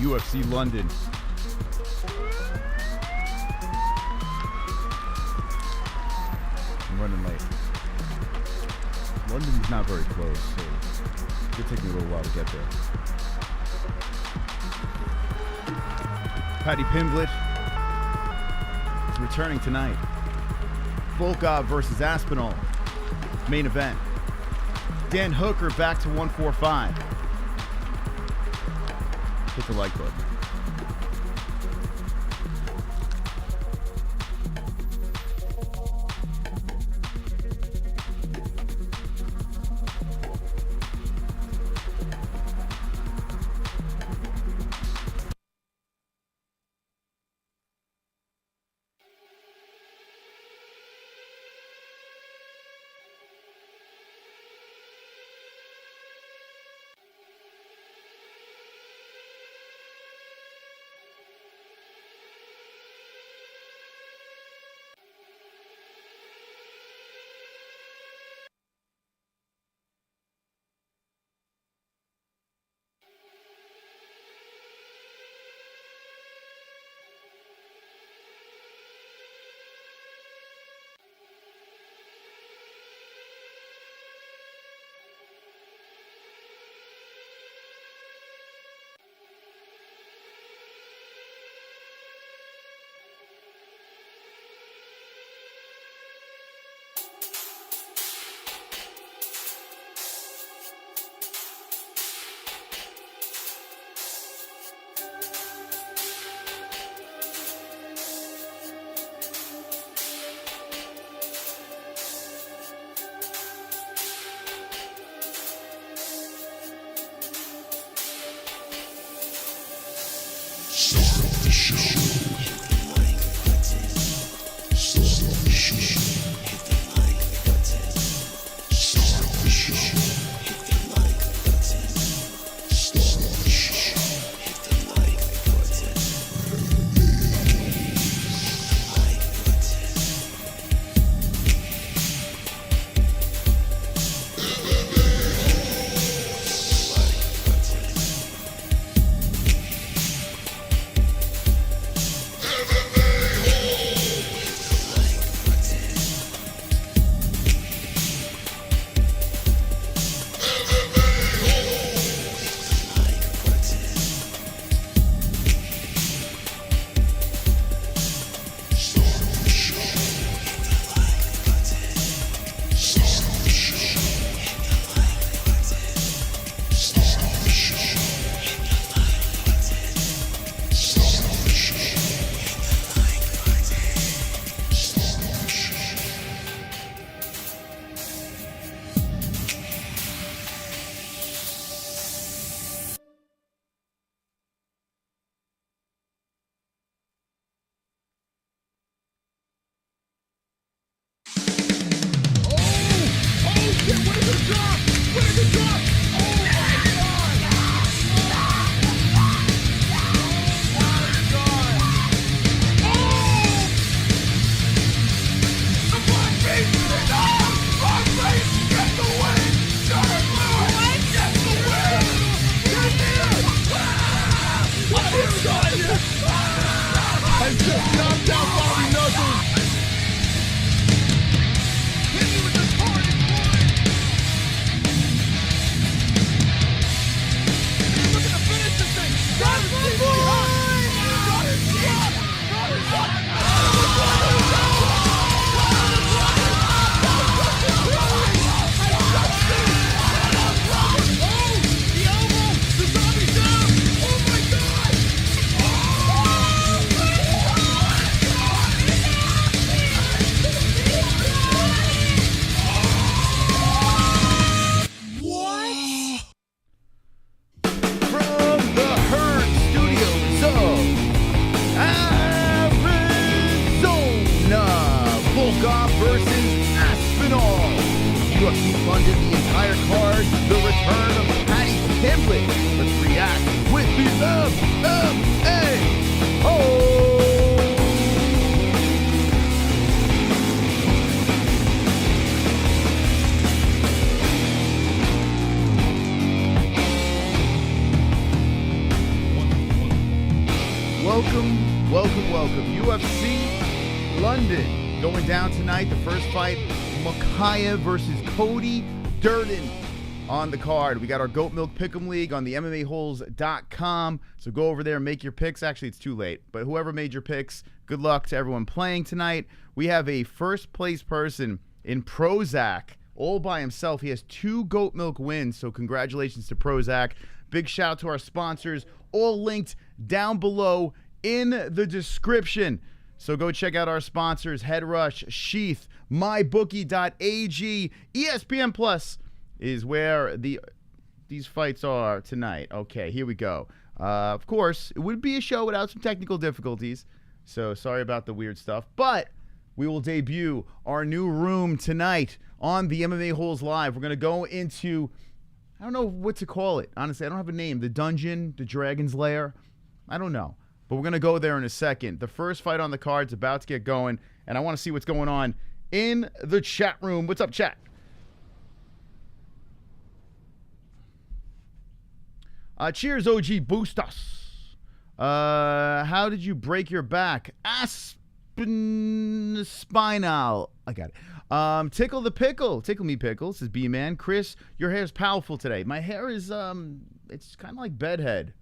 UFC London. I'm running late. London's not very close, so it'll take me a little while to get there. Paddy Pimblett is returning tonight. Volkov versus Aspinall. Main event. Dan Hooker back to 145. Hit the like button. UFC London, the entire card, the return of Paddy Pimblett. Let's react with the MMA-Holes. Welcome. UFC London going down tonight. The first fight, Mokaev versus Cody Durden on the card. We got our Goat Milk Pick'em League on the MMA-Holes.com. So go over there and make your picks. Actually, it's too late. But whoever made your picks, good luck to everyone playing tonight. We have a first place person in Prozac all by himself. He has 2 Goat Milk wins. So congratulations to Prozac. Big shout out to our sponsors, all linked down below in the description. So go check out our sponsors, Head Rush, Sheath, MyBookie.ag. ESPN Plus is where these fights are tonight. Okay, here we go. Of course, it would be a show without some technical difficulties, so sorry about the weird stuff. But we will debut our new room tonight on the MMA Holes Live. We're going to go into, I don't know what to call it. Honestly, I don't have a name. The dungeon, the dragon's lair. I don't know. But we're going to go there in a second. The first fight on the card's about to get going, and I want to see what's going on in the chat room. What's up, chat? Cheers, OG Boostas. How did you break your back? Spinal. I got it. Tickle the pickle. Tickle me pickle, says B-Man. Chris, your hair's powerful today. My hair is, it's kind of like bedhead.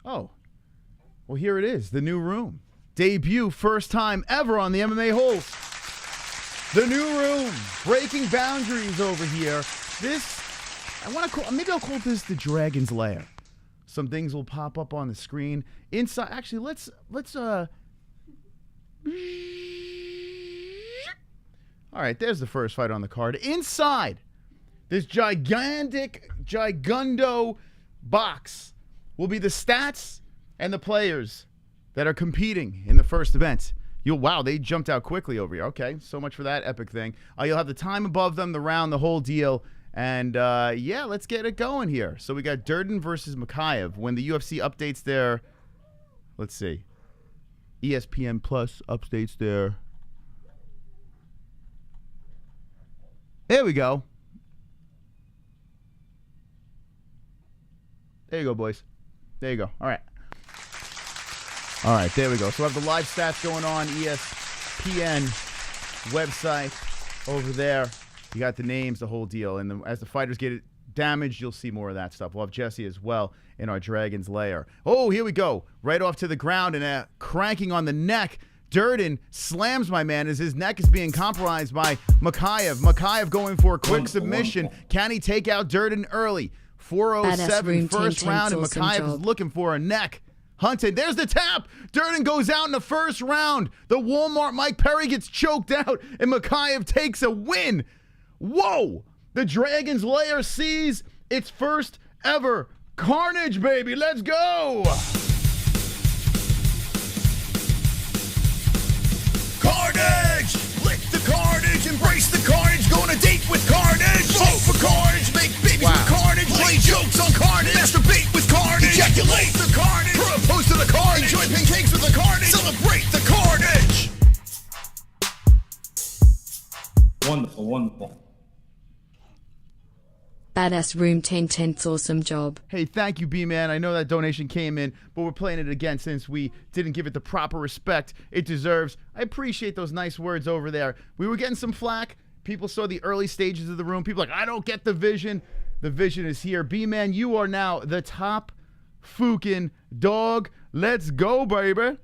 Oh, well, here it is, the new room. Debut, first time ever on the MMA Holes. The new room, breaking boundaries over here. This, I want to call, maybe I'll call this the Dragon's Lair. Some things will pop up on the screen. Inside, actually, let's all right, there's the first fight on the card. Inside this gigundo box will be the stats and the players that are competing in the first event. Wow, they jumped out quickly over here. Okay, so much for that epic thing. You'll have the time above them, the round, the whole deal. And, yeah, let's get it going here. So we got Durden versus Mokaev. When the UFC updates their, let's see, ESPN Plus updates their, there we go. There you go, boys. There you go. All right. All right, there we go. So we have the live stats going on, ESPN website over there. You got the names, the whole deal. And as the fighters get damaged, you'll see more of that stuff. We'll have Jesse as well in our Dragon's Lair. Oh, here we go. Right off to the ground and cranking on the neck. Durden slams my man as his neck is being compromised by Mokaev. Mokaev going for a quick submission. Can he take out Durden early? 407 first round, and Mokaev is looking for a neck. Hunted. There's the tap. Durden goes out in the first round. The Walmart Mike Perry gets choked out, and Mokaev takes a win. Whoa! The Dragon's Lair sees its first ever carnage, baby. Let's go! Carnage! Lick the carnage, embrace the carnage, go on a date with carnage. Vote for carnage, make babies with carnage, play jokes on carnage, masturbate with carnage, ejaculate the carnage, propose to the carnage, enjoy pancakes with the carnage, celebrate the carnage. Wonderful, wonderful. Badass Room 1010's awesome job. Hey, thank you, B-Man. I know that donation came in, but we're playing it again since we didn't give it the proper respect it deserves. I appreciate those nice words over there. We were getting some flack. People saw the early stages of the room. People like, I don't get the vision. The vision is here. B-Man, you are now the top fucking dog. Let's go, baby.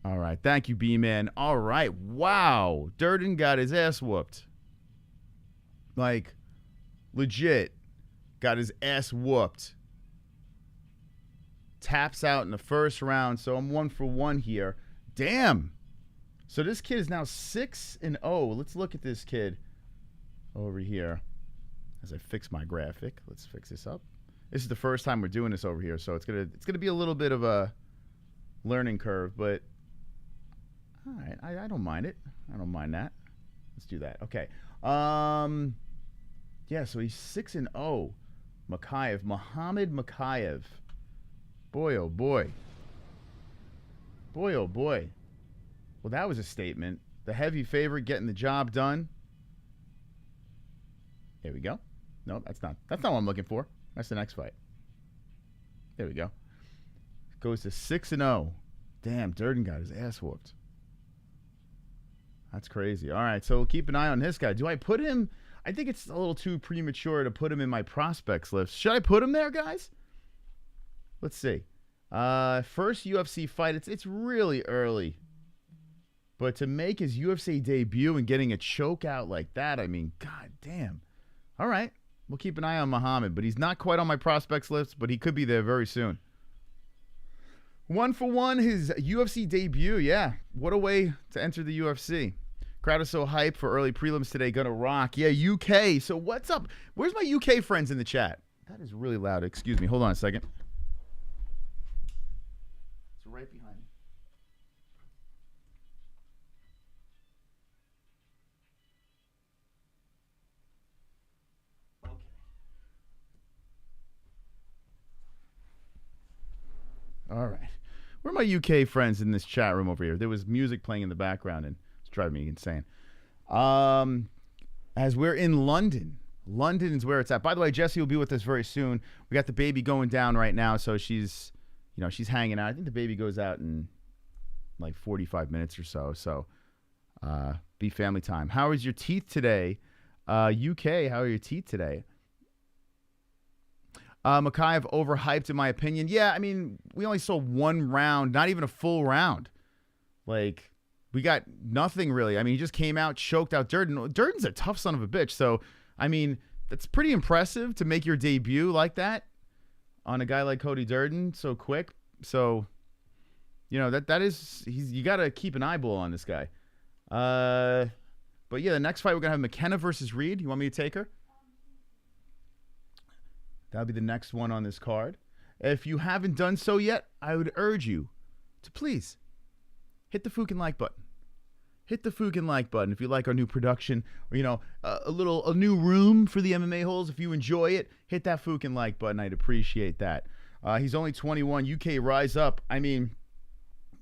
All right, thank you, B-Man. All right, wow. Durden got his ass whooped. Like, legit, got his ass whooped. Taps out in the first round, so I'm 1 for 1 here. Damn. So this kid is now 6-0. Let's look at this kid over here as I fix my graphic. Let's fix this up. This is the first time we're doing this over here, so it's gonna be a little bit of a learning curve, but all right, I don't mind it. I don't mind that. Let's do that. Okay. Yeah, so he's 6-0. Mokaev, Muhammad Mokaev. Boy, oh boy. Boy, oh boy. Well, that was a statement. The heavy favorite getting the job done. There we go. No, that's not what I'm looking for. That's the next fight. There we go. Goes to 6-0. Damn, Durden got his ass whooped. That's crazy. All right, so we'll keep an eye on this guy. Do I put him? I think it's a little too premature to put him in my prospects list. Should I put him there, guys? Let's see. First UFC fight. It's really early. But to make his UFC debut and getting a choke out like that, I mean, god damn. All right. We'll keep an eye on Muhammad, but he's not quite on my prospects list, but he could be there very soon. 1-for-1, his UFC debut. Yeah, what a way to enter the UFC. Crowd is so hyped for early prelims today. Gonna rock. Yeah, UK. So what's up? Where's my UK friends in the chat? That is really loud. Excuse me. Hold on a second. It's right behind me. All right. Where are my UK friends in this chat room over here? There was music playing in the background, and it's driving me insane. As we're in London. London is where it's at. By the way, Jessie will be with us very soon. We got the baby going down right now, so she's hanging out. I think the baby goes out in like 45 minutes or so. So be family time. How is your teeth today? UK, how are your teeth today? Mokaev overhyped in my opinion. Yeah, I mean, we only saw one round, not even a full round. Like, we got nothing really. I mean, he just came out, choked out Durden. Durden's a tough son of a bitch. So, I mean, that's pretty impressive to make your debut like that on a guy like Cody Durden so quick. So, you know, you got to keep an eyeball on this guy. But yeah, the next fight we're going to have McKenna versus Reed. You want me to take her? That'll be the next one on this card. If you haven't done so yet, I would urge you to please hit the fucking like button. Hit the fucking like button if you like our new production, or, you know, a new room for the MMA-Holes. If you enjoy it, hit that fucking like button. I'd appreciate that. He's only 21. UK rise up. I mean,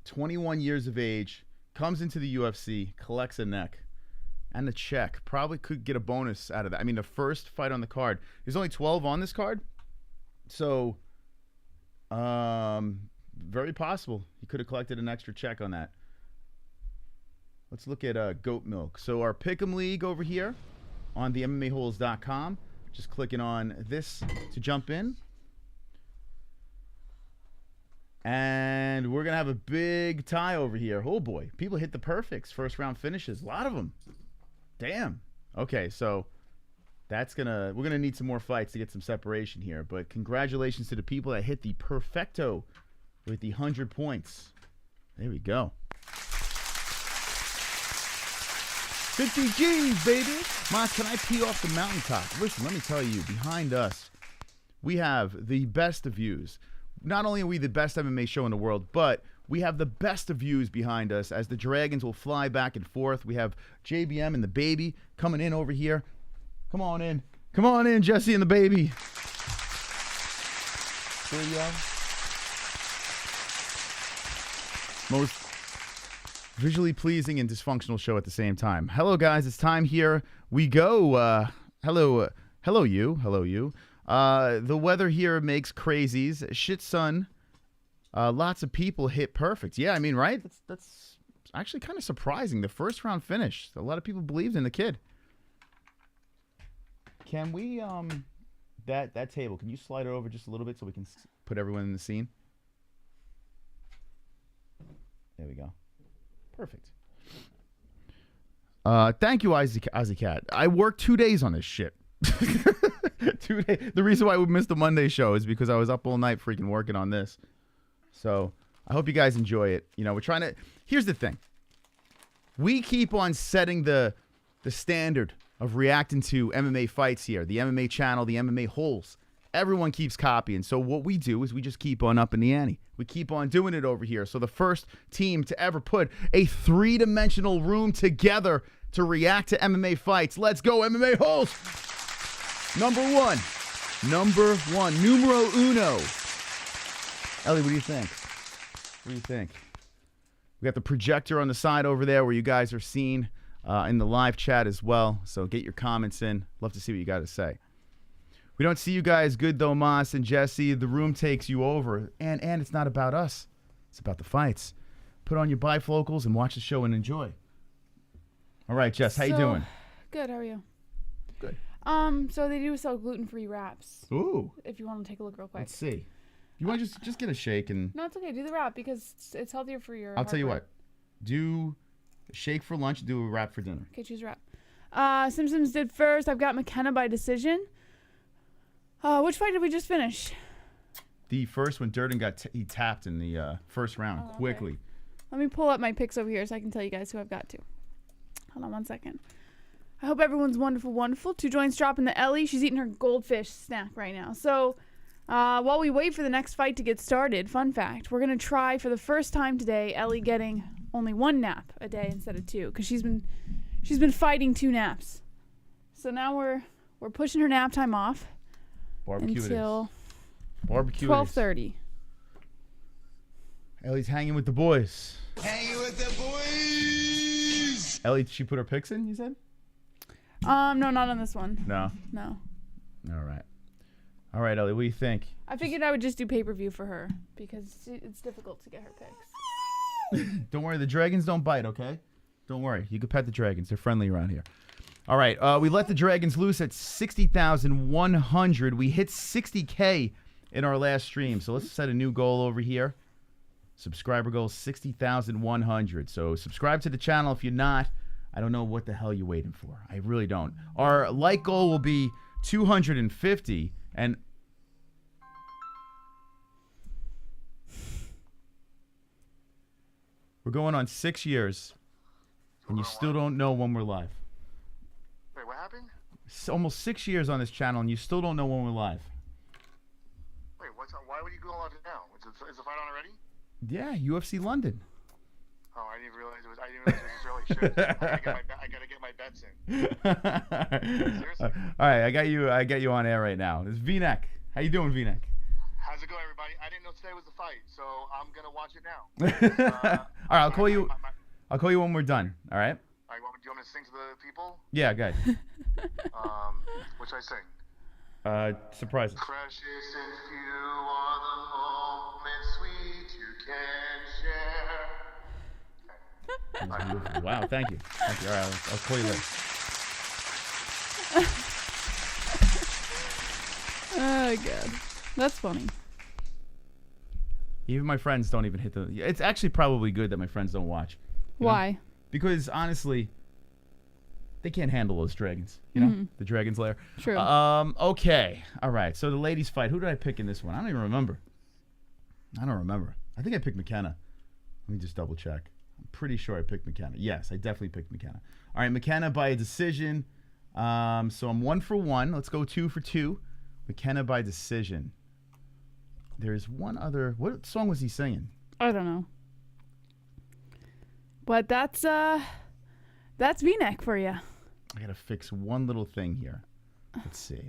21 years of age, comes into the UFC, collects a neck and a check. Probably could get a bonus out of that. I mean, the first fight on the card. There's only 12 on this card. So, very possible. He could have collected an extra check on that. Let's look at goat milk. So our Pick'em League over here on the MMAHoles.com. Just clicking on this to jump in. And we're going to have a big tie over here. Oh, boy. People hit the perfects. First round finishes. A lot of them. Damn. Okay, so we're gonna need some more fights to get some separation here. But congratulations to the people that hit the perfecto with the 100 points. There we go. 50 G's, baby. Ma, can I pee off the mountaintop? Listen, let me tell you, behind us, we have the best of views. Not only are we the best MMA show in the world, but we have the best of views behind us as the Dragons will fly back and forth. We have JBM and the baby coming in over here. Come on in. Come on in, Jesse and the baby. There you go. Most visually pleasing and dysfunctional show at the same time. Hello, guys. It's time here. We go. Hello you. Hello, you. The weather here makes crazies. Shit, son. Lots of people hit perfect. Yeah, I mean, right? That's actually kind of surprising. The first round finish. A lot of people believed in the kid. Can we, that table, can you slide it over just a little bit so we can put everyone in the scene? There we go. Perfect. Thank you, Ozzycat. I worked 2 days on this shit. 2 days. The reason why we missed the Monday show is because I was up all night freaking working on this. So I hope you guys enjoy it. You know, we're trying to. Here's the thing. we keep on setting the standard of reacting to MMA fights here. The MMA channel, the MMA-Holes. Everyone keeps copying. So what we do is we just keep on upping the ante. We keep on doing it over here. So the first team to ever put a three-dimensional room together to react to MMA fights. Let's go, MMA-Holes! Number one. Numero uno. Ellie, what do you think? What do you think? We got the projector on the side over there where you guys are seen in the live chat as well. So get your comments in. Love to see what you got to say. We don't see you guys good, though, Moss and Jesse. The room takes you over. And it's not about us. It's about the fights. Put on your bifocals and watch the show and enjoy. All right, Jess, how you doing? Good, how are you? Good. So they do sell gluten-free wraps. Ooh. If you want to take a look real quick. Let's see. You want to just get a shake and... No, it's okay. Do the wrap because it's healthier for your I'll tell you heart what. Do a shake for lunch, do a wrap for dinner. rate. Okay, choose a wrap. Simpsons did first. I've got McKenna by decision. Which fight did we just finish? The first when Durden he tapped in the first round okay. quickly. Let me pull up my picks over here so I can tell you guys who I've got to. Hold on 1 second. I hope everyone's wonderful, wonderful. 2 joints dropping the Ellie. She's eating her goldfish snack right now. So while we wait for the next fight to get started, fun fact, we're going to try for the first time today Ellie getting only 1 nap a day instead of 2 because she's been fighting 2 naps. So now we're pushing her nap time off until 12:30. Ellie's hanging with the boys. Hanging with the boys. Ellie, did she put her picks in, you said? No, not on this one. No. No. All right, Ellie, what do you think? I figured I would just do pay-per-view for her because it's difficult to get her picks. Don't worry, the dragons don't bite, okay? Don't worry. You can pet the dragons. They're friendly around here. All right, we let the dragons loose at 60,100. We hit 60K in our last stream, so let's set a new goal over here. Subscriber goal 60,100. So subscribe to the channel if you're not. I don't know what the hell you're waiting for. I really don't. Our like goal will be 250, and we're going on 6 years, and you still don't know when we're live. Wait, what happened? It's almost 6 years on this channel, and you still don't know when we're live. Wait, why would you go live now? Is the fight on already? Yeah, UFC London. Oh, I didn't realize it was early. Shit. I gotta get my bets in. Seriously? All right, I got you on air right now. It's V-Neck. How you doing, V-Neck? How's it going, everybody? I didn't know today was the fight, so I'm gonna watch it now. All right, I'll call you. I'll call you when we're done. All right. All right, do you want me to sing to the people? Yeah, go ahead. What should I sing? Surprise. Precious and few are the moments sweet you can share. Wow, thank you. Thank you. All right, I'll call you later. Oh, God. That's funny. Even my friends don't even hit the... It's actually probably good that my friends don't watch. Why? Because, honestly, they can't handle those dragons. You know? The dragon's lair. True. Okay. All right. So the ladies fight. Who did I pick in this one? I don't even remember. I think I picked McKenna. Let me just double check. I'm pretty sure I picked McKenna. Yes, I definitely picked McKenna. All right, McKenna by a decision. So I'm 1 for 1. Let's go 2 for 2. McKenna by decision. There's one other. What song was he singing? I don't know. But that's V-neck for you. I gotta fix one little thing here. Let's see.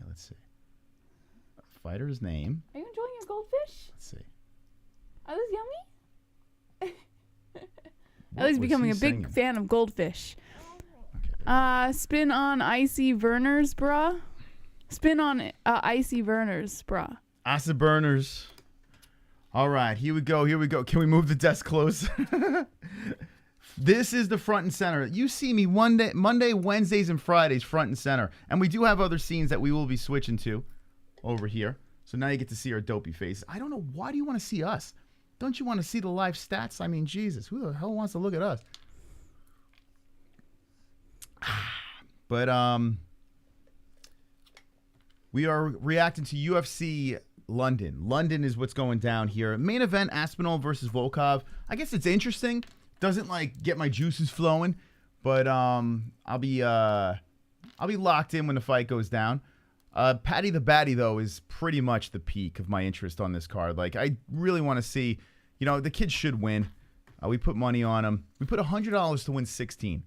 Fighter's name. Are you enjoying your goldfish? Let's see. Are those yummy? What Ellie's was becoming he a big singing? fan of goldfish. Okay. Spin on icy Verners, bruh. Spin on icy Verners, bruh. Asa Burners. All right, here we go. Can we move the desk close? This is the front and center. You see me Monday, Wednesdays, and Fridays front and center. And we do have other scenes that we will be switching to over here. So now you get to see our dopey faces. I don't know. Why do you want to see us? Don't you want to see the live stats? I mean, Jesus, who the hell wants to look at us? But we are reacting to UFC London. London is what's going down here. Main event, Aspinall versus Volkov. I guess it's interesting. Doesn't, like, get my juices flowing. But I'll be locked in when the fight goes down. Paddy the Baddy, though, is pretty much the peak of my interest on this card. Like, I really want to see, you know, the kid should win. We put money on him. We put $100 to win 16.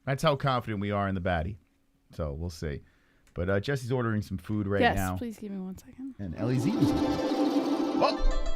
That's how confident we are in the Baddy. So we'll see. But Jesse's ordering some food right now. Yes, please give me 1 second. And Ellie's eating something. Oh!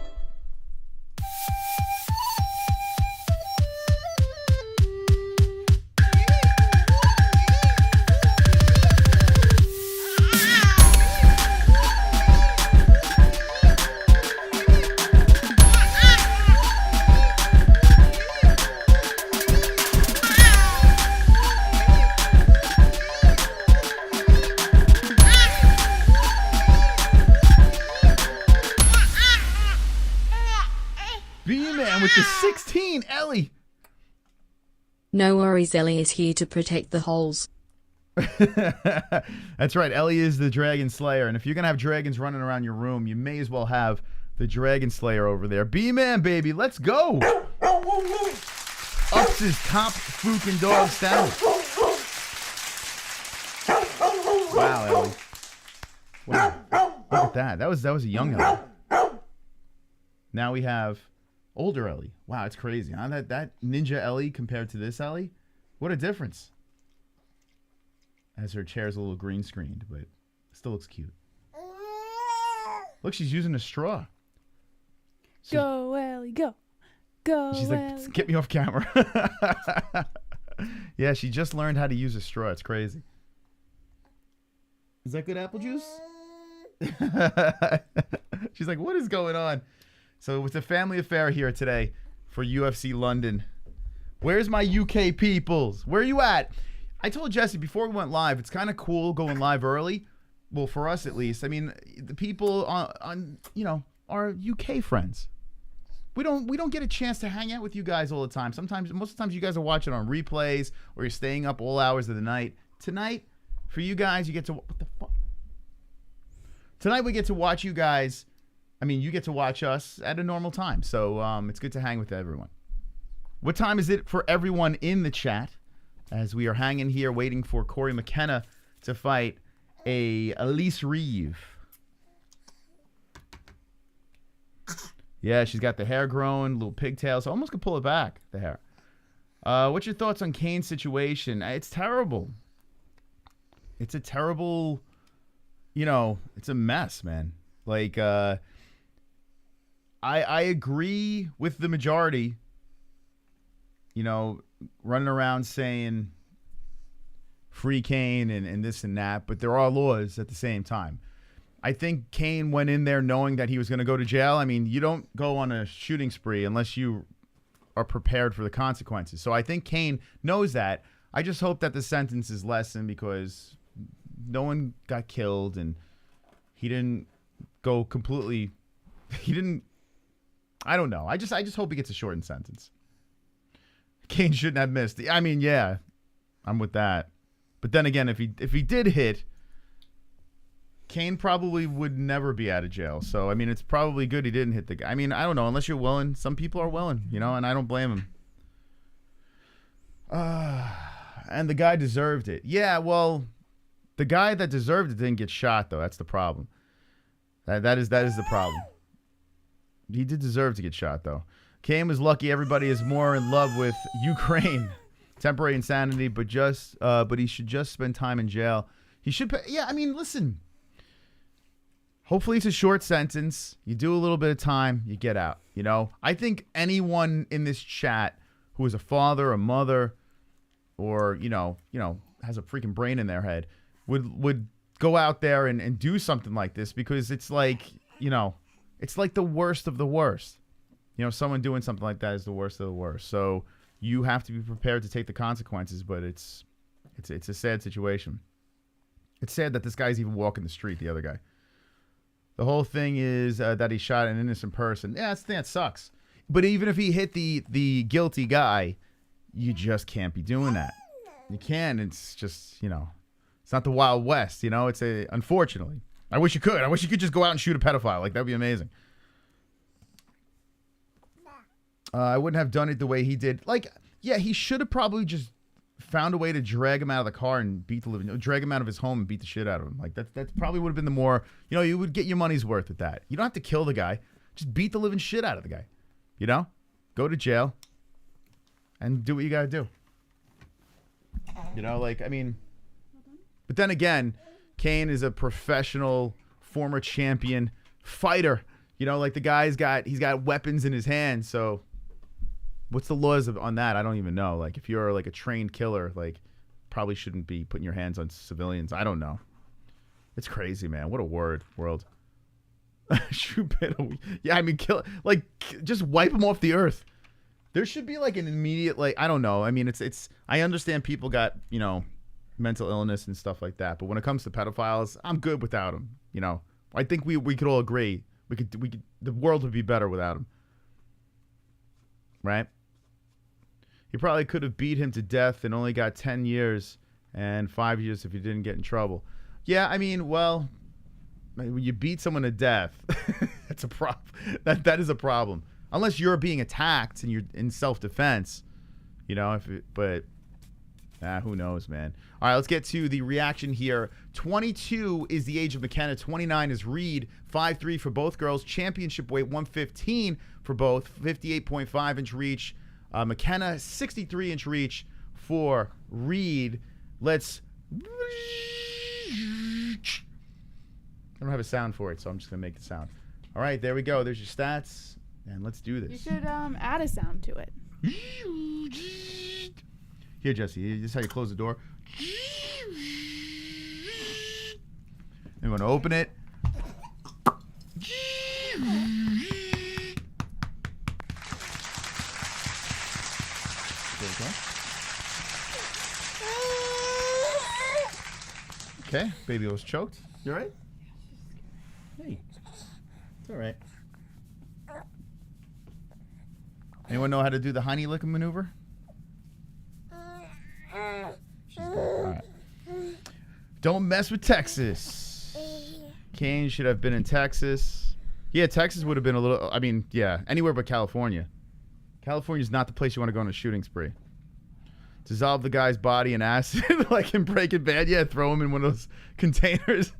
B-Man with the 16, Ellie. No worries, Ellie is here to protect the holes. That's right, Ellie is the Dragon Slayer, and if you're gonna have dragons running around your room, you may as well have the Dragon Slayer over there. B-Man, baby, let's go. Ups his top fucking dog standard. Wow, Ellie. Wow. Look at that. That was a young Ellie. Now we have older Ellie. Wow, it's crazy, huh? That ninja Ellie compared to this Ellie, what a difference. As her chair's a little green screened, but still looks cute. Look, she's using a straw. Go, Ellie, go. Go, She's Ellie. like, get me off camera. Yeah, she just learned how to use a straw. It's crazy. Is that good apple juice? She's like, what is going on? So it's a family affair here today for UFC London. Where's my UK peoples? Where are you at? I told Jesse before we went live, it's kind of cool going live early. Well, for us at least. I mean, the people on you know, our UK friends. We don't get a chance to hang out with you guys all the time. Most of the times you guys are watching on replays or you're staying up all hours of the night. Tonight, for you guys, you get to what the fuck? Tonight we get to watch you guys. I mean, you get to watch us at a normal time. So it's good to hang with everyone. What time is it for everyone in the chat? As we are hanging here waiting for Cory McKenna to fight Elise Reeve. Yeah, she's got the hair growing, little pigtails. So almost could pull it back, the hair. What's your thoughts on Kane's situation? It's terrible. It's a terrible, you know, it's a mess, man. Like, I agree with the majority, you know, running around saying free Kane and this and that, but there are laws at the same time. I think Kane went in there knowing that he was going to go to jail. I mean, you don't go on a shooting spree unless you are prepared for the consequences. So I think Kane knows that. I just hope that the sentence is lessened because no one got killed and he didn't go completely. He didn't. I don't know. I just hope he gets a shortened sentence. Kane shouldn't have missed. I mean, yeah, I'm with that. But then again, if he did hit, Kane probably would never be out of jail. So I mean, it's probably good he didn't hit the guy. I mean, I don't know. Unless you're willing, some people are willing, you know, and I don't blame him. And the guy deserved it. Yeah, well, the guy that deserved it didn't get shot, though. That's the problem. That is the problem. He did deserve to get shot, though. Kane was lucky. Everybody is more in love with Ukraine. Temporary insanity, but he should just spend time in jail. He should pay. Yeah, I mean, listen. Hopefully it's a short sentence. You do a little bit of time, you get out. You know, I think anyone in this chat who is a father, a mother, or you know, has a freaking brain in their head would go out there and do something like this because it's like, you know, it's like the worst of the worst. You know, someone doing something like that is the worst of the worst. So you have to be prepared to take the consequences, but it's a sad situation. It's sad that this guy's even walking the street, the other guy. The whole thing is that he shot an innocent person. Yeah, that sucks. But even if he hit the guilty guy, you just can't be doing that. You can. It's just, you know, it's not the Wild West, you know. Unfortunately. I wish you could. I wish you could just go out and shoot a pedophile. Like, that'd be amazing. I wouldn't have done it the way he did. Like, Yeah, he should have probably just found a way to drag him out of the car and drag him out of his home and beat the shit out of him. Like that's probably would have been the more, you would get your money's worth with that. You don't have to kill the guy. Just beat the living shit out of the guy. Go to jail and do what you got to do. But then again, Kane is a professional former champion fighter. The guy's he's got weapons in his hands. So what's the laws on that? I don't even know. Like if you're like a trained killer, probably shouldn't be putting your hands on civilians. I don't know. It's crazy, man. What a world. Shoot pit. Yeah, kill. Just wipe him off the earth. There should be an immediate I don't know. It's. I understand people got mental illness and stuff like that, but when it comes to pedophiles, I'm good without them. I think we could all agree the world would be better without him. Right? He probably could have beat him to death and only got 10 years and 5 years if he didn't get in trouble. Yeah, well. When you beat someone to death, that's a problem. That is a problem. Unless you're being attacked and you're in self-defense, but who knows, man. All right, let's get to the reaction here. 22 is the age of McKenna. 29 is Reed. 5'3" for both girls. Championship weight 115 for both. 58.5-inch reach. McKenna, 63-inch reach for Reed. Let's... I don't have a sound for it, so I'm just going to make the sound. All right, there we go. There's your stats, and let's do this. You should add a sound to it. Here, Jesse, this is how you close the door. I'm going to open it. There we go. Okay, baby was choked. You all right? Hey, it's all right. Anyone know how to do the honey licking maneuver? She's good. All right. Don't mess with Texas. Kane should have been in Texas. Yeah, Texas would have been a little, anywhere but California. California's not the place you want to go on a shooting spree. Dissolve the guy's body in acid like in Breaking Bad. Yeah, throw him in one of those containers.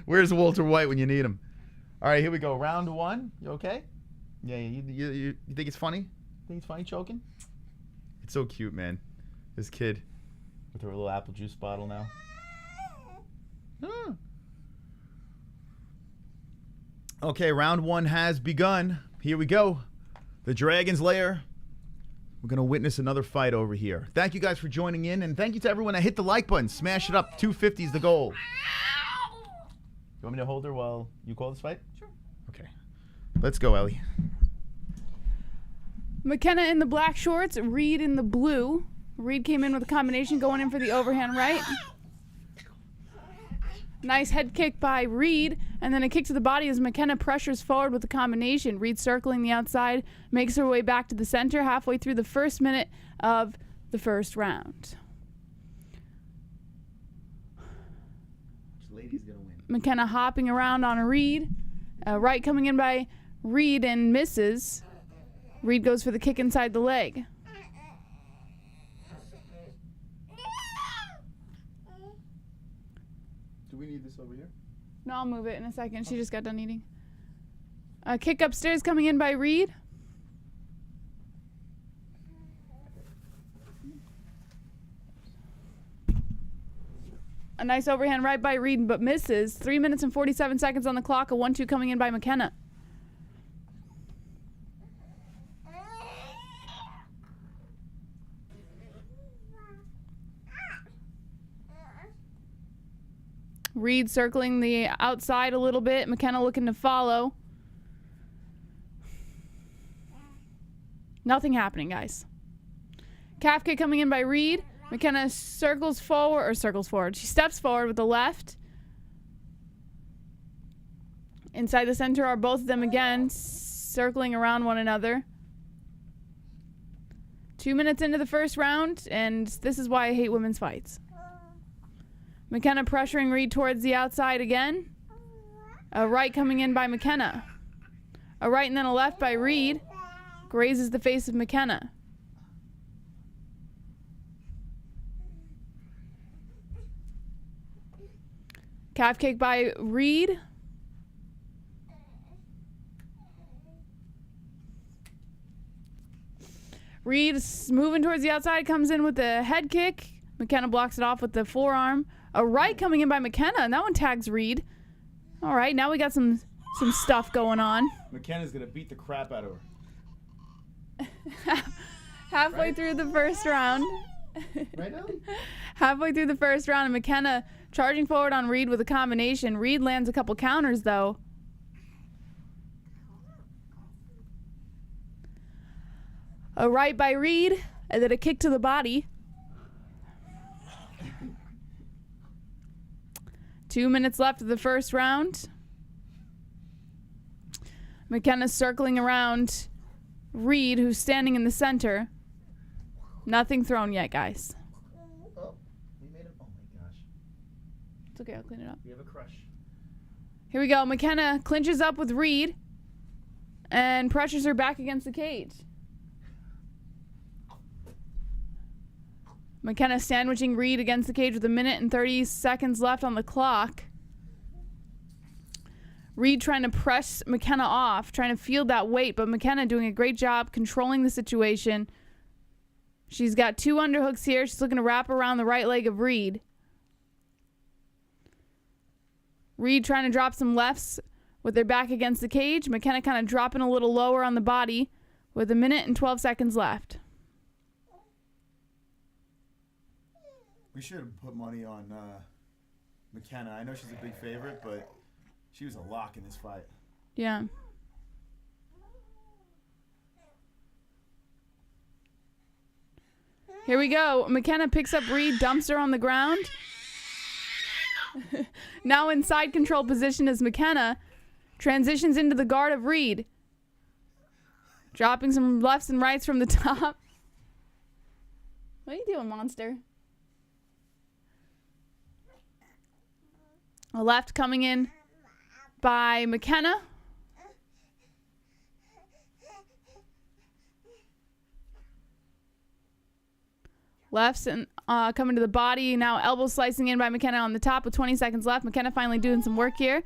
Where's Walter White when you need him? All right, here we go. Round one. You okay? Yeah, you think it's funny? Think it's funny choking? It's so cute, man. This kid with her little apple juice bottle now. Okay, round one has begun. Here we go. The Dragon's Lair. We're going to witness another fight over here. Thank you guys for joining in, and thank you to everyone that hit the like button. Smash it up. 250 is the goal. You want me to hold her while you call this fight? Sure. Okay. Let's go, Ellie. McKenna in the black shorts, Reed in the blue. Reed came in with a combination going in for the overhand right. Nice head kick by Reed, and then a kick to the body as McKenna pressures forward with the combination. Reed circling the outside, makes her way back to the center halfway through the first minute of the first round. Which lady's gonna win? McKenna hopping around on a Reed. Right coming in by Reed and misses. Reed goes for the kick inside the leg. Do we need this over here? No, I'll move it in a second. She just got done eating. A kick upstairs coming in by Reed. A nice overhand right by Reed, but misses. 3 minutes and 47 seconds on the clock. A 1-2 coming in by McKenna. Reed circling the outside a little bit. McKenna looking to follow. Nothing happening, guys. Calf kick coming in by Reed. McKenna circles forward. She steps forward with the left. Inside the center are both of them again, circling around one another. 2 minutes into the first round, and this is why I hate women's fights. McKenna pressuring Reed towards the outside again. A right coming in by McKenna. A right and then a left by Reed. grazes the face of McKenna. Calf kick by Reed. Reed is moving towards the outside, comes in with the head kick. McKenna blocks it off with the forearm. A right coming in by McKenna, and that one tags Reed. All right, now we got some stuff going on. McKenna's going to beat the crap out of her. Halfway through the first round. Right, Ellie? Halfway through the first round, and McKenna charging forward on Reed with a combination. Reed lands a couple counters, though. A right by Reed, and then a kick to the body. 2 minutes left of the first round. McKenna's circling around Reed, who's standing in the center. Nothing thrown yet, guys. Oh, we made him. Oh my gosh. It's okay, I'll clean it up. We have a crush. Here we go. McKenna clinches up with Reed and pressures her back against the cage. McKenna sandwiching Reed against the cage with 1 minute and 30 seconds left on the clock. Reed trying to press McKenna off, trying to field that weight, but McKenna doing a great job controlling the situation. She's got 2 underhooks here. She's looking to wrap around the right leg of Reed. Reed trying to drop some lefts with their back against the cage. McKenna kind of dropping a little lower on the body with 1 minute and 12 seconds left. We should have put money on McKenna. I know she's a big favorite, but she was a lock in this fight. Yeah. Here we go. McKenna picks up Reed, dumps her on the ground. Now in side control position as McKenna transitions into the guard of Reed. Dropping some lefts and rights from the top. What are you doing, monster? A left coming in by McKenna. Lefts and coming to the body. Now elbow slicing in by McKenna on the top with 20 seconds left. McKenna finally doing some work here.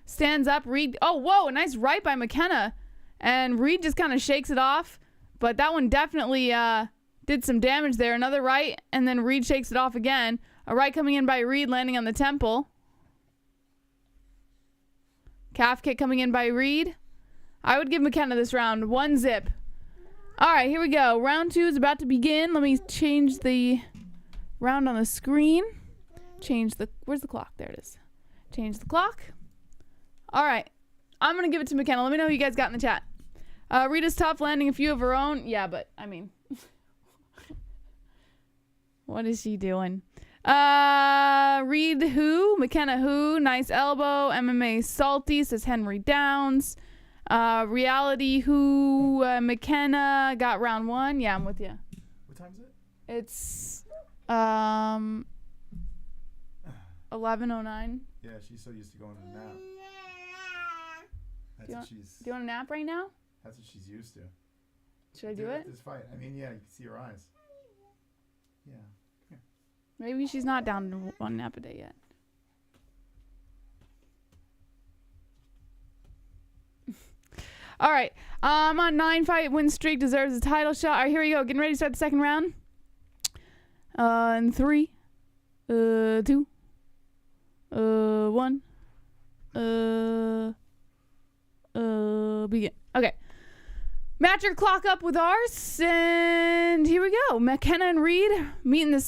Stands up. Reed. Oh, whoa. A nice right by McKenna. And Reed just kind of shakes it off. But that one definitely did some damage there. Another right. And then Reed shakes it off again. A right coming in by Reed, landing on the temple. Calf kick coming in by Reed. I would give McKenna this round 1-zip. All right, here we go. Round 2 is about to begin. Let me change the round on the screen. Where's the clock? There it is. Change the clock. All right. I'm going to give it to McKenna. Let me know who you guys got in the chat. Rita's tough, landing a few of her own. Yeah, but, I mean. What is she doing? Reed who? McKenna who? Nice elbow. MMA salty, says Henry Downs. Reality who? McKenna got round 1. Yeah, I'm with you. What time is it? It's 11:09. Yeah, she's so used to going to a nap. That's what she's. Do you want a nap right now? That's what she's used to. Should I do it? This fight. I mean, yeah, you can see her eyes. Yeah. Maybe she's not down to one nap a day yet. All right. I'm on 9-fight win streak. Deserves a title shot. All right, here we go. Getting ready to start the second round. In 3, 2, 1. Begin. Okay. Match your clock up with ours, and here we go. McKenna and Reed meet in the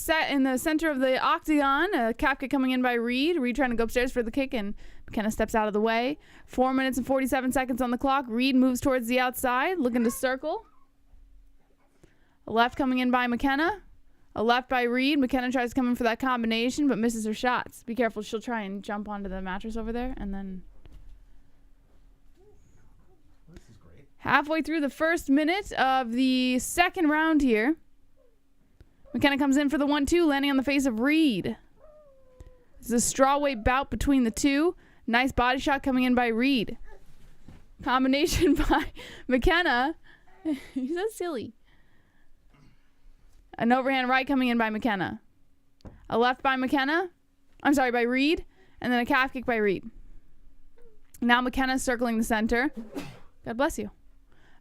center of the octagon. A calf kick coming in by Reed. Reed trying to go upstairs for the kick, and McKenna steps out of the way. 4 minutes and 47 seconds on the clock. Reed moves towards the outside, looking to circle. A left coming in by McKenna. A left by Reed. McKenna tries to come in for that combination, but misses her shots. Be careful. She'll try and jump onto the mattress over there, and then... Halfway through the first minute of the second round here. McKenna comes in for the 1-2, landing on the face of Reed. This is a strawweight bout between the two. Nice body shot coming in by Reed. Combination by McKenna. He's so silly. An overhand right coming in by McKenna. A left by McKenna. I'm sorry, by Reed. And then a calf kick by Reed. Now McKenna circling the center. God bless you.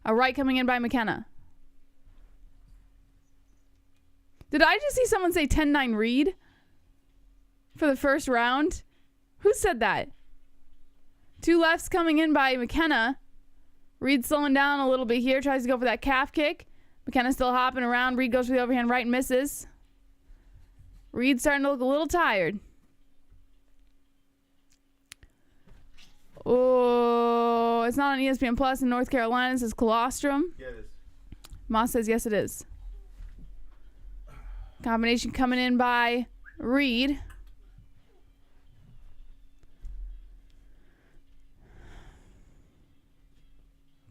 A right coming in by McKenna. Did I just see someone say 10-9 Reed for the first round? Who said that? Two lefts coming in by McKenna. Reed slowing down a little bit here. Tries to go for that calf kick. McKenna still hopping around. Reed goes for the overhand right and misses. Reed starting to look a little tired. Oh, it's not on ESPN Plus in North Carolina. It says colostrum. Yeah, it is. Moss says yes, it is. Combination coming in by Reed.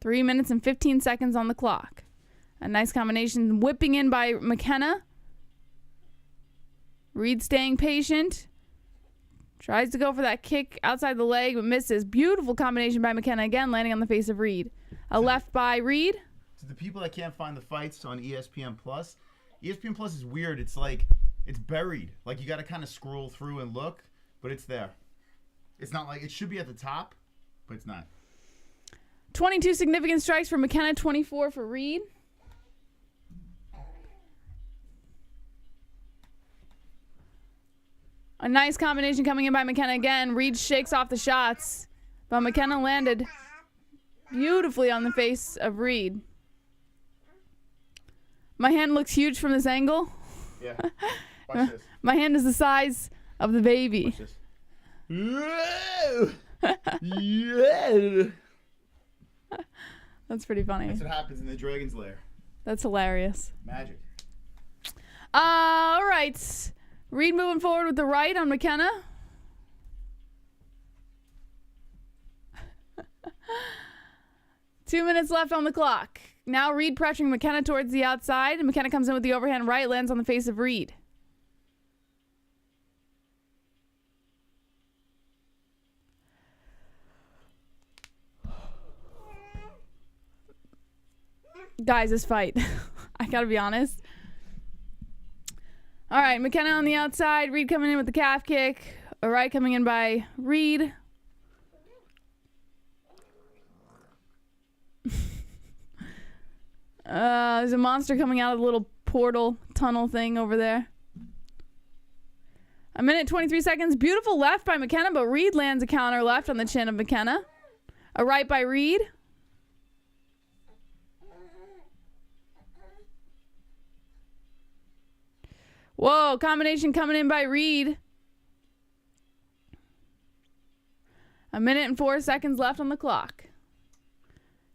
Three minutes and 15 seconds on the clock. A nice combination whipping in by McKenna. Reed staying patient. Tries to go for that kick outside the leg, but misses. Beautiful combination by McKenna again, landing on the face of Reed. A left by Reed. To the people that can't find the fights on ESPN Plus, ESPN Plus is weird. It's like, it's buried. Like, you got to kind of scroll through and look, but it's there. It's not like, it should be at the top, but it's not. 22 significant strikes for McKenna, 24 for Reed. A nice combination coming in by McKenna again. Reed shakes off the shots, but McKenna landed beautifully on the face of Reed. My hand looks huge from this angle. Yeah. Watch this. My hand is the size of the baby. Watch this. Whoa! Yeah. That's pretty funny. That's what happens in the Dragon's Lair. That's hilarious. Magic. All right. Reed moving forward with the right on McKenna. Two minutes left on the clock. Now Reed pressuring McKenna towards the outside. And McKenna comes in with the overhand right, lands on the face of Reed. Guys, this fight. I gotta be honest. All right, McKenna on the outside. Reed coming in with the calf kick. A right coming in by Reed. There's a monster coming out of the little portal tunnel thing over there. A minute, 23 seconds. Beautiful left by McKenna, but Reed lands a counter left on the chin of McKenna. A right by Reed. Whoa, combination coming in by Reed. A minute and 4 seconds left on the clock.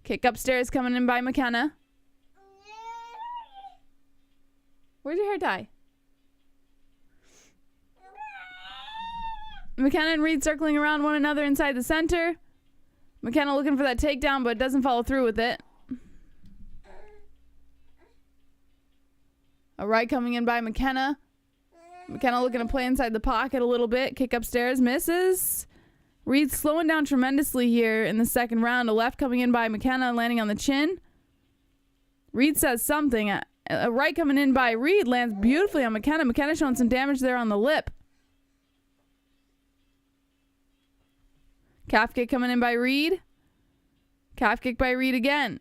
Kick upstairs coming in by McKenna. Where's your hair tie? McKenna and Reed circling around one another inside the center. McKenna looking for that takedown, but doesn't follow through with it. A right coming in by McKenna. McKenna looking to play inside the pocket a little bit. Kick upstairs, misses. Reed slowing down tremendously here in the second round. A left coming in by McKenna, landing on the chin. Reed says something. A right coming in by Reed lands beautifully on McKenna. McKenna showing some damage there on the lip. Calf kick coming in by Reed. Calf kick by Reed again.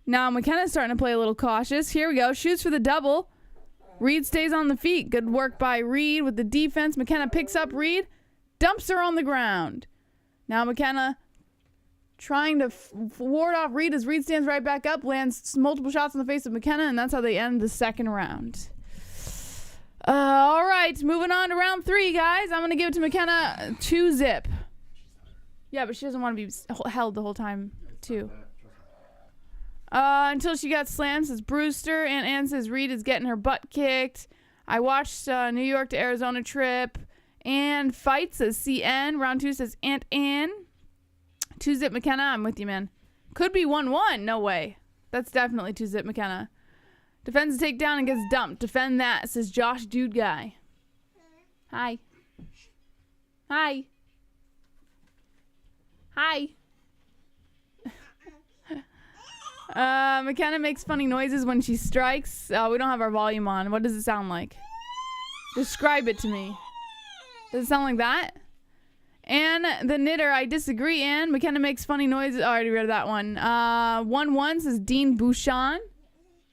Now McKenna's starting to play a little cautious. Here we go. Shoots for the double. Reed stays on the feet. Good work by Reed with the defense. McKenna picks up Reed. Dumps her on the ground. Now McKenna trying to ward off Reed as Reed stands right back up. Lands multiple shots in the face of McKenna. And that's how they end the second round. All right. Moving on to round 3, guys. I'm going to give it to McKenna 2-zip. Yeah, but she doesn't want to be held the whole time, too. Until she got slammed, says Brewster. And Ann says Reed is getting her butt kicked. I watched New York to Arizona trip. And fight says CN. Round 2 says Aunt Ann. 2-zip McKenna. I'm with you, man. Could be 1-1. No way. That's definitely 2-zip McKenna. Defends a takedown and gets dumped. Defend that, says Josh Dude Guy. Hi. Hi. Hi. McKenna makes funny noises when she strikes. We don't have our volume on. What does it sound like? Describe it to me. Does it sound like that? And the knitter, I disagree. And McKenna makes funny noises. Oh, I already read that one. 1-1 says Dean Bouchon.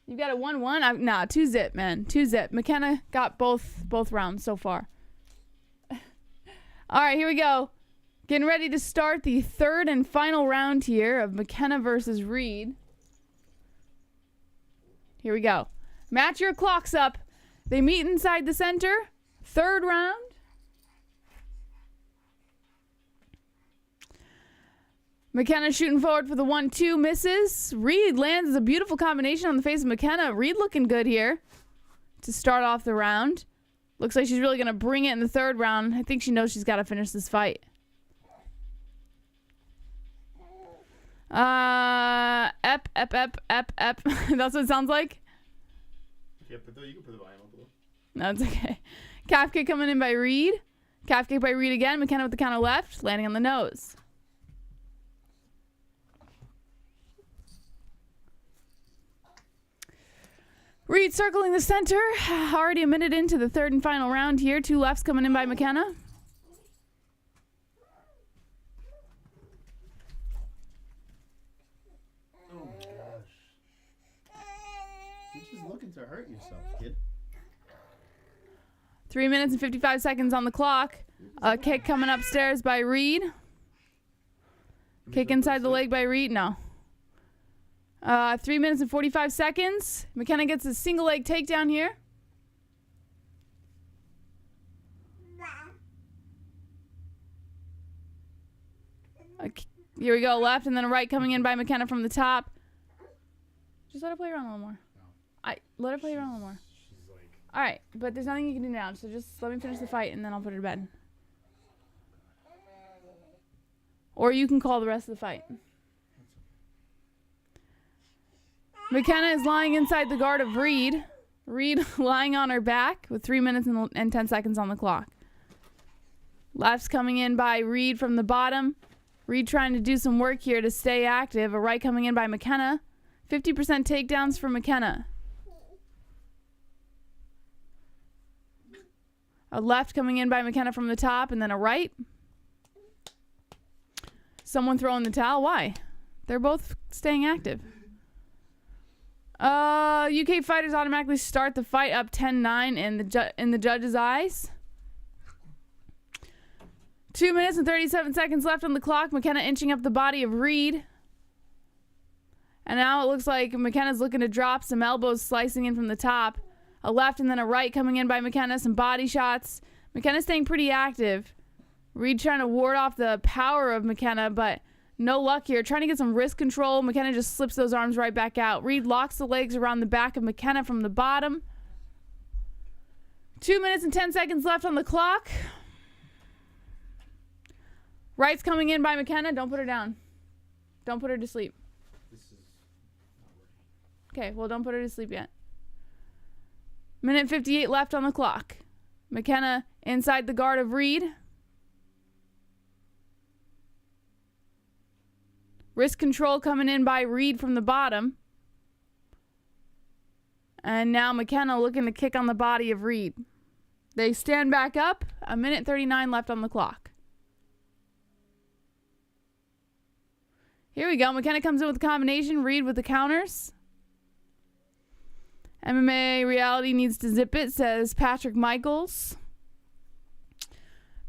You got a 1-1? Nah, 2-zip, man. 2-zip. McKenna got both rounds so far. All right, here we go. Getting ready to start the third and final round here of McKenna versus Reed. Here we go. Match your clocks up. They meet inside the center. Third round. McKenna shooting forward for the 1-2, misses. Reed lands a beautiful combination on the face of McKenna. Reed looking good here to start off the round. Looks like she's really going to bring it in the third round. I think she knows she's got to finish this fight. Ep. That's what it sounds like? Yeah, you can put the volume up a little. No, it's okay. Calf kick coming in by Reed. Calf kick by Reed again. McKenna with the counter left, landing on the nose. Reed circling the center. Already a minute into the third and final round here. 2 lefts coming in by McKenna. Oh my gosh. You're just looking to hurt yourself, kid. 3 minutes and 55 seconds on the clock. A kick coming upstairs by Reed. Kick inside the leg by Reed. No. 3 minutes and 45 seconds. McKenna gets a single leg takedown here. Here we go. Left and then a right coming in by McKenna from the top. Just let her play around a little more. Let her play around a little more. All right, but there's nothing you can do now. So just let me finish the fight and then I'll put her to bed. Or you can call the rest of the fight. McKenna is lying inside the guard of Reed. Reed lying on her back with 3 minutes and 10 seconds on the clock. Lefts coming in by Reed from the bottom. Reed trying to do some work here to stay active. A right coming in by McKenna. 50% takedowns for McKenna. A left coming in by McKenna from the top and then a right. Someone throwing the towel. Why? They're both staying active. UK fighters automatically start the fight up 10-9 in the judge's eyes. 2 minutes and 37 seconds left on the clock. McKenna inching up the body of Reed. And now it looks like McKenna's looking to drop some elbows slicing in from the top. A left and then a right coming in by McKenna. Some body shots. McKenna staying pretty active. Reed trying to ward off the power of McKenna, but no luck here. Trying to get some wrist control. McKenna just slips those arms right back out. Reed locks the legs around the back of McKenna from the bottom. 2 minutes and 10 seconds left on the clock. Right's coming in by McKenna. Don't put her down. Don't put her to sleep. Okay, well, don't put her to sleep yet. Minute 58 left on the clock. McKenna inside the guard of Reed. Wrist control coming in by Reed from the bottom. And now McKenna looking to kick on the body of Reed. They stand back up. A minute 39 left on the clock. Here we go. McKenna comes in with the combination. Reed with the counters. MMA reality needs to zip it, says Patrick Michaels.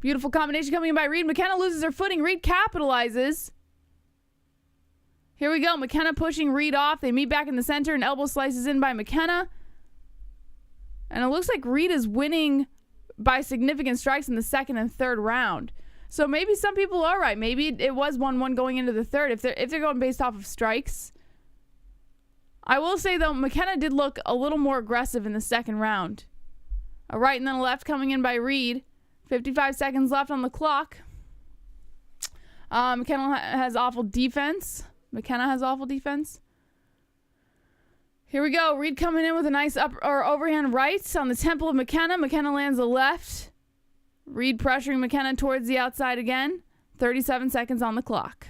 Beautiful combination coming in by Reed. McKenna loses her footing. Reed capitalizes. Here we go. McKenna pushing Reed off. They meet back in the center and elbow slices in by McKenna. And it looks like Reed is winning by significant strikes in the second and third round. So maybe some people are right. Maybe it was 1-1 going into the third if they're going based off of strikes. I will say, though, McKenna did look a little more aggressive in the second round. A right and then a left coming in by Reed. 55 seconds left on the clock. McKenna has awful defense. Here we go. Reed coming in with a nice overhand right on the temple of McKenna. McKenna lands a left. Reed pressuring McKenna towards the outside again. 37 seconds on the clock.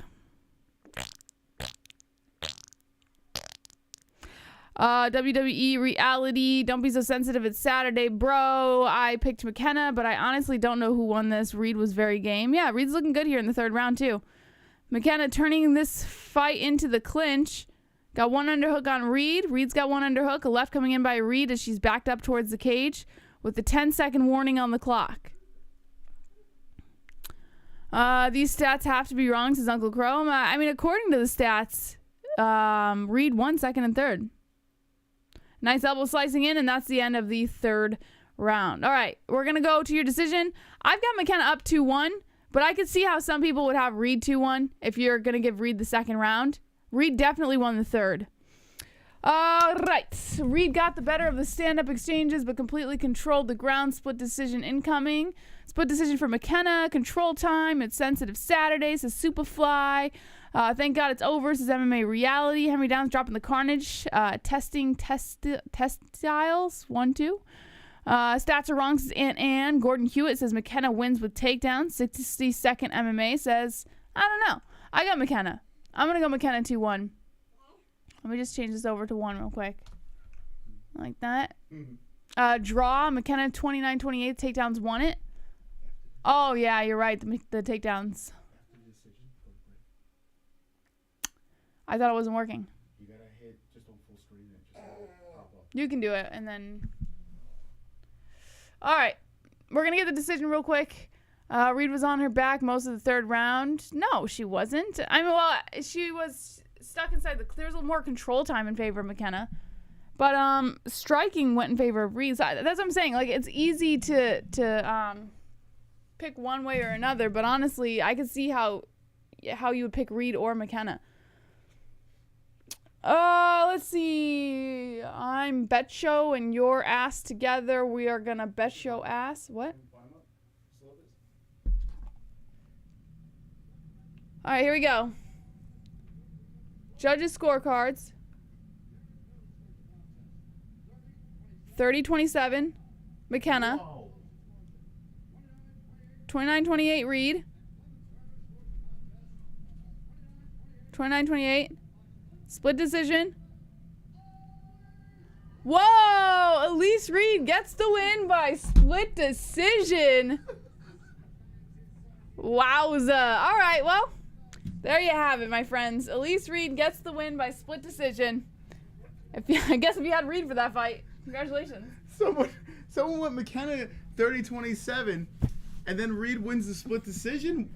WWE reality. Don't be so sensitive. It's Saturday, bro. I picked McKenna, but I honestly don't know who won this. Reed was very game. Yeah, Reed's looking good here in the third round, too. McKenna turning this fight into the clinch. Got one underhook on Reed. Reed's got one underhook. A left coming in by Reed as she's backed up towards the cage with the 10-second warning on the clock. These stats have to be wrong, says Uncle Chrome. I mean, according to the stats, Reed won second and third. Nice elbow slicing in, and that's the end of the third round. All right, we're going to go to your decision. I've got McKenna up 2-1, but I could see how some people would have Reed 2-1 if you're going to give Reed the second round. Reed definitely won the third. Right. Reed got the better of the stand-up exchanges, but completely controlled the ground. Split decision incoming. Split decision for McKenna. Control time. It's sensitive Saturday, says Superfly. Thank God it's over, says MMA reality. Henry Downs dropping the carnage. Testing testiles. 1-2. Stats are wrong, says Aunt Ann. Gordon Hewitt says McKenna wins with takedown. 60-second MMA says, I don't know. I got McKenna. I'm going to go McKenna 2-1. Let me just change this over to 1 real quick. Like that. Draw. McKenna 29-28. Takedowns won it. Oh, yeah, you're right. The takedowns. I thought it wasn't working. You gotta hit just on full screen and just pop up. You can do it, and then... All right. We're going to get the decision real quick. Reed was on her back most of the third round. No, she wasn't. I mean, well, she was stuck inside the... There was a little more control time in favor of McKenna. But striking went in favor of Reed. So that's what I'm saying. Like, it's easy to pick one way or another. But honestly, I could see how you would pick Reed or McKenna. Let's see. I'm Bet Show and your ass together. We are gonna Bet Show ass. What? All right, here we go. Judges' scorecards. 30-27, McKenna. 29-28, Reed. 29-28. Split decision. Whoa! Elise Reed gets the win by split decision. Wowza. All right, well, there you have it, my friends. Elise Reed gets the win by split decision. I guess if you had Reed for that fight, congratulations. Someone went McKenna 30-27, and then Reed wins the split decision?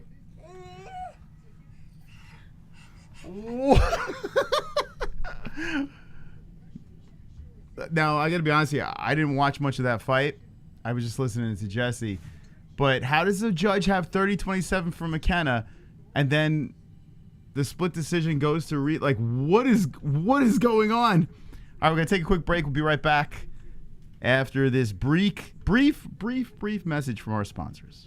Now, I gotta be honest with you, I didn't watch much of that fight. I was just listening to Jesse. But how does the judge have 30-27 for McKenna, and then the split decision goes to Reed? Like, what is going on? All right, we're gonna take a quick break. We'll be right back after this brief message from our sponsors.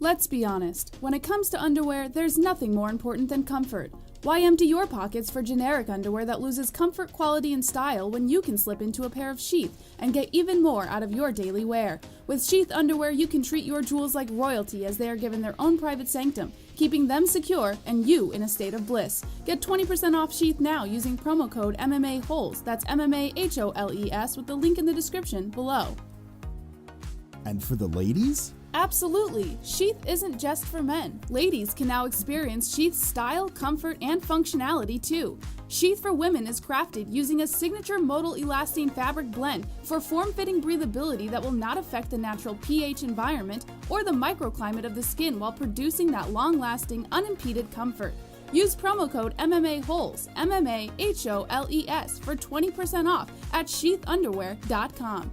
Let's be honest, when it comes to underwear, there's nothing more important than comfort. Why empty your pockets for generic underwear that loses comfort, quality, and style when you can slip into a pair of Sheath and get even more out of your daily wear? With Sheath underwear, you can treat your jewels like royalty as they are given their own private sanctum, keeping them secure and you in a state of bliss. Get 20% off Sheath now using promo code MMA-Holes. That's MMA-Holes with the link in the description below. And for the ladies? Absolutely! Sheath isn't just for men. Ladies can now experience Sheath's style, comfort, and functionality too. Sheath for women is crafted using a signature modal elastane fabric blend for form-fitting breathability that will not affect the natural pH environment or the microclimate of the skin while producing that long-lasting, unimpeded comfort. Use promo code MMA-Holes, MMA-Holes, for 20% off at sheathunderwear.com.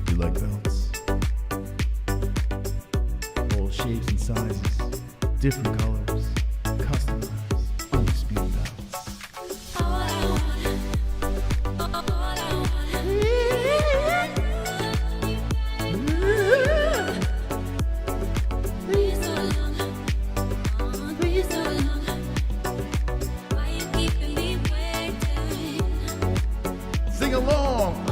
You like belts? All shapes and sizes, different colors, customized, undisputed belts. Sing along!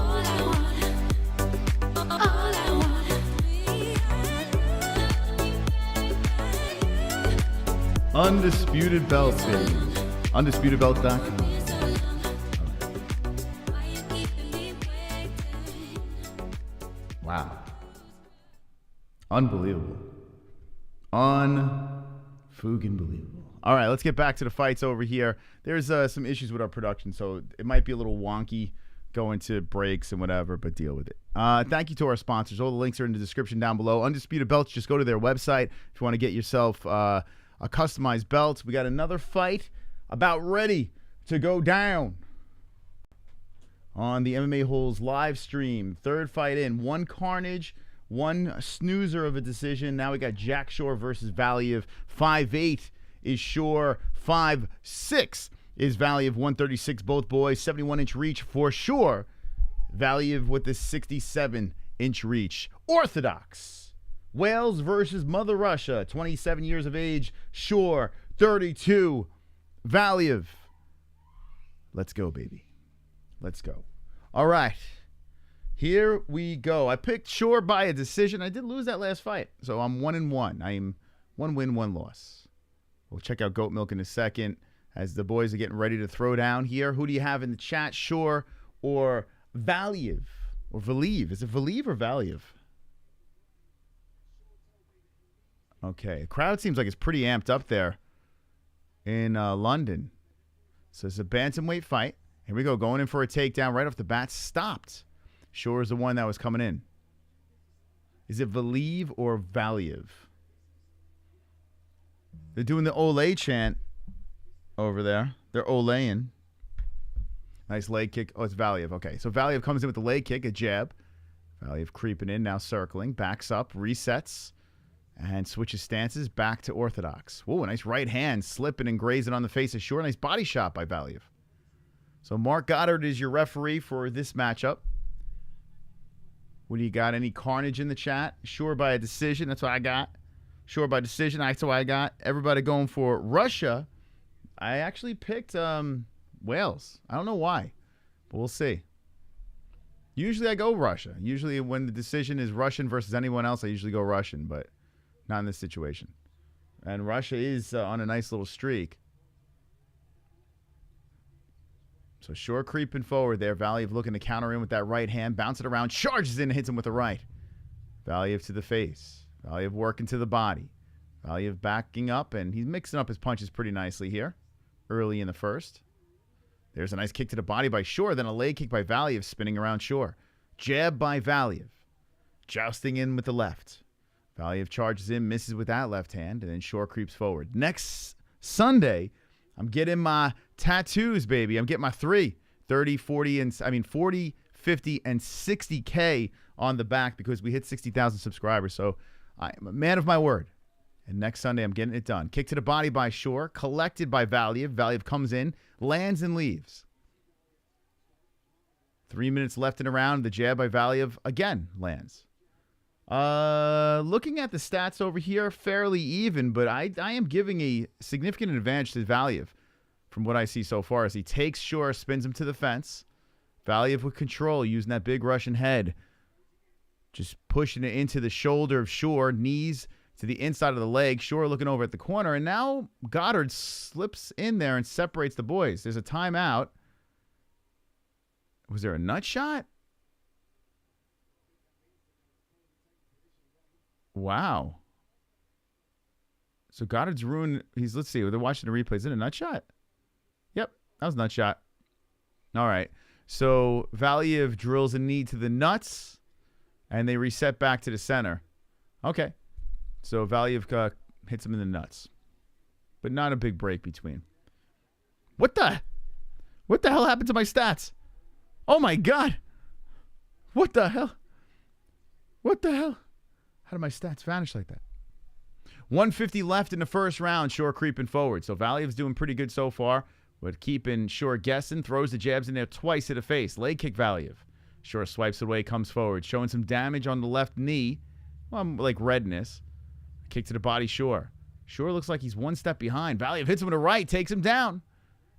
Undisputed belts, baby. UndisputedBelts.com. Wow. Unbelievable. Unfucking believable. All right, let's get back to the fights over here. There's some issues with our production, so it might be a little wonky going to breaks and whatever, but deal with it. Thank you to our sponsors. All the links are in the description down below. Undisputed Belts, just go to their website if you want to get yourself a customized belt. We got another fight about ready to go down on the MMA-Holes live stream. Third fight in. One carnage, one snoozer of a decision. Now we got Jack Shore versus Valiev. 5'8" is Shore. 5'6" is Valiev. 136 both boys. 71-inch reach for Shore. Valiev with the 67-inch reach. Orthodox. Wales versus Mother Russia. 27 years of age. Shore. 32. Valiev. Let's go, baby. Let's go. All right. Here we go. I picked Shore by a decision. I did lose that last fight, so I'm 1-1. I am 1 win, 1 loss. We'll check out Goat Milk in a second as the boys are getting ready to throw down here. Who do you have in the chat? Shore or Valiev? Or Valiev? Is it Valiev or Valiev? Okay. The crowd seems like it's pretty amped up there in London. So it's a bantamweight fight. Here we go. Going in for a takedown right off the bat. Stopped. Shore is the one that was coming in. Is it Valiev or Valiev? They're doing the Olay chant over there. They're Olaying. Nice leg kick. Oh, it's Valiev. Okay, so Valiev comes in with the leg kick, a jab. Valiev creeping in, now circling. Backs up, resets, and switches stances back to orthodox. Whoa, a nice right hand slipping and grazing on the face of Shore. Nice body shot by Valiev. So Mark Goddard is your referee for this matchup. What do you got? Any carnage in the chat? Shore by a decision. That's what I got. Shore by decision. That's what I got. Everybody going for Russia. I actually picked Wales. I don't know why, but we'll see. Usually I go Russia. Usually when the decision is Russian versus anyone else, I usually go Russian, but not in this situation. And Russia is on a nice little streak. So Shore creeping forward there. Valiev looking to counter in with that right hand. Bounce it around. Charges in and hits him with the right. Valiev to the face. Valiev working to the body. Valiev backing up, and he's mixing up his punches pretty nicely here early in the first. There's a nice kick to the body by Shore. Then a leg kick by Valiev spinning around Shore. Jab by Valiev. Jousting in with the left. Valiev charges in, misses with that left hand, and then Shore creeps forward. Next Sunday, I'm getting my tattoos, baby. I'm getting my 30, 40, 50, and 60K on the back because we hit 60,000 subscribers. So I'm a man of my word. And next Sunday, I'm getting it done. Kick to the body by Shore, collected by Valiev. Valiev comes in, lands, and leaves. 3 minutes left in a round. The jab by Valiev again lands. Looking at the stats over here, fairly even, but I am giving a significant advantage to Valiev from what I see so far as he takes Shore, spins him to the fence. Valiev with control, using that big Russian head. Just pushing it into the shoulder of Shore, knees to the inside of the leg. Shore looking over at the corner, and now Goddard slips in there and separates the boys. There's a timeout. Was there a nut shot? Wow. So Goddard's ruined. Let's see. They're watching the replay. Is it a nut shot? Yep, that was a nut shot. All right. So Valiev drills a knee to the nuts, and they reset back to the center. Okay. So Valiev hits him in the nuts, but not a big break between. What the hell happened to my stats? Oh my God. What the hell? What the hell? How did my stats vanish like that? 150 left in the first round. Shore creeping forward. So Valiev's doing pretty good so far. But keeping Shore guessing. Throws the jabs in there twice to the face. Leg kick Valiev. Shore swipes away, comes forward. Showing some damage on the left knee. Well, like redness. Kick to the body, Shore. Shore looks like he's one step behind. Valiev hits him with a right. Takes him down.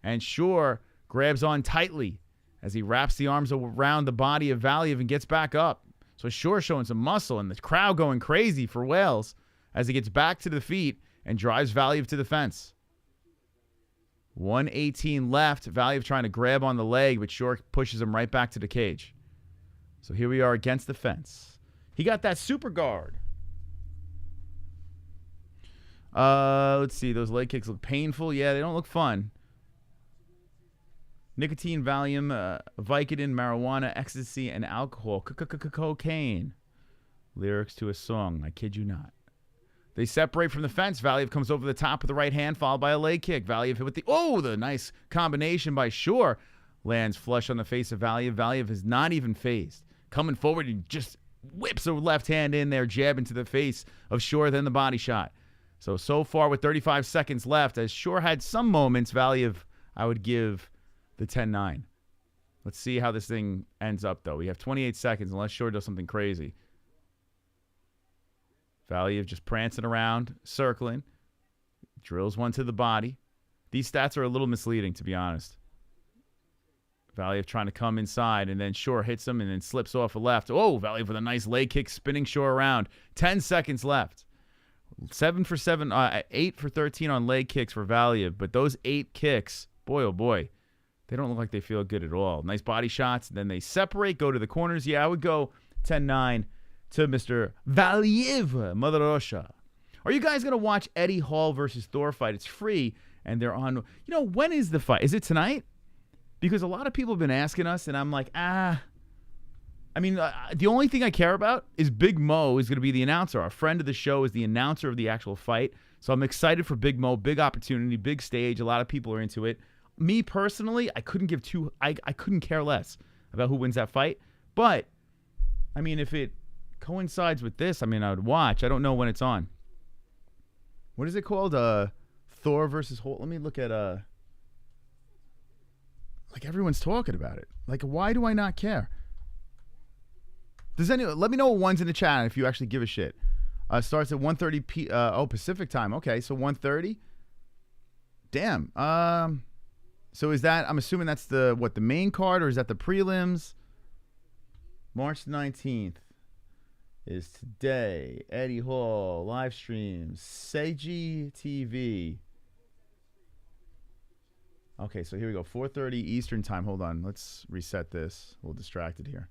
And Shore grabs on tightly as he wraps the arms around the body of Valiev and gets back up. So Shore showing some muscle, and the crowd going crazy for Wales as he gets back to the feet and drives Valiev to the fence. 118 left. Valiev trying to grab on the leg, but Shore pushes him right back to the cage. So here we are against the fence. He got that super guard. Let's see. Those leg kicks look painful. Yeah, they don't look fun. Nicotine, Valium, Vicodin, marijuana, ecstasy, and alcohol. Cocaine. Lyrics to a song. I kid you not. They separate from the fence. Valiev comes over the top with the right hand, followed by a leg kick. Valiev hit with the nice combination by Shore. Lands flush on the face of Valiev. Valiev is not even phased. Coming forward and just whips a left hand in there, jab into the face of Shore, then the body shot. So far with 35 seconds left, as Shore had some moments, Valiev, I would give the 10-9. Let's see how this thing ends up, though. We have 28 seconds, unless Shore does something crazy. Valiev just prancing around, circling. Drills one to the body. These stats are a little misleading, to be honest. Valiev trying to come inside, and then Shore hits him and then slips off a left. Oh, Valiev with a nice leg kick, spinning Shore around. 10 seconds left. 7 for 7, 8 for 13 on leg kicks for Valiev, but those 8 kicks, boy, oh boy, they don't look like they feel good at all. Nice body shots. Then they separate, go to the corners. Yeah, I would go 10-9 to Mr. Valiev, Mother Russia. Are you guys going to watch Eddie Hall versus Thor fight? It's free, and they're on. When is the fight? Is it tonight? Because a lot of people have been asking us, and I'm like, the only thing I care about is Big Mo is going to be the announcer. Our friend of the show is the announcer of the actual fight. So I'm excited for Big Mo. Big opportunity, big stage. A lot of people are into it. Me personally, I couldn't care less about who wins that fight. But, if it coincides with this, I would watch. I don't know when it's on. What is it called? Thor versus Holt. Let me look at everyone's talking about it. Why do I not care? Let me know what one's in the chat if you actually give a shit. Starts at 1:30 Pacific time. Okay, so 1:30. Damn. So is that, I'm assuming that's the main card, or is that the prelims? March 19th is today. Eddie Hall, live streams, Seiji TV. Okay, so here we go. 4:30 Eastern time. Hold on. Let's reset this. A little distracted here.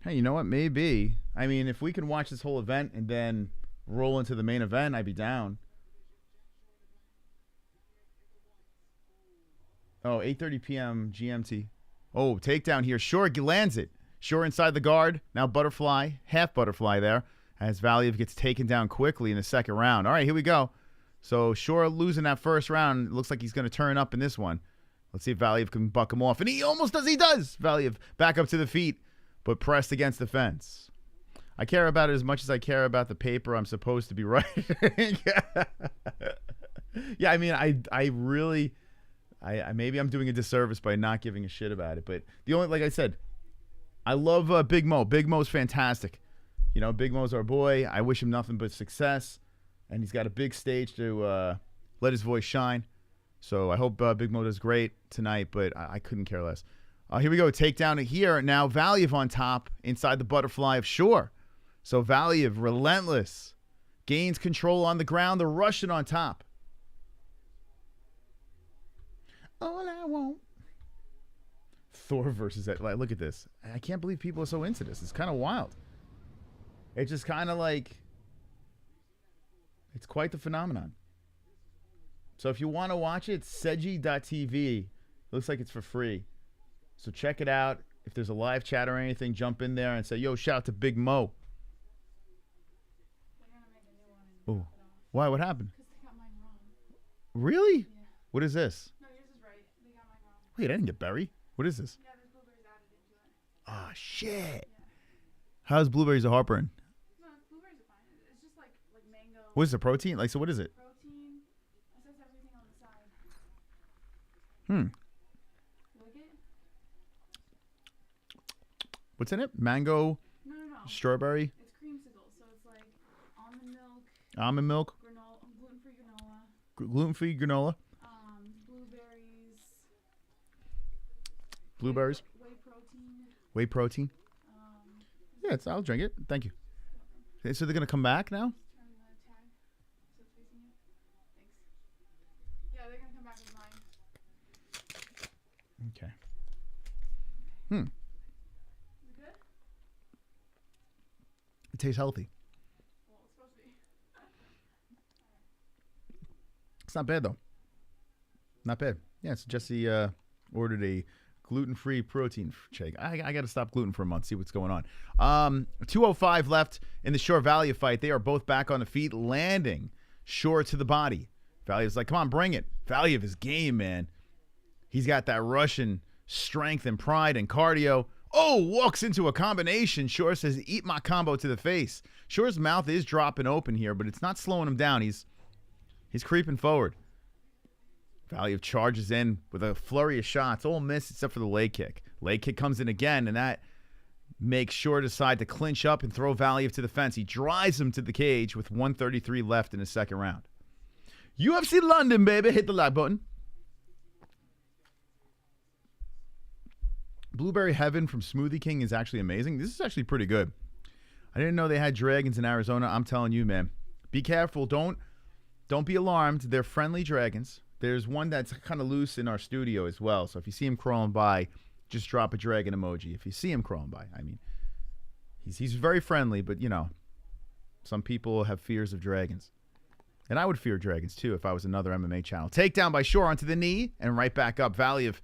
Hey, you know what? Maybe. If we can watch this whole event and then roll into the main event, I'd be down. Oh, 8:30 p.m. GMT. Oh, takedown here. Shore lands it. Shore inside the guard. Now butterfly. Half butterfly there. as Valiev gets taken down quickly in the second round. All right, here we go. So Shore losing that first round. It looks like he's going to turn up in this one. Let's see if Valiev can buck him off. And he almost does. He does. Valiev back up to the feet, but pressed against the fence. I care about it as much as I care about the paper I'm supposed to be writing. Yeah, I mean, I really, maybe I'm doing a disservice by not giving a shit about it. But the only, like I said, I love Big Mo. Big Mo's fantastic. You know, Big Mo's our boy. I wish him nothing but success. And he's got a big stage to let his voice shine. So I hope Big Mo does great tonight, but I couldn't care less. Here we go. Takedown here. Now Valiev on top inside the butterfly of Shore. So Valiev, relentless. Gains control on the ground. The Russian on top. All I want. Thor versus that. Like, look at this. I can't believe people are so into this. It's kind of wild. It's just kind of like, it's quite the phenomenon. So if you want to watch it, Seji.tv. Looks like it's for free. So check it out. If there's a live chat or anything, jump in there and say, yo, shout out to Big Mo. Oh, why? What happened? Because they got mine wrong. Really? Yeah. What is this? No, yours is right. They got mine wrong. Wait, I didn't get berry. What is this? Yeah, there's blueberries added into it. Oh, shit. Yeah. How's blueberries a heartburn? No, blueberries are fine. It's just like mango. What is the protein? Like, so what is it? Protein. It says everything on the side. You like it? What's in it? Mango, No. strawberry, It's creamsicle, so it's like almond milk, granola, gluten-free granola, gluten-free granola, blueberries, whey protein. Yeah, I'll drink it. Thank you. Okay, so they're going to come back now? turn the tag so it's facing you. Thanks. Yeah, they're going to come back with mine. Okay. Is it good? It tastes healthy. Well, it's supposed to be. It's not bad, though. Not bad. Yeah, it's Jesse ordered a gluten-free protein shake. I got to stop gluten for a month, see what's going on. 2:05 left in the Shore Valiev fight. They are both back on the feet, landing Shore to the body. Valiev's like, come on, bring it. Valiev is game, man. He's got that Russian strength and pride and cardio. Oh, walks into a combination. Shore says, eat my combo to the face. Shore's mouth is dropping open here, but it's not slowing him down. He's creeping forward. Valiev charges in with a flurry of shots. All missed except for the leg kick. Leg kick comes in again, and that makes Shore decide to clinch up and throw Valiev to the fence. He drives him to the cage with 1:33 left in the second round. UFC London, baby. Hit the like button. Blueberry Heaven from Smoothie King is actually amazing. This is actually pretty good. I didn't know they had dragons in Arizona. I'm telling you, man. Be careful. Don't be alarmed. They're friendly dragons. There's one that's kind of loose in our studio as well. So if you see him crawling by, just drop a dragon emoji. If you see him crawling by, I mean, he's very friendly, but you know, some people have fears of dragons. And I would fear dragons too if I was another MMA channel. Takedown by Shore onto the knee and right back up. Valiev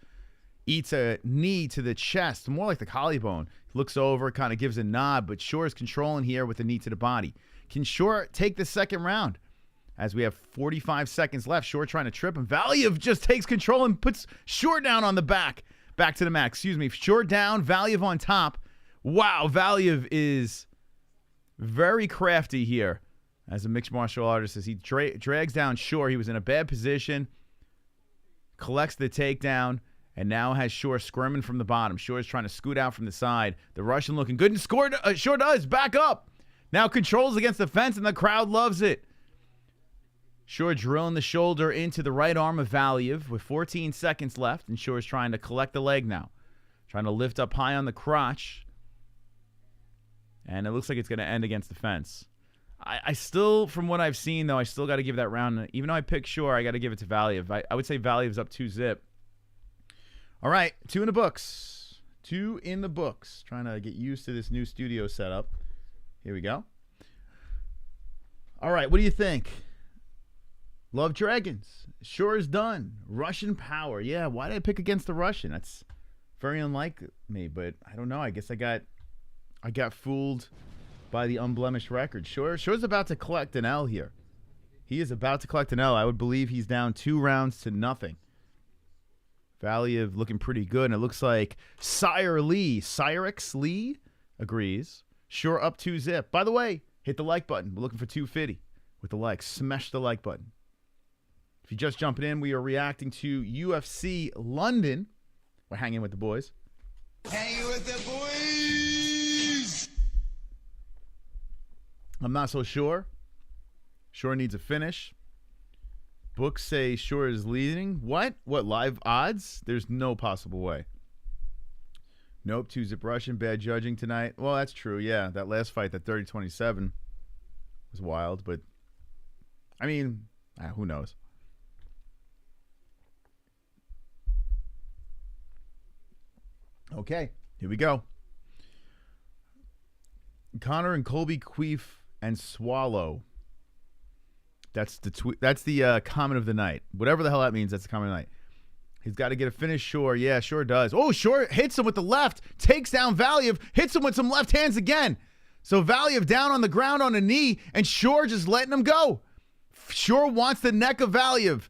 eats a knee to the chest, more like the collarbone. Looks over, kind of gives a nod, but Shore is controlling here with the knee to the body. Can Shore take the second round? As we have 45 seconds left, Shore trying to trip him. Valiev just takes control and puts Shore down on the back. Back to the mat, excuse me. Shore down, Valiev on top. Wow, Valiev is very crafty here as a mixed martial artist as he drags down Shore. He was in a bad position, collects the takedown, and now has Shore squirming from the bottom. Shore is trying to scoot out from the side. The Russian looking good and scored. Shore does. Back up. Now controls against the fence, and the crowd loves it. Shore drilling the shoulder into the right arm of Valiev with 14 seconds left, and Shore's trying to collect the leg now. Trying to lift up high on the crotch. And it looks like it's going to end against the fence. I still, from what I've seen, though, I still got to give that round. Even though I picked Shore, I got to give it to Valiev. I would say Valiev's up 2-zip. All right, 2 in the books. 2 in the books. Trying to get used to this new studio setup. Here we go. All right, what do you think? Love Dragons. Shore is done. Russian power. Yeah, why did I pick against the Russian? That's very unlike me, but I don't know. I guess I got fooled by the unblemished record. Shore's about to collect an L here. He is about to collect an L. I would believe he's down 2-0. Valiev looking pretty good, and it looks like Cyrix Lee agrees. Shore up 2-0. By the way, hit the like button. We're looking for 250 with the like. Smash the like button. If you're just jumping in, we are reacting to UFC London. We're hanging with the boys. Hanging with the boys! I'm not so sure. Shore needs a finish. Books say Shore is leading. What? What, live odds? There's no possible way. Nope, 2-0 Russian. Bad judging tonight. Well, that's true, yeah. That last fight, that 30-27, was wild. But, I mean, who knows? Okay, here we go. Connor and Colby Queef and Swallow. That's the comment of the night. Whatever the hell that means, that's the comment of the night. He's got to get a finish, Shore. Yeah, Shore does. Oh, Shore hits him with the left, takes down Valiev, hits him with some left hands again. So Valiev down on the ground on a knee, and Shore just letting him go. Shore wants the neck of Valiev.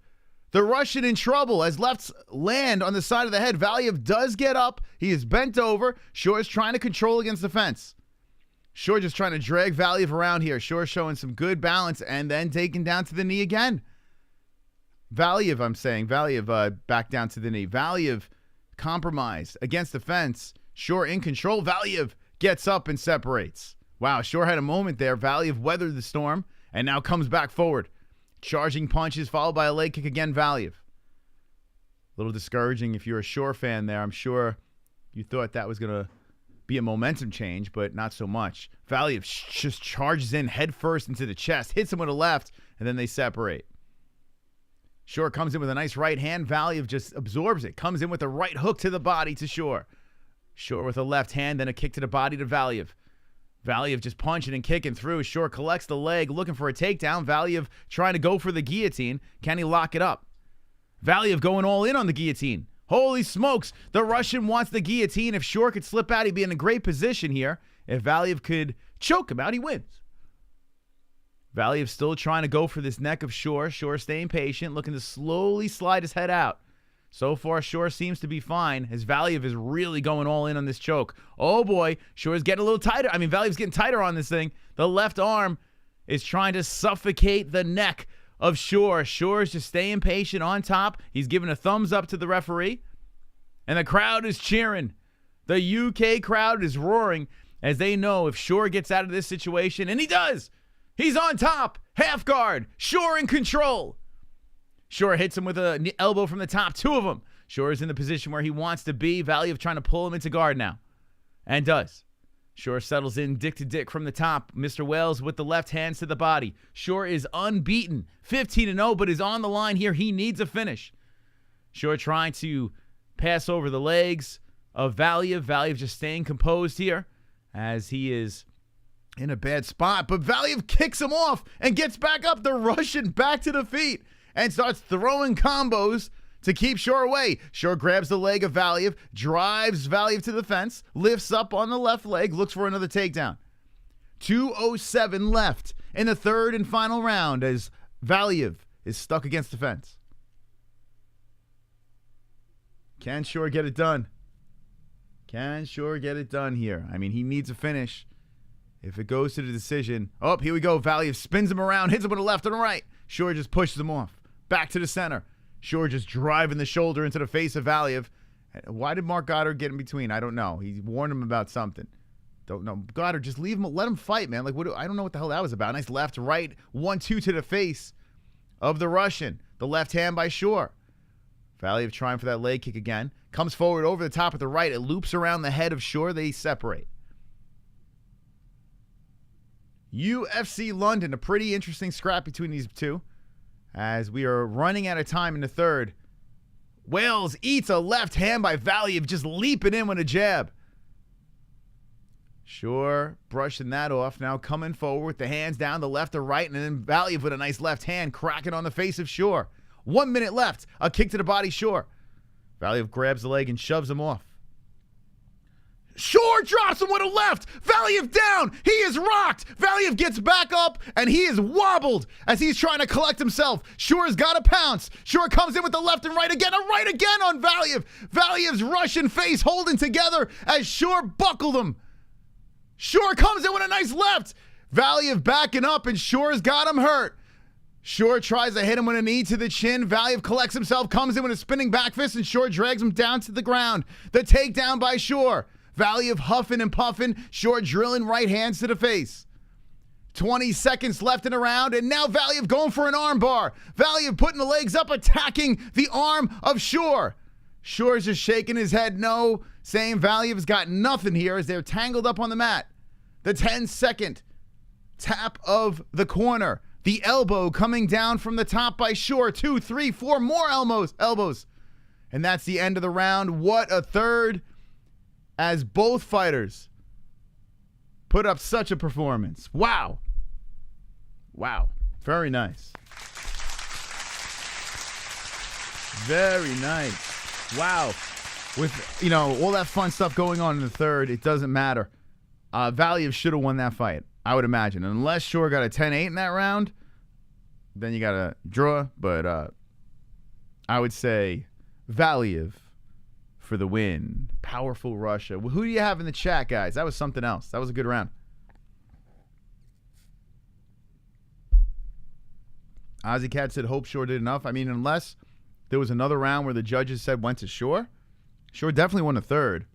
The Russian in trouble as lefts land on the side of the head. Valiev does get up. He is bent over. Shore is trying to control against the fence. Shore just trying to drag Valiev around here. Shore showing some good balance and then taking down to the knee again. Valiev back down to the knee. Valiev compromised against the fence. Shore in control. Valiev gets up and separates. Wow, Shore had a moment there. Valiev weathered the storm and now comes back forward. Charging punches followed by a leg kick again, Valiev. A little discouraging if you're a Shore fan there. I'm sure you thought that was going to be a momentum change, but not so much. Valiev just charges in head first into the chest, hits him with a left, and then they separate. Shore comes in with a nice right hand. Valiev just absorbs it. Comes in with a right hook to the body to Shore. Shore with a left hand, then a kick to the body to Valiev. Valiev just punching and kicking through. Shore collects the leg, looking for a takedown. Valiev trying to go for the guillotine. Can he lock it up? Valiev going all in on the guillotine. Holy smokes, the Russian wants the guillotine. If Shore could slip out, he'd be in a great position here. If Valiev could choke him out, he wins. Valiev still trying to go for this neck of Shore. Shore staying patient, looking to slowly slide his head out. So far, Shore seems to be fine, as Valiev is really going all in on this choke. Oh boy, Shore's getting a little tighter. I mean, Valiev's getting tighter on this thing. The left arm is trying to suffocate the neck of Shore. Shore's just staying patient on top. He's giving a thumbs up to the referee. And the crowd is cheering. The UK crowd is roaring as they know if Shore gets out of this situation, and he does. He's on top. Half guard. Shore in control. Shore hits him with an elbow from the top. Two of them. Shore is in the position where he wants to be. Valiev trying to pull him into guard now. And does. Shore settles in dick to dick from the top. Mr. Wales with the left hands to the body. Shore is unbeaten. 15-0, but is on the line here. He needs a finish. Shore trying to pass over the legs of Valiev. Valiev just staying composed here as he is in a bad spot. But Valiev kicks him off and gets back up. The Russian back to the feet and starts throwing combos to keep Shore away. Shore grabs the leg of Valiev, drives Valiev to the fence, lifts up on the left leg, looks for another takedown. 2:07 left in the third and final round as Valiev is stuck against the fence. Can Shore get it done? Can Shore get it done here? I mean, he needs a finish. If it goes to the decision. Oh, here we go. Valiev spins him around, hits him with a left and a right. Shore just pushes him off. Back to the center. Shore just driving the shoulder into the face of Valiev. Why did Mark Goddard get in between? I don't know. He warned him about something. Don't know. Goddard, just leave him. Let him fight, man. Like, I don't know what the hell that was about. Nice left, right, 1-2 to the face of the Russian. The left hand by Shore. Valiev trying for that leg kick again. Comes forward over the top of the right. It loops around the head of Shore. They separate. UFC London, a pretty interesting scrap between these two as we are running out of time in the third. Wales eats a left hand by Valiev, just leaping in with a jab. Shore brushing that off. Now coming forward with the hands down the left or right, and then Valiev with a nice left hand cracking on the face of Shore. 1 minute left. A kick to the body, Shore. Valiev grabs the leg and shoves him off. Shore drops him with a left. Valiev down. He is rocked. Valiev gets back up, and he is wobbled as he's trying to collect himself. Shore's got to pounce. Shore comes in with the left and right again. A right again on Valiev. Valiev's Russian face holding together as Shore buckled him. Shore comes in with a nice left. Valiev backing up, and Shore's got him hurt. Shore tries to hit him with a knee to the chin. Valiev collects himself, comes in with a spinning back fist, and Shore drags him down to the ground. The takedown by Shore. Valiev huffing and puffing. Shore drilling right hands to the face. 20 seconds left in the round, and now Valiev going for an arm bar. Valiev putting the legs up, attacking the arm of Shore. Shore's just shaking his head no, saying Valiev's got nothing here as they're tangled up on the mat. The 10-second tap of the corner. The elbow coming down from the top by Shore. 2, 3, 4 more elbows. And that's the end of the round. What a third as both fighters put up such a performance. Wow. Wow. Very nice. Very nice. Wow. With, you know, all that fun stuff going on in the third, it doesn't matter. Valiev should have won that fight, I would imagine. Unless Shore got a 10-8 in that round, then you got a draw. But I would say Valiev for the win. Powerful Russia. Well, who do you have in the chat, guys? That was something else. That was a good round. Ozzy Cat said, hope Shore did enough. I mean, unless there was another round where the judges said went to Shore. Shore definitely won a third.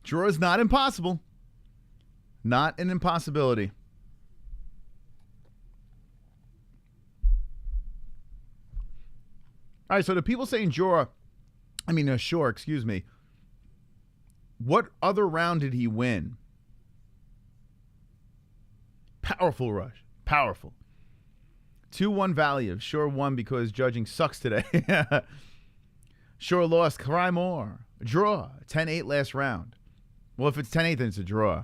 Draw is not impossible. Not an impossibility. All right, so the people saying Shore, excuse me. What other round did he win? Powerful rush. Powerful. 2-1 Valiev. Shore won because judging sucks today. Shore lost. Cry more. Draw. 10-8 last round. Well, if it's 10-8, then it's a draw.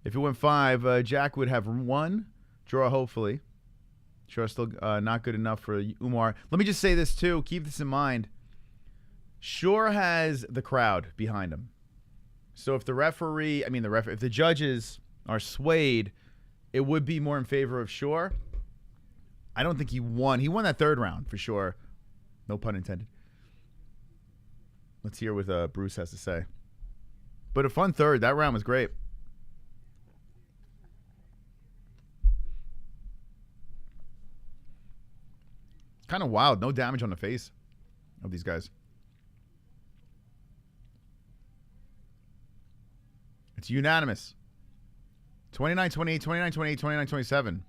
If it went 5, Jack would have won. Draw, hopefully. Shore still not good enough for Umar. Let me just say this, too. Keep this in mind. Shore has the crowd behind him. So if the if the judges are swayed, it would be more in favor of Shore. I don't think he won. He won that third round for sure. No pun intended. Let's hear what Bruce has to say. But a fun third. That round was great. Kind of wild. No damage on the face of these guys. It's unanimous. 29-28, 29-28, 29-27.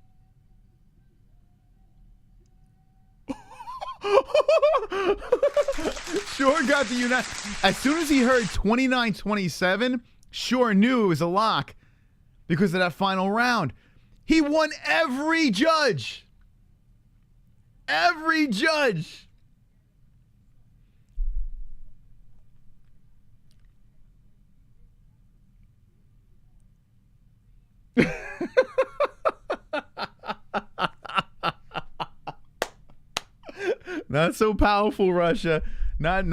Shore got the unanimous. As soon as he heard 29-27, Shore knew it was a lock because of that final round. He won every judge. Every judge. Not so powerful, Russia. Not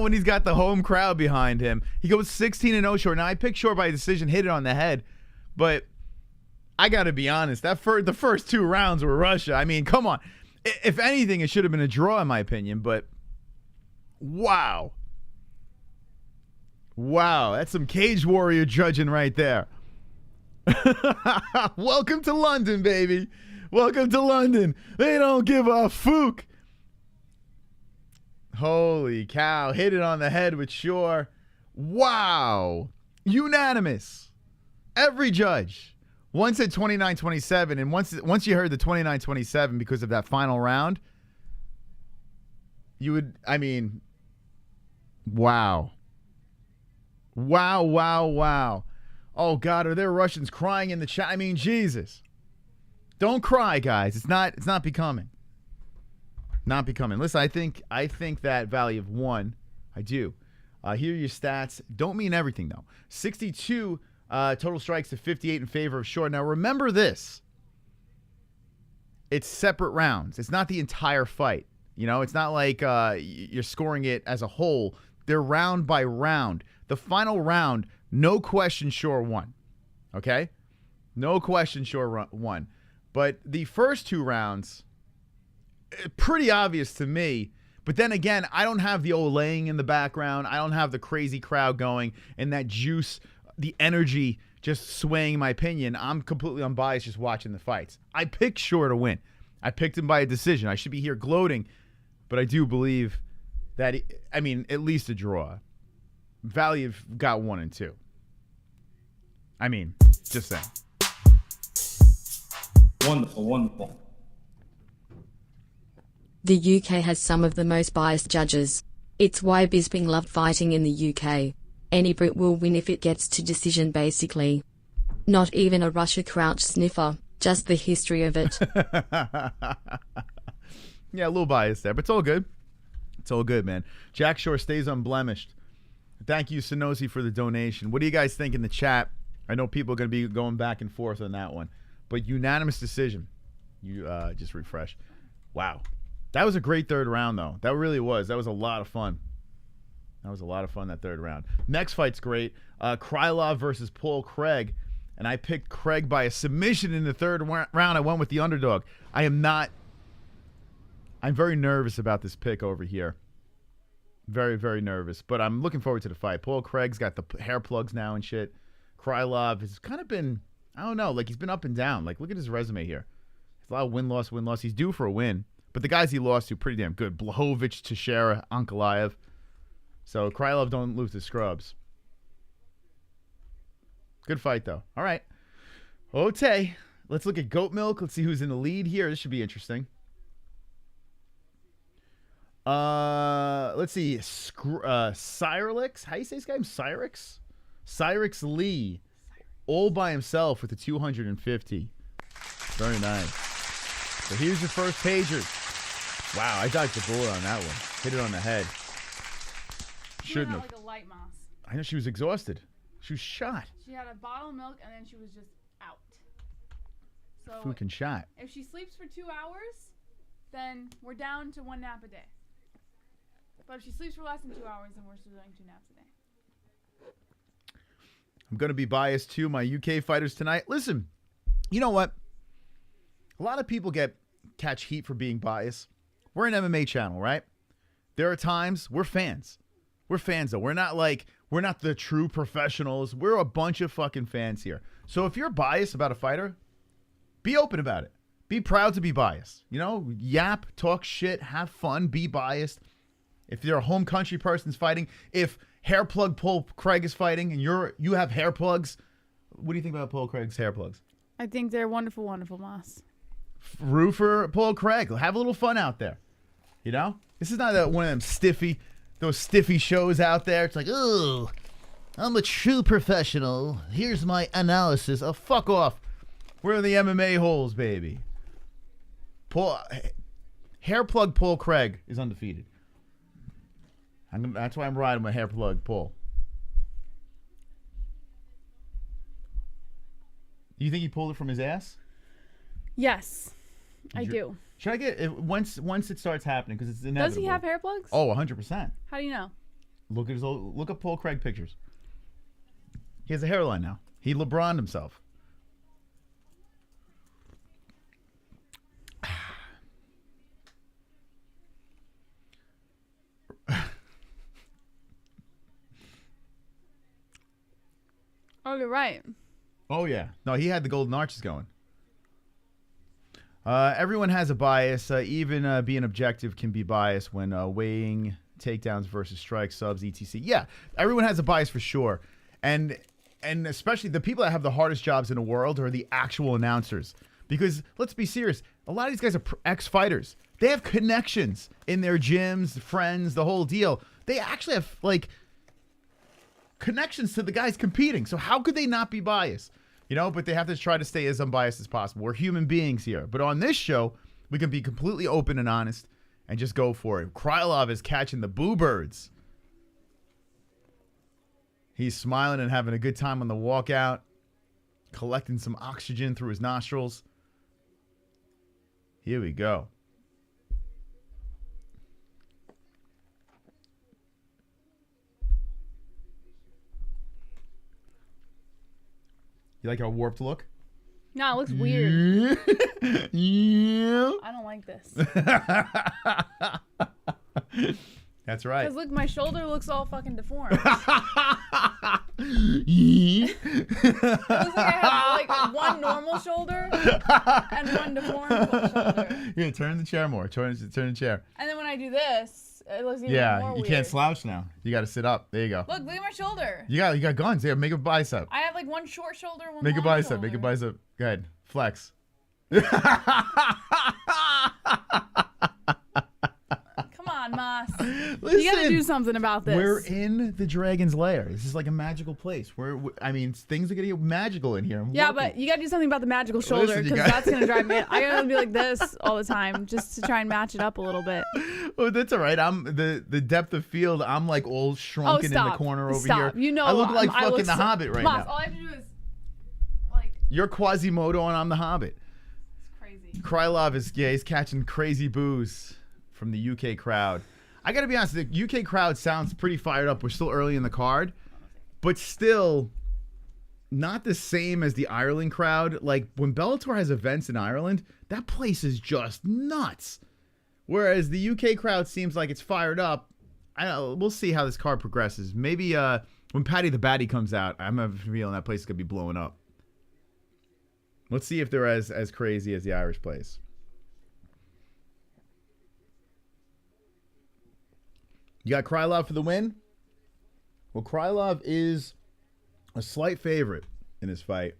when he's got the home crowd behind him. He goes 16-0 Shore. Now I picked Shore by decision, hit it on the head, but I got to be honest. The first 2 rounds were Russia. I mean, come on. If anything, it should have been a draw in my opinion. But wow, that's some Cage Warrior judging right there. Welcome to London, baby. Welcome to London. They don't give a fook. Holy cow. Hit it on the head with Shore. Wow. Unanimous. Every judge. One said 29-27, and once you heard the 29-27 because of that final round, you would, wow. Wow. Oh, God, are there Russians crying in the chat? I mean, Jesus. Don't cry, guys. It's not becoming. Not becoming. Listen, I think that Valiev won. I do. Here are your stats. Don't mean everything, though. 62 total strikes to 58 in favor of Shore. Now, remember this. It's separate rounds. It's not the entire fight. You know, it's not like you're scoring it as a whole. They're round by round. The final round, no question, sure won. Okay? No question, sure won. But the first 2 rounds, pretty obvious to me. But then again, I don't have the olaying in the background. I don't have the crazy crowd going and that juice, the energy just swaying my opinion. I'm completely unbiased just watching the fights. I picked Shore to win. I picked him by a decision. I should be here gloating, but I do believe that, at least a draw. Valiev got 1 and 2. Just saying. Wonderful, wonderful. The UK has some of the most biased judges. It's why Bisping loved fighting in the UK. Any Brit will win if it gets to decision basically. Not even a Russia crouch sniffer, just the history of it. Yeah, a little biased there, but it's all good. It's all good, man. Jack Shore stays unblemished. Thank you, Sonosi, for the donation. What do you guys think in the chat? I know people are going to be going back and forth on that one. But unanimous decision. You just refresh. Wow. That was a great third round, though. That really was. That was a lot of fun. That third round. Next fight's great. Krylov versus Paul Craig. And I picked Craig by a submission in the third round. I went with the underdog. I'm very nervous about this pick over here. Very, very nervous. But I'm looking forward to the fight. Paul Craig's got the hair plugs now and shit. Krylov has kind of been, I don't know, like he's been up and down. Like, look at his resume here. It's a lot of win-loss, win-loss. He's due for a win. But the guys he lost to, pretty damn good. Blachowicz, Teixeira, Ankalaev. So Krylov don't lose to scrubs. Good fight, though. All right. Ote. Let's look at Goat Milk. Let's see who's in the lead here. This should be interesting. Let's see. Cyrix. How do you say his name? Cyrix? Cyrix Lee. All by himself with the 250. Very nice. So here's your first pagers. Wow, I dodged the bullet on that one. Hit it on the head. Shouldn't have. Like a light moss. I know she was exhausted. She was shot. She had a bottle of milk and then she was just out. So Fucking shot. if she sleeps for 2 hours, then we're down to 1 nap a day. But if she sleeps for less than 2 hours, then we're still doing 2 naps a day. I'm going to be biased too. My UK fighters tonight. Listen, you know what? A lot of people catch heat for being biased. We're an MMA channel, right? There are times we're fans. We're fans, though. We're not the true professionals. We're a bunch of fucking fans here. So if you're biased about a fighter, be open about it. Be proud to be biased. You know, yap, talk shit, have fun, be biased. If you're a home country person's fighting, if hair plug Paul Craig is fighting and you have hair plugs, what do you think about Paul Craig's hair plugs? I think they're wonderful, wonderful, Moss. Root for Paul Craig. Have a little fun out there. You know? This is not one of them those stiffy shows out there. It's like, oh, I'm a true professional. Here's my analysis. Oh, fuck off. We're in the MMA-Holes, baby. Hair plug Paul Craig is undefeated. That's why I'm riding with hair plug Paul. Do you think he pulled it from his ass? Yes, I do. Should I get it once it starts happening because it's inevitable? Does he have hair plugs? Oh, 100%. How do you know? Look up Paul Craig pictures. He has a hairline now. He LeBron'd himself. Oh, you're right. Oh, yeah. No, he had the golden arches going. Everyone has a bias. Even being objective can be biased when weighing takedowns versus strikes, subs, etc. Yeah, everyone has a bias for sure. And especially the people that have the hardest jobs in the world are the actual announcers. Because let's be serious, a lot of these guys are ex-fighters. They have connections in their gyms, friends, the whole deal. They actually have, like, connections to the guys competing. So how could they not be biased? You know, but they have to try to stay as unbiased as possible. We're human beings here. But on this show, we can be completely open and honest and just go for it. Krylov is catching the boo birds. He's smiling and having a good time on the walkout, collecting some oxygen through his nostrils. Here we go. You like our warped look? No, it looks weird. Yeah. I don't like this. That's right. Because look, my shoulder looks all fucking deformed. It looks like I have like one normal shoulder and one deformed shoulder. Yeah, turn the chair more. Turn the chair. And then when I do this, it looks even more Yeah, weird. you can't slouch now. You got to sit up. There you go. Look at my shoulder. You got guns. Yeah, make a bicep. I have like one short shoulder, one Make a long bicep. shoulder. Make a bicep. Go ahead. Flex. Come on, Moss. Listen, You gotta do something about this. We're in the dragon's lair. This is like a magical place. I mean, things are gonna get magical in here. I'm Yeah, working. but you gotta do something about the magical shoulder Listen, you because got- that's gonna drive me. I gotta be like this all the time just to try and match it up a little bit. Oh, that's all right. I'm the depth of field. I'm like all shrunken in the corner over here. You know, I look like I fucking the Hobbit right Moss, now. all I have to do is like. You're Quasimodo and I'm the Hobbit. It's crazy. Krylov he's catching crazy boos from the UK crowd. I gotta be honest, the UK crowd sounds pretty fired up. We're still early in the card, but still not the same as the Ireland crowd. Like when Bellator has events in Ireland, that place is just nuts. Whereas the UK crowd seems like it's fired up. We'll see how this card progresses. Maybe when Paddy the Baddy comes out, I'm having a feeling that place is gonna be blowing up. Let's see if they're as crazy as the Irish place. You got Krylov for the win? Well, Krylov is a slight favorite in this fight.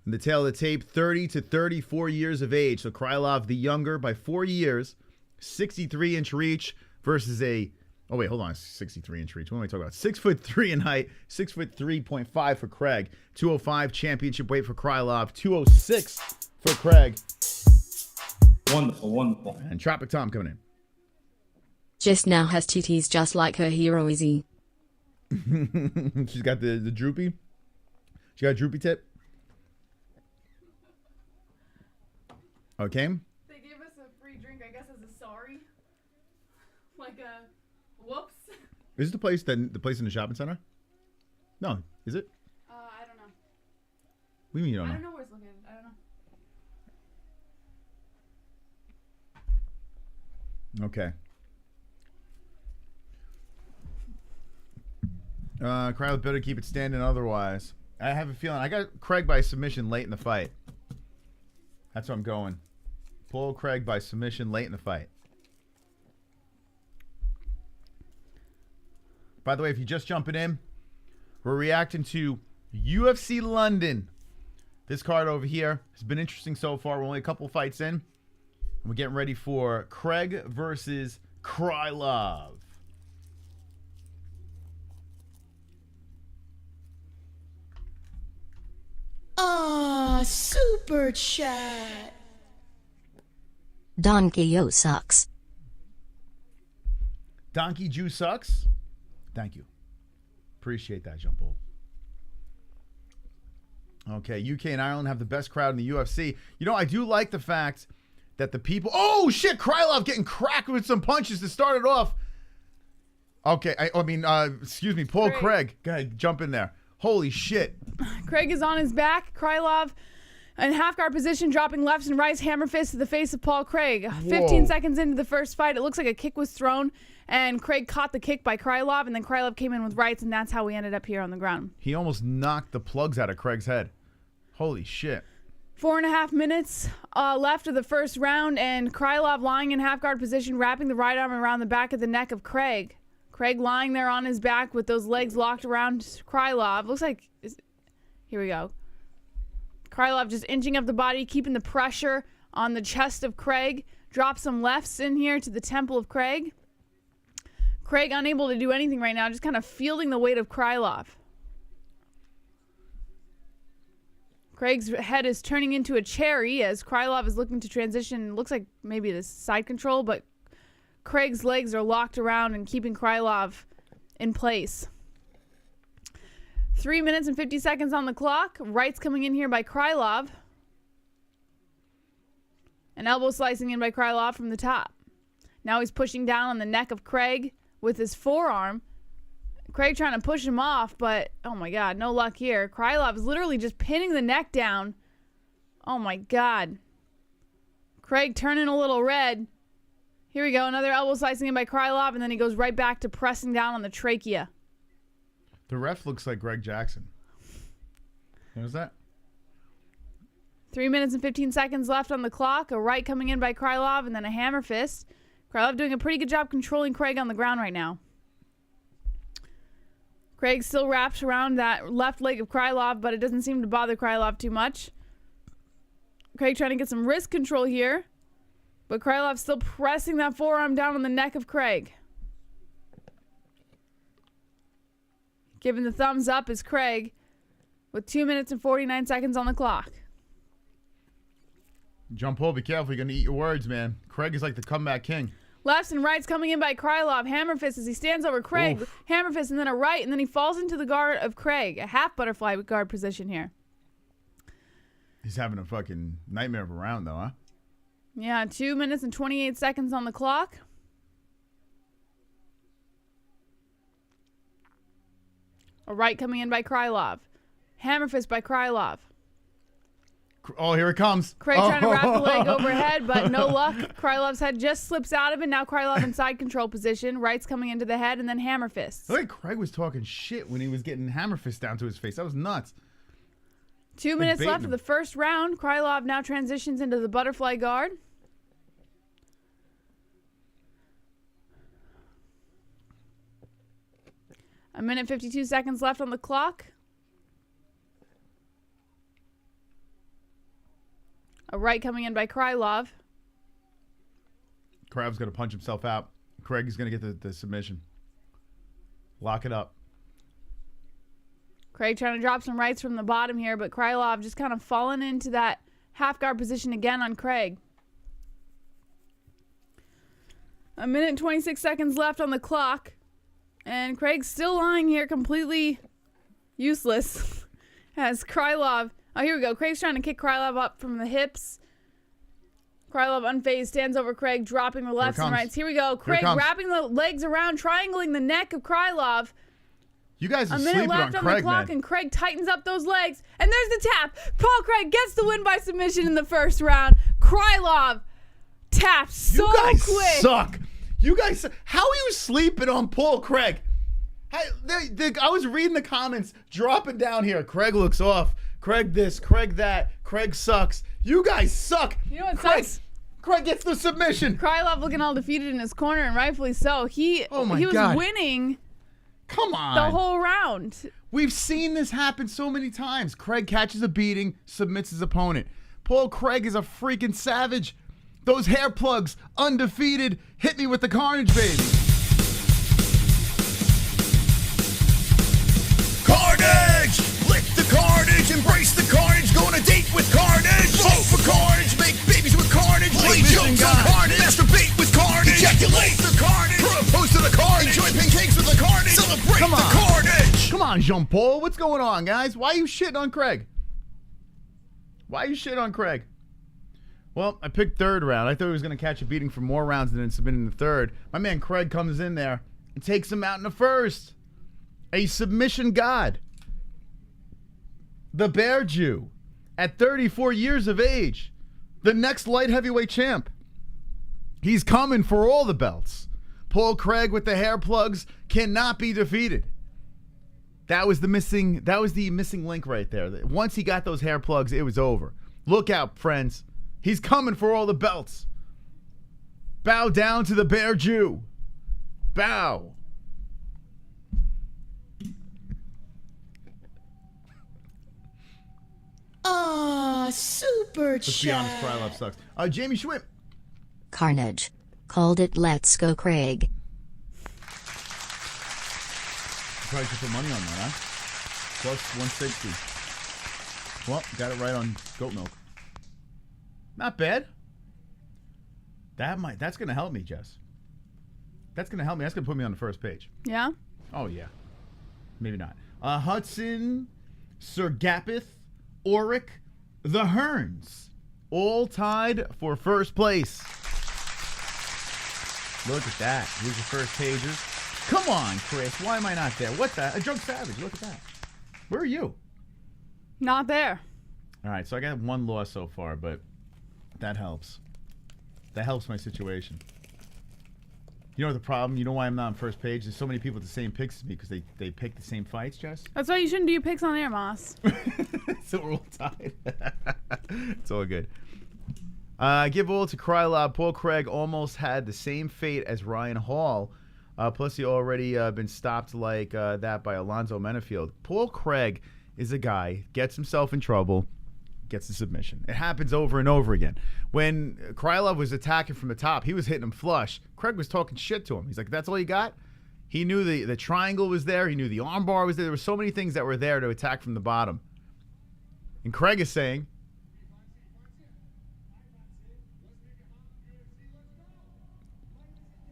In the tail of the tape, 30 to 34 years of age. So Krylov the younger by 4 years, 63-inch reach versus a... Oh, wait, hold on. 63-inch reach. What am I talking about? 6'3" in height, 6'3.5" for Craig. 205 championship weight for Krylov. 206 for Craig. Wonderful, wonderful. And Tropic Tom coming in. Jess now has titties just like her hero Izzy. She's got the droopy. She got a droopy tip. Okay. They gave us a free drink, I guess, as a sorry. Like a whoops. Is it the place in the shopping center? No, is it? I don't know. What do you mean you don't I know? don't know where it's located. I don't know. Okay. Crowd better keep it standing otherwise. I have a feeling I got Craig by submission late in the fight. That's where I'm going. Pull Craig by submission late in the fight. By the way, if you're just jumping in, we're reacting to UFC London. This card over here has been interesting so far. We're only a couple fights in. And we're getting ready for Craig versus Krylov. Super chat. Donkey Yo sucks. Donkey Jew sucks. Thank you. Appreciate that, Jean Paul. Okay, UK and Ireland have the best crowd in the UFC. You know, I do like the fact that the people... Oh, shit! Krylov getting cracked with some punches to start it off. Okay, excuse me, Paul Craig. Go ahead, jump in there. Holy shit. Craig is on his back. Krylov in half guard position, dropping lefts and rights, hammer fist to the face of Paul Craig. 15 seconds into the first fight, it looks like a kick was thrown, and Craig caught the kick by Krylov, and then Krylov came in with rights, and that's how we ended up here on the ground. He almost knocked the plugs out of Craig's head. Holy shit. 4.5 minutes left of the first round, and Krylov lying in half guard position, wrapping the right arm around the back of the neck of Craig. Craig lying there on his back with those legs locked around Krylov. Looks like... Here we go. Krylov just inching up the body, keeping the pressure on the chest of Craig. Drop some lefts in here to the temple of Craig. Craig unable to do anything right now, just kind of fielding the weight of Krylov. Craig's head is turning into a cherry as Krylov is looking to transition. Looks like maybe the side control, but Craig's legs are locked around and keeping Krylov in place. 3 minutes and 50 seconds on the clock. Rights coming in here by Krylov. An elbow slicing in by Krylov from the top. Now he's pushing down on the neck of Craig with his forearm. Craig trying to push him off, but oh my God, no luck here. Krylov is literally just pinning the neck down. Oh my God. Craig turning a little red. Here we go, another elbow slicing in by Krylov, and then he goes right back to pressing down on the trachea. The ref looks like Greg Jackson. What was that? 3 minutes and 15 seconds left on the clock. A right coming in by Krylov, and then a hammer fist. Krylov doing a pretty good job controlling Craig on the ground right now. Craig still wraps around that left leg of Krylov, but it doesn't seem to bother Krylov too much. Craig trying to get some wrist control here, but Krylov still pressing that forearm down on the neck of Craig. Giving the thumbs up is Craig with 2 minutes and 49 seconds on the clock. John Paul, be careful. You're going to eat your words, man. Craig is like the comeback king. Lefts and rights coming in by Krylov. Hammer fist as he stands over Craig. Oof. Hammer fist and then a right, and then he falls into the guard of Craig. A half butterfly guard position here. He's having a fucking nightmare of a round, though, huh? Yeah, 2 minutes and 28 seconds on the clock. A right coming in by Krylov. Hammer fist by Krylov. Oh, here it comes. Craig trying to wrap the leg overhead, but no luck. Krylov's head just slips out of it. Now Krylov in side control position. Rights coming into the head, and then hammer fists. Look, Craig was talking shit when he was getting hammer fist down to his face. That was nuts. 2 minutes left of the first round. Krylov now transitions into the butterfly guard. A minute 52 seconds left on the clock. A right coming in by Krylov. Krylov's going to punch himself out. Craig is going to get the submission. Lock it up. Craig trying to drop some rights from the bottom here, but Krylov just kind of falling into that half guard position again on Craig. A minute and 26 seconds left on the clock. And Craig's still lying here completely useless. As Krylov... Oh, here we go. Craig's trying to kick Krylov up from the hips. Krylov unfazed, stands over Craig, dropping the lefts and rights. Here we go. Craig wrapping the legs around, triangling the neck of Krylov. You guys are a sleeping minute left on on Craig, the clock, man. And Craig tightens up those legs. And there's the tap. Paul Craig gets the win by submission in the first round. Krylov taps so quick. You guys suck. You guys, how are you sleeping on Paul Craig? I was reading the comments, dropping down here. Craig looks off. Craig this, Craig that. Craig sucks. You guys suck. You know what sucks? Craig gets the submission. Krylov looking all defeated in his corner, and rightfully so. He was winning. Come on. The whole round. We've seen this happen so many times. Craig catches a beating, submits his opponent. Paul Craig is a freaking savage. Those hair plugs, undefeated. Hit me with the carnage, baby. Carnage! Lick the carnage, embrace the carnage, go on a date with carnage. Vote for carnage, make babies with carnage, play jokes on carnage, masturbate with carnage, ejaculate the carnage, propose to the carnage, enjoy pancakes with the carnage, celebrate the carnage. Come on, Jean-Paul. What's going on, guys? Why are you shitting on Craig? Why are you shitting on Craig? Well, I picked third round. I thought he was going to catch a beating for more rounds than submitting in the third. My man Craig comes in there and takes him out in the first. A submission god. The Bear Jew, at 34 years of age, the next light heavyweight champ. He's coming for all the belts. Paul Craig with the hair plugs cannot be defeated. That was the missing link right there. Once he got those hair plugs, it was over. Look out, friends. He's coming for all the belts. Bow down to the Bear Jew. Bow. Super Let's be honest, Krylov sucks. Jamie Schwimp. Carnage. Called it Let's Go Craig. Probably should put money on that, huh? Plus 160. Well, got it right on goat milk. Not bad. That's gonna help me, Jess. That's gonna help me. That's gonna put me on the first page. Yeah? Oh yeah. Maybe not. Hudson, Sergapith, Auric, the Hearns, all tied for first place. Look at that. Here's your first pages. Come on, Chris. Why am I not there? What the? A drunk savage. Look at that. Where are you? Not there. All right, so I got one loss so far, but that helps. That helps my situation. You know the problem? You know why I'm not on first page? There's so many people with the same picks as me because they pick the same fights, Jess. That's why you shouldn't do your picks on air, Moss. So we're all tied. It's all good. Give all to Krylov. Paul Craig almost had the same fate as Ryan Hall. Plus, he already been stopped like that by Alonzo Menafield. Paul Craig is a guy, gets himself in trouble, gets the submission. It happens over and over again. When Krylov was attacking from the top, he was hitting him flush. Craig was talking shit to him. He's like, that's all you got? He knew the triangle was there. He knew the armbar was there. There were so many things that were there to attack from the bottom. And Craig is saying,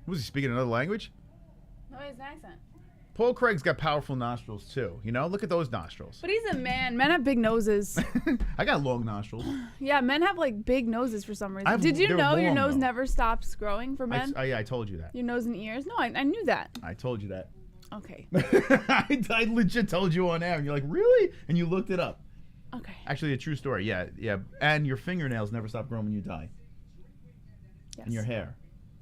was he speaking another language? No, he has an accent. Paul Craig's got powerful nostrils too. You know, look at those nostrils. But he's a man. Men have big noses. I got long nostrils. Yeah, men have like big noses for some reason. I've- Did you they're know your long, nose though. never stops growing for men? Yeah, I told you that. Your nose and ears? No, I knew that. I told you that. Okay. I legit told you on air, and you're like, really? And you looked it up. Okay. Actually, a true story. Yeah. And your fingernails never stop growing when you die. Yes. And your hair,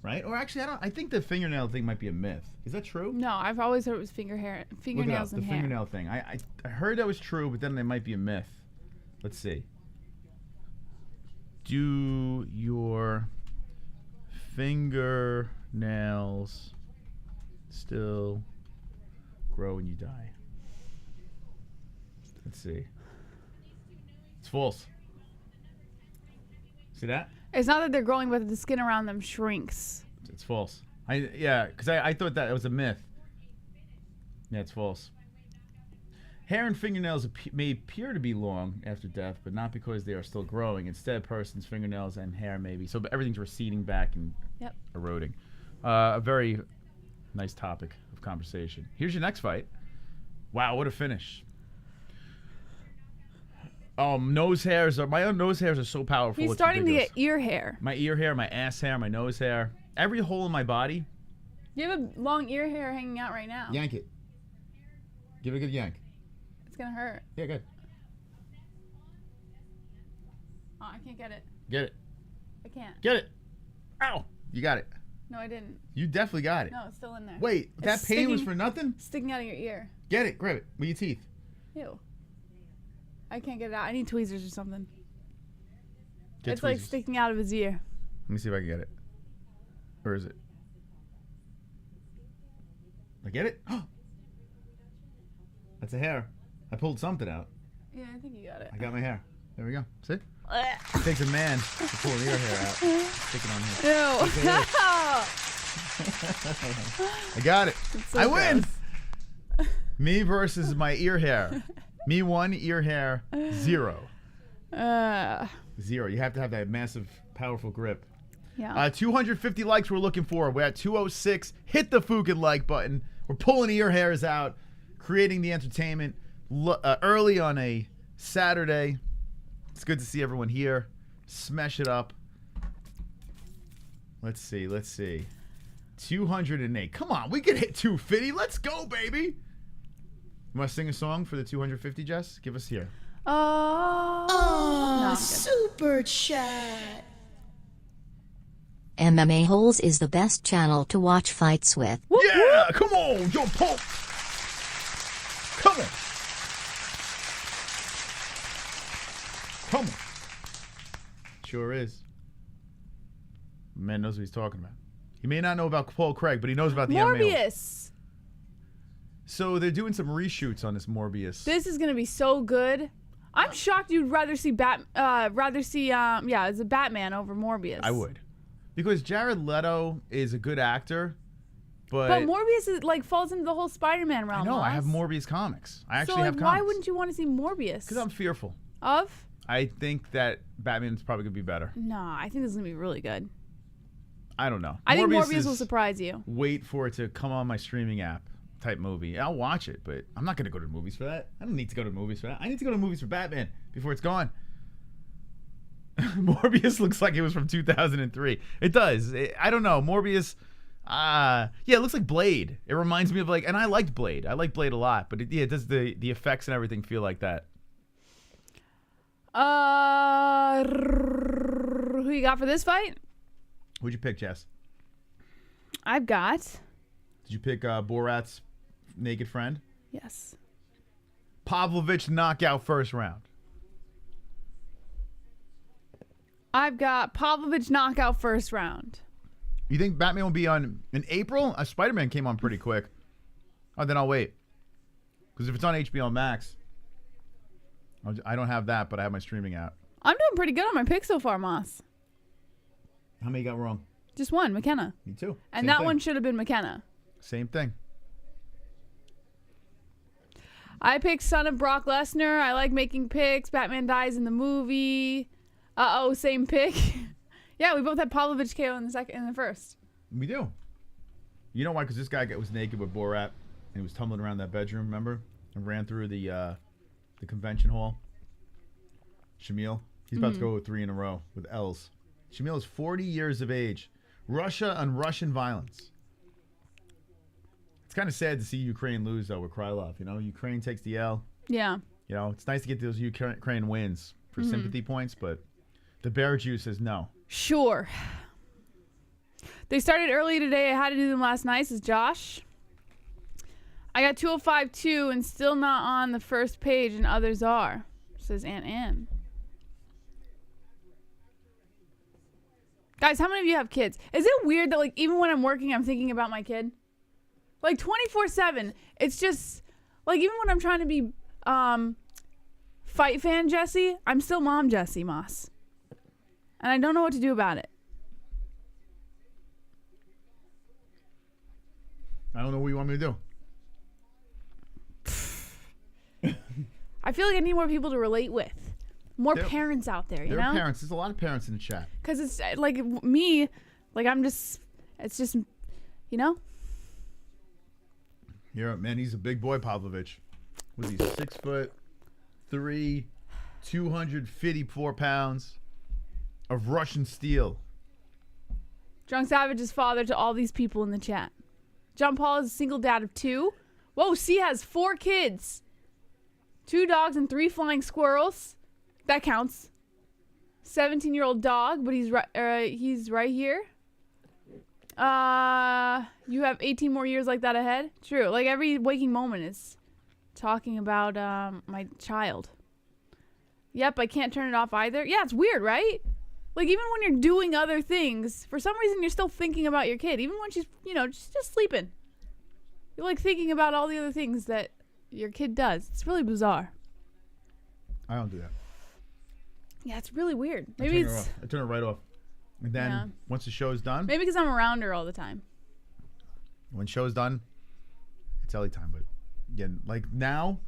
right? Or actually, I think the fingernail thing might be a myth. Is that true? No, I've always heard it was fingernails Look it up, and the hair. fingernail thing. I heard that was true, but then it might be a myth. Let's see. Do your fingernails still grow when you die? Let's see. It's false. See that? It's not that they're growing, but the skin around them shrinks. It's false. Because I thought that it was a myth. Yeah, it's false. Hair and fingernails may appear to be long after death, but not because they are still growing. Instead, a person's fingernails and hair maybe. So everything's receding back and eroding. A very nice topic of conversation. Here's your next fight. Wow, what a finish. Nose hairs are my own nose hairs are so powerful. He's it's starting ridiculous. to get ear hair. My ear hair, my ass hair, my nose hair, every hole in my body. You have a long ear hair hanging out right now. Yank it. Give it a good yank. It's gonna hurt. Yeah, good. Oh, I can't get it. Get it. I can't. Get it. Ow. You got it. No, I didn't. You definitely got it. No, it's still in there. Wait, that pain was for nothing? Sticking out of your ear. Get it. Grab it with your teeth. Ew. I can't get it out. I need tweezers or something. Get it's tweezers. like sticking out of his ear. Let me see if I can get it. Where is it? I get it? That's a hair. I pulled something out. Yeah, I think you got it. I got my hair. There we go. See? It takes a man to pull an ear hair out. Stick it on here. Ew. I got it. So I win. gross. Me versus my ear hair. Me 1, ear hair 0. 0. You have to have that massive, powerful grip. Yeah. 250 likes we're looking for. We're at 206. Hit the fucking like button. We're pulling ear hairs out, creating the entertainment early on a Saturday. It's good to see everyone here. Smash it up. Let's see. 208. Come on, we can hit 250. Let's go, baby. You want to sing a song for the 250, Jess? Give us here. Oh, super chat. MMA-Holes is the best channel to watch fights with. Yeah, come on, yo, Pope. Come on. Sure is. Man knows what he's talking about. He may not know about Paul Craig, but he knows about the MMA. Morbius. So they're doing some reshoots on this Morbius. This is gonna be so good. I'm shocked you'd rather see it's a Batman over Morbius. I would. Because Jared Leto is a good actor, but Morbius is, falls into the whole Spider-Man realm. I know, I Ross. have Morbius comics. I actually so, have why comics. wouldn't you want to see Morbius? Because I'm fearful. Of? I think that Batman's probably going to be better. No, I think this is going to be really good. I don't know. I think Morbius Morbius will surprise you. Wait for it to come on my streaming app type movie. I'll watch it, but I'm not going to go to the movies for that. I don't need to go to the movies for that. I need to go to the movies for Batman before it's gone. Morbius looks like it was from 2003. It does. I don't know. Morbius, Yeah, it looks like Blade. It reminds me of and I liked Blade. I like Blade a lot, but it does the effects and everything feel like that. Who you got for this fight? Who'd you pick, Jess? I've got. Did you pick Borat's naked friend? Yes. Pavlovich knockout first round. I've got Pavlovich knockout first round. You think Batman will be on in April? Spider-Man came on pretty quick. Oh, then I'll wait. Because if it's on HBO Max, I don't have that, but I have my streaming app. I'm doing pretty good on my pick so far, Moss. How many got wrong? Just one, McKenna. Me too. And that one should have been McKenna. Same thing. I picked Son of Brock Lesnar. I like making picks. Batman dies in the movie. Same pick. Yeah, we both had Pavlovich KO in the first. We do. You know why? Because this guy was naked with Borat and he was tumbling around that bedroom, remember? And ran through the convention hall. Shamil. He's about to go 3 in a row with L's. Shamil is 40 years of age. Russia and Russian violence. It's kind of sad to see Ukraine lose, though, with Krylov. You know, Ukraine takes the L. Yeah. You know, it's nice to get those Ukraine wins for sympathy points, but the bear juice says no. Sure. They started early today. I had to do them last night, says Josh. I got 205.2 and still not on the first page, and others are, says Aunt Ann. Guys, how many of you have kids? Is it weird that, even when I'm working, I'm thinking about my kid? 24/7. It's just, even when I'm trying to be fight fan Jesse, I'm still mom Jesse Moss. And I don't know what to do about it. I don't know what you want me to do. I feel like I need more people to relate with. More parents out there, you know? There are parents. There's a lot of parents in the chat. Because it's me, I'm just, it's just, you know? Yeah, man, he's a big boy, Pavlovich. Was he 6'3", 254 pounds of Russian steel? Drunk Savage's father to all these people in the chat. John Paul is a single dad of 2. Whoa, C has 4 kids. 2 dogs and 3 flying squirrels. That counts. 17-year-old dog, but he's right here. You have 18 more years like that ahead. True. Every waking moment is talking about my child. Yep, I can't turn it off either. Yeah, it's weird, right? Even when you're doing other things, for some reason you're still thinking about your kid, even when she's, just sleeping. You're thinking about all the other things that your kid does. It's really bizarre. I don't do that. Yeah, it's really weird. Maybe I turn it right off. And then once the show's done. Maybe because I'm around her all the time. When show's done, it's Ellie time. But again, now,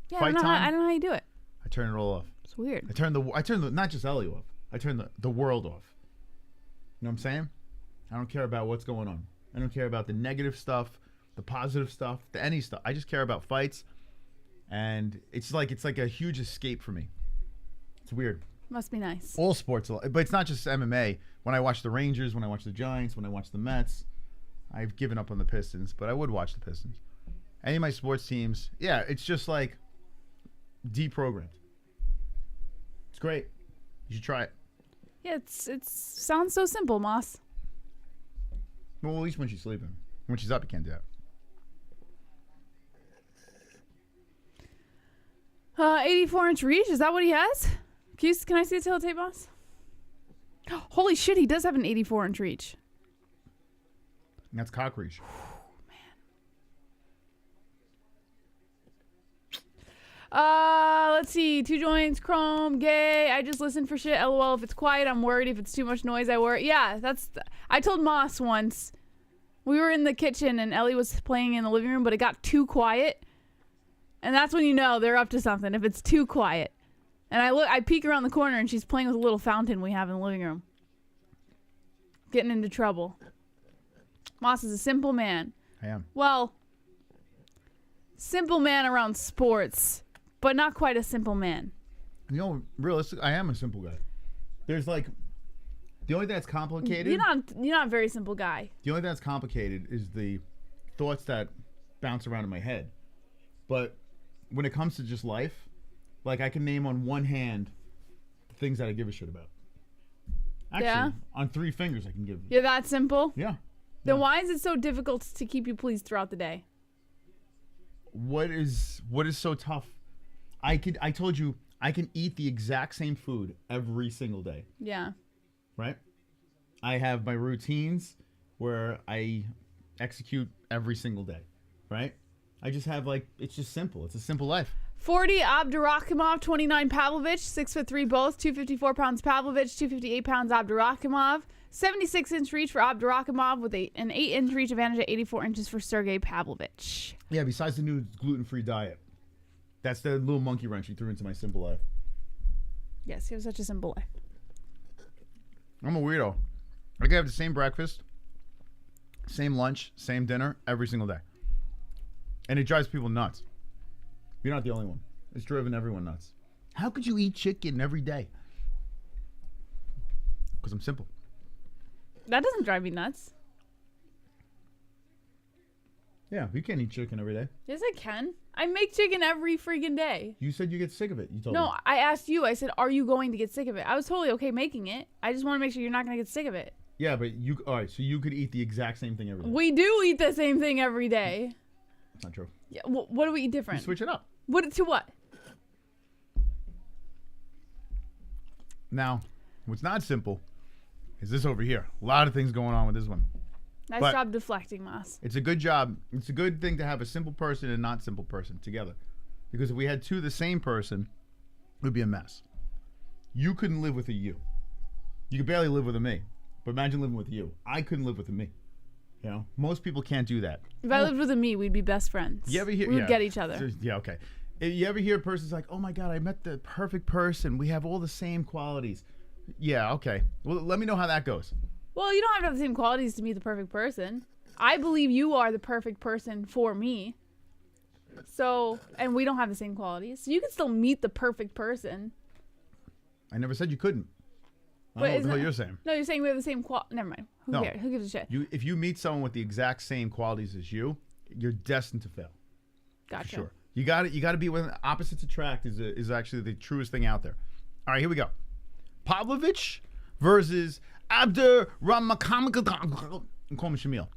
yeah, fight time. I don't know how you do it. I turn it all off. It's weird. I turn the not just Ellie off. I turn the world off. You know what I'm saying? I don't care about what's going on. I don't care about the negative stuff, the positive stuff, any stuff. I just care about fights, and it's like a huge escape for me. It's weird. Must be nice. All sports, but it's not just MMA. When I watch the Rangers, when I watch the Giants, when I watch the Mets, I've given up on the Pistons, but I would watch the Pistons. Any of my sports teams, yeah, it's just deprogrammed. It's great. You should try it. Yeah, it sounds so simple, Moss. Well, at least when she's sleeping. When she's up, you can't do that. 84-inch reach. Is that what he has? Can I see the teletape, Moss? Holy shit, he does have an 84-inch reach. That's cock reach. Let's see. 2 joints, chrome, gay. I just listen for shit. LOL. If it's quiet, I'm worried. If it's too much noise, I worry. Yeah, I told Moss once. We were in the kitchen and Ellie was playing in the living room, but it got too quiet. And that's when you know they're up to something, if it's too quiet. And I peek around the corner and she's playing with a little fountain we have in the living room. Getting into trouble. Moss is a simple man. I am. Well, simple man around sports, but not quite a simple man. Realistically, I am a simple guy. There's The only thing that's complicated. You're not a very simple guy. The only thing that's complicated is the thoughts that bounce around in my head. But when it comes to just life, like I can name on one hand the things that I give a shit about. Actually, on 3 fingers I can give. You're that simple? Yeah. Then why is it so difficult to keep you pleased throughout the day? What is so tough? I told you I can eat the exact same food every single day. Yeah. Right? I have my routines where I execute every single day. Right? I just have it's just simple. It's a simple life. 40 Abdurakhimov, 29 Pavlovich, 6'3" both, 254 pounds Pavlovich, 258 pounds Abdurakhimov, 76-inch reach for Abdurakhimov with an 8-inch reach advantage at 84 inches for Sergei Pavlovich. Yeah, besides the new gluten-free diet. That's the little monkey wrench he threw into my simple life. Yes, he was such a simple life. I'm a weirdo. I can have the same breakfast, same lunch, same dinner every single day. And it drives people nuts. You're not the only one. It's driven everyone nuts. How could you eat chicken every day? Because I'm simple. That doesn't drive me nuts. Yeah, you can't eat chicken every day. Yes, I can. I make chicken every freaking day. You said you get sick of it. You told me. No, I asked you. I said, are you going to get sick of it? I was totally okay making it. I just want to make sure you're not going to get sick of it. Yeah, but all right, so you could eat the exact same thing every day. We do eat the same thing every day. That's not true. Yeah, what do we eat different? You switch it up. What to what? Now, what's not simple is this over here. A lot of things going on with this one. Nice job deflecting, Moss. It's a good job. It's a good thing to have a simple person and not simple person together. Because if we had 2 of the same person, it would be a mess. You couldn't live with a you. You could barely live with a me. But imagine living with a you. I couldn't live with a me. You know, most people can't do that. If I lived with a me, we'd be best friends. You ever hear? We would get each other. Yeah, okay. You ever hear a person's like, "Oh my God, I met the perfect person. We have all the same qualities." Yeah, okay. Well, let me know how that goes. Well, you don't have to have the same qualities to meet the perfect person. I believe you are the perfect person for me. So, and we don't have the same qualities. So you can still meet the perfect person. I never said you couldn't. I don't know what the hell you're saying. No, you're saying we have the same Never mind. Who cares? Who gives a shit? If you meet someone with the exact same qualities as you, you're destined to fail. Gotcha. For sure. You got to be when opposites attract is actually the truest thing out there. All right, here we go. Pavlovich versus Abdurakhimov. I'm calling him Shamil.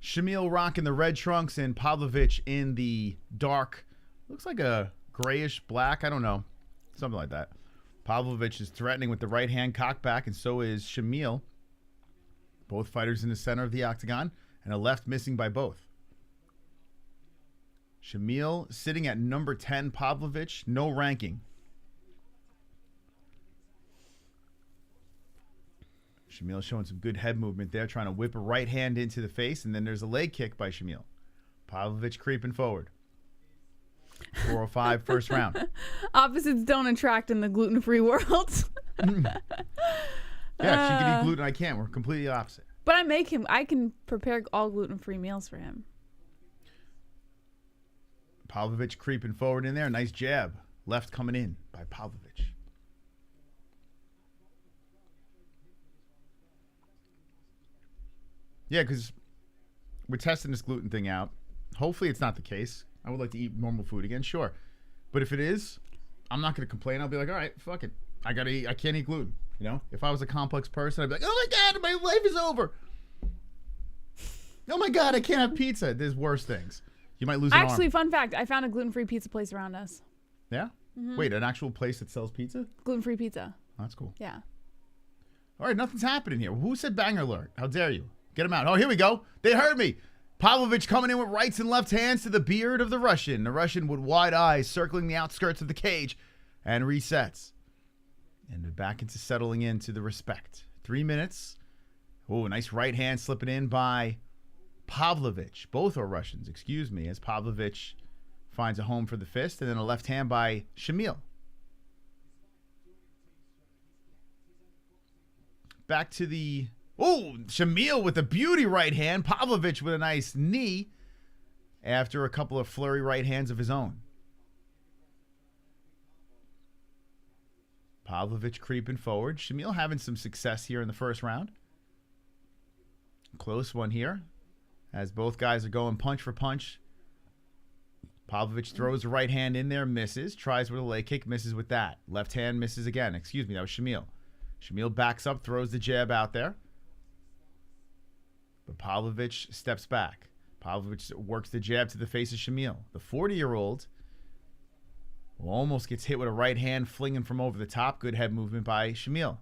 Shamil rocking the red trunks and Pavlovich in the dark. Looks like a grayish black. I don't know. Something like that. Pavlovich is threatening with the right hand cocked back, and so is Shamil. Both fighters in the center of the octagon, and a left missing by both. Shamil sitting at number 10, Pavlovich, no ranking. Shamil showing some good head movement there, trying to whip a right hand into the face, and then there's a leg kick by Shamil. Pavlovich creeping forward. 405 first round. Opposites don't attract in the gluten-free world. Yeah, she can eat gluten. I can't. We're completely opposite. But I can prepare all gluten-free meals for him. Pavlovich creeping forward in there. Nice jab. Left coming in by Pavlovich. Yeah, because we're testing this gluten thing out. Hopefully it's not the case. I would like to eat normal food again, sure. But if it is, I'm not going to complain. I'll be like, all right, fuck it. I can't eat gluten. You know, if I was a complex person, I'd be like, oh my God, my life is over. Oh my God, I can't have pizza. There's worse things. You might lose an arm. Actually, fun fact, I found a gluten-free pizza place around us. Yeah? Mm-hmm. Wait, an actual place that sells pizza? Gluten-free pizza. Oh, that's cool. Yeah. All right, nothing's happening here. Who said banger alert? How dare you? Get him out. Oh, here we go. They heard me. Pavlovich coming in with rights and left hands to the beard of the Russian. The Russian with wide eyes circling the outskirts of the cage and resets. And back into settling into the respect. 3 minutes. Oh, nice right hand slipping in by Pavlovich. Both are Russians, excuse me, as Pavlovich finds a home for the fist. And then a left hand by Shamil. Back to the... Oh, Shamil with a beauty right hand. Pavlovich with a nice knee after a couple of flurry right hands of his own. Pavlovich creeping forward. Shamil having some success here in the first round. Close one here, as both guys are going punch for punch. Pavlovich throws the right hand in there, misses. Tries with a leg kick, misses with that. Left hand misses again. Excuse me, that was Shamil. Shamil backs up, throws the jab out there. But Pavlovich steps back. Pavlovich works the jab to the face of Shamil. The 40-year-old almost gets hit with a right hand, flinging from over the top. Good head movement by Shamil.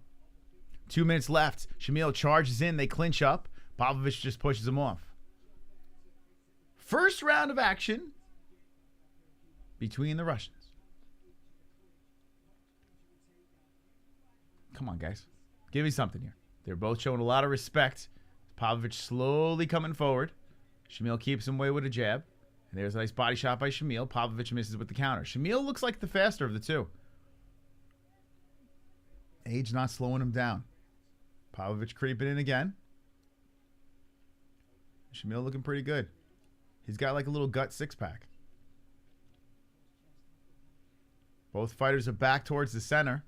2 minutes left. Shamil charges in. They clinch up. Pavlovich just pushes him off. First round of action between the Russians. Come on, guys. Give me something here. They're both showing a lot of respect. Pavlovich slowly coming forward. Shamil keeps him away with a jab. And there's a nice body shot by Shamil. Pavlovich misses with the counter. Shamil looks like the faster of the two. Age not slowing him down. Pavlovich creeping in again. Shamil looking pretty good. He's got like a little gut six-pack. Both fighters are back towards the center.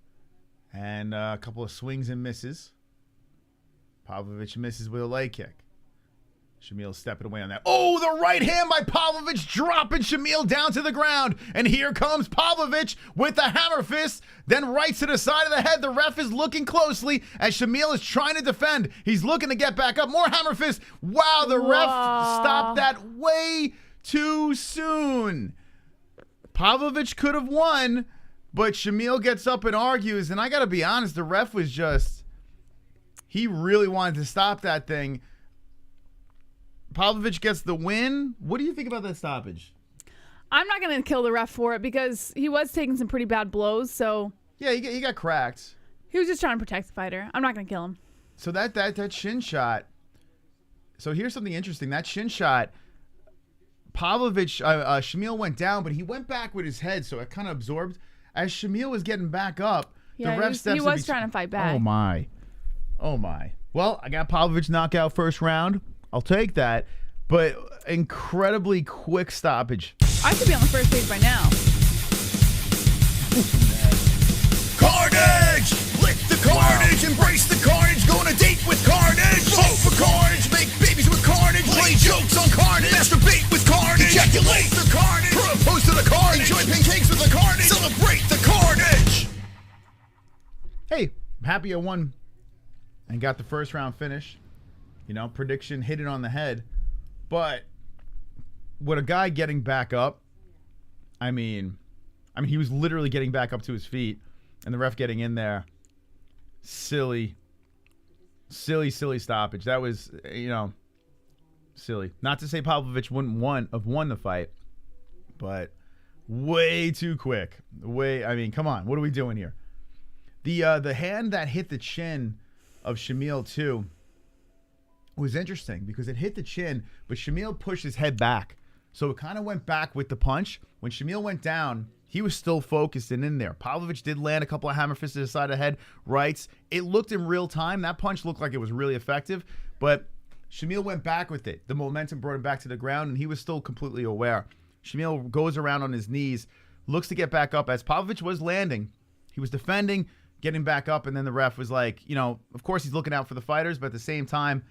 And a couple of swings and misses. Pavlovich misses with a leg kick. Shamil stepping away on that. Oh, the right hand by Pavlovich dropping Shamil down to the ground. And here comes Pavlovich with the hammer fist. Then right to the side of the head. The ref is looking closely as Shamil is trying to defend. He's looking to get back up. More hammer fist. Wow, the ref stopped that way too soon. Pavlovich could have won, but Shamil gets up and argues. And I got to be honest, the ref was just... He really wanted to stop that thing. Pavlovich gets the win. What do you think about that stoppage? I'm not going to kill the ref for it because he was taking some pretty bad blows. So yeah, he got cracked. He was just trying to protect the fighter. I'm not going to kill him. So that shin shot. So here's something interesting. That shin shot, Pavlovich, Shamil went down, but he went back with his head, so it kind of absorbed. As Shamil was getting back up, yeah, the ref steps he was trying to fight back. Oh my. Well, I got Pavlovich knockout first round. I'll take that, but incredibly quick stoppage. I should be on the first page by now. Carnage! Lick the carnage, embrace the carnage, go on a date with carnage. Vote for carnage, make babies with carnage, play jokes on carnage, masturbate with carnage, ejaculate the carnage, propose to the carnage, enjoy pancakes with the carnage, celebrate the carnage. Hey, I'm happy I won and got the first round finish. You know, prediction hit it on the head. But with a guy getting back up, I mean, he was literally getting back up to his feet, and the ref getting in there. Silly stoppage. That was, silly. Not to say Pavlovich wouldn't have won the fight, but way too quick. Come on. What are we doing here? The hand that hit the chin of Shamil too was interesting because it hit the chin, but Shamil pushed his head back. So it kind of went back with the punch. When Shamil went down, he was still focused and in there. Pavlovich did land a couple of hammer fists to the side of the head, rights. It looked in real time. That punch looked like it was really effective, but Shamil went back with it. The momentum brought him back to the ground, and he was still completely aware. Shamil goes around on his knees, looks to get back up as Pavlovich was landing. He was defending, getting back up, and then the ref was like, of course he's looking out for the fighters, but at the same time,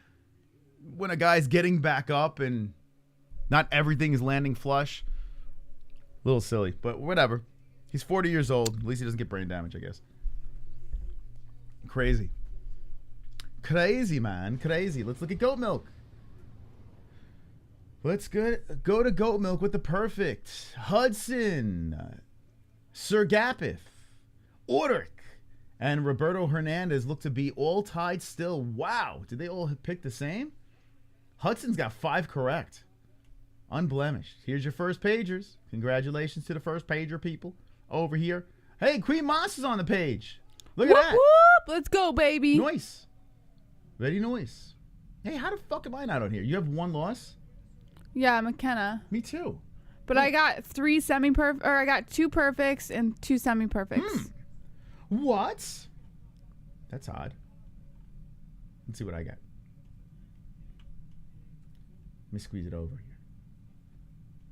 when a guy's getting back up and not everything is landing flush, a little silly, but whatever. He's 40 years old. At least he doesn't get brain damage, I guess. Crazy, man. Crazy. Let's look at goat milk. Let's go to goat milk with the perfect Hudson, Sergapith, Orrick, and Roberto Hernandez look to be all tied still. Wow. Did they all pick the same? Hudson's got 5 correct. Unblemished. Here's your first pagers. Congratulations to the first pager people over here. Hey, Queen Moss is on the page. Look at that. Whoop. Let's go, baby. Nice. Very nice. Hey, how the fuck am I not on here? You have 1 loss? Yeah, McKenna. Me too. But I got 3 semi-perfect, or I got 2 perfects and 2 semi-perfects. What? That's odd. Let's see what I got. Let me squeeze it over here.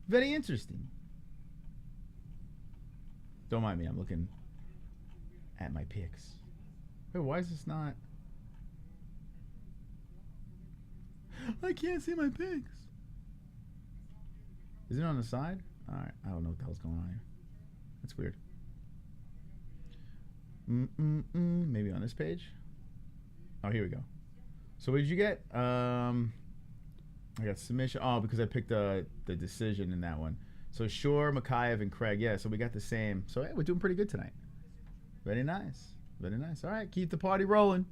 Very interesting. Don't mind me. I'm looking at my picks. Wait, why is this not? I can't see my picks. Is it on the side? All right, I don't know what the hell's going on here. That's weird. Maybe on this page. Oh, here we go. So what did you get? I got submission. Oh, because I picked the decision in that one. So Shore, Mokaev, and Craig. Yeah, so we got the same. So hey, we're doing pretty good tonight. Very nice. Very nice. All right, keep the party rolling.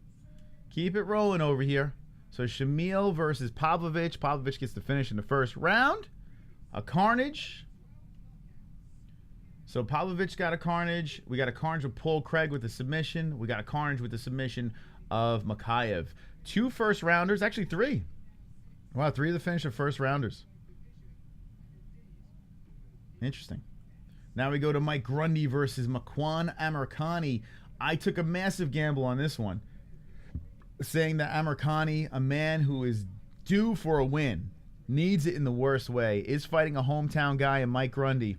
Keep it rolling over here. So Shamil versus Pavlovich. Pavlovich gets to finish in the first round. A carnage. So Pavlovich got a carnage. We got a carnage with Paul Craig with the submission. We got a carnage with the submission of Mokaev. 2 first rounders. Actually 3. Wow, 3 of the finish are first rounders. Interesting. Now we go to Mike Grundy versus Makwan Amirkhani. I took a massive gamble on this one, saying that Amirkhani, a man who is due for a win, needs it in the worst way, is fighting a hometown guy in Mike Grundy.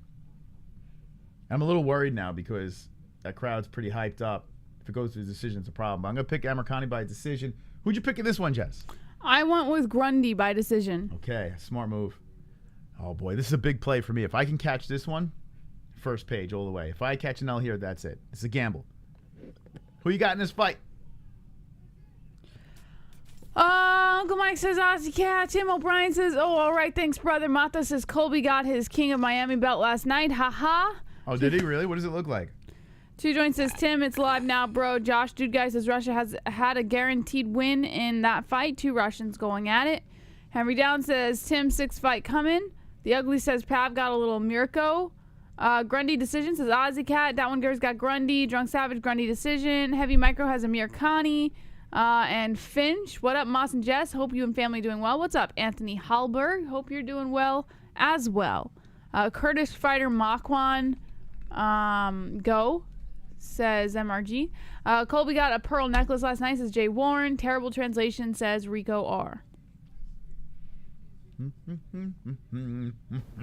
I'm a little worried now because that crowd's pretty hyped up. If it goes to a decision, it's a problem. But I'm going to pick Amirkhani by decision. Who'd you pick in this one, Jess? I went with Grundy by decision. Okay, smart move. Oh, boy, this is a big play for me. If I can catch this one, first page all the way. If I catch an L here, that's it. It's a gamble. Who you got in this fight? Uncle Mike says Aussie Cat. Tim O'Brien says, oh, all right, thanks, brother. Mata says Colby got his King of Miami belt last night. Ha-ha. Oh, did he really? What does it look like? Two Joint says, Tim, it's live now, bro. Josh Dude Guy says Russia has had a guaranteed win in that fight. 2 Russians going at it. Henry Down says, Tim, 6th fight coming. The Ugly says Pav got a little Mirko. Grundy decision says Aussie Cat. That one Girl's got Grundy. Drunk Savage, Grundy decision. Heavy Micro has Amirkhani. And Finch. What up, Moss and Jess? Hope you and family doing well. What's up, Anthony Hallberg? Hope you're doing well as well. Kurdish fighter Makwan. Go, says MRG. Colby got a pearl necklace last night, says Jay Warren. Terrible translation, says Rico R.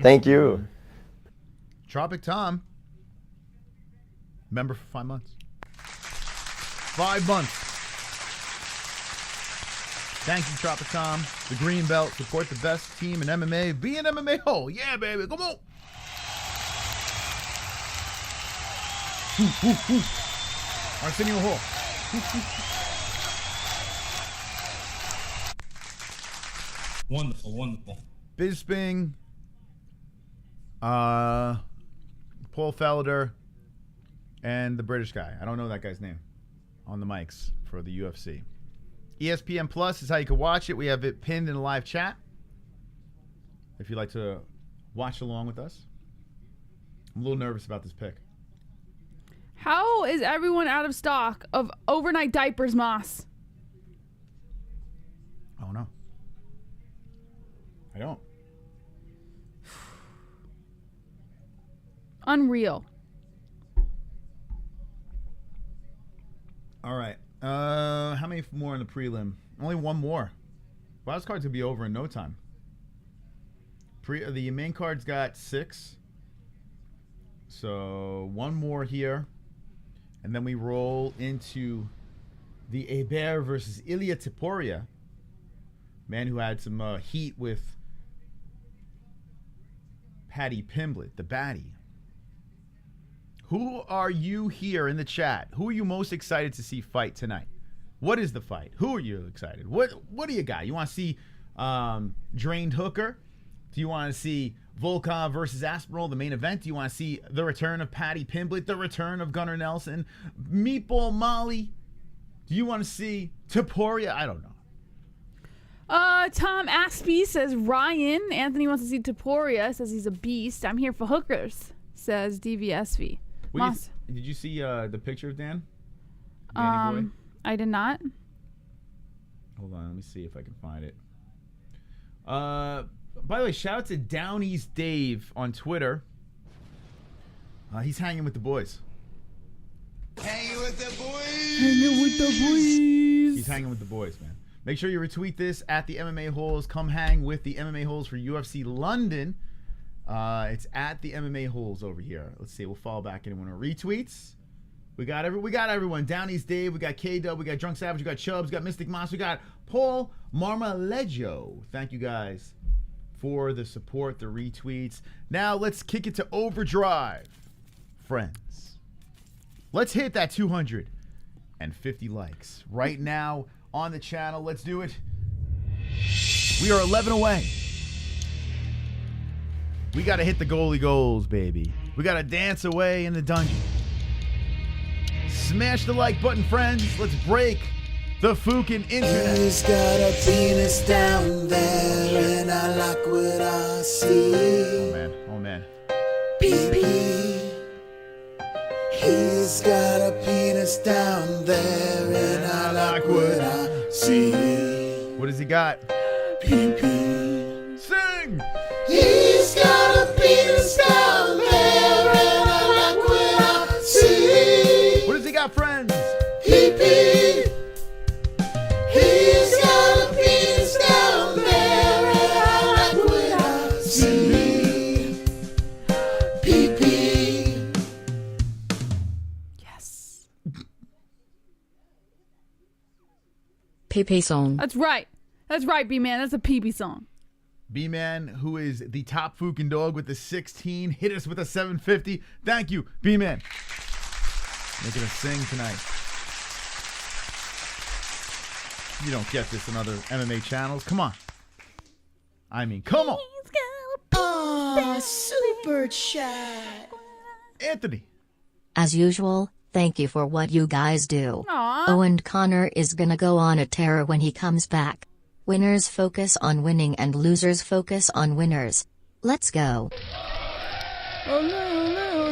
Thank you. Tropic Tom. Member for 5 months. 5 months. Thank you, Tropic Tom. The Green Belt. Support the best team in MMA. Be an MMA-Hole. Yeah, baby. Come on. Arsenio Hall. Wonderful, wonderful. Bisping. Paul Felder. And the British guy. I don't know that guy's name. On the mics for the UFC. ESPN Plus is how you can watch it. We have it pinned in the live chat. If you'd like to watch along with us. I'm a little nervous about this pick. How is everyone out of stock of overnight diapers, Moss? I don't know. I don't. Unreal. All right. How many more in the prelim? Only one more. Wild card's gonna be over in no time. The main card's got 6. So one more here. And then we roll into the Herbert versus Ilia Topuria. Man who had some heat with Paddy Pimblett, the baddie. Who are you here in the chat? Who are you most excited to see fight tonight? What is the fight? Who are you excited? What do you got? You want to see Drained Hooker? Do you want to see Volkov versus Aspinall, the main event? Do you want to see the return of Paddy Pimblett, the return of Gunnar Nelson, Meatball Molly? Do you want to see Topuria? I don't know. Tom Aspie says Ryan. Anthony wants to see Topuria, says he's a beast. I'm here for hookers, says DVSV. Did you see the picture of Dan? Danny boy? I did not. Hold on, let me see if I can find it. By the way, shout out to Down East Dave on Twitter. He's hanging with the boys. Hanging with the boys. Hanging with the boys. He's hanging with the boys, man. Make sure you retweet this at the MMA-Holes. Come hang with the MMA-Holes for UFC London. It's at the MMA-Holes over here. Let's see. We'll follow back anyone who retweets. We got everyone. Downey's Dave. We got K-Dub. We got Drunk Savage. We got Chubbs. We got Mystic Moss. We got Paul Marmalejo. Thank you guys for the support, the retweets. Now let's kick it to overdrive, friends. Let's hit that 250 likes right now on the channel. Let's do it. We are 11 away. We got to hit the goalie goals, baby. We got to dance away in the dungeon. Smash the like button, friends. Let's break the fucking internet. He's got a penis down there, and I like what I see. Oh man. Pee-pee. He's got a penis down there, and I like what I see. What does he got? Pee-pee. Sing! He's got a penis down there, and I like what I see. What does he got, friends? Pee-pee. He's got a penis down there, and I like what I see. Pee-pee. Yes. PP song. That's right. That's right, B-Man. That's a PB song. B-Man, who is the top fucking dog with the 16, hit us with a 750. Thank you, B-Man. Making us sing tonight. You don't get this in other MMA channels. Come on. I mean, come on. Oh, super chat. Anthony. As usual, thank you for what you guys do. Aw. Owen Connor is gonna go on a tear when he comes back. Winners focus on winning and losers focus on winners. Let's go. Ole, ole, ole.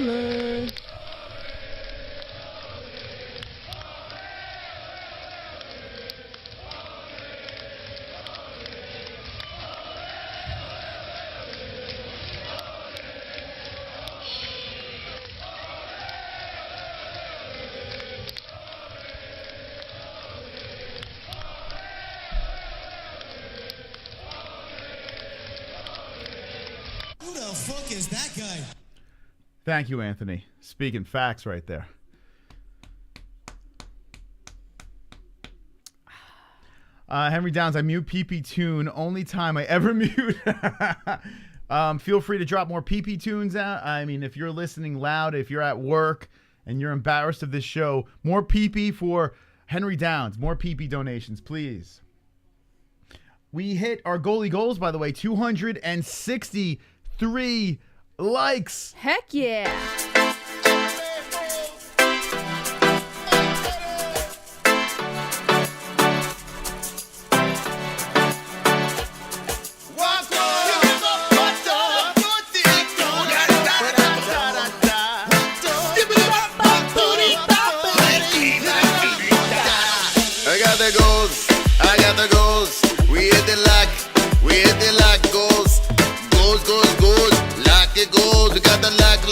Who the fuck is that guy? Thank you, Anthony. Speaking facts right there. Henry Downs, I mute PP Tune. Only time I ever mute. Feel free to drop more PP Tunes out. I mean, if you're listening loud, if you're at work and you're embarrassed of this show, more PP for Henry Downs. More PP donations, please. We hit our goalie goals, by the way, 263 likes. Heck yeah. I got the goals, I got the goals. We hit the lock goals. Goals, goals, goals. Lock it goals. We got the lock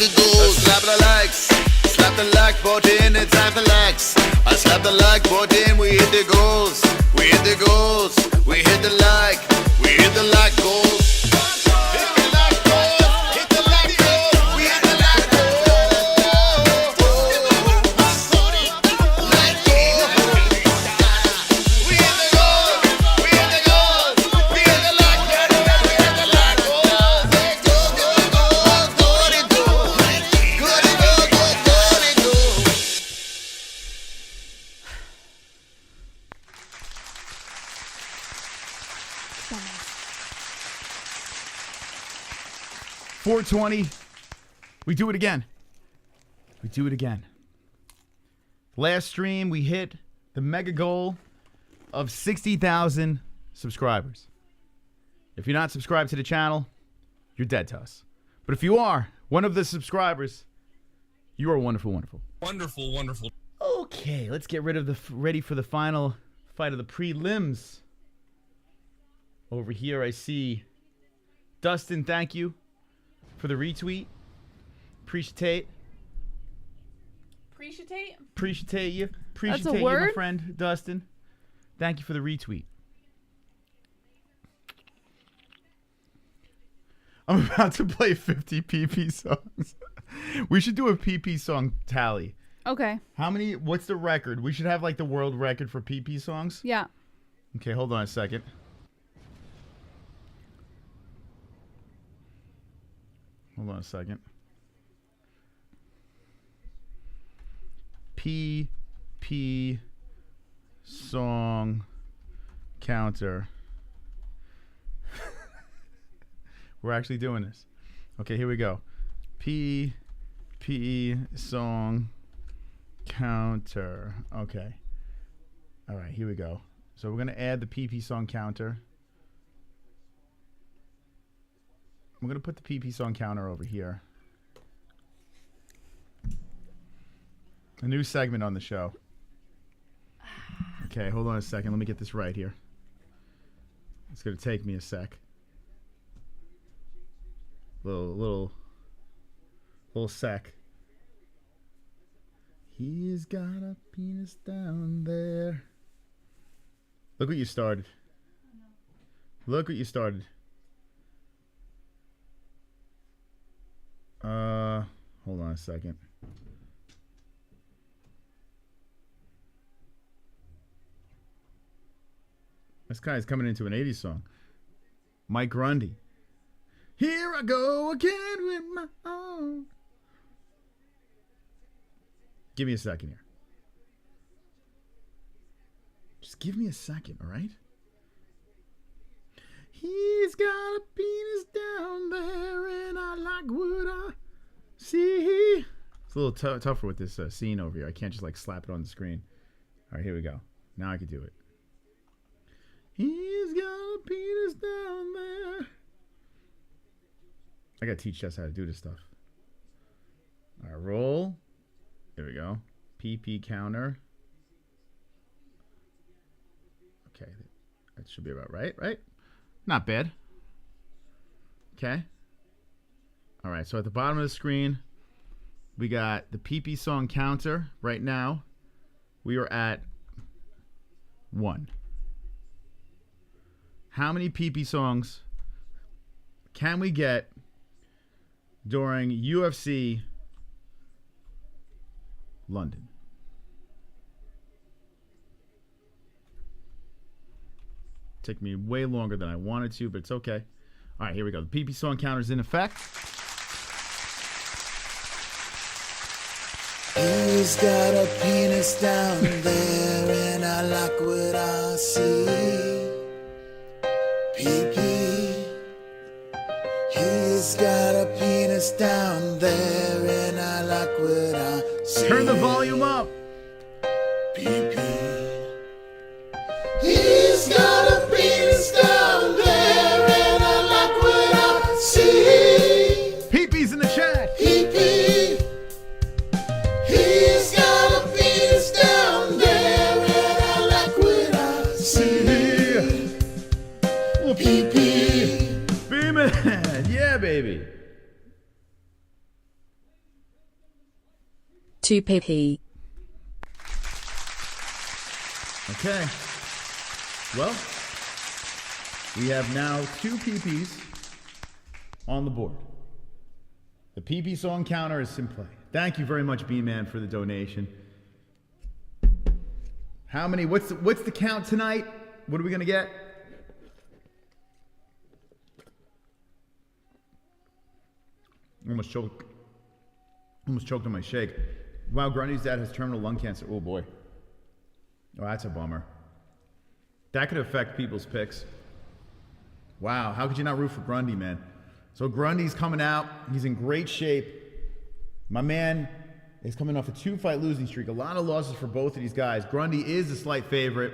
it goals. Slap the likes, slap the like button. It's time to likes. I slap the like button. We hit the goals, we hit the goals. We hit the like goals. .420. We do it again. We do it again. Last stream, we hit the mega goal of 60,000 subscribers. If you're not subscribed to the channel, you're dead to us. But if you are one of the subscribers, you are wonderful, wonderful. Wonderful, wonderful. Okay, let's get ready for the final fight of the prelims. Over here, I see Dustin. Thank you for the retweet. Appreciate you. Appreciate you, my friend Dustin. Thank you for the retweet. I'm about to play 50 PP songs. We should do a PP song tally. Okay. How many? What's the record? We should have like the world record for PP songs. Yeah. Okay, hold on a second. Hold on a second. PP song counter. We're actually doing this. Okay, here we go. PP song counter. Okay. All right, here we go. So we're going to add the PP song counter. I'm going to put the PP song counter over here. A new segment on the show. Okay, hold on a second. Let me get this right here. It's going to take me a sec. Little sec. He's got a penis down there. Look what you started. Look what you started. Hold on a second. This guy's coming into an 80s song. Mike Grundy. Here I go again with my own. Give me a second here. Just give me a second, all right? He's got a penis down there, and I like what I see. It's a little tougher with this scene over here. I can't just like slap it on the screen. All right, here we go. Now I can do it. He's got a penis down there. I gotta teach Jess how to do this stuff. All right, roll. There we go. PP counter. Okay, that should be about right, right? Not bad. Okay. All right, so at the bottom of the screen, we got the PP song counter. Right now, we are at 1. How many PP songs can we get during UFC London? Took me way longer than I wanted to, but it's okay. All right, here we go. The PP song counter is in effect. He's got a penis down there, and I like what I see. PP. He's got a penis down there, and I like what I see. Turn the volume up. PP. He's got a penis down there, and I like what I see. PP's in the chat. PP. He's got a penis down there, and I like what I see. PP. Beeman. Yeah, baby. 2 PP. Okay. Well, we have now 2 PPs on the board. The PP song counter is in play. Thank you very much, B-Man, for the donation. How many? What's the count tonight? What are we gonna get? Almost choked on my shake. Wow, Grundy's dad has terminal lung cancer. Oh boy. Oh, that's a bummer. That could affect people's picks. Wow, how could you not root for Grundy, man? So Grundy's coming out. He's in great shape. My man is coming off a 2-fight losing streak. A lot of losses for both of these guys. Grundy is a slight favorite.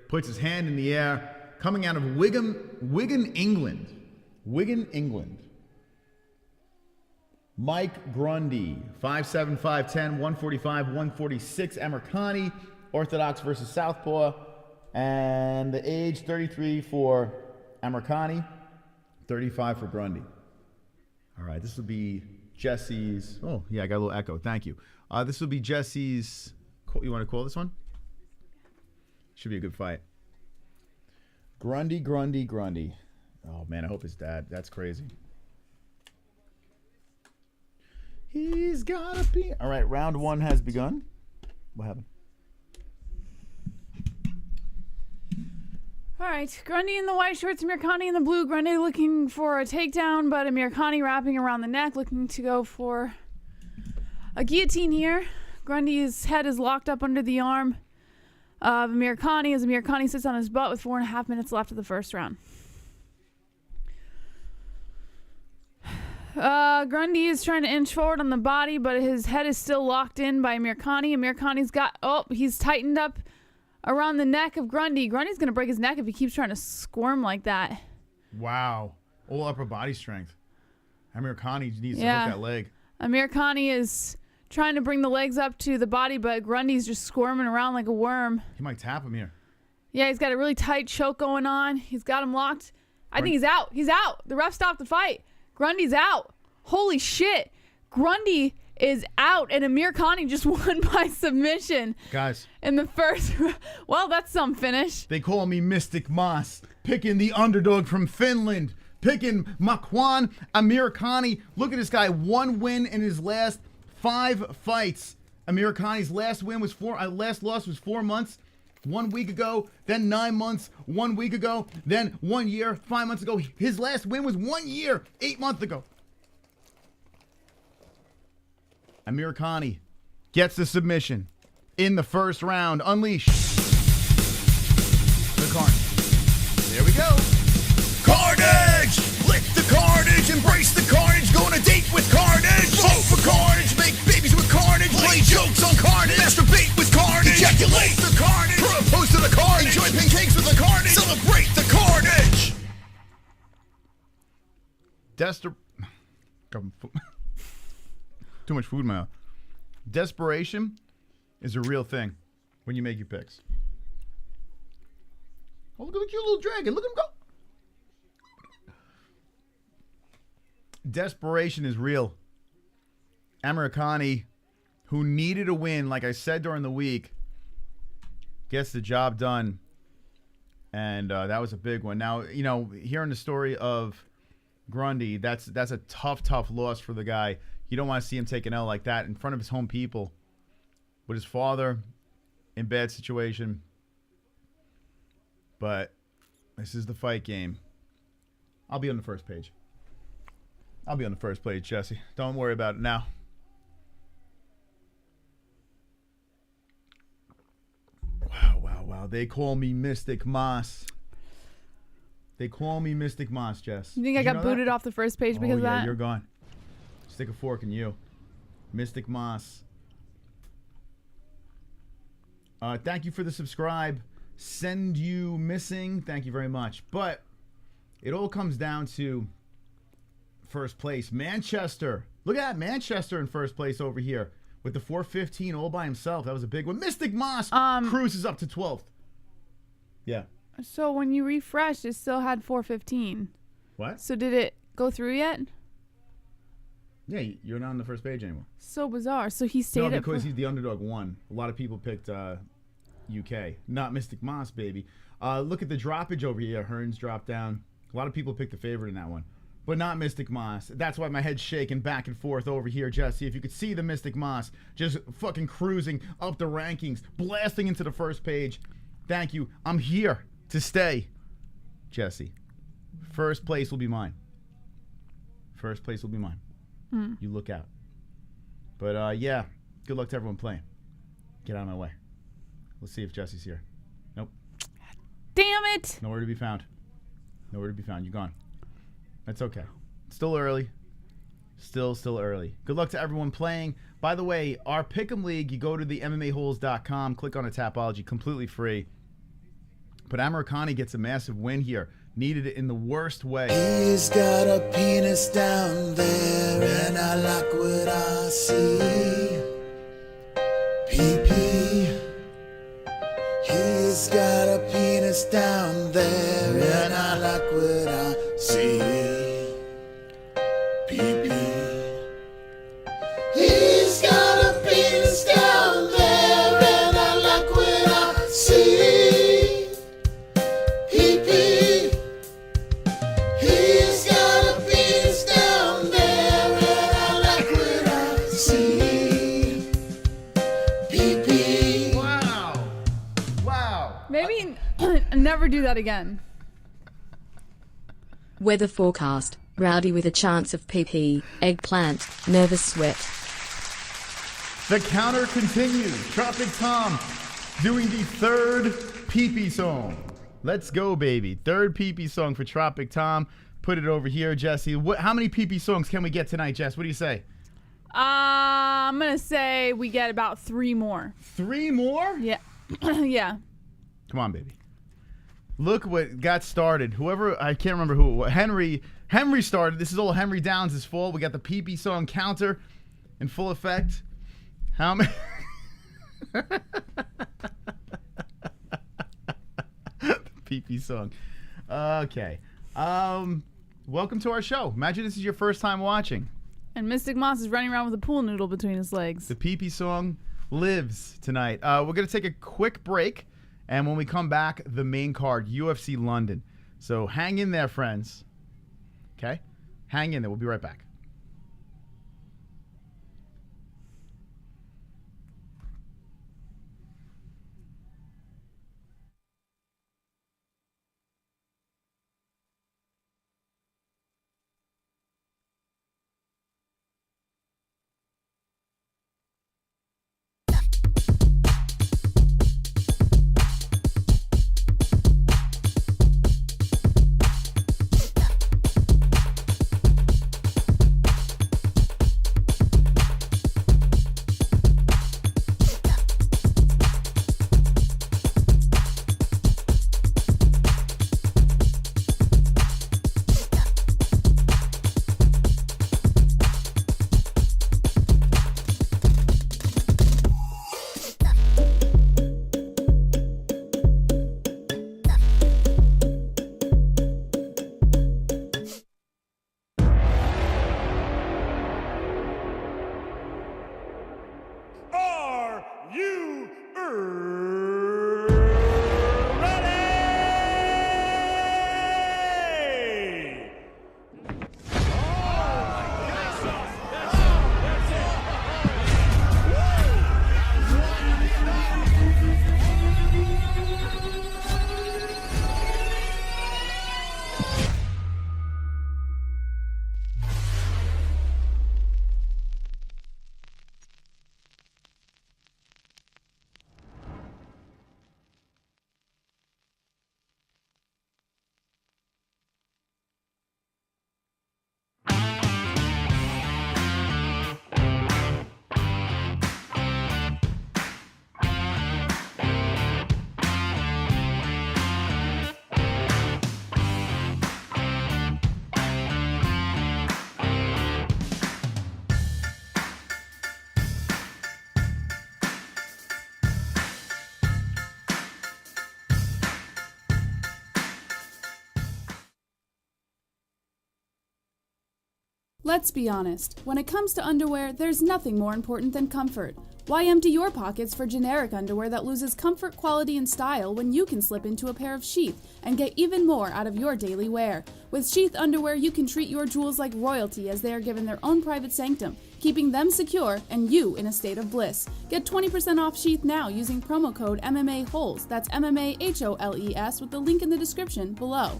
Puts his hand in the air. Coming out of Wigan, England. Wigan, England. Mike Grundy, 5'7", 5'10", 145, 146. Amirkhani, Orthodox versus Southpaw. And the age, 33 for Amirkhani, 35 for Grundy. All right, this will be Jesse's. Oh, yeah, I got a little echo. Thank you. This will be Jesse's. You want to call this one? Should be a good fight. Grundy. Oh, man, I hope his dad. That's crazy. He's got a penis. All right, round one has begun. What happened? All right, Grundy in the white shorts, Amirkhani in the blue. Grundy looking for a takedown, but Amirkhani wrapping around the neck, looking to go for a guillotine here. Grundy's head is locked up under the arm of Amirkhani as Amirkhani sits on his butt with 4.5 minutes left of the first round. Grundy is trying to inch forward on the body, but his head is still locked in by Amirkhani. Amirkhani's got, he's tightened up around the neck of Grundy. Grundy's going to break his neck if he keeps trying to squirm like that. Wow. All upper body strength. Amirkhani needs to hook that leg. Amirkhani is trying to bring the legs up to the body, but Grundy's just squirming around like a worm. He might tap him here. Yeah, he's got a really tight choke going on. He's got him locked. I think he's out. He's out. The ref stopped the fight. Grundy's out. Holy shit. Grundy is out, and Amirkhani just won by submission. Guys. In the first. Well, that's some finish. They call me Mystic Moss. Picking the underdog from Finland. Picking Makwan, Amirkhani. Look at this guy. 1 win in his last 5 fights. Amirkhani's last loss was 4 months. 1 week ago, then 9 months, 1 week ago, then 1 year, 5 months ago. His last win was 1 year, 8 months ago. Amirkhani gets the submission in the first round. Unleash the carnage. There we go. Carnage! Lick the carnage, embrace the carnage, go on a date with carnage. Vote for carnage, make babies with carnage, play jokes on carnage, masturbate with carnage, ejaculate the carnage, propose to the carnage, enjoy pancakes with the carnage, celebrate the carnage. Too much food in my mouth. Desperation is a real thing when you make your picks. Oh, look at the cute little dragon. Look at him go. Desperation is real. Amirkhani, who needed a win, like I said during the week, gets the job done. And that was a big one. Now, you know, hearing the story of Grundy, that's a tough loss for the guy. You don't want to see him take an L like that in front of his home people, with his father in bad situation. But this is the fight game. I'll be on the first page. I'll be on the first page, Jesse. Don't worry about it now. Wow. They call me Mystic Moss. They call me Mystic Moss, Jess. You think I got booted off the first page because of that? You're gone. Stick a fork in you. Mystic Moss. Thank you for the subscribe. Send you missing. Thank you very much. But it all comes down to first place. Manchester. Look at that. Manchester in first place over here with the 415 all by himself. That was a big one. Mystic Moss cruises up to 12th. Yeah. So when you refreshed, it still had 415. What? So did it go through yet? Yeah, you're not on the first page anymore. So bizarre. So he stayed No, because he's the underdog one. A lot of people picked UK. Not Mystic Moss, baby. Look at the droppage over here. Hearns dropped down. A lot of people picked the favorite in that one. But not Mystic Moss. That's why my head's shaking back and forth over here, Jesse. If you could see the Mystic Moss just fucking cruising up the rankings, blasting into the first page. Thank you. I'm here to stay, Jesse. First place will be mine. First place will be mine. You look out. But, yeah, good luck to everyone playing. Get out of my way. Let's see if Jesse's here. Nope. Damn it! Nowhere to be found. Nowhere to be found. You're gone. That's okay. Still early. Still early. Good luck to everyone playing. By the way, our Pick'em League, you go to the MMA-Holes.com, click on a Tapology, completely free. But Amirkhani gets a massive win here. Needed it in the worst way. He's got a penis down there, and I like what I see. PP. He's got a penis down there, and I like what I see. PP. He's got a penis down there, and I like what I see. Never do that again. Weather forecast. Rowdy with a chance of PP. Eggplant. Nervous sweat. The counter continues. Tropic Tom doing the third pee-pee song. Let's go, baby. Third pee-pee song for Tropic Tom. Put it over here, Jesse. How many pee-pee songs can we get tonight, Jess? What do you say? I'm going to say we get about 3 more. 3 more? Yeah. Yeah. Come on, baby. Look what got started. Whoever, I can't remember who it was. Henry started. This is all Henry Downs' fault. We got the pee-pee song counter in full effect. How many? Pee-pee song. Okay. Welcome to our show. Imagine this is your first time watching. And Mystic Moss is running around with a pool noodle between his legs. The pee-pee song lives tonight. We're going to take a quick break. And when we come back, the main card, UFC London. So hang in there, friends. Okay? Hang in there. We'll be right back. Let's be honest, when it comes to underwear, there's nothing more important than comfort. Why empty your pockets for generic underwear that loses comfort, quality, and style when you can slip into a pair of Sheath and get even more out of your daily wear? With Sheath underwear, you can treat your jewels like royalty as they are given their own private sanctum, keeping them secure and you in a state of bliss. Get 20% off Sheath now using promo code MMA-Holes. That's MMA-Holes with the link in the description below.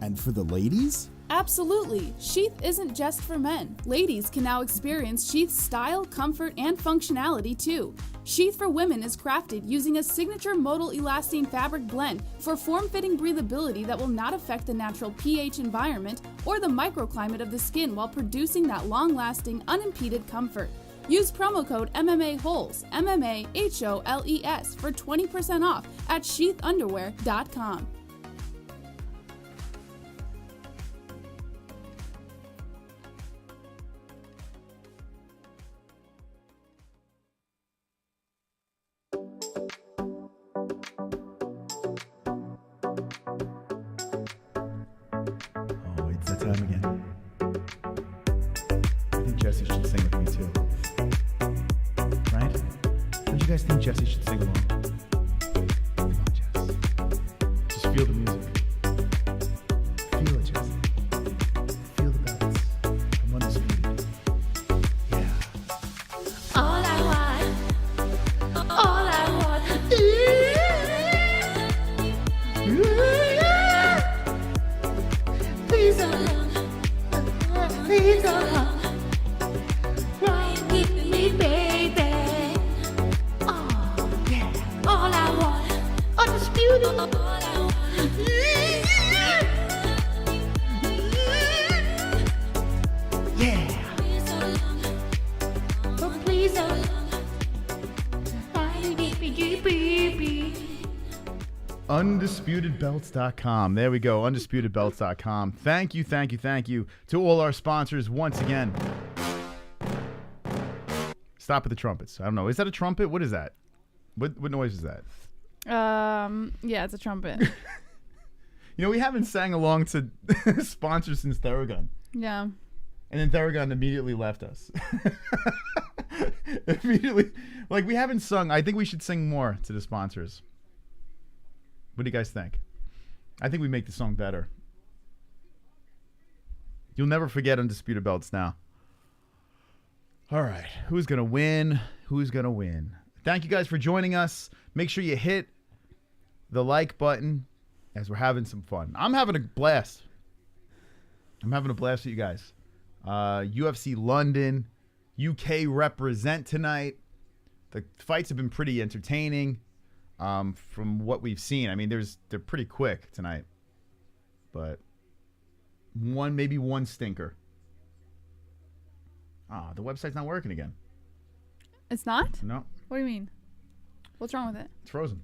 And for the ladies? Absolutely! Sheath isn't just for men. Ladies can now experience Sheath's style, comfort, and functionality too. Sheath for women is crafted using a signature modal elastine fabric blend for form-fitting breathability that will not affect the natural pH environment or the microclimate of the skin while producing that long-lasting, unimpeded comfort. Use promo code MMA-Holes, MMA-Holes, for 20% off at sheathunderwear.com. Time again. I think Jesse should sing with me too. Right? Don't you guys think Jesse should sing along? Come on, Jess. Just feel the music. Feel it, Jesse. Feel the bells. I'm on the speed. Yeah. All I want is UndisputedBelts.com. There we go. UndisputedBelts.com. Thank you to all our sponsors once again. Stop at the trumpets. I don't know. Is that a trumpet? What is that? What noise is that? Yeah, it's a trumpet. We haven't sang along to sponsors since Theragun. Yeah. And then Theragun immediately left us. Immediately. Like, we haven't sung. I think we should sing more to the sponsors. What do you guys think? I think we make the song better. You'll never forget Undisputed Belts now. All right. Who's going to win? Who's going to win? Thank you guys for joining us. Make sure you hit the like button as we're having some fun. I'm having a blast. I'm having a blast with you guys. UFC London, UK represent tonight. The fights have been pretty entertaining from what we've seen. I mean, they're pretty quick tonight. But maybe one stinker. The website's not working again. It's not? No. What do you mean? What's wrong with it? It's frozen.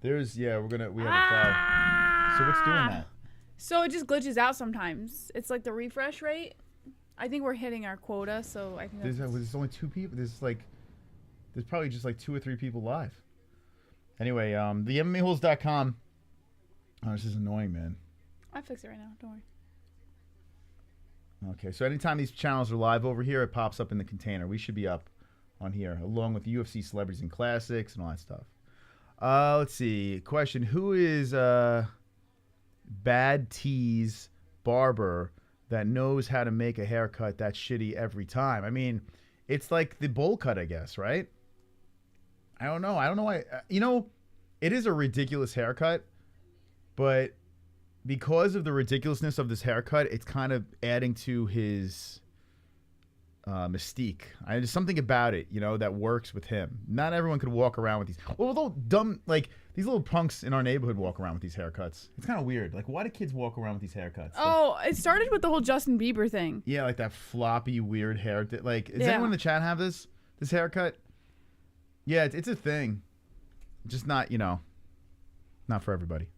We have a cloud. So what's doing that? So it just glitches out sometimes. It's like the refresh rate. I think we're hitting our quota, so I think there's only 2 people. There's probably just like 2 or 3 people live. Anyway, the MMA-Holes.com. Oh, this is annoying, man. I'll fix it right now. Don't worry. Okay, so anytime these channels are live over here, it pops up in the container. We should be up on here, along with UFC celebrities and classics and all that stuff. Let's see. Question: who is Bad T's barber that knows how to make a haircut that's shitty every time? I mean, it's like the bowl cut, I guess, right? I don't know why. It is a ridiculous haircut, but because of the ridiculousness of this haircut, it's kind of adding to his mystique. There's something about it, that works with him. Not everyone could walk around with these. Although these little punks in our neighborhood walk around with these haircuts. It's kind of weird. Like, why do kids walk around with these haircuts? Oh, it started with the whole Justin Bieber thing. Yeah, like that floppy, weird hair. Does anyone in the chat have this haircut? Yeah, it's a thing. Just not, not for everybody.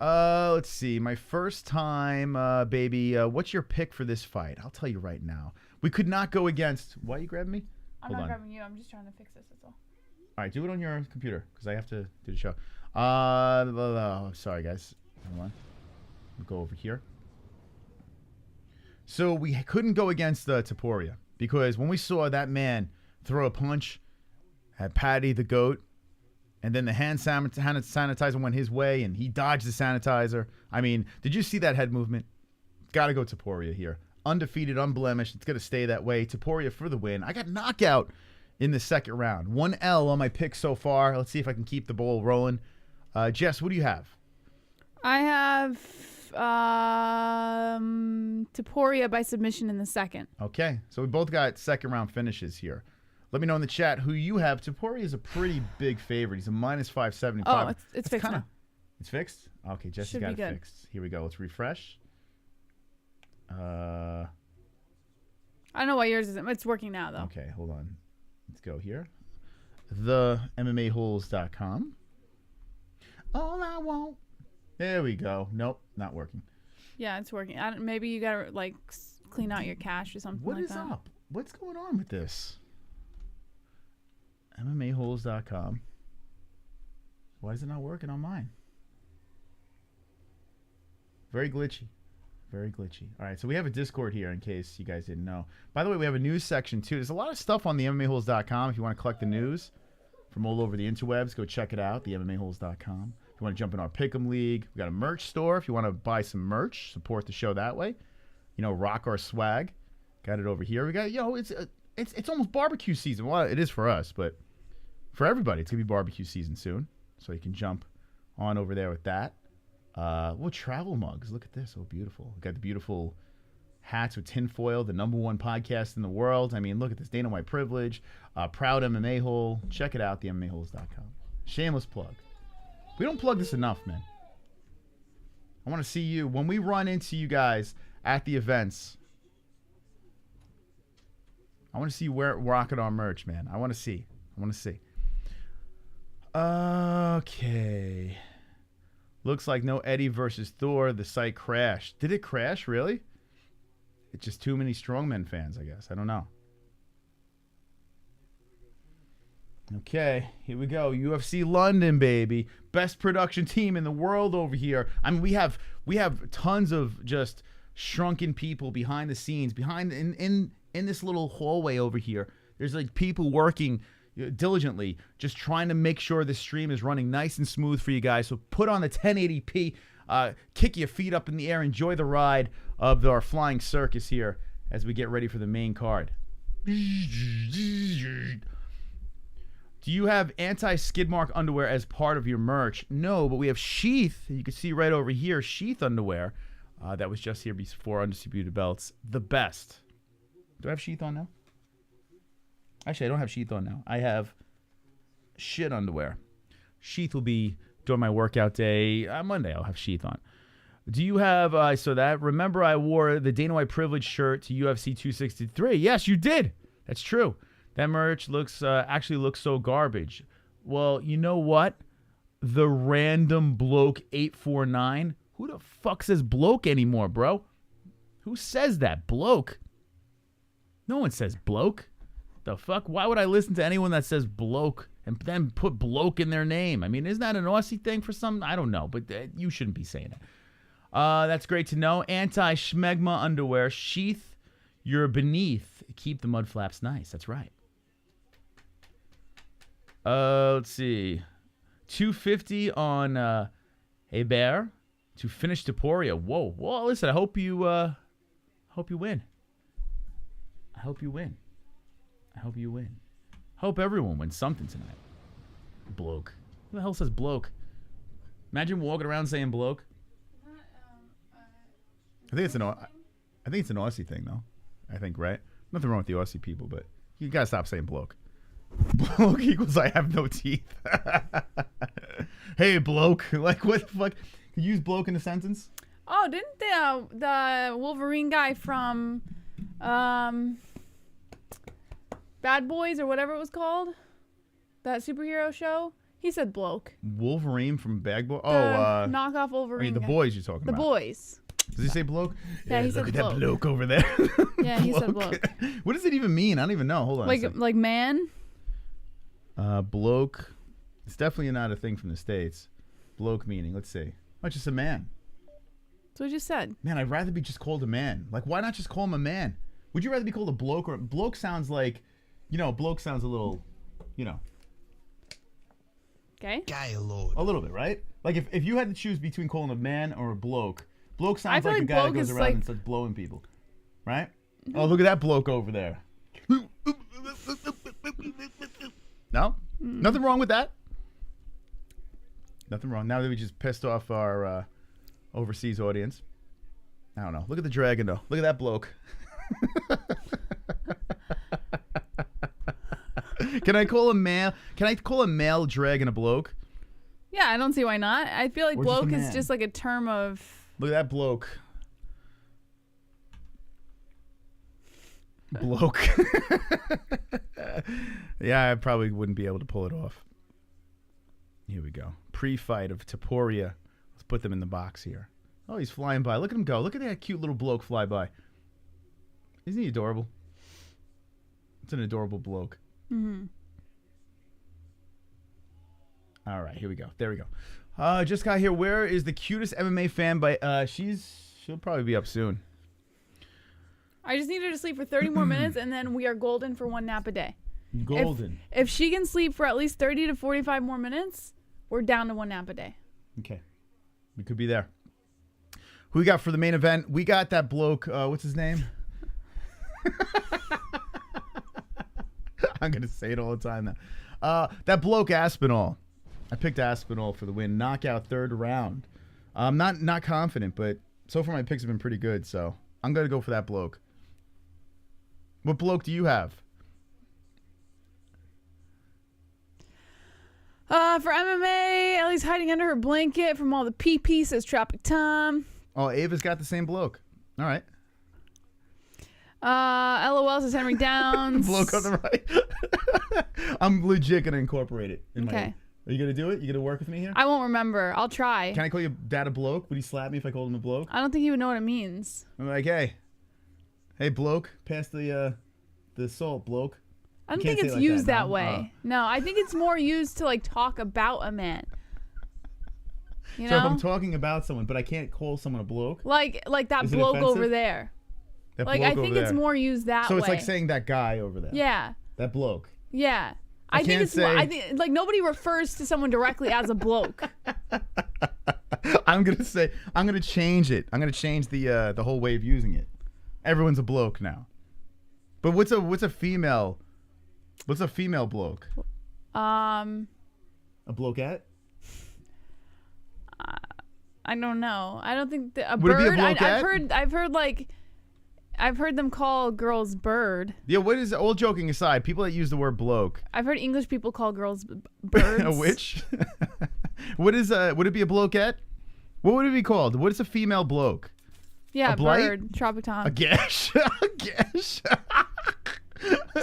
Let's see. My first time, baby. What's your pick for this fight? I'll tell you right now. We could not go against. Why are you grabbing me? I'm not grabbing you. I'm just trying to fix this. That's all. All right, do it on your computer because I have to do the show. Sorry, guys. Hold on. We'll go over here. So we couldn't go against Topuria because when we saw that man throw a punch at Paddy the Goat, and then the hand sanitizer went his way, and he dodged the sanitizer. I mean, did you see that head movement? Got to go Topuria here. Undefeated, unblemished. It's going to stay that way. Topuria for the win. I got knockout in the second round. 1 L on my pick so far. Let's see if I can keep the ball rolling. Jess, what do you have? I have Topuria by submission in the second. Okay, so we both got second round finishes here. Let me know in the chat who you have. Topuria is a pretty big favorite. He's a minus 575. Oh, it's fixed now. It's fixed? Okay, Jesse's got it fixed. Here we go. Let's refresh. I don't know why yours isn't. It's working now, though. Okay, hold on. Let's go here. The MMA-Holes.com. All I want. There we go. Nope, not working. Yeah, it's working. Maybe you got to, clean out your cache or something like that. What is up? What's going on with this? MMA-Holes.com. Why is it not working on mine? Very glitchy. Very glitchy. All right, so we have a Discord here in case you guys didn't know. By the way, we have a news section too. There's a lot of stuff on the MMA-Holes.com. If you want to collect the news from all over the interwebs, go check it out, the MMA-Holes.com. If you want to jump in our Pick'em League, we got a merch store. If you want to buy some merch, support the show that way. Rock our swag. Got it over here. We got, it's almost barbecue season. Well, it is for us, but for everybody, it's going to be barbecue season soon. So you can jump on over there with that. Travel mugs. Look at this. Oh, beautiful. We got the beautiful hats with tinfoil, the #1 podcast in the world. I mean, look at this. Dana White Privilege. Proud MMA Hole. Check it out, the MMA-Holes.com. Shameless plug. We don't plug this enough, man. I want to see you. When we run into you guys at the events, I want to see where rocking our merch, man. I want to see. Okay. Looks like no Eddie versus Thor. The site crashed. Did it crash, really? It's just too many strongmen fans, I guess. I don't know. Okay, here we go. UFC London, baby. Best production team in the world over here. I mean, we have tons of just shrunken people behind the scenes, in this little hallway over here. There's like people working diligently, just trying to make sure the stream is running nice and smooth for you guys. So put on the 1080p, kick your feet up in the air, enjoy the ride of our flying circus here as we get ready for the main card. Do you have anti-skid mark underwear as part of your merch? No, but we have Sheath. You can see right over here, Sheath underwear. That was just here before Undisputed Belts. The best. Do I have Sheath on now? Actually, I don't have Sheath on now. I have shit underwear. Sheath will be during my workout day. Monday, I'll have Sheath on. Do you have, I saw that. Remember I wore the Dana White Privilege shirt to UFC 263. Yes, you did. That's true. That merch actually looks so garbage. Well, you know what? The random bloke 849. Who the fuck says bloke anymore, bro? Who says that? Bloke? No one says bloke. The fuck? Why would I listen to anyone that says bloke and then put bloke in their name? I mean, isn't that an Aussie thing for some? I don't know, but you shouldn't be saying it. That's great to know. Anti-schmegma underwear. Sheath, you're beneath. Keep the mud flaps nice. That's right. Let's see. 250 on Hey Bear to finish Topuria. Whoa. Well, listen, I hope you win. I hope you win. I hope everyone wins something tonight. Bloke. Who the hell says bloke? Imagine walking around saying bloke. I think it's an Aussie thing, though. I think, right? Nothing wrong with the Aussie people, but you gotta stop saying bloke. Bloke equals I have no teeth. Hey, bloke. Like, what the fuck? Can you use bloke in a sentence? Oh, didn't the Wolverine guy from Bad Boys or whatever it was called, that superhero show, he said bloke. Wolverine from Bad Boy? Knockoff Wolverine. I mean, the guy. boys you're talking about. The boys. Does he say bloke? Yeah, he said look bloke. at that bloke over there. Yeah, he said bloke. What does it even mean? I don't even know. Hold on. Like man? Bloke. It's definitely not a thing from the States. Bloke meaning. Let's see. Oh, just a man. That's what I just said. Man, I'd rather be just called a man. Like, why not just call him a man? Would you rather be called a bloke or bloke sounds like, bloke sounds a little, Okay. A little bit, right? Like if you had to choose between calling a man or a bloke sounds like a guy that goes around and starts blowing people, right? Mm-hmm. Oh, look at that bloke over there. No? Mm-hmm. Nothing wrong with that. Nothing wrong. Now that we just pissed off our overseas audience. I don't know. Look at the dragon, though. Look at that bloke. Can I call a male dragon a bloke? Yeah, I don't see why not. I feel like bloke is just like a term of... Look at that bloke. Bloke. Yeah, I probably wouldn't be able to pull it off. Here we go. Pre-fight of Topuria. Let's put them in the box here. Oh, he's flying by. Look at him go. Look at that cute little bloke fly by. Isn't he adorable? It's an adorable bloke. Mm-hmm. All right, here we go. There we go. Just got here. Where is the cutest MMA fan? She'll probably be up soon. I just need her to sleep for 30 more minutes, and then we are golden for one nap a day. Golden. If she can sleep for at least 30 to 45 more minutes, we're down to one nap a day. Okay. We could be there. Who we got for the main event? We got that bloke. What's his name? I'm going to say it all the time now. That bloke Aspinall. I picked Aspinall for the win. Knockout third round. I'm not confident, but so far my picks have been pretty good, so I'm going to go for that bloke. What bloke do you have? For MMA, Ellie's hiding under her blanket from all the pee-pee, says Tropic Tom. Oh, Ava's got the same bloke. All right. LOL says Henry Downs. Bloke on the right. I'm legit gonna incorporate it in Okay. my. Are you gonna do it? You gonna work with me here? I won't remember. I'll try. Can I call you Dad a bloke? Would he slap me if I called him a bloke? I don't think he would know what it means. I'm like, hey, bloke, pass the salt, bloke. I don't think it's used that way. No, I think it's more used to like talk about a man. You So know? if I'm talking about someone, but I can't call someone a bloke. Like that Is it bloke offensive? over there. That Like bloke I think over it's there. more used that So way. it's like saying that guy over there. Yeah. That bloke. Yeah. I think can't it's more, say- I think like nobody refers to someone directly as a bloke. I'm gonna change it. I'm gonna change the whole way of using it. Everyone's a bloke now. But what's a female? What's a female bloke? A blokeette? I don't know. I don't think a Would it be a bird. blokeette? I've heard them call girls bird. Yeah. What is all joking aside? People that use the word bloke. I've heard English people call girls birds. A witch? Would it be a blokeette? What would it be called? What is a female bloke? Yeah, A blight? bird. Tropiton. A gash? A gash?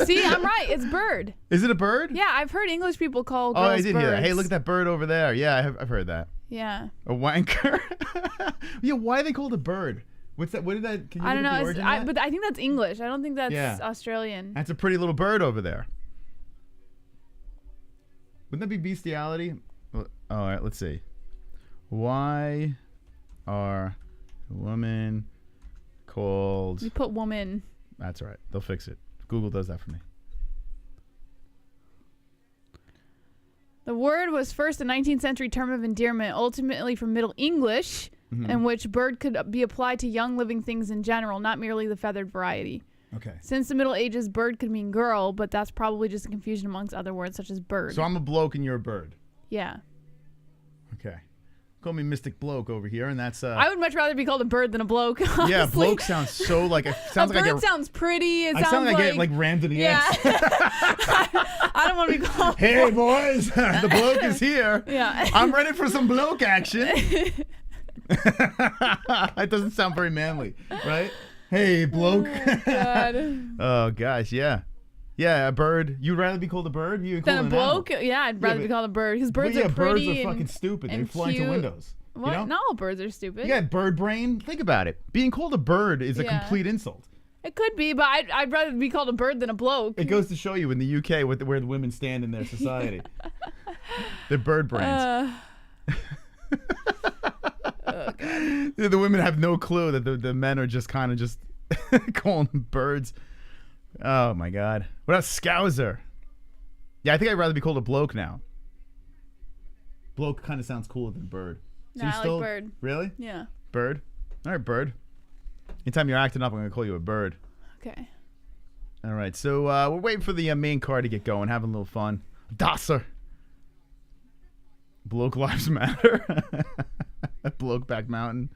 See, I'm right. It's bird. Is it a bird? Yeah, I've heard English people call girls Oh, I did birds. hear that. Hey, look at that bird over there. Yeah, I've heard that. Yeah. A wanker? Yeah, why are they called a bird? What's that? What did that? Can you I don't look at the know. origin of that? But I think that's English. I don't think that's Yeah. Australian. That's a pretty little bird over there. Wouldn't that be bestiality? Well, all right, let's see. Why are women called... You put woman. That's all right. They'll fix it. Google does that for me. The word was first a 19th century term of endearment, ultimately from Middle English, in which bird could be applied to young living things in general, not merely the feathered variety. Okay. Since the Middle Ages, bird could mean girl, but that's probably just a confusion amongst other words such as bird. So I'm a bloke and you're a bird. Yeah. Okay. Call me Mystic Bloke over here, and that's... I would much rather be called a bird than a bloke. Honestly. Yeah, bloke sounds so like... It sounds a like bird I sounds pretty. It I sounds sound like I like... get like rammed in the Yeah. ass. I don't want to be called... Hey, boys. The bloke is here. Yeah. I'm ready for some bloke action. It doesn't sound very manly, right? Hey, bloke. Oh, God. Oh, gosh, yeah. Yeah, a bird. You'd rather be called a bird? You'd Than a call it an animal. bloke? Yeah, I'd rather but- be called a bird. Because birds But yeah, are pretty birds are and, fucking stupid. They and fly into cute. windows. What? You know? Not all birds are stupid. You got bird brain? Think about it. Being called a bird is a Yeah. complete insult. It could be, but I'd rather be called a bird than a bloke. It goes to show you in the UK where the women stand in their society. They're bird brains. Oh, God. The women have no clue that the men are just kind of just calling them birds. Oh, my God. What about Scouser? Yeah, I think I'd rather be called a bloke now. Bloke kind of sounds cooler than bird. So Nah, you I like still, bird. Really? Yeah. Bird? All right, bird. Anytime you're acting up, I'm going to call you a bird. Okay. All right, so we're waiting for the main card to get going, having a little fun. Dasser. Bloke Lives Matter. Bloke Back Mountain.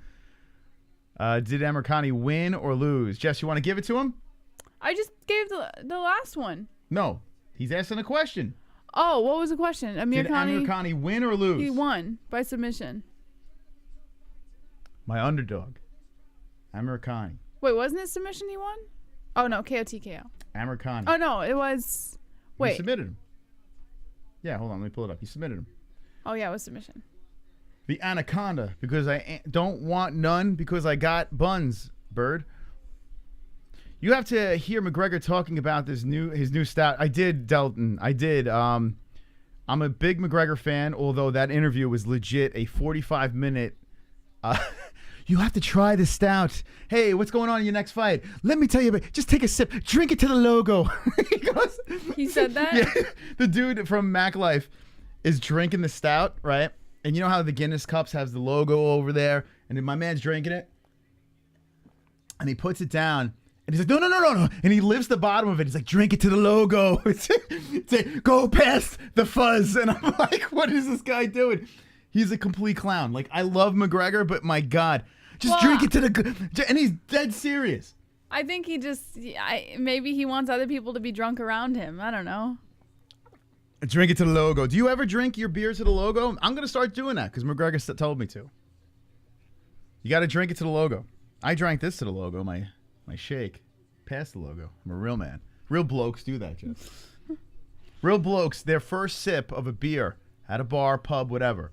Did Amirkhani win or lose? Jess, you want to give it to him? I just gave the last one. No. He's asking a question. Oh, what was the question? Did Amirkhani win or lose? He won by submission. My underdog. Amirkhani. Wait, wasn't it submission he won? Oh, no, KO. Amirkhani. Oh, no, it was... You Wait. submitted him. Yeah, hold on. Let me pull it up. You submitted him. Oh, yeah, it was submission. The Anaconda, because I don't want none, because I got buns, bird. You have to hear McGregor talking about his new stat. I did, Delton. I did. I'm a big McGregor fan, although that interview was legit a 45-minute... you have to try this stout. Hey, what's going on in your next fight? Let me tell you, just take a sip. Drink it to the logo. He said that? Yeah, the dude from Mac Life is drinking the stout, right? And you know how the Guinness Cups has the logo over there? And then my man's drinking it. And he puts it down. And he's like, no. And he lifts the bottom of it. He's like, drink it to the logo. It's like, go past the fuzz. And I'm like, what is this guy doing? He's a complete clown. Like, I love McGregor, but my God. Just drink it to the... And he's dead serious. I think he just... maybe he wants other people to be drunk around him. I don't know. Drink it to the logo. Do you ever drink your beer to the logo? I'm going to start doing that because McGregor told me to. You got to drink it to the logo. I drank this to the logo, my shake. Pass the logo. I'm a real man. Real blokes do that, Jeff. Real blokes, their first sip of a beer at a bar, pub, whatever,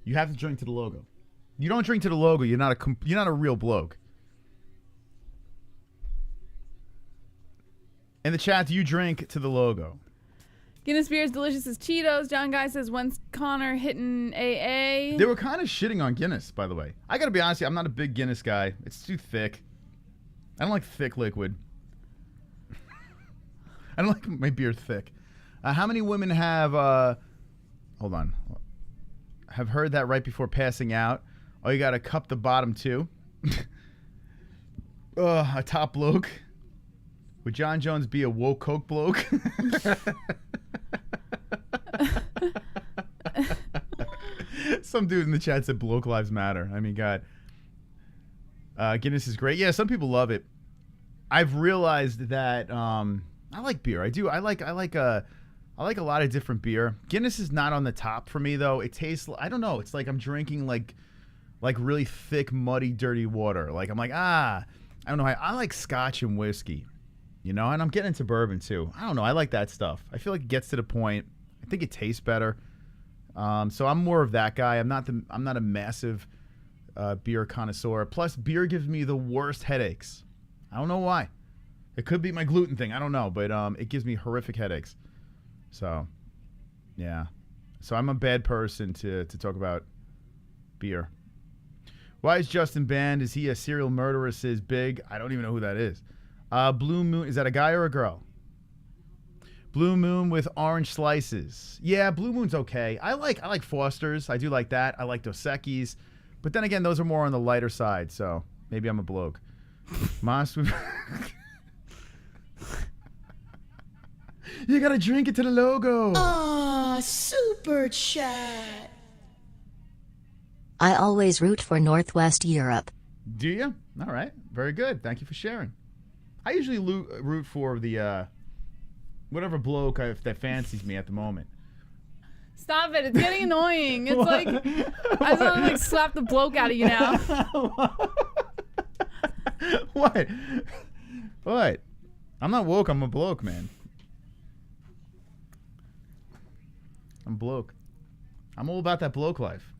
you have to drink to the logo. You don't drink to the logo, you're not a real bloke. In the chat, do you drink to the logo? Guinness beer is delicious as Cheetos. John Guy says, when's Connor hitting AA? They were kind of shitting on Guinness, by the way. I gotta be honest with you, I'm not a big Guinness guy. It's too thick. I don't like thick liquid. I don't like my beer thick. How many women have, hold on, have heard that right before passing out? Oh, you gotta cup the bottom too. A top bloke. Would John Jones be a woke coke bloke? Some dude in the chat said bloke lives matter. I mean, God. Guinness is great. Yeah, some people love it. I've realized that I like beer. I do. I like a lot of different beer. Guinness is not on the top for me though. It tastes, I don't know. It's like I'm drinking like really thick, muddy, dirty water. Like I'm like, I don't know. I like scotch and whiskey, you know, and I'm getting into bourbon too. I don't know. I like that stuff. I feel like it gets to the point. I think it tastes better. So I'm more of that guy. I'm not a massive beer connoisseur. Plus, beer gives me the worst headaches. I don't know why. It could be my gluten thing. I don't know, but it gives me horrific headaches. So, yeah. So I'm a bad person to talk about beer. Why is Justin banned? Is he a serial murderer? Says Big. I don't even know who that is. Blue Moon. Is that a guy or a girl? Blue Moon with orange slices. Yeah, Blue Moon's okay. I like Foster's. I do like that. I like Dos Equis. But then again, those are more on the lighter side, so maybe I'm a bloke. Moss. You gotta drink it to the logo. Aw, super chat. I always root for Northwest Europe. Do you? All right. Very good. Thank you for sharing. I usually root for the whatever bloke that fancies me at the moment. Stop it. It's getting annoying. It's like, I just want to like slap the bloke out of you now. What? What? I'm not woke. I'm a bloke, man. I'm bloke. I'm all about that bloke life.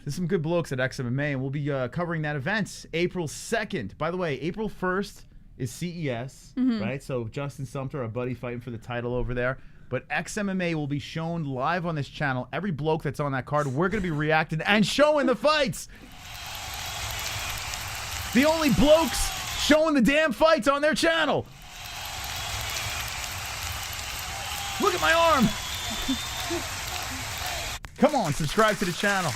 There's some good blokes at XMMA, and we'll be covering that event April 2nd. By the way, April 1st is CES, right? So Justin Sumter, our buddy, fighting for the title over there. But XMMA will be shown live on this channel. Every bloke that's on that card, we're going to be reacting and showing the fights. The only blokes showing the damn fights on their channel. Look at my arm. Come on, subscribe to the channel.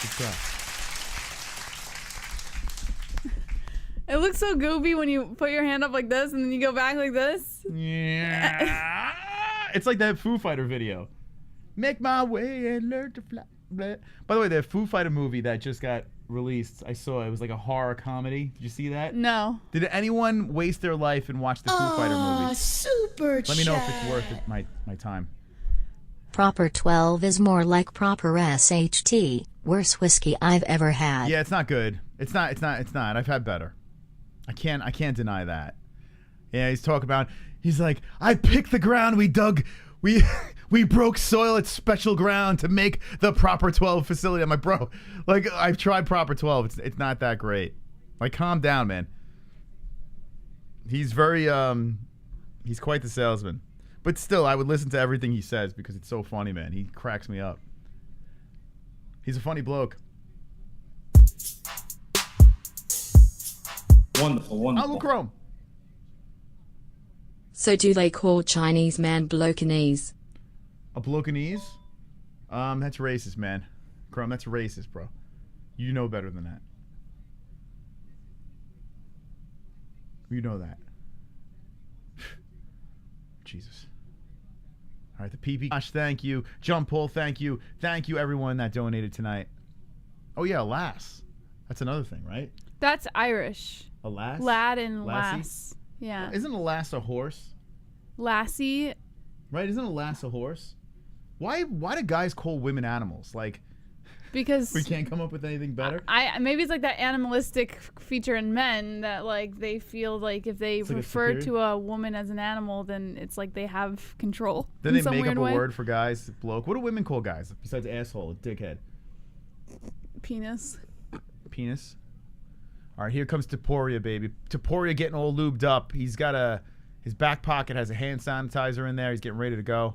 Good job. It looks so goofy when you put your hand up like this and then you go back like this. Yeah. It's like that Foo Fighter video. Make my way and learn to fly. By the way, the Foo Fighter movie that just got released, I saw it was like a horror comedy. Did you see that? No. Did anyone waste their life and watch the Foo Fighter movie? Super Let me know if it's worth it, my time. Proper 12 is more like proper SHT. Worst whiskey I've ever had. Yeah, it's not good. It's not. I've had better. I can't deny that. Yeah, he's talking about, he's like, I picked the ground we dug, we broke soil at special ground to make the Proper 12 facility. I'm like, bro, like, I've tried Proper 12. It's not that great. Like, calm down, man. He's very, he's quite the salesman. But still, I would listen to everything he says because it's so funny, man. He cracks me up. He's a funny bloke. Wonderful, wonderful. Uncle Chrome. So do they call Chinese man blokanese? A blokanese? That's racist, man. Chrome, that's racist, bro. You know better than that. You know that. Jesus. All right, the PP. Gosh, thank you. Jump Pull, thank you. Thank you, everyone that donated tonight. Oh, yeah, lass. That's another thing, right? That's Irish. A lass? Lad and Lassie? lass. Yeah. Isn't a lass a horse? Lassie. Right? Isn't a lass a horse? Why do guys call women animals? Like, Because we can't come up with anything better. Maybe it's like that animalistic feature in men that like they feel like if they refer to a woman as an animal, then it's like they have control. Then they make up a word for guys, bloke. What do women call guys besides asshole, dickhead? Penis. Penis. All right, here comes Topuria, baby. Topuria getting all lubed up. He's got his back pocket has a hand sanitizer in there. He's getting ready to go.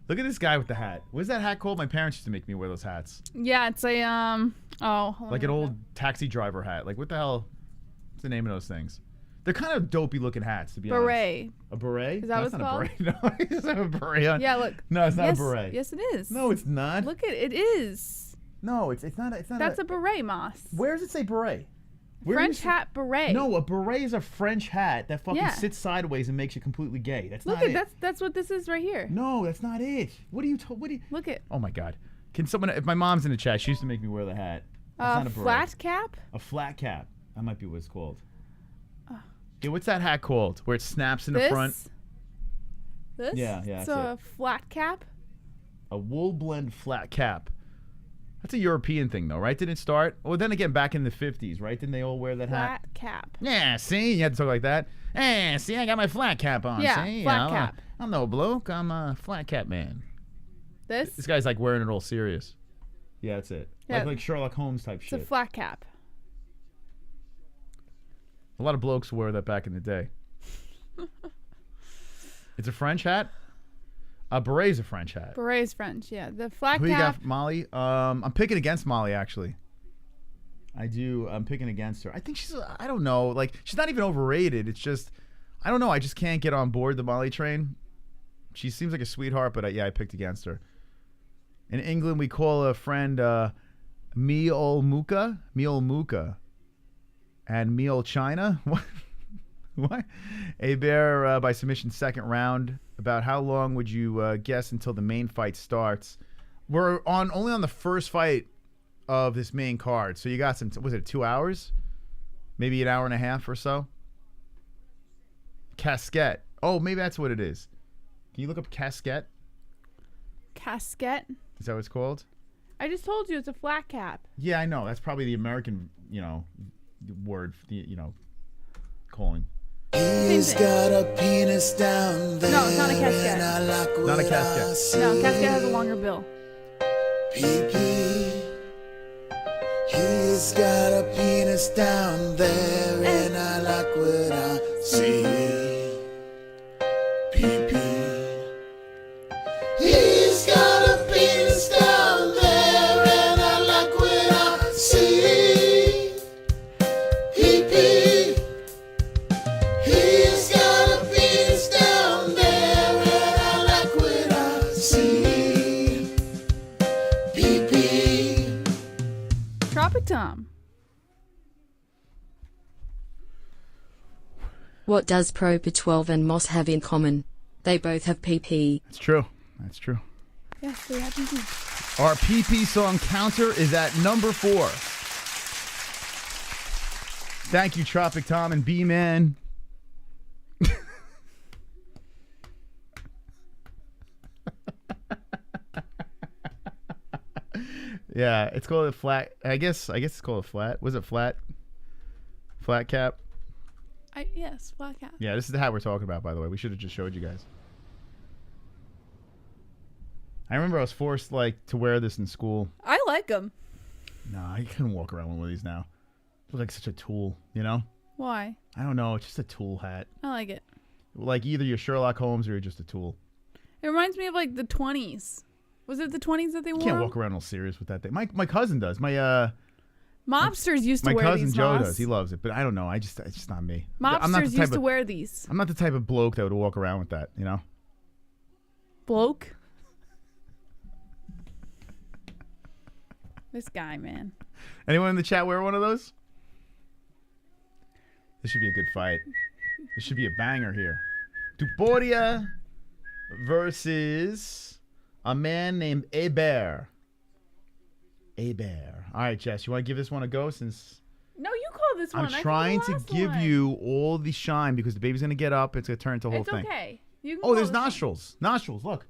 Look at this guy with the hat. What's that hat called? My parents used to make me wear those hats. Yeah, it's a like an old taxi driver hat. Like what the hell? What's the name of those things? They're kind of dopey looking hats, to be honest. A beret? Is that what it's called? A beret. No, he doesn't have a beret on. Yeah, look. No, it's not a beret. Yes, it is. No, it's not. Look at it is. No, it's not. It's not. That's a beret, Moss. Where does it say beret? French hat beret. No, a beret is a French hat that fucking sits sideways and makes you completely gay. That's not it. That's what this is right here. No, that's not it. What do you? Look at. Oh my God! Can someone? If my mom's in the chat, she used to make me wear the hat. That's not a beret. Flat cap. A flat cap. That might be what it's called. Yeah, what's that hat called? Where it snaps in the front. This. Yeah. It's a flat cap. A wool blend flat cap. That's a European thing, though, right? Didn't it start? Well, then again, back in the 50s, right? Didn't they all wear that hat? Flat cap. Yeah, see? You had to talk like that. See, I got my flat cap on. Yeah, see? flat cap. I'm no bloke. I'm a flat cap man. This guy's like wearing it all serious. Yeah, that's it. Yeah. Like Sherlock Holmes type shit. It's a flat cap. A lot of blokes wore that back in the day. It's a French hat? A beret's a French hat. Beret's French, yeah. The flat Who cap. you got, Molly? I'm picking against Molly, actually. I do. I'm picking against her. I think she's, I don't know. Like, she's not even overrated. It's just, I don't know. I just can't get on board the Molly train. She seems like a sweetheart, but yeah, I picked against her. In England, we call a friend Meol Muka. And Meol China. What? A bear by submission, second round. About how long would you guess until the main fight starts? We're only on the first fight of this main card. So you got some, was it 2 hours? Maybe an hour and a half or so? Casquette. Oh, maybe that's what it is. Can you look up casquette? Casquette? Is that what it's called? I just told you it's a flat cap. Yeah, I know. That's probably the American, word, calling. He's got a penis down there. No, it's not a casquette. Not a casquette. No, casquette has a longer bill. Pee-pee. He's got a penis down there, and I like what I see. Pee-pee. He's got a penis down there, and I like what I see. Pee-pee. He's got a penis down there, and I like what I see. Pee-pee. Tropic Tom. What does Proper 12 and Moss have in common? They both have PP. That's true. That's true. Yes, they have PP. Our PP song counter is at number 4. Thank you, Tropic Tom and B-Man. Yeah, it's called a flat. I guess it's called a flat. Was it flat? Flat cap? Yes, flat cap. Yeah, this is the hat we're talking about, by the way. We should have just showed you guys. I remember I was forced to wear this in school. I like them. No, I couldn't walk around with one of these now. Look like such a tool, Why? I don't know. It's just a tool hat. I like it. Like either you're Sherlock Holmes or you're just a tool. It reminds me of the 20s. Was it the 20s that they wore? You can't walk around all serious with that thing. My cousin does. My mobsters used to wear these. My cousin Joe does. He loves it, but I don't know. It's just not me. Mobsters used to wear these. I'm not the type of bloke that would walk around with that. Bloke. This guy, man. Anyone in the chat wear one of those? This should be a good fight. This should be a banger here. Topuria versus a man named Herbert. Herbert. All right, Jess, you want to give this one a go since... No, you call this one. I'm trying to give you all the shine because the baby's going to get up. It's going to turn into a whole thing. It's okay. You can oh, there's nostrils. Nostrils, look.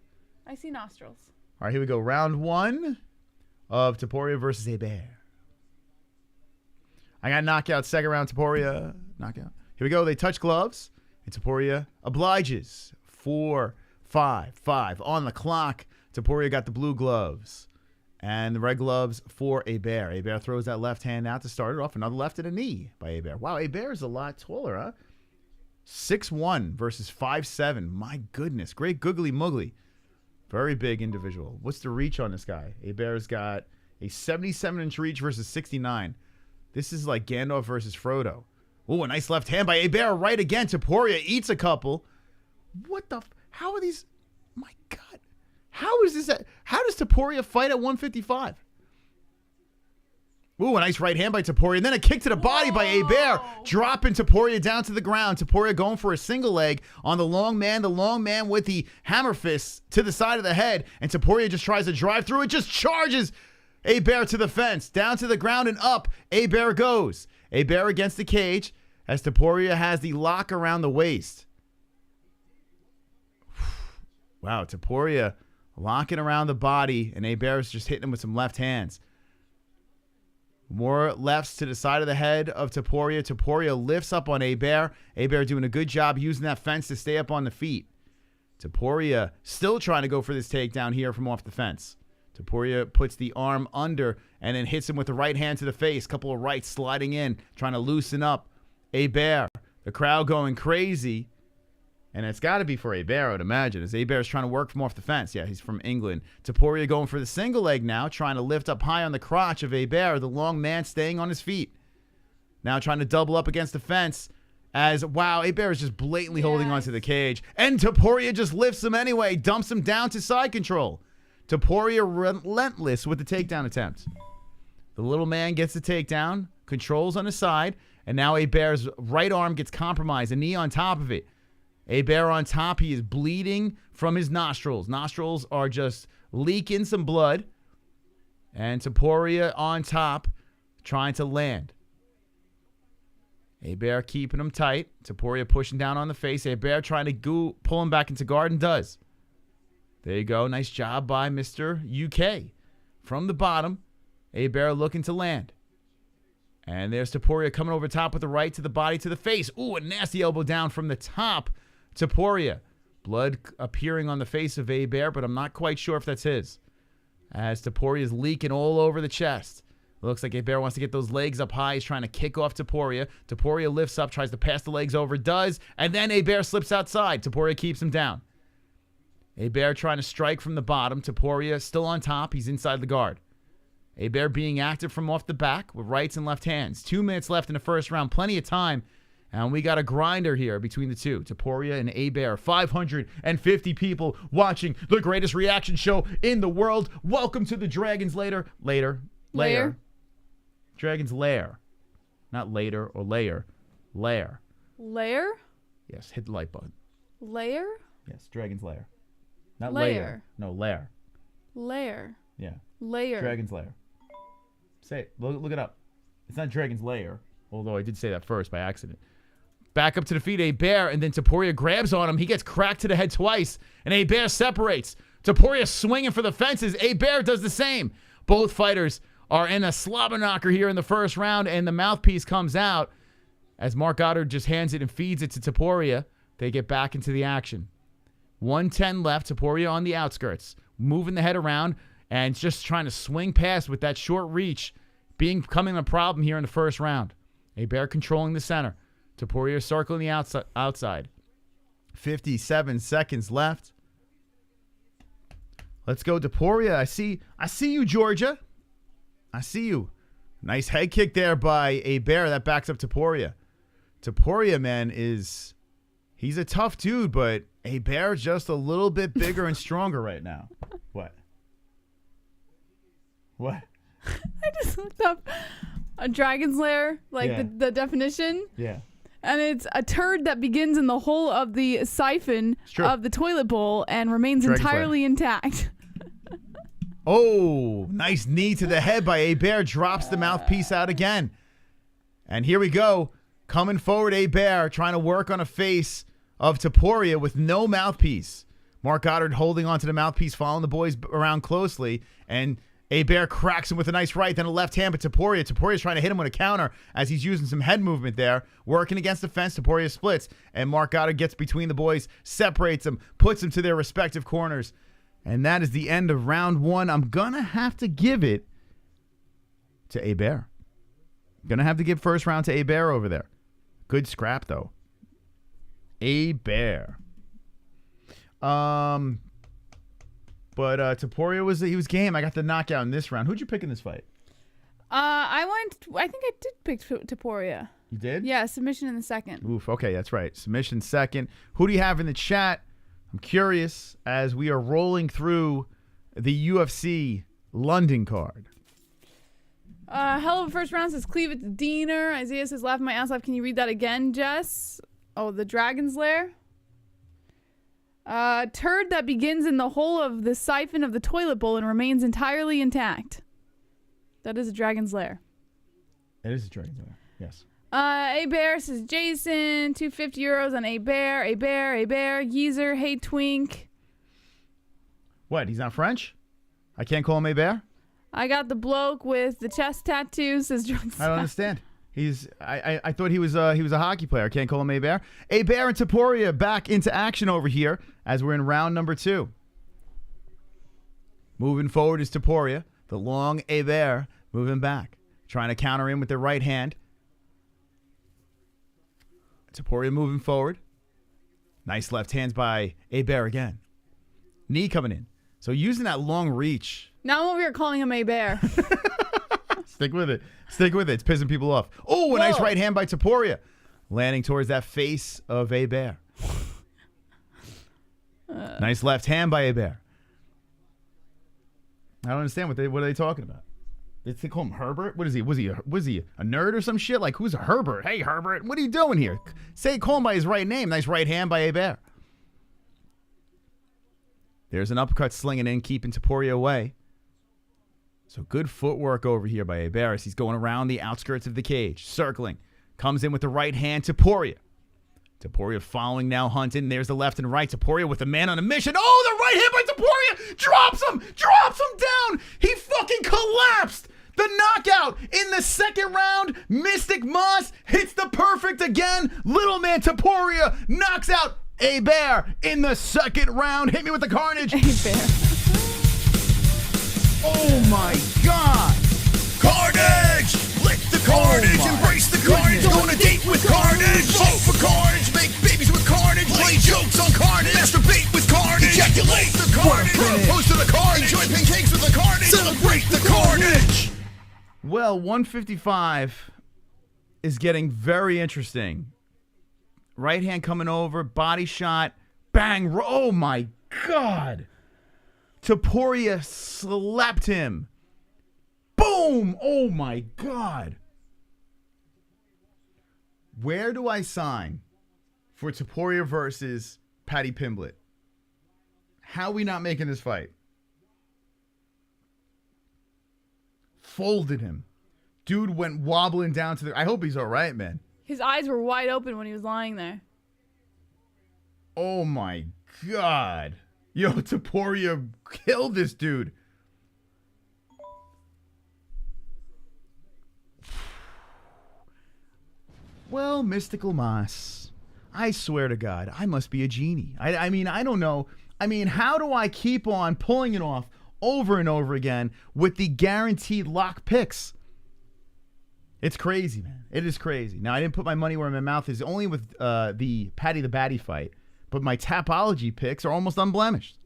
I see nostrils. All right, here we go. Round 1. of Topuria versus Herbert. I got knockout, second round, Topuria. Knockout. Here we go. They touch gloves, and Topuria obliges. 4-5-5 on the clock. Topuria got the blue gloves. And the red gloves for Herbert. Herbert throws that left hand out to start it off. Another left and a knee by Herbert. Wow, Herbert is a lot taller, huh? 6'1 versus 5'7. My goodness. Great googly muggly. Very big individual. What's the reach on this guy? Herbert's got a 77-inch reach versus 69. This is like Gandalf versus Frodo. Oh, a nice left hand by Herbert. Right again. Topuria eats a couple. What the? How are these? My God. How is this? How does Topuria fight at 155? Ooh, a nice right hand by Topuria. And then a kick to the body by Herbert. Dropping Topuria down to the ground. Topuria going for a single leg on the long man. The long man with the hammer fist to the side of the head. And Topuria just tries to drive through it. Just charges Herbert to the fence. Down to the ground and up. Herbert goes. Herbert against the cage as Topuria has the lock around the waist. Wow, Topuria locking around the body, and Herbert's just hitting him with some left hands. More lefts to the side of the head of Topuria. Topuria lifts up on Herbert. Herbert doing a good job using that fence to stay up on the feet. Topuria still trying to go for this takedown here from off the fence. Topuria puts the arm under and then hits him with the right hand to the face. Couple of rights sliding in, trying to loosen up Herbert. The crowd going crazy. And it's got to be for Herbert, I would imagine, as Herbert's trying to work from off the fence. Yeah, he's from England. Topuria going for the single leg now, trying to lift up high on the crotch of Herbert, the long man staying on his feet. Now trying to double up against the fence as, wow, Herbert is just blatantly holding onto the cage. And Topuria just lifts him anyway, dumps him down to side control. Topuria relentless with the takedown attempt. The little man gets the takedown, controls on his side, and now Herbert's right arm gets compromised, a knee on top of it. Herbert on top. He is bleeding from his nostrils. Nostrils are just leaking some blood. And Topuria on top trying to land. Herbert keeping him tight. Topuria pushing down on the face. Herbert trying to pull him back into guard and does. There you go. Nice job by Mr. UK. From the bottom, Herbert looking to land. And there's Topuria coming over top with the right to the body to the face. Ooh, a nasty elbow down from the top. Topuria. Blood appearing on the face of Herbert, but I'm not quite sure if that's his. As Topuria is leaking all over the chest. It looks like Herbert wants to get those legs up high. He's trying to kick off Topuria. Topuria lifts up, tries to pass the legs over, does, and then Herbert slips outside. Topuria keeps him down. Herbert trying to strike from the bottom. Topuria still on top. He's inside the guard. Herbert being active from off the back with rights and left hands. 2 minutes left in the first round. Plenty of time. And we got a grinder here between the two. Topuria and Herbert. 550 people watching the greatest reaction show in the world. Welcome to the Dragon's Lair. Dragon's Lair. Not later or layer. Lair. Lair? Yes, hit the like button. Lair? Yes, Dragon's Lair. Not Lair. layer. No, lair. Lair. Yeah. Lair. Dragon's Lair. Say it. Look it up. It's not Dragon's Lair, although I did say that first by accident. Back up to the feet, Herbert, and then Topuria grabs on him. He gets cracked to the head twice, and Herbert separates. Topuria swinging for the fences. Herbert does the same. Both fighters are in a slobber knocker here in the first round, and the mouthpiece comes out as Mark Goddard just hands it and feeds it to Topuria. They get back into the action. 1:10 left. Topuria on the outskirts, moving the head around and just trying to swing past with that short reach, becoming a problem here in the first round. Herbert controlling the center. Topuria circling the outside. 57 seconds left. Let's go, Topuria. I see you, Georgia. I see you. Nice head kick there by Herbert. That backs up Topuria. Topuria, man, he's a tough dude, but Herbert's just a little bit bigger and stronger right now. What? I just looked up a Dragon's Lair, the definition. Yeah. And it's a turd that begins in the hole of the siphon of the toilet bowl and remains entirely intact. Oh, nice knee to the head by Herbert. Drops the mouthpiece out again. And here we go. Coming forward, Herbert trying to work on a face of Topuria with no mouthpiece. Mark Goddard holding onto the mouthpiece, following the boys around closely. And Bear cracks him with a nice right, then a left hand, but Topuria's trying to hit him with a counter as he's using some head movement there, working against the fence. Topuria splits, and Mark Goddard gets between the boys, separates them, puts them to their respective corners. And that is the end of round 1. I'm going to have to give it to Bear. Going to have to give first round to Bear over there. Good scrap, though. Bear. But Topuria was game. I got the knockout in this round. Who'd you pick in this fight? I think I did pick Topuria. You did? Yeah, submission in the second. Oof, okay, that's right. Submission second. Who do you have in the chat? I'm curious as we are rolling through the UFC London card. Hell of a first round says cleave it to Diener. Isaiah says laugh my ass off. Can you read that again, Jess? Oh, the Dragon's Lair. Turd that begins in the hole of the siphon of the toilet bowl and remains entirely intact. That is a Dragon's Lair. It is a Dragon's Lair, yes. Bear says Jason, 250 euros on Bear. Yeezer, hey Twink. What, he's not French? I can't call him Bear? I got the bloke with the chest tattoo, says Drunk. I don't understand. I thought he was a hockey player. I can't call him Bear. Bear and Topuria back into action over here as we're in round number 2. Moving forward is Topuria. The long Bear moving back. Trying to counter in with the right hand. Topuria moving forward. Nice left hands by Bear again. Knee coming in. So using that long reach. Now I'm over here calling him Bear. Stick with it. It's pissing people off. Oh, a nice right hand by Topuria. Landing towards that face of Bear. Nice left hand by Bear. I don't understand what are they talking about. Did they call him Herbert? What is he? Was he a nerd or some shit? Like, who's Herbert? Hey, Herbert, what are you doing here? Call him by his right name. Nice right hand by Bear. There's an uppercut slinging in, keeping Topuria away. So good footwork over here by Bear as he's going around the outskirts of the cage, circling. Comes in with the right hand, Topuria. Topuria following now, hunting. There's the left and right. Topuria with a man on a mission. Oh, the right hand by Topuria drops him down. He fucking collapsed. The knockout in the second round. Mystic Moss hits the perfect again. Little man Topuria knocks out Bear in the second round. Hit me with the carnage. Bear. Oh my God. Carnage! Lick the carnage, embrace the carnage, go on a date with carnage, vote for carnage, make babies with carnage, play jokes on carnage, masturbate with carnage, ejaculate the carnage, propose to the carnage, enjoy pancakes with the carnage, celebrate the carnage! Well, 155 is getting very interesting. Right hand coming over, body shot, bang, oh my God. Topuria slapped him. Boom! Oh my God. Where do I sign for Topuria versus Paddy Pimblett? How are we not making this fight? Folded him. Dude went wobbling down to the... I hope he's all right, man. His eyes were wide open when he was lying there. Oh my God. Yo, Topuria killed this dude. Well, Mystical Moss, I swear to God, I must be a genie. I mean, I don't know. I mean, how do I keep on pulling it off over and over again with the guaranteed lock picks? It's crazy, man. It is crazy. Now, I didn't put my money where my mouth is, only with the Paddy the Baddy fight, but my Tapology picks are almost unblemished.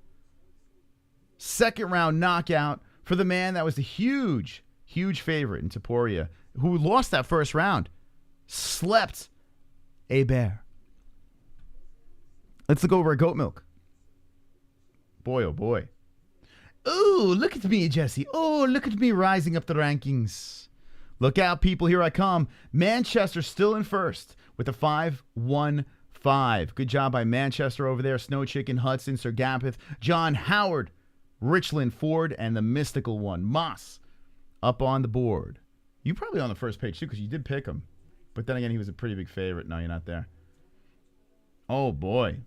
Second round knockout for the man that was a huge, huge favorite in Topuria, who lost that first round. Slept Bear. Let's look over at Goat Milk. Boy, oh boy. Ooh, look at me, Jesse. Oh, look at me rising up the rankings. Look out, people. Here I come. Manchester still in first with a 5-1-5. Good job by Manchester over there. Snow Chicken, Hudson, Sir Gampeth, John Howard, Richland, Ford, and the mystical one, Moss, up on the board. You probably on the first page, too, because you did pick him. But then again, he was a pretty big favorite. No, you're not there. Oh, boy.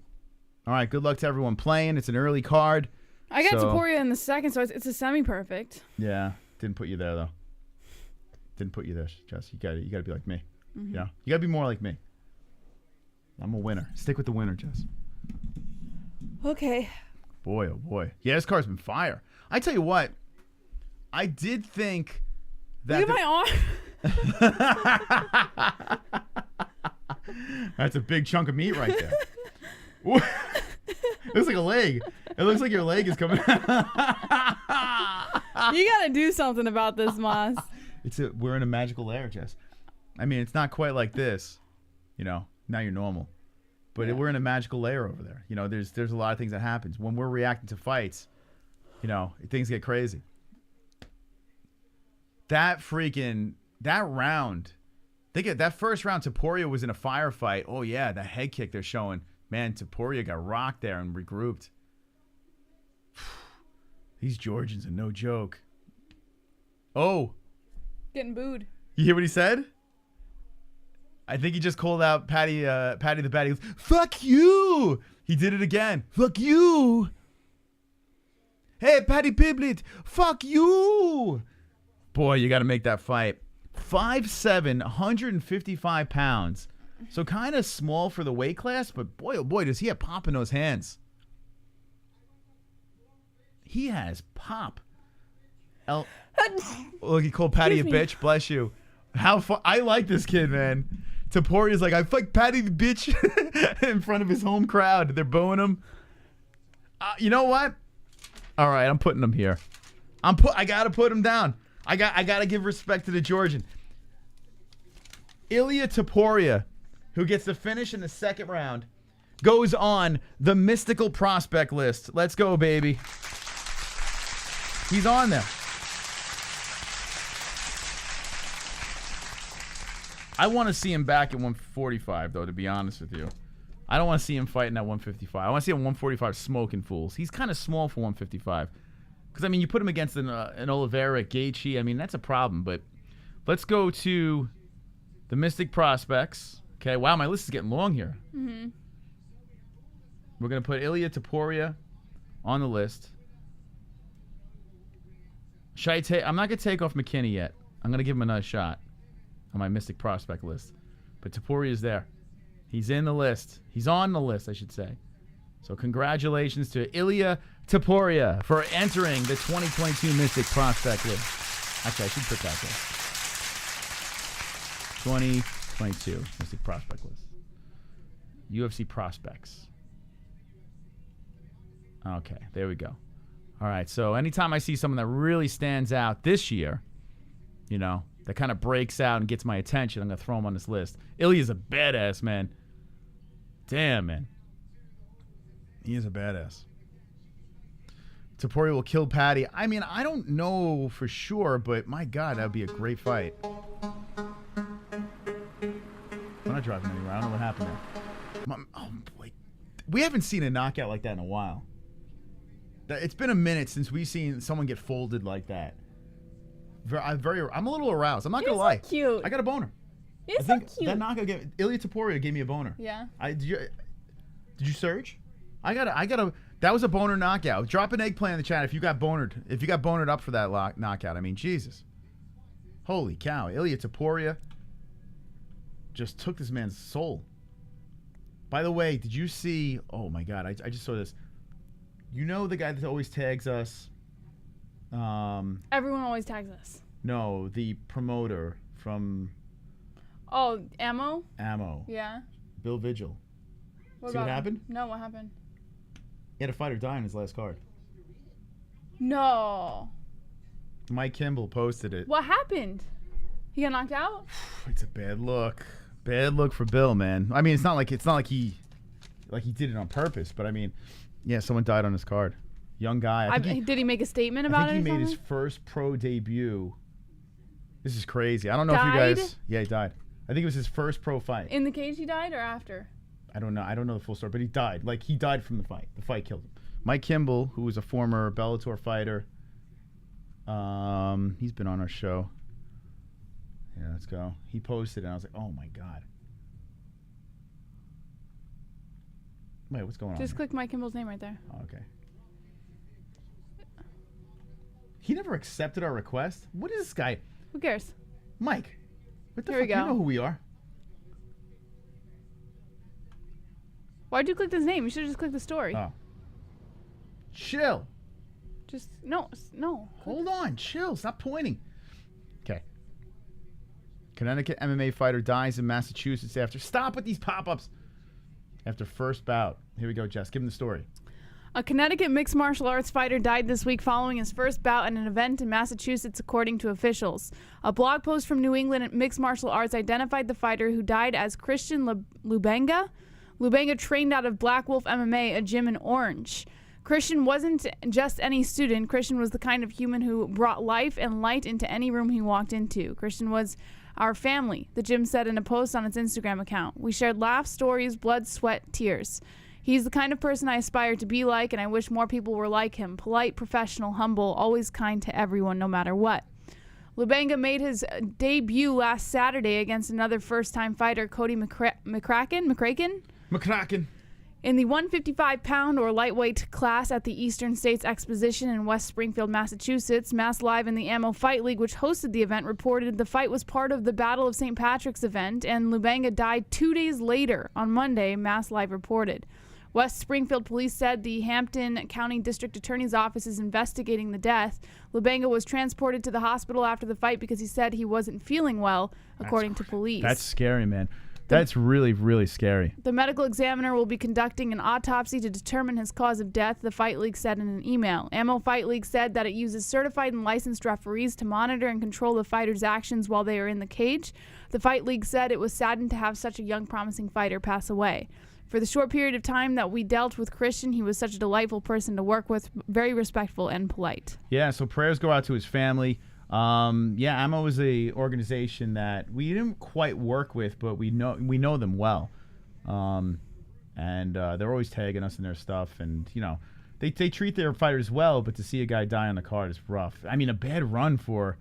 All right, good luck to everyone playing. It's an early card. I got So- Topuria in the second, so it's a semi-perfect. Yeah, didn't put you there though. Didn't put you there, Jess. You gotta be like me. Mhm. Yeah, you gotta be more like me. I'm a winner. Stick with the winner, Jess. Okay. Boy, oh boy. Yeah, this card's been fire. I tell you what, I did think that. Look at my arm. That's a big chunk of meat right there. It looks like a leg. It looks like your leg is coming out. You gotta do something about this, Moss. We're in a magical layer, Jess. I mean, it's not quite like this. You know, now you're normal. But we're in a magical layer over there. You know, there's a lot of things that happens. When we're reacting to fights, you know, things get crazy. That round, that first round, Topuria was in a firefight. Oh, yeah, the head kick they're showing. Man, Topuria got rocked there and regrouped. These Georgians are no joke. Oh. Getting booed. You hear what he said? I think he just called out Paddy the Paddy. He goes, fuck you! He did it again. Fuck you! Hey, Paddy Pimblett! Fuck you! Boy, you got to make that fight. 5'7", 155 pounds. So kind of small for the weight class, but boy, oh boy, does he have pop in those hands. He has pop. Look, he called Paddy a bitch. Bless you. I like this kid, man. Topuria's like, I fuck Paddy the bitch in front of his home crowd. They're booing him. You know what? All right, I'm putting him here. I gotta put him down. I gotta give respect to the Georgian. Ilia Topuria, who gets the finish in the second round, goes on the mystical prospect list. Let's go, baby. He's on there. I want to see him back at 145, though, to be honest with you. I don't want to see him fighting at 155. I want to see him at 145 smoking fools. He's kind of small for 155. Because, I mean, you put him against an Oliveira, Gaethje. I mean, that's a problem. But let's go to the Mystic Prospects. Okay, wow, my list is getting long here. Mm-hmm. We're going to put Ilia Topuria on the list. I'm not going to take off McKenna yet. I'm going to give him another shot on my Mystic Prospect list. But Topuria is there. He's in the list. He's on the list, I should say. So congratulations to Ilia Topuria for entering the 2022 Mystic Prospect list. Actually, I should put that there. 2022 Mystic Prospect list. UFC Prospects. Okay, there we go. All right, so anytime I see someone that really stands out this year, you know, that kind of breaks out and gets my attention, I'm going to throw him on this list. Ilya's a badass, man. Damn, man. He is a badass. Topuria will kill Paddy. I mean, I don't know for sure, but my God, that would be a great fight. I'm not driving anywhere. I don't know what happened there. Oh, boy. We haven't seen a knockout like that in a while. It's been a minute since we've seen someone get folded like that. I'm a little aroused. I'm not gonna lie. Cute. I got a boner. You're so cute. That knockout Ilia Topuria gave me a boner. Yeah. Did you search? I got a. That was a boner knockout. Drop an eggplant in the chat if you got bonered. If you got bonered up for that knockout. I mean, Jesus. Holy cow! Ilia Topuria just took this man's soul. By the way, did you see? Oh my God! I just saw this. You know the guy that always tags us? Everyone always tags us. No, the promoter from... Oh, Ammo? Ammo. Yeah. Bill Vigil. See what him? happened? No, what happened? He had a fighter die in his last card. No. Mike Kimball posted it. What happened? He got knocked out? It's a bad look. Bad look for Bill, man. I mean, it's not like he did it on purpose, but I mean, yeah, someone died on his card. Young guy. Did he make a statement about it? I think he made his first pro debut. This is crazy. I don't know if you guys... Yeah, he died. I think it was his first pro fight. In the cage he died or after? I don't know. I don't know the full story, but he died. Like, he died from the fight. The fight killed him. Mike Kimball, who was a former Bellator fighter. He's been on our show. Yeah, let's go. He posted it, and I was like, oh, my God. Wait, what's going on? Just click Mike Kimball's name right there. Oh, okay. He never accepted our request. What is this guy? Who cares? Mike. What the Here we fuck? You go. know who we are. Why'd you click his name? You should have just clicked the story. Oh. Chill. Just no. Hold on. Chill. Stop pointing. Okay. Connecticut MMA fighter dies in Massachusetts after... Stop with these pop-ups. After first bout. Here we go, Jess. Give him the story. A Connecticut mixed martial arts fighter died this week following his first bout at an event in Massachusetts, according to officials. A blog post from New England Mixed Martial Arts identified the fighter, who died as Christian Lubenga. Lubenga trained out of Black Wolf MMA, a gym in Orange. Christian wasn't just any student. Christian was the kind of human who brought life and light into any room he walked into. Christian was our family, the gym said in a post on its Instagram account. We shared laughs, stories, blood, sweat, tears. He's the kind of person I aspire to be like, and I wish more people were like him. Polite, professional, humble, always kind to everyone, no matter what. Lubenga made his debut last Saturday against another first-time fighter, Cody McCracken? In the 155-pound or lightweight class at the Eastern States Exposition in West Springfield, Massachusetts. Mass Live and the Ammo Fight League, which hosted the event, reported the fight was part of the Battle of St. Patrick's event, and Lubenga died 2 days later on Monday, Mass Live reported. West Springfield police said the Hampton County District Attorney's Office is investigating the death. Lubenga was transported to the hospital after the fight because he said he wasn't feeling well, according to police. That's scary, man. That's really, really scary. The medical examiner will be conducting an autopsy to determine his cause of death, the Fight League said in an email. Ammo Fight League said that it uses certified and licensed referees to monitor and control the fighters' actions while they are in the cage. The Fight League said it was saddened to have such a young, promising fighter pass away. For the short period of time that we dealt with Christian, he was such a delightful person to work with, very respectful and polite. Yeah, so prayers go out to his family. Ammo is a organization that we didn't quite work with, but we know them well. And they're always tagging us in their stuff, and they treat their fighters well, but to see a guy die on the card is rough. I mean, a bad run for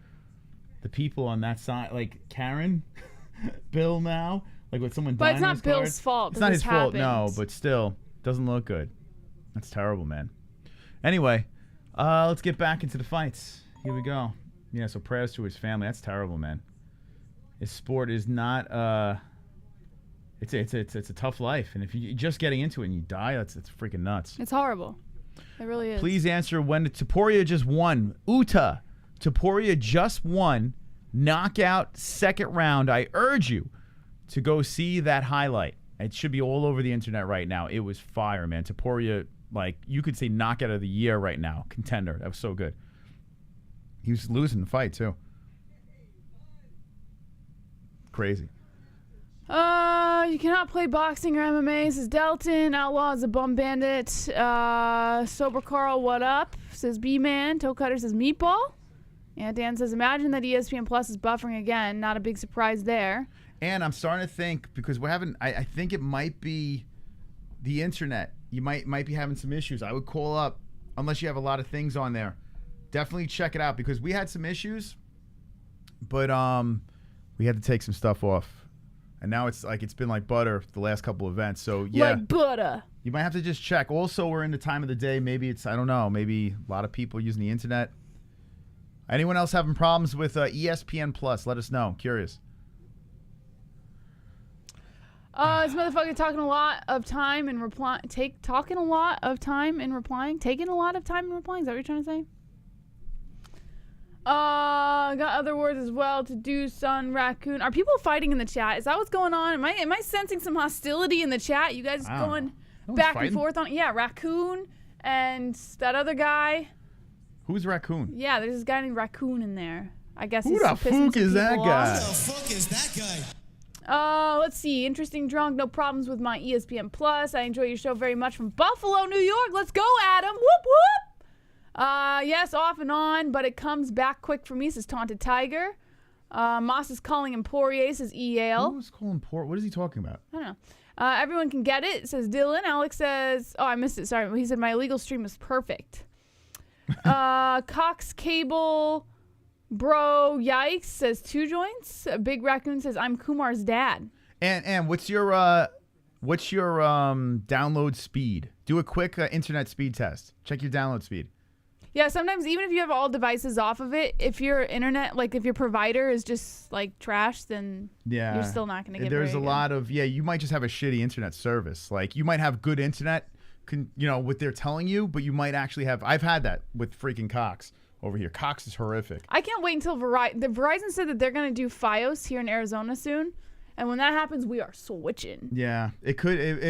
the people on that side, like Karen, Bill now, like with someone dying. But it's not Bill's fault. It's not his fault, no, but still doesn't look good. That's terrible, man. Anyway, let's get back into the fights. Here we go. Yeah, so prayers to his family. That's terrible, man. His sport is not. It's a tough life, and if you're just getting into it and you die, that's freaking nuts. It's horrible. It really is. Please answer when Topuria just won. Topuria just won. Knockout, second round. I urge you to go see that highlight. It should be all over the internet right now. It was fire, man. Topuria, like, you could say knockout of the year right now. Contender. That was so good. He was losing the fight, too. Crazy. You cannot play boxing or MMA, says Delton. Outlaw is a bum bandit. Sober Carl, what up? Says B-Man. Toe Cutter says Meatball. And Dan says, imagine that ESPN Plus is buffering again. Not a big surprise there. And I'm starting to think, because we're having, I think it might be the internet. You might be having some issues. I would call up, unless you have a lot of things on there. Definitely check it out, because we had some issues, but we had to take some stuff off. And now it's been like butter the last couple events. So yeah. Like butter. You might have to just check. Also, we're in the time of the day. Maybe it's, I don't know, maybe a lot of people using the internet. Anyone else having problems with ESPN Plus? Let us know. I'm curious. This motherfucker talking a lot of time in replying. Taking a lot of time in replying. Is that what you're trying to say? Got other words as well. To do, son, raccoon. Are people fighting in the chat? Is that what's going on? Am I sensing some hostility in the chat? You guys going back and forth on? Yeah, raccoon and that other guy. Who's raccoon? Yeah, there's this guy named Raccoon in there. I guess who he's the fuck is that guy? Who the fuck is that guy? Let's see. Interesting drunk. No problems with my ESPN Plus. I enjoy your show very much from Buffalo, New York. Let's go, Adam. Whoop, whoop. Yes, off and on, but it comes back quick for me, says Taunted Tiger. Moss is calling him Poirier, says E-Ale. Who's calling Poirier? What is he talking about? I don't know. Everyone can get it, says Dylan. Alex says, oh, I missed it. Sorry. He said, my illegal stream is perfect. Cox Cable Bro Yikes says 2 joints. Big Raccoon says I'm Kumar's dad. And what's your download speed? Do a quick internet speed test. Check your download speed. Yeah, sometimes even if you have all devices off of it, if your internet, like if your provider is just like trash, then you're still not going to get There's very a good. lot of, you might just have a shitty internet service. Like, you might have good internet, what they're telling you, but you might actually have, I've had that with freaking Cox over here. Cox is horrific. I can't wait until Verizon said that they're going to do Fios here in Arizona soon. And when that happens, we are switching. Yeah, it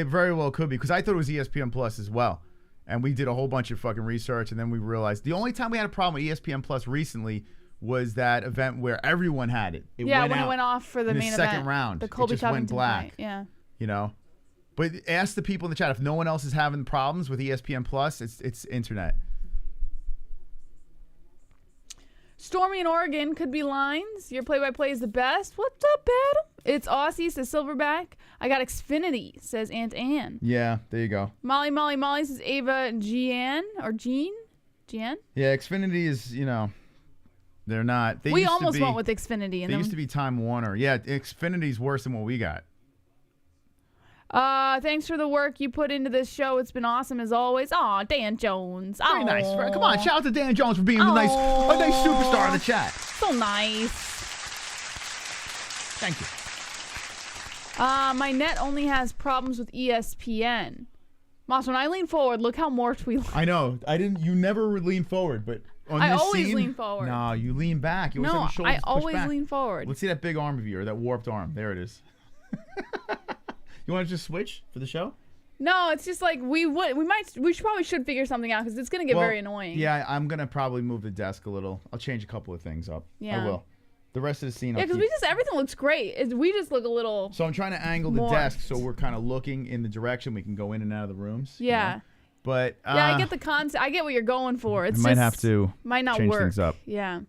very well could be, because I thought it was ESPN Plus as well. And we did a whole bunch of fucking research, and then we realized the only time we had a problem with ESPN Plus recently was that event where everyone had it. When it went off for the main second event. round. The Colby it just went Covington black. fight. Yeah. But ask the people in the chat, if no one else is having problems with ESPN Plus, it's internet. Stormy in Oregon could be lines. Your play-by-play is the best. What's up, Adam? It's Aussie, says Silverback. I got Xfinity, says Aunt Ann. Yeah, there you go. Molly, says Ava Jean. Yeah, Xfinity is, they're not. We almost went with Xfinity. They used to be Time Warner. Yeah, Xfinity's worse than what we got. Thanks for the work you put into this show. It's been awesome as always. Aw, Dan Jones. Very nice. Come on, shout out to Dan Jones for being a nice superstar in the chat. So nice. Thank you. My net only has problems with ESPN. Moss, when I lean forward, look how morphed we look. I know. You never lean forward, but on I this always scene, lean forward. No, you lean back. You always have your shoulders I always pushed back. lean forward. Let's see that big arm of yours, that warped arm. There it is. You want to just switch for the show? No, it's just like we probably should figure something out because it's gonna get very annoying. Yeah, I'm gonna probably move the desk a little. I'll change a couple of things up. Yeah. I will. The rest of the scene. Yeah, because everything looks great. We just look a little. So I'm trying to angle the desk so we're kind of looking in the direction we can go in and out of the rooms. Yeah. But I get the concept. I get what you're going for. It's might have to might not change work. things up. Yeah.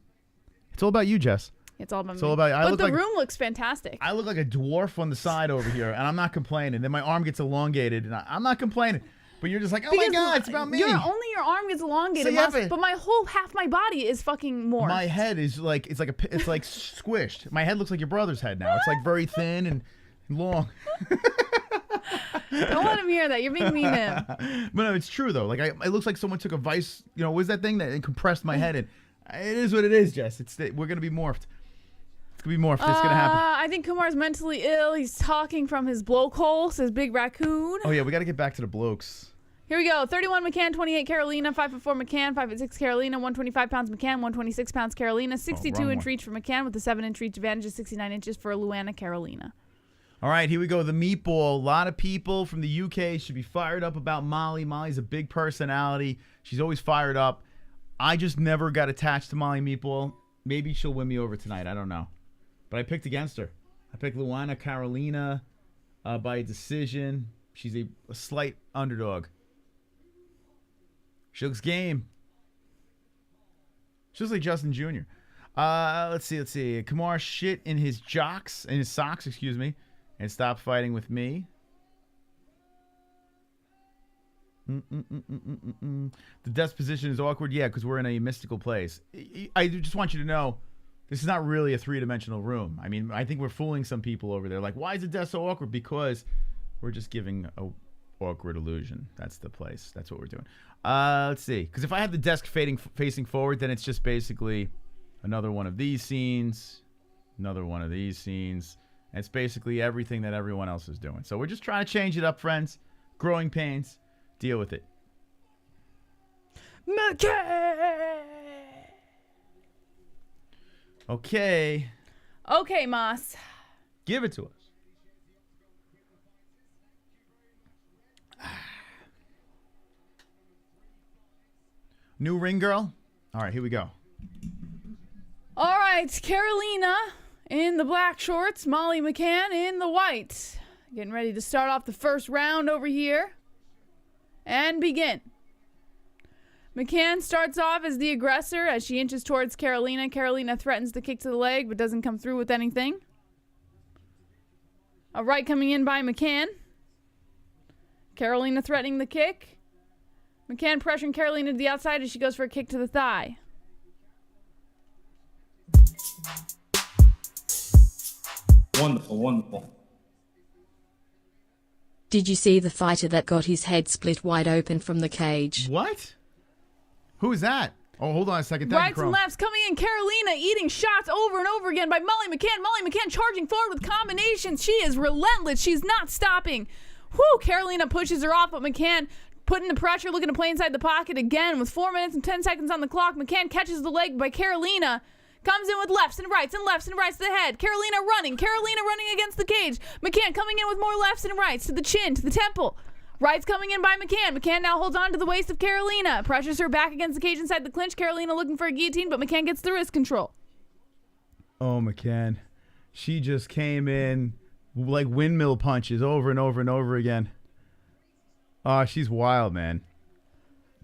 It's all about you, Jess. It's all about me. It's all about you. But the room looks fantastic. I look like a dwarf on the side over here, and I'm not complaining. Then my arm gets elongated, and I'm not complaining. But you're just like, oh my God, it's about me. Only your arm gets elongated, but my whole half my body is fucking morphed. My head is like it's like squished. My head looks like your brother's head now. It's like very thin and long. Don't let him hear that. You're being mean to him. But no, it's true though. Like it looks like someone took a vice. What was that thing that compressed my head? And it is what it is, Jess. We're gonna be morphed. It's gonna be morphed. It's gonna happen. I think Kumar's mentally ill. He's talking from his bloke hole, says Big Raccoon. Oh yeah, we gotta get back to the blokes. Here we go. 31 McCann, 28 Carolina, 5'4" McCann, 5'6" Carolina, 125 pounds McCann, 126 pounds Carolina, 62-inch reach for McCann with a 7-inch reach advantage of 69 inches for Luana, Carolina. All right, here we go. The meatball. A lot of people from the UK should be fired up about Molly. Molly's a big personality. She's always fired up. I just never got attached to Molly Meatball. Maybe she'll win me over tonight. I don't know. But I picked against her. I picked Luana, Carolina by decision. She's a slight underdog. She looks game. She looks like Justin Jr. Let's see. Kumar shit in his socks, excuse me, and stop fighting with me. The desk position is awkward. Yeah, because we're in a mystical place. I just want you to know, this is not really a three-dimensional room. I mean, I think we're fooling some people over there. Like, why is the desk so awkward? Because we're just giving a awkward illusion. That's the place. That's what we're doing. Let's see. Because if I have the desk facing forward, then it's just basically another one of these scenes, another one of these scenes. And it's basically everything that everyone else is doing. So we're just trying to change it up, friends. Growing pains. Deal with it. McCann! Okay. Okay, Moss. Give it to us. New ring girl? All right, here we go. All right, Carolina in the black shorts, Molly McCann in the white. Getting ready to start off the first round over here. And begin. McCann starts off as the aggressor as she inches towards Carolina. Carolina threatens the kick to the leg but doesn't come through with anything. A right coming in by McCann. Carolina threatening the kick. McCann pressuring Carolina to the outside as she goes for a kick to the thigh. Wonderful, wonderful. Did you see the fighter that got his head split wide open from the cage? What? Who is that? Oh, hold on a second. Thank Rights you, Chrome. and lefts coming in. Carolina eating shots over and over again by Molly McCann. Molly McCann charging forward with combinations. She is relentless. She's not stopping. Whew, Carolina pushes her off, but McCann putting the pressure, looking to play inside the pocket again with 4 minutes and 10 seconds on the clock. McCann catches the leg by Carolina. Comes in with lefts and rights to the head. Carolina running against the cage. McCann coming in with more lefts and rights to the chin, to the temple. Rights coming in by McCann. McCann now holds on to the waist of Carolina. Pressures her back against the cage inside the clinch. Carolina looking for a guillotine, but McCann gets the wrist control. Oh, McCann. She just came in like windmill punches over and over and over again. Oh, she's wild, man.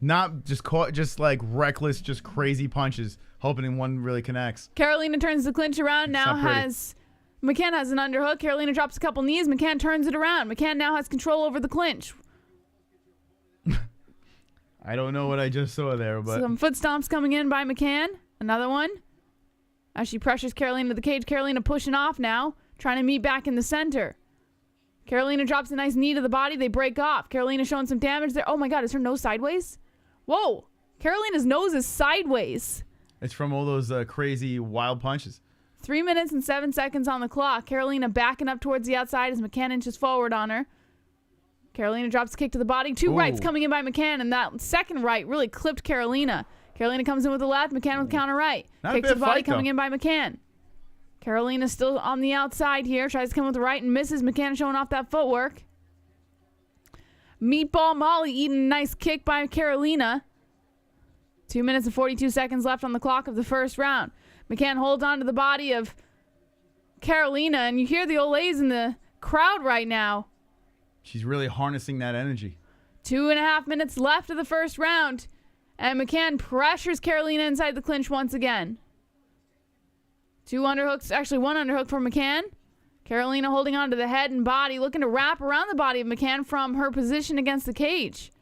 Not just just like reckless, just crazy punches, hoping one really connects. Carolina turns the clinch around. Now McCann has an underhook. Carolina drops a couple knees. McCann turns it around. McCann now has control over the clinch. I don't know what I just saw there, but some foot stomps coming in by McCann. Another one. As she pressures Carolina to the cage. Carolina pushing off now, trying to meet back in the center. Carolina drops a nice knee to the body. They break off. Carolina showing some damage there. Oh my God, is her nose sideways? Whoa. Carolina's nose is sideways. It's from all those crazy wild punches. 3 minutes and 7 seconds on the clock. Carolina backing up towards the outside as McCann inches forward on her. Carolina drops a kick to the body. Two rights coming in by McCann, and that second right really clipped Carolina. Carolina comes in with the left. McCann with counter right. Kick to the body coming in by McCann. Carolina still on the outside here. Tries to come with the right and misses. McCann showing off that footwork. Meatball Molly eating a nice kick by Carolina. 2 minutes and 42 seconds left on the clock of the first round. McCann holds on to the body of Carolina, and you hear the olays in the crowd right now. She's really harnessing that energy. 2.5 minutes left of the first round, and McCann pressures Carolina inside the clinch once again. One underhook for McCann. Carolina holding on to the head and body, looking to wrap around the body of McCann from her position against the cage.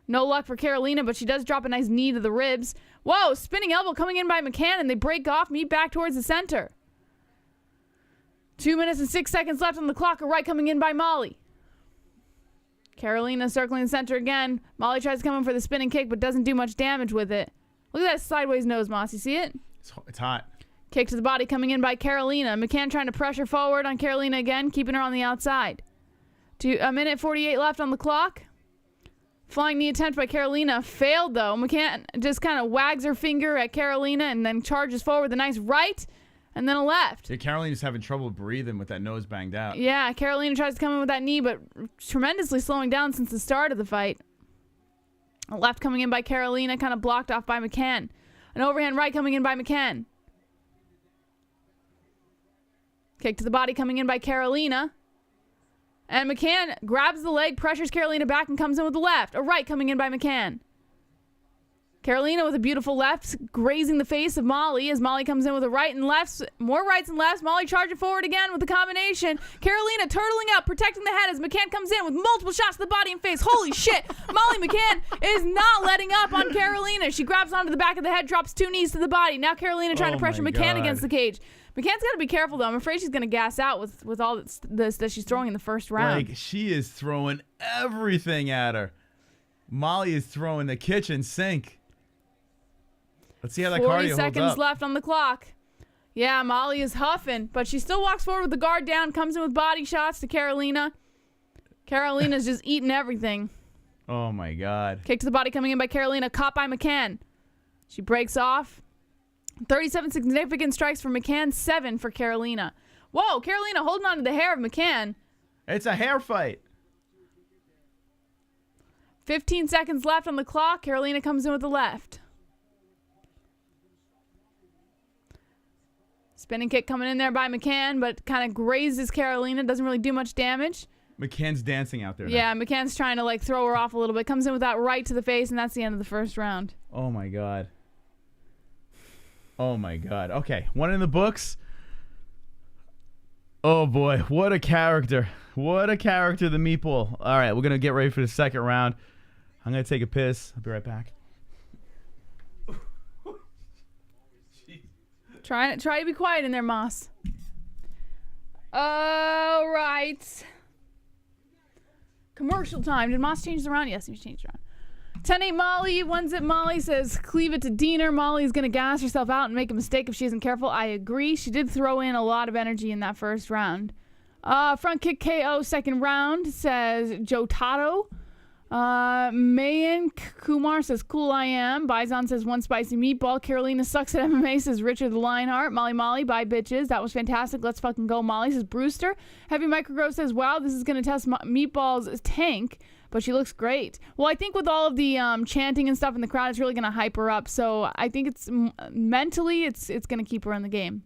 No luck for Carolina, but she does drop a nice knee to the ribs. Whoa, spinning elbow coming in by McCann, and they break off, meet back towards the center. 2 minutes and 6 seconds left on the clock. A right coming in by Molly. Carolina circling the center again. Molly tries to come in for the spinning kick, but doesn't do much damage with it. Look at that sideways nose, Moss. You see it? It's hot. Kick to the body coming in by Carolina. McCann trying to pressure forward on Carolina again, keeping her on the outside. 1 minute 48 left on the clock. Flying knee attempt by Carolina failed, though. McCann just kind of wags her finger at Carolina and then charges forward with a nice right and then a left. Yeah, Carolina's having trouble breathing with that nose banged out. Yeah, Carolina tries to come in with that knee, but tremendously slowing down since the start of the fight. A left coming in by Carolina, kind of blocked off by McCann. An overhand right coming in by McCann. Kick to the body coming in by Carolina. And McCann grabs the leg, pressures Carolina back, and comes in with the left. A right coming in by McCann. Carolina with a beautiful left, grazing the face of Molly as Molly comes in with a right and lefts. More rights and lefts. Molly charging forward again with the combination. Carolina turtling up, protecting the head as McCann comes in with multiple shots to the body and face. Holy shit! Molly McCann is not letting up on Carolina. She grabs onto the back of the head, drops 2 knees to the body. Now Carolina trying to pressure McCann against the cage. McCann's got to be careful, though. I'm afraid she's going to gas out with all this that she's throwing in the first round. Like, she is throwing everything at her. Molly is throwing the kitchen sink. Let's see how that cardio holds up. 40 seconds left on the clock. Yeah, Molly is huffing, but she still walks forward with the guard down, comes in with body shots to Carolina. Carolina's just eating everything. Oh, my God. Kick to the body coming in by Carolina, caught by McCann. She breaks off. 37 significant strikes for McCann, 7 for Carolina. Whoa, Carolina holding on to the hair of McCann. It's a hair fight. 15 seconds left on the clock. Carolina comes in with the left. Spinning kick coming in there by McCann, but kind of grazes Carolina. Doesn't really do much damage. McCann's dancing out there now. Yeah, McCann's trying to like throw her off a little bit. Comes in with that right to the face, and that's the end of the first round. Oh, my God. Oh, my God. Okay, one in the books. Oh, boy. What a character. What a character, the meatball. All right, we're going to get ready for the second round. I'm going to take a piss. I'll be right back. Try to be quiet in there, Moss. All right. Commercial time. Did Moss change the round? Yes, he changed the round. 10-8 Molly, 1-zip Molly says, cleave it to Diener. Molly's going to gas herself out and make a mistake if she isn't careful. I agree. She did throw in a lot of energy in that first round. Front kick KO second round, says Joe Tato. Mayan Kumar says, cool I am. Bison says, one spicy meatball. Carolina sucks at MMA, says Richard the Lionheart. Molly, bye bitches. That was fantastic. Let's fucking go, Molly, says Brewster. Heavy Microgrow says, wow, this is going to test Meatball's tank, but she looks great. Well, I think with all of the chanting and stuff in the crowd, it's really going to hype her up. So I think it's mentally, it's going to keep her in the game.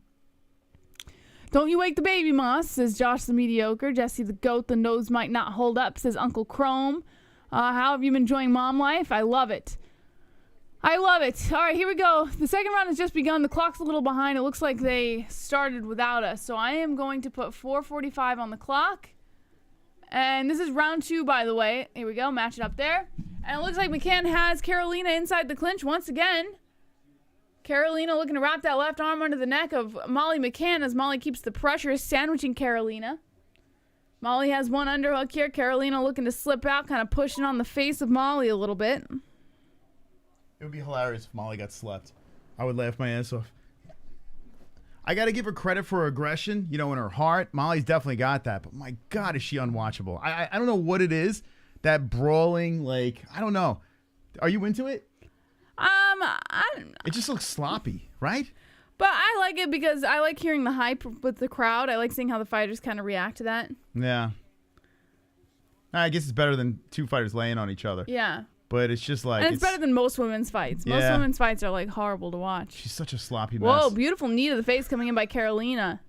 Don't you wake the baby, Moss, says Josh the Mediocre. Jesse the Goat, the nose might not hold up, says Uncle Chrome. How have you been enjoying mom life? I love it. I love it. All right, here we go. The second round has just begun. The clock's a little behind. It looks like they started without us. So I am going to put 4:45 on the clock. And this is round 2, by the way. Here we go. Match it up there. And it looks like McCann has Carolina inside the clinch once again. Carolina looking to wrap that left arm under the neck of Molly McCann as Molly keeps the pressure, sandwiching Carolina. Molly has one underhook here. Carolina looking to slip out, kind of pushing on the face of Molly a little bit. It would be hilarious if Molly got slept. I would laugh my ass off. I got to give her credit for her aggression, you know, in her heart. Molly's definitely got that, but my God, is she unwatchable. I don't know what it is, that brawling, like, I don't know. Are you into it? I don't know. It just looks sloppy, right? But I like it because I like hearing the hype with the crowd. I like seeing how the fighters kind of react to that. Yeah. I guess it's better than two fighters laying on each other. Yeah. But it's just like... And it's better than most women's fights. Most women's fights are like horrible to watch. She's such a sloppy mess. Whoa, beautiful knee to the face coming in by Carolina.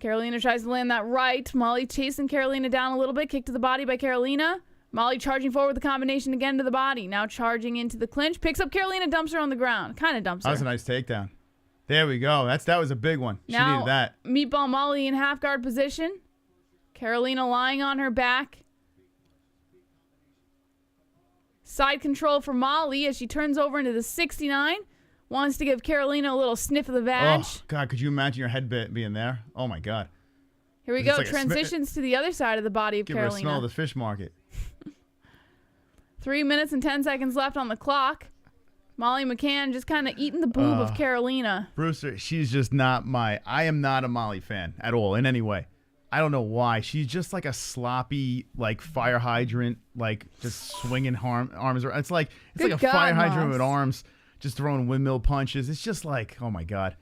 Carolina tries to land that right. Molly chasing Carolina down a little bit. Kick to the body by Carolina. Molly charging forward with the combination again to the body. Now charging into the clinch. Picks up Carolina, dumps her on the ground. Kind of dumps her. That was a nice takedown. There we go. That was a big one. She needed that. Meatball Molly in half guard position. Carolina lying on her back. Side control for Molly as she turns over into the 69. Wants to give Carolina a little sniff of the vag. Oh, God. Could you imagine your head being there? Oh, my God. Here we go. Like transitions to the other side of the body of Carolina. Give her a smell of the fish market. 3 minutes and 10 seconds left on the clock. Molly McCann just kind of eating the boob of Carolina. Brewster, she's just not I am not a Molly fan at all in any way. I don't know why. She's just like a sloppy, like fire hydrant, like just swinging arms. It's like a fire hydrant with arms, just throwing windmill punches. It's just like, oh my God.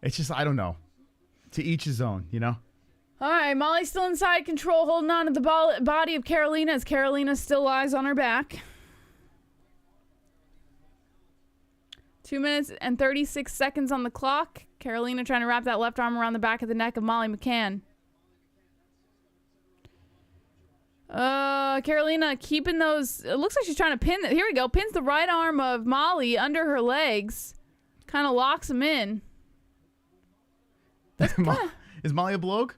It's just, I don't know. To each his own, you know? All right, Molly's still inside control, holding on to the body of Carolina as Carolina still lies on her back. 2 minutes and 36 seconds on the clock. Carolina trying to wrap that left arm around the back of the neck of Molly McCann. Carolina keeping those... It looks like she's trying to pin... Here we go. Pins the right arm of Molly under her legs. Kind of locks him in. Is Molly a bloke?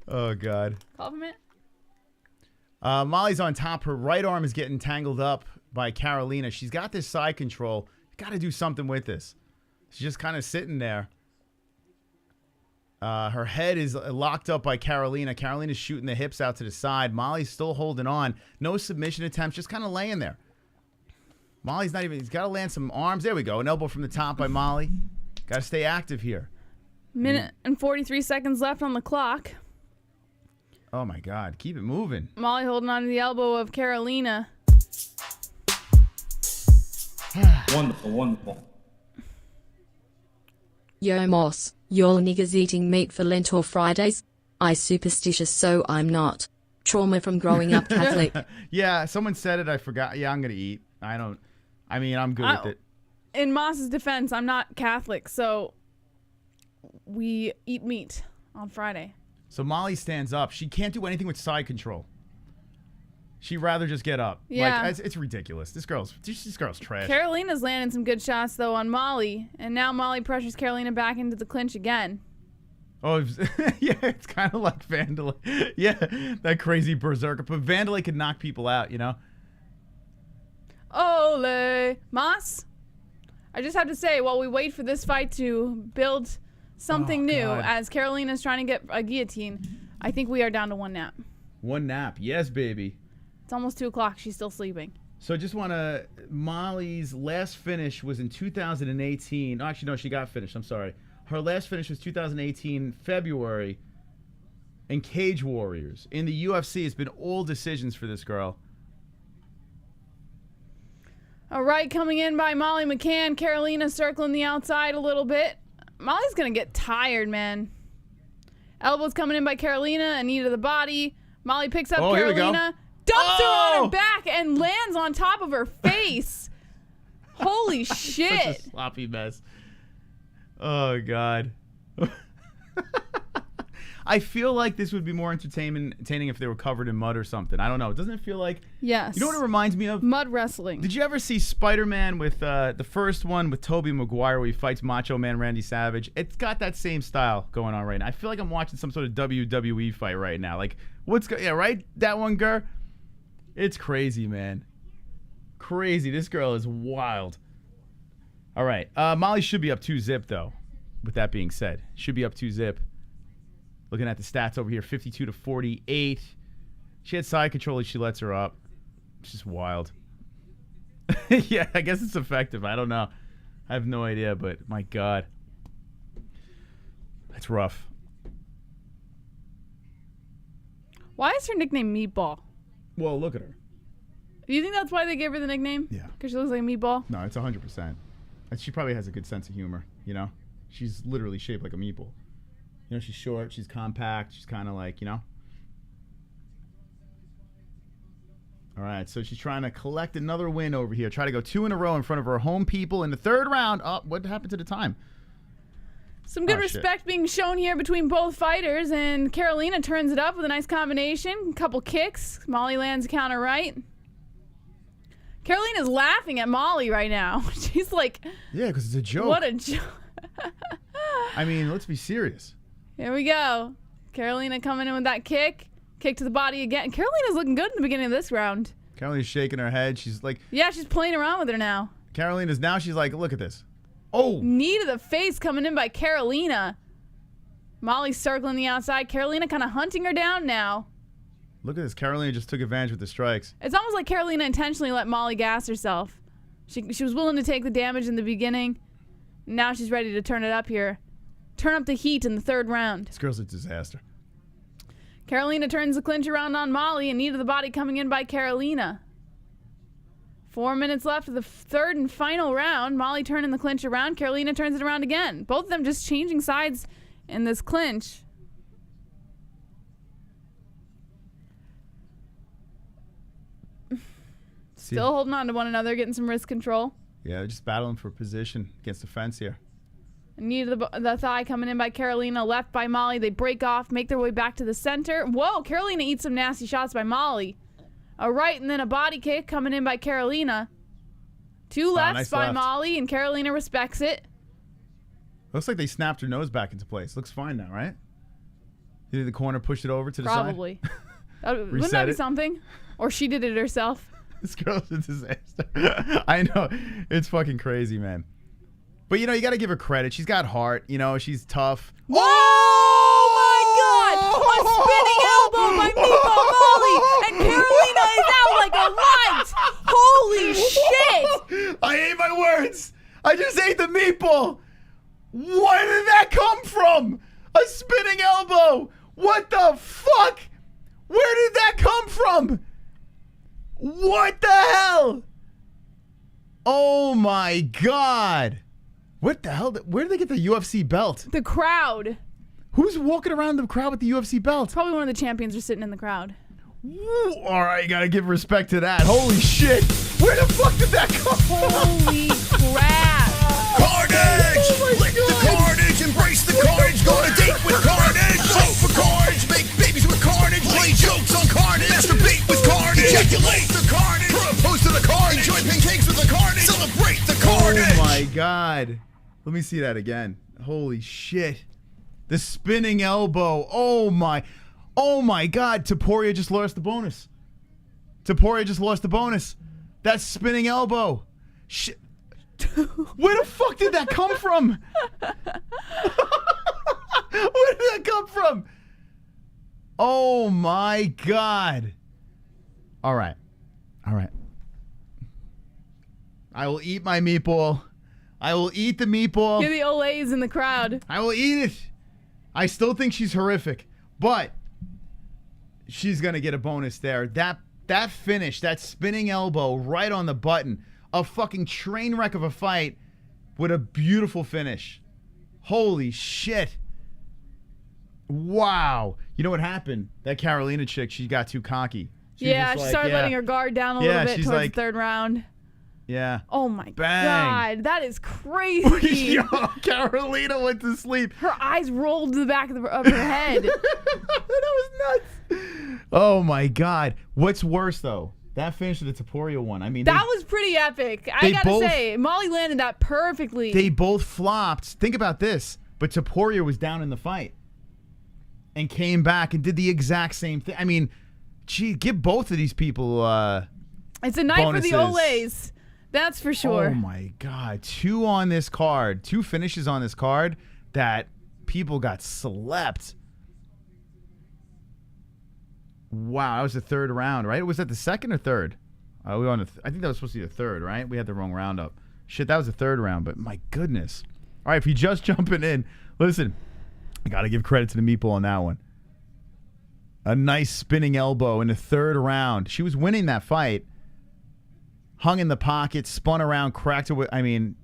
Oh, God. Compliment? Molly's on top. Her right arm is getting tangled up by Carolina. She's got this side control. Got to do something with this. She's just kind of sitting there. Her head is locked up by Carolina. Carolina's shooting the hips out to the side. Molly's still holding on. No submission attempts. Just kind of laying there. Molly's not even... He's got to land some arms. There we go. An elbow from the top by Molly. Got to stay active here. Minute and 43 seconds left on the clock. Oh, my God. Keep it moving. Molly holding on to the elbow of Carolina. Wonderful, wonderful. Yo Moss, y'all niggas eating meat for Lent or Fridays? I superstitious so I'm not. Trauma from growing up Catholic. Yeah, someone said it. I forgot. Yeah, I'm going to eat. I'm good with it. In Moss's defense, I'm not Catholic, so we eat meat on Friday. So Molly stands up. She can't do anything with side control. She'd rather just get up. Yeah. Like, it's ridiculous. This girl's trash. Carolina's landing some good shots, though, on Molly. And now Molly pressures Carolina back into the clinch again. Oh, yeah, it's kind of like Vanderlei. Yeah, that crazy berserker. But Vanderlei could knock people out, you know? Ole. Moss, I just have to say, while we wait for this fight to build something new God. as Carolina's trying to get a guillotine. I think we are down to 1 nap. 1 nap. Yes, baby. It's almost 2 o'clock. She's still sleeping. So I just want to... Molly's last finish was in 2018. Actually, no, she got finished. I'm sorry. Her last finish was 2018, February, in Cage Warriors. In the UFC, it's been all decisions for this girl. All right, coming in by Molly McCann. Carolina circling the outside a little bit. Molly's going to get tired, man. Elbows coming in by Carolina, a knee to the body. Molly picks up Carolina, dumps her on her back, and lands on top of her face. Holy shit. Such a sloppy mess. Oh, God. I feel like this would be more entertaining if they were covered in mud or something. I don't know. Doesn't it feel like... Yes. You know what it reminds me of? Mud wrestling. Did you ever see Spider-Man with the first one with Tobey Maguire where he fights Macho Man Randy Savage? It's got that same style going on right now. I feel like I'm watching some sort of WWE fight right now. Like, yeah, right? That one, girl? It's crazy, man. Crazy. This girl is wild. All right. Molly should be up 2-zip, though. With that being said. Should be up 2-zip. Looking at the stats over here, 52-48. She had side control as she lets her up. It's just wild. Yeah, I guess it's effective. I don't know. I have no idea, but my God. That's rough. Why is her nickname Meatball? Well, look at her. Do you think that's why they gave her the nickname? Yeah. Because she looks like a meatball? No, it's 100%. And she probably has a good sense of humor, you know? She's literally shaped like a meatball. You know, she's short, she's compact, she's kind of like, you know? All right, so she's trying to collect another win over here. Try to go 2 in a row in front of her home people in the 3rd round. Oh, what happened to the time? Some good respect being shown here between both fighters, and Carolina turns it up with a nice combination. Couple kicks. Molly lands a counter right. Carolina's laughing at Molly right now. She's like... Yeah, because it's a joke. What a joke. I mean, let's be serious. Here we go. Carolina coming in with that kick. Kick to the body again. Carolina's looking good in the beginning of this round. Carolina's shaking her head. She's like... Yeah, she's playing around with her now. Carolina's now, she's like, look at this. Oh! Knee to the face coming in by Carolina. Molly circling the outside. Carolina kind of hunting her down now. Look at this. Carolina just took advantage with the strikes. It's almost like Carolina intentionally let Molly gas herself. She was willing to take the damage in the beginning. Now she's ready to turn it up here. Turn up the heat in the 3rd round. This girl's a disaster. Carolina turns the clinch around on Molly, and knee to the body coming in by Carolina. 4 minutes left of the 3rd and final round. Molly turning the clinch around. Carolina turns it around again. Both of them just changing sides in this clinch. Still holding on to one another, getting some wrist control. Yeah, they're just battling for position against the fence here. Knee to the thigh coming in by Carolina, left by Molly. They break off, make their way back to the center. Whoa, Carolina eats some nasty shots by Molly. A right and then a body kick coming in by Carolina. 2 lefts nice by left. Molly, and Carolina respects it. Looks like they snapped her nose back into place. Looks fine now, right? You think the corner pushed it over to the side? Probably. Wouldn't that be something? Or she did it herself. This girl's a disaster. I know. It's fucking crazy, man. But, you know, you got to give her credit. She's got heart. You know, she's tough. Oh, my God! A spinning elbow by Meatball Molly, and Carolina is out like a light! Holy shit! I ate my words. I just ate the meatball. Where did that come from? A spinning elbow. What the fuck? Where did that come from? What the hell? Oh, my God. What the hell? Where did they get the UFC belt? The crowd. Who's walking around the crowd with the UFC belt? Probably one of the champions are sitting in the crowd. Woo. All right, you got to give respect to that. Holy shit. Where the fuck did that come from? Holy crap. Carnage! Lick the carnage, embrace the carnage, go on a date with carnage! Vote for carnage, make babies with carnage, play jokes on carnage, masturbate with carnage, ejaculate the carnage, propose to the carnage, enjoy pancakes with the carnage, celebrate the carnage! Oh my God. Let me see that again. Holy shit. The spinning elbow. Oh my God. Topuria just lost the bonus. Topuria just lost the bonus. That spinning elbow. Shit. Where the fuck did that come from? Oh my God. All right. I will eat my meatball. I will eat the meatball. You're the Olays in the crowd. I will eat it. I still think she's horrific, but she's going to get a bonus there. That finish, that spinning elbow right on the button, a fucking train wreck of a fight with a beautiful finish. Holy shit. Wow. You know what happened? That Carolina chick, she got too cocky. She started letting her guard down a little bit towards the third round. Yeah. Oh my Bang. God, that is crazy. Yo, Carolina went to sleep. Her eyes rolled to the back of her head. That was nuts. Oh my God. What's worse though? That finish of the Topuria one. I mean, that was pretty epic. I gotta say, Molly landed that perfectly. They both flopped. Think about this. But Topuria was down in the fight and came back and did the exact same thing. I mean, gee, give both of these people it's a night bonuses. for the Olays. That's for sure. Oh my God. Two finishes on this card that people got slept. Wow, that was the third round, right? Was that the second or third? I think that was supposed to be the third, right? We had the wrong round up. Shit, that was the third round, but my goodness. All right, if you're just jumping in, listen, I got to give credit to the meatball on that one. A nice spinning elbow in the third round. She was winning that fight. Hung in the pocket, spun around, cracked it. I mean,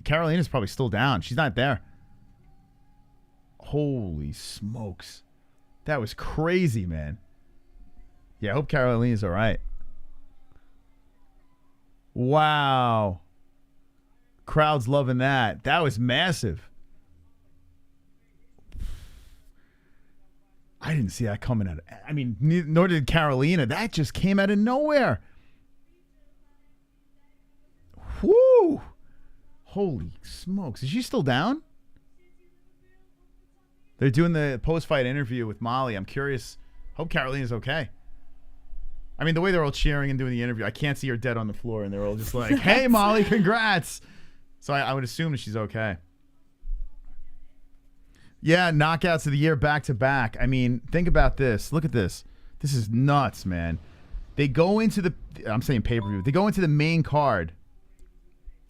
Carolina's probably still down. She's not there. Holy smokes. That was crazy, man. Yeah, I hope Carolina's all right. Wow. Crowd's loving that. That was massive. I didn't see that coming out. I mean, nor did Carolina. That just came out of nowhere. Whoo! Holy smokes. Is she still down? They're doing the post-fight interview with Molly. I'm curious. Hope Carolina's okay. I mean, the way they're all cheering and doing the interview, I can't see her dead on the floor, and they're all just like, hey, Molly, congrats. So I would assume that she's okay. Yeah, knockouts of the year back-to-back. I mean, think about this. Look at this. This is nuts, man. They go into the, I'm saying pay-per-view. They go into the main card.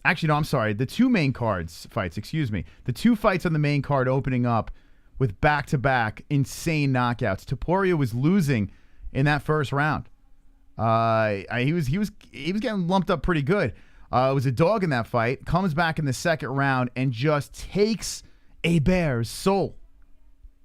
Actually, no, I'm sorry. The two main cards fights, excuse me. The two fights on the main card opening up with back-to-back insane knockouts. Topuria was losing in that first round. He was getting lumped up pretty good. It was a dog in that fight. Comes back in the second round and just takes a bear's soul.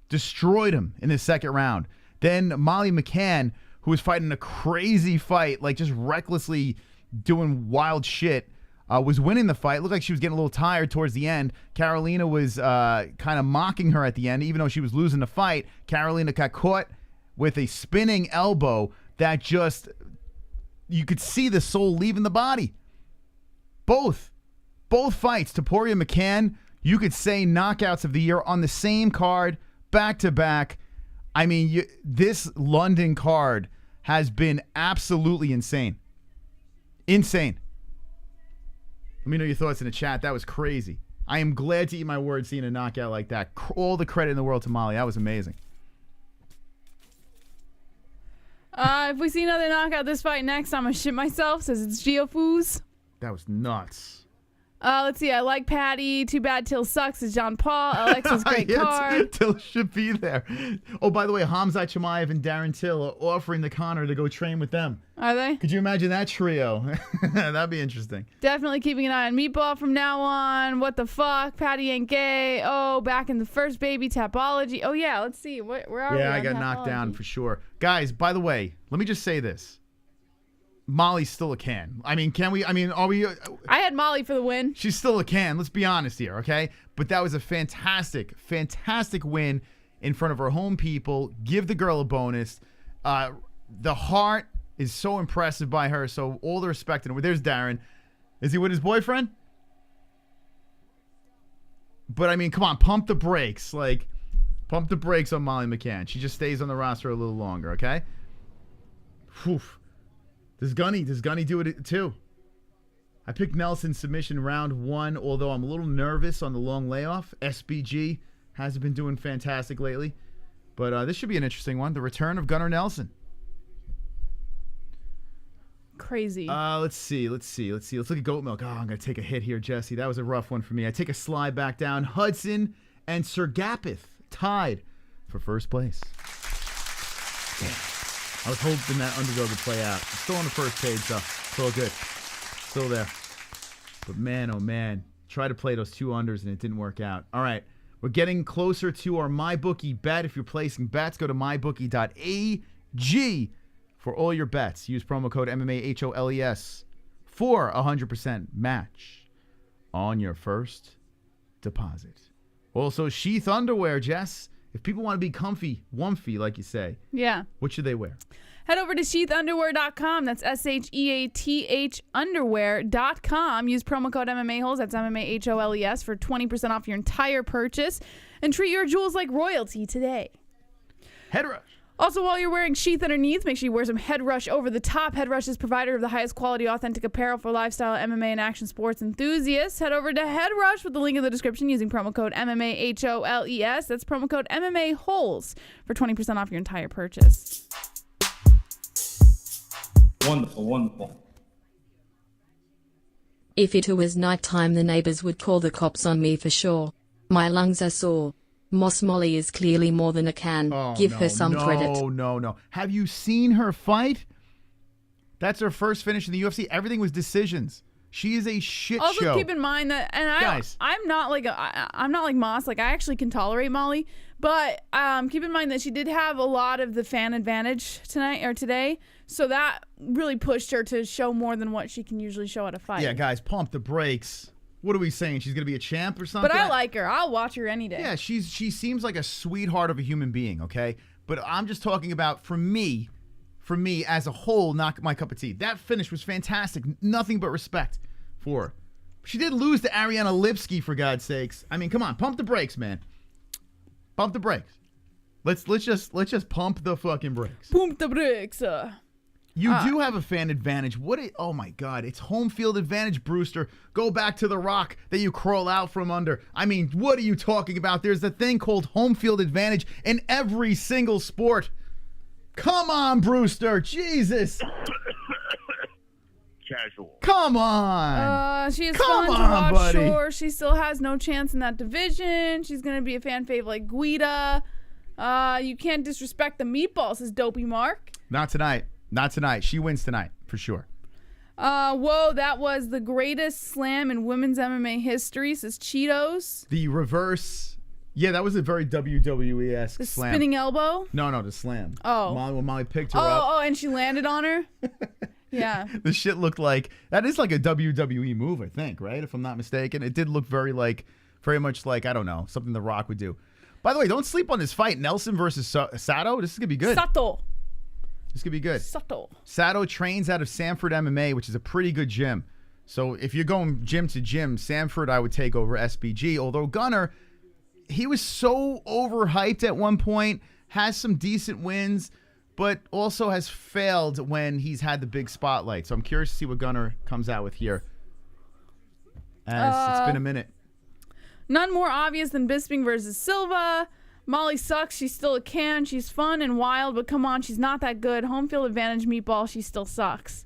Destroyed him in the second round. Then Molly McCann, who was fighting a crazy fight, like just recklessly doing wild shit, was winning the fight. Looked like she was getting a little tired towards the end. Carolina was kind of mocking her at the end, even though she was losing the fight. Carolina got caught with a spinning elbow that just, you could see the soul leaving the body. Both fights, Topuria McCann, you could say knockouts of the year on the same card, back to back. I mean, this London card has been absolutely insane. Insane. Let me know your thoughts in the chat. That was crazy. I am glad to eat my words seeing a knockout like that. All the credit in the world to Molly. That was amazing. If we see another knockout this fight next, I'm going to shit myself. Says it's Geofoos. That was nuts. Let's see. I like Paddy. Too bad Till sucks is John Paul. Alexa's great card. Till should be there. Oh, by the way, Hamzat Chimaev and Darren Till are offering the Connor to go train with them. Are they? Could you imagine that trio? That'd be interesting. Definitely keeping an eye on Meatball from now on. What the fuck? Paddy ain't gay. Oh, back in the first baby Tapology. Oh, yeah. Let's see. Where are we? Yeah, I got knocked down for sure. Guys, by the way, let me just say this. Molly's still a can. I mean, are we? I had Molly for the win. She's still a can. Let's be honest here, okay? But that was a fantastic win in front of her home people. Give the girl a bonus. The heart is so impressive by her, so all the respect in it. There's Darren. Is he with his boyfriend? But, I mean, come on, pump the brakes. Like, pump the brakes on Molly McCann. She just stays on the roster a little longer, okay? Whew. Does Gunny do it too? I picked Nelson submission round 1, although I'm a little nervous on the long layoff. SBG hasn't been doing fantastic lately. But this should be an interesting one. The return of Gunnar Nelson. Crazy. Let's see. Let's look at goat milk. Oh, I'm going to take a hit here, Jesse. That was a rough one for me. I take a slide back down. Hudson and Sergapith tied for first place. Damn. I was hoping that underdog would play out. It's still on the first page, though. It's all good. Still there. But man, oh man. Try to play those 2 unders and it didn't work out. All right. We're getting closer to our MyBookie bet. If you're placing bets, go to mybookie.ag for all your bets. Use promo code MMA-Holes for a 100% match on your first deposit. Also, sheath underwear, Jess. If people want to be comfy, wumphy, like you say, yeah, what should they wear? Head over to sheathunderwear.com. That's SHEATH underwear.com. Use promo code MMA-Holes. That's MMA-Holes for 20% off your entire purchase. And treat your jewels like royalty today. Head rush. Also, while you're wearing sheath underneath, make sure you wear some Head Rush over the top. Head Rush is provider of the highest quality, authentic apparel for lifestyle, MMA, and action sports enthusiasts. Head over to Head Rush with the link in the description using promo code MMA-Holes. That's promo code MMA-Holes for 20% off your entire purchase. Wonderful, wonderful. If it was nighttime, the neighbors would call the cops on me for sure. My lungs are sore. Moss Molly is clearly more than a can. Give her some credit. No. Have you seen her fight? That's her first finish in the UFC. Everything was decisions. She is a shit also, show. Also, keep in mind that, and I'm not like Moss. Like, I actually can tolerate Molly, but keep in mind that she did have a lot of the fan advantage today. So that really pushed her to show more than what she can usually show at a fight. Yeah, guys, pump the brakes. What are we saying? She's going to be a champ or something? But I like her. I'll watch her any day. Yeah, she seems like a sweetheart of a human being, okay? But I'm just talking about, for me as a whole, not my cup of tea. That finish was fantastic. Nothing but respect for her. She did lose to Ariana Lipsky, for God's sakes. I mean, come on, pump the brakes, man. Pump the brakes. Let's just pump the fucking brakes. Pump the brakes. You do have a fan advantage. Oh my God, it's home field advantage, Brewster. Go back to the rock that you crawl out from under. I mean, what are you talking about? There's a thing called home field advantage in every single sport. Come on, Brewster. Jesus. Casual. Come on. She is fun to watch, buddy. Sure. She still has no chance in that division. She's going to be a fan fave like Guida. You can't disrespect the meatballs, says Dopey Mark. Not tonight. Not tonight. She wins tonight, for sure. Whoa, that was the greatest slam in women's MMA history, says Cheetos. The reverse. Yeah, that was a very WWE-esque slam. The spinning elbow? No, the slam. Oh. When Molly picked her up. Oh, and she landed on her? Yeah. The shit looked like, that is like a WWE move, I think, right? If I'm not mistaken. It did look very much like, I don't know, something The Rock would do. By the way, don't sleep on this fight. Nelson versus Sato. This is going to be good. Sato. This could be good. Sato trains out of Sanford MMA, which is a pretty good gym. So if you're going gym to gym, Sanford I would take over SBG. Although Gunnar, he was so overhyped at one point, has some decent wins, but also has failed when he's had the big spotlight. So I'm curious to see what Gunnar comes out with here. As it's been a minute. None more obvious than Bisping versus Silva. Molly sucks. She's still a can. She's fun and wild, but come on, she's not that good. Home field advantage meatball. She still sucks.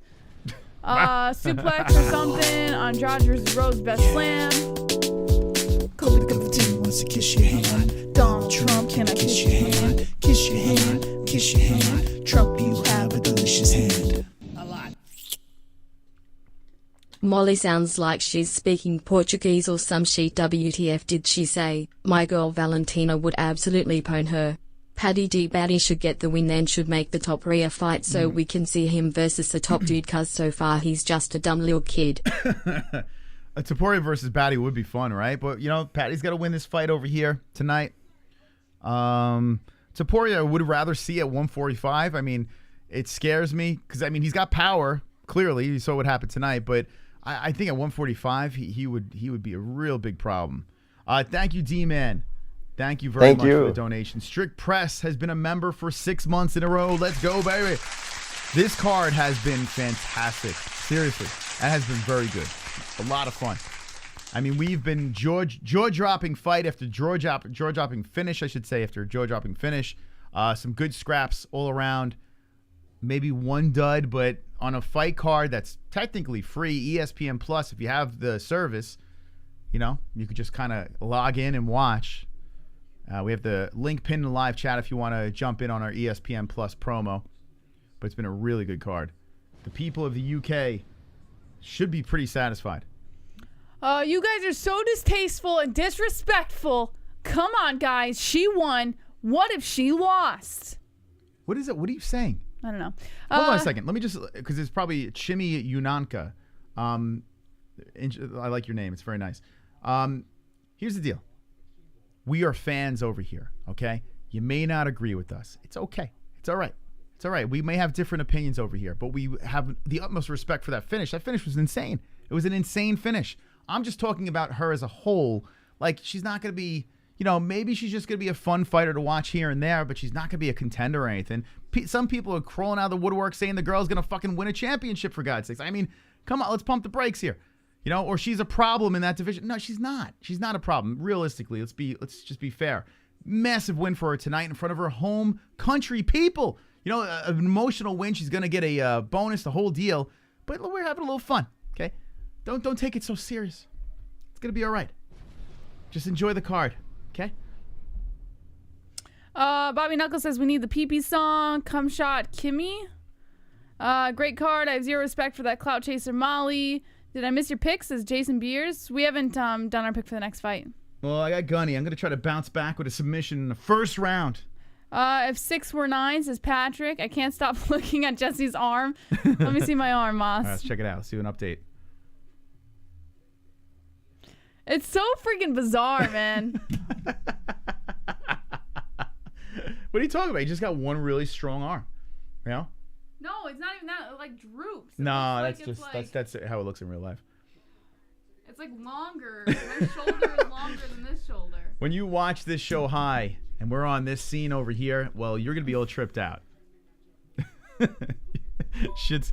Suplex or something. Andrade versus Rose best slam. Cody wants to kiss your hand. Donald Trump, can I kiss your hand? Kiss your hand, kiss your hand. Trump, you have a delicious hand. A lot. Molly sounds like she's speaking Portuguese or some shit. WTF did she say? My girl Valentina would absolutely pwn her. Paddy should get the win and should make the Topuria fight so we can see him versus a top dude, cause so far he's just a dumb little kid. A Topuria versus Paddy would be fun, right? But, you know, Paddy's got to win this fight over here tonight. Topuria I would rather see at 145. I mean, it scares me because, I mean, he's got power, clearly. You saw what happened tonight, but I think at 145, he would be a real big problem. Thank you, D-Man. Thank you very much for the donation. Strict Press has been a member for 6 months in a row. Let's go, baby. This card has been fantastic. Seriously, that has been very good. A lot of fun. I mean, we've been jaw-dropping fight after jaw-dropping finish, I should say, after jaw-dropping finish. Some good scraps all around. Maybe one dud, but on a fight card that's technically free, ESPN Plus, if you have the service, you know, you could just kind of log in and watch. We have the link pinned in the live chat if you want to jump in on our ESPN Plus promo. But it's been a really good card. The people of the UK should be pretty satisfied. You guys are so distasteful and disrespectful. Come on, guys. She won. What if she lost? What is it? What are you saying? I don't know. Hold on a second. Let me just, because it's probably Chimi Yunanka. I like your name. It's very nice. Here's the deal. We are fans over here, okay? You may not agree with us. It's okay. It's all right. It's all right. We may have different opinions over here, but we have the utmost respect for that finish. That finish was insane. It was an insane finish. I'm just talking about her as a whole. Like, she's not going to be, you know, maybe she's just going to be a fun fighter to watch here and there, but she's not going to be a contender or anything. Some people are crawling out of the woodwork saying the girl's going to fucking win a championship, for God's sakes. I mean, come on, let's pump the brakes here. You know, or she's a problem in that division. No, she's not. She's not a problem. Realistically, let's just be fair. Massive win for her tonight in front of her home country people. You know, an emotional win. She's gonna get a bonus, the whole deal. But we're having a little fun. Okay, don't take it so serious. It's gonna be all right. Just enjoy the card. Okay. Bobby Knuckles says we need the pee-pee song. Come shot Kimmy. Great card. I have zero respect for that clout chaser Molly. Did I miss your pick? Says Jason Beers. We haven't done our pick for the next fight. Well, I got Gunny. I'm going to try to bounce back with a submission in the first round. If 6 were 9, says Patrick. I can't stop looking at Jesse's arm. Let me see my arm, Moss. All right, let's check it out. Let's do an update. It's so freaking bizarre, man. What are you talking about? You just got one really strong arm. You know? No, it's not even that. It like droops. No, that's how it looks in real life. It's like longer. My shoulder is longer than this shoulder. When you watch this show high and we're on this scene over here, well, you're gonna be all tripped out. Shit's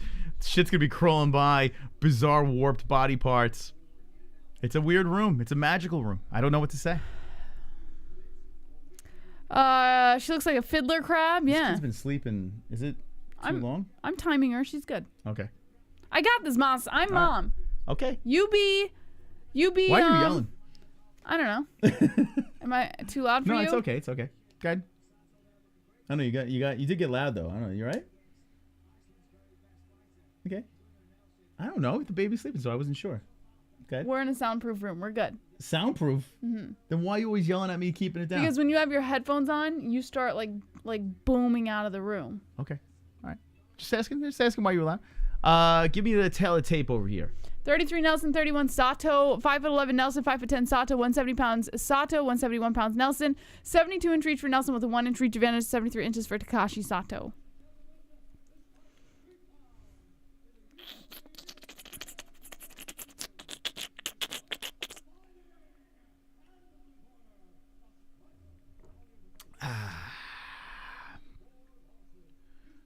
gonna be crawling by, bizarre warped body parts. It's a weird room. It's a magical room. I don't know what to say. She looks like a fiddler crab. Yeah. She's been sleeping. Is it too long? I'm timing her. She's good. Okay. I got this, Moss. I'm mom. Okay. You be. Why are you yelling? I don't know. Am I too loud for you? No, it's okay. It's okay. Go ahead. I know you did get loud though. I don't know. You right? Okay. I don't know. The baby's sleeping, so I wasn't sure. Okay. We're in a soundproof room. We're good. Soundproof? Mm-hmm. Then why are you always yelling at me keeping it down? Because when you have your headphones on, you start like booming out of the room. Okay. All right. Just asking why you were loud. Give me the tail of tape over here. 33 Nelson, 31 Sato, 5'11 Nelson, 5'10 Sato, 170 pounds Sato, 171 pounds Nelson, 72 inch reach for Nelson with a 1 inch reach advantage, 73 inches for Takashi Sato.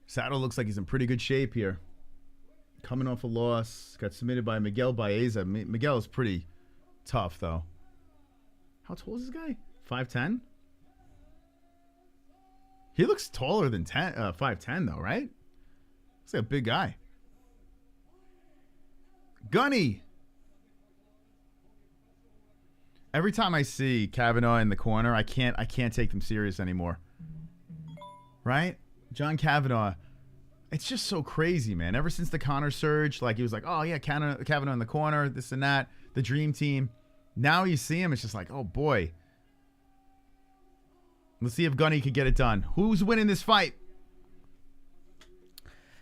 Sato looks like he's in pretty good shape here. Coming off a loss. Got submitted by Miguel Baeza. Miguel is pretty tough, though. How tall is this guy? 5'10"? He looks taller than 5'10", though, right? Looks like a big guy. Gunny! Every time I see Kavanaugh in the corner, I can't take them serious anymore. Right? John Kavanaugh. It's just so crazy, man. Ever since the Connor surge, like he was like, oh yeah, Kavanaugh in the corner, this and that, the dream team. Now you see him, it's just like, oh boy. Let's see if Gunny can get it done. Who's winning this fight?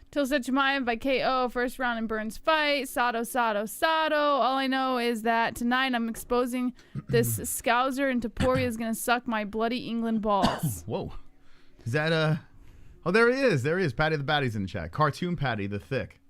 Tulsa Chimaev by KO, first round in Burns fight. Sato. All I know is that tonight I'm exposing this Scouser and Topuria is going to suck my bloody England balls. Whoa. Is that Oh, there he is. There he is. Paddy the Baddy's in the chat. Cartoon Paddy the Thick.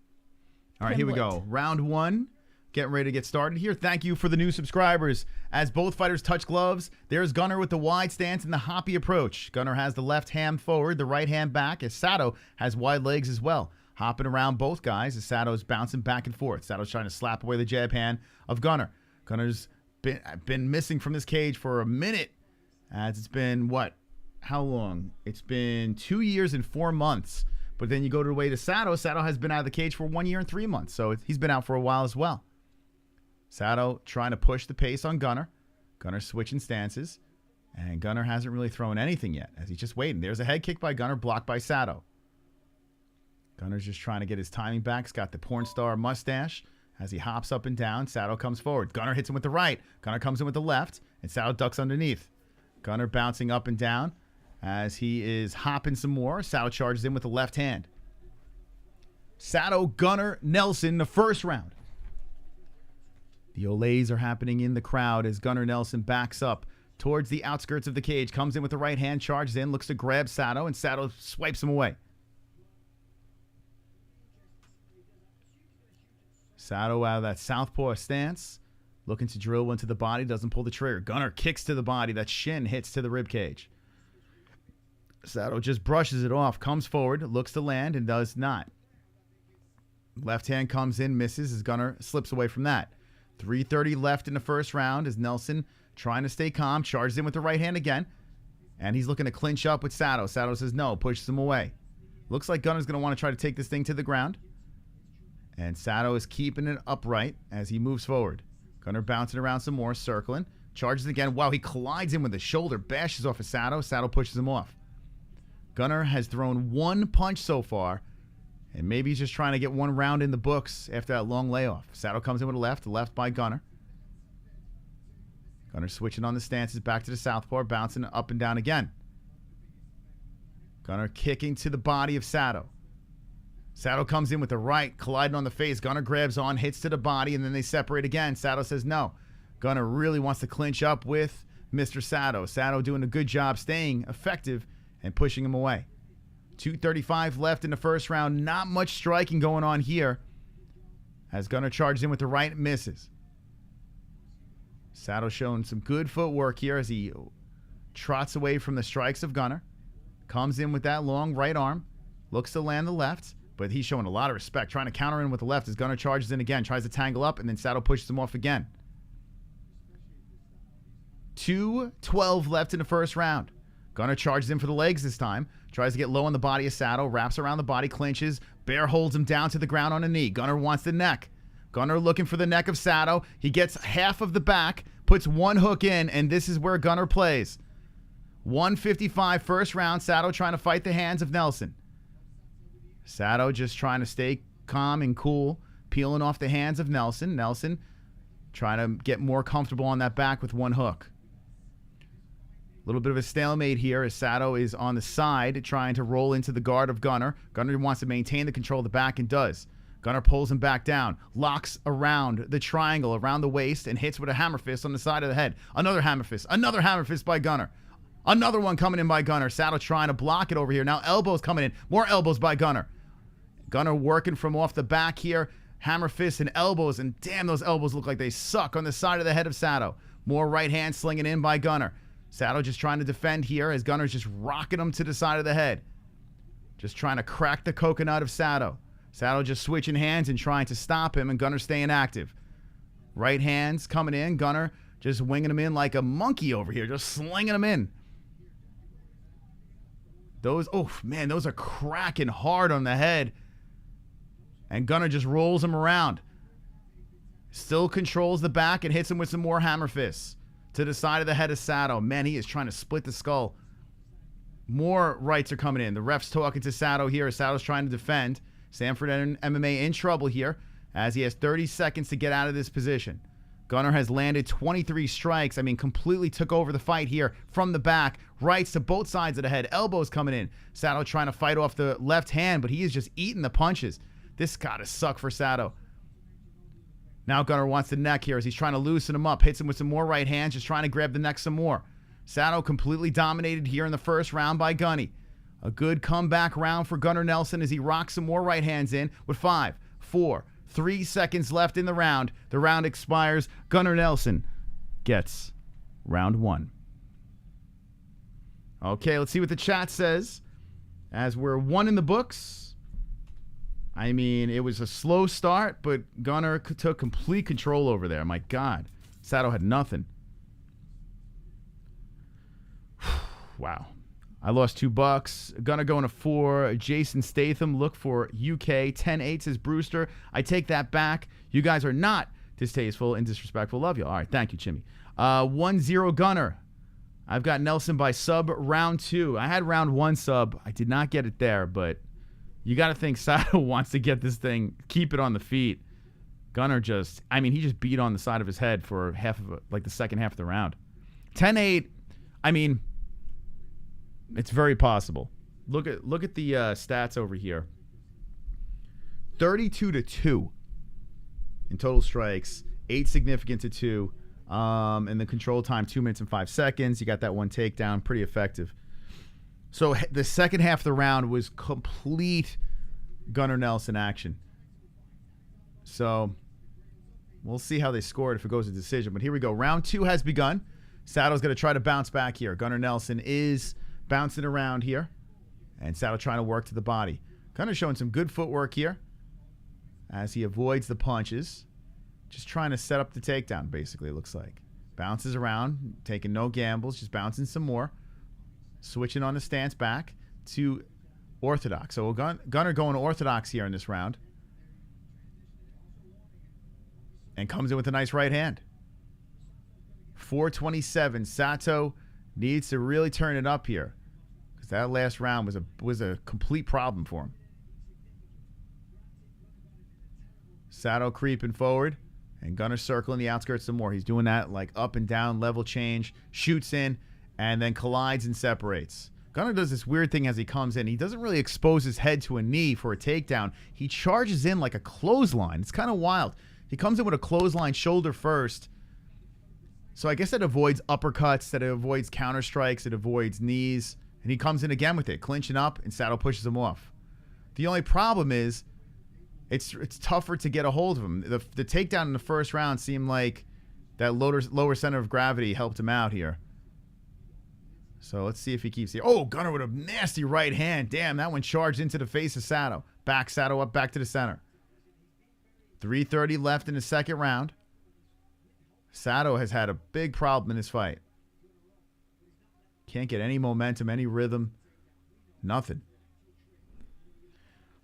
All right, here we go. Round 1. Getting ready to get started here. Thank you for the new subscribers. As both fighters touch gloves, there's Gunnar with the wide stance and the hoppy approach. Gunnar has the left hand forward, the right hand back, as Sato has wide legs as well. Hopping around both guys as Sato's bouncing back and forth. Sato's trying to slap away the jab hand of Gunnar. Gunnar's been missing from this cage for a minute, as it's been, what, how long? It's been 2 years and 4 months. But then you go to the way to Sato. Sato has been out of the cage for 1 year and 3 months. So he's been out for a while as well. Sato trying to push the pace on Gunnar. Gunnar switching stances. And Gunnar hasn't really thrown anything yet as he's just waiting. There's a head kick by Gunnar, blocked by Sato. Gunner's just trying to get his timing back. He's got the porn star mustache as he hops up and down. Sato comes forward. Gunnar hits him with the right. Gunnar comes in with the left, and Sato ducks underneath. Gunnar bouncing up and down as he is hopping some more. Sato charges in with the left hand. Sato, Gunnar, Nelson, the first round. The olays are happening in the crowd as Gunnar Nelson backs up towards the outskirts of the cage. Comes in with the right hand, charges in, looks to grab Sato, and Sato swipes him away. Sato out of that southpaw stance, looking to drill into the body, doesn't pull the trigger. Gunnar kicks to the body. That shin hits to the rib cage. Sato just brushes it off, comes forward, looks to land, and does not. Left hand comes in, misses as Gunnar slips away from that. 3:30 left in the first round as Nelson trying to stay calm, charges in with the right hand again, and he's looking to clinch up with Sato. Sato says no, pushes him away. Looks like Gunnar's going to want to try to take this thing to the ground. And Sato is keeping it upright as he moves forward. Gunnar bouncing around some more, circling. Charges again. Wow, he collides in with the shoulder. Bashes off of Sato. Sato pushes him off. Gunnar has thrown one punch so far. And maybe he's just trying to get one round in the books after that long layoff. Sato comes in with a left by Gunnar. Gunnar switching on the stances. Back to the southpaw. Bouncing up and down again. Gunnar kicking to the body of Sato. Sato comes in with the right, colliding on the face. Gunnar grabs on, hits to the body, and then they separate again. Sato says no. Gunnar really wants to clinch up with Mr. Sato. Sato doing a good job staying effective and pushing him away. 2:35 left in the first round. Not much striking going on here as Gunnar charges in with the right, misses. Sato showing some good footwork here as he trots away from the strikes of Gunnar. Comes in with that long right arm. Looks to land the left. But he's showing a lot of respect, trying to counter in with the left as Gunnar charges in again, tries to tangle up, and then Sato pushes him off again. 2:12 left in the first round. Gunnar charges in for the legs this time, tries to get low on the body of Sato, wraps around the body, clinches, bear holds him down to the ground on a knee. Gunnar wants the neck. Gunnar looking for the neck of Sato. He gets half of the back, puts one hook in, and this is where Gunnar plays. 1:55 first round. Sato trying to fight the hands of Nelson. Sato just trying to stay calm and cool, peeling off the hands of Nelson. Nelson trying to get more comfortable on that back with one hook. A little bit of a stalemate here as Sato is on the side trying to roll into the guard of Gunnar. Gunnar wants to maintain the control of the back and does. Gunnar pulls him back down, locks around the triangle around the waist and hits with a hammer fist on the side of the head. Another hammer fist by Gunnar. Another one coming in by Gunnar. Sato trying to block it over here. Now elbows coming in. More elbows by Gunnar. Gunnar working from off the back here. Hammer fists and elbows. And damn, those elbows look like they suck on the side of the head of Sato. More right hand slinging in by Gunnar. Sato just trying to defend here as Gunnar's just rocking him to the side of the head. Just trying to crack the coconut of Sato. Sato just switching hands and trying to stop him, and Gunnar staying active. Right hands coming in. Gunnar just winging him in like a monkey over here. Just slinging him in. Those are cracking hard on the head. And Gunnar just rolls him around. Still controls the back and hits him with some more hammer fists. To the side of the head of Sato. Man, he is trying to split the skull. More rights are coming in. The ref's talking to Sato here as Sato's trying to defend. Sanford MMA in trouble here as he has 30 seconds to get out of this position. Gunnar has landed 23 strikes. I mean, completely took over the fight here from the back. Rights to both sides of the head. Elbows coming in. Sato trying to fight off the left hand, but he is just eating the punches. This gotta suck for Sato. Now Gunnar wants the neck here as he's trying to loosen him up. Hits him with some more right hands, just trying to grab the neck some more. Sato completely dominated here in the first round by Gunny. A good comeback round for Gunnar Nelson as he rocks some more right hands in with 5, 4, 3 seconds left in the round. The round expires. Gunnar Nelson gets round 1. Okay, let's see what the chat says. As we're 1 in the books. I mean, it was a slow start, but Gunnar took complete control over there. My God. Sato had nothing. Wow. I lost $2. Gonna go into 4. Jason Statham, look for UK. 10-8 says Brewster. I take that back. You guys are not distasteful and disrespectful. Love you. All right, thank you, Jimmy. 1-0 Gunnar. I've got Nelson by sub round 2. I had round 1 sub. I did not get it there, but you got to think Sato wants to get this thing, keep it on the feet. Gunnar just, I mean, he just beat on the side of his head for half of like the second half of the round. 10-8. I mean, it's very possible. Look at the stats over here. 32-2 in total strikes, 8 significant to 2. And the control time 2 minutes and 5 seconds. You got that one takedown, pretty effective. So the second half of the round was complete Gunnar Nelson action. So we'll see how they score it if it goes to decision. But here we go. Round 2 has begun. Sato's going to try to bounce back here. Gunnar Nelson is bouncing around here. And Sato trying to work to the body. Gunnar showing some good footwork here as he avoids the punches. Just trying to set up the takedown, basically, it looks like. Bounces around, taking no gambles, just bouncing some more. Switching on the stance back to orthodox. So Gunnar going orthodox here in this round. And comes in with a nice right hand. 427. Sato needs to really turn it up here. Because that last round was a complete problem for him. Sato creeping forward. And Gunnar circling the outskirts some more. He's doing that like up and down, level change. Shoots in and then collides and separates. Gunnar does this weird thing as he comes in. He doesn't really expose his head to a knee for a takedown. He charges in like a clothesline. It's kind of wild. He comes in with a clothesline shoulder first. So I guess that avoids uppercuts, that avoids counter strikes, it avoids knees. And he comes in again with it, clinching up, and Sato pushes him off. The only problem is it's tougher to get a hold of him. The takedown in the first round seemed like that lower center of gravity helped him out here. So let's see if he keeps here. Oh, Gunnar with a nasty right hand. Damn, that one charged into the face of Sato. Back Sato up, back to the center. 3:30 left in the second round. Sato has had a big problem in this fight. Can't get any momentum, any rhythm. Nothing.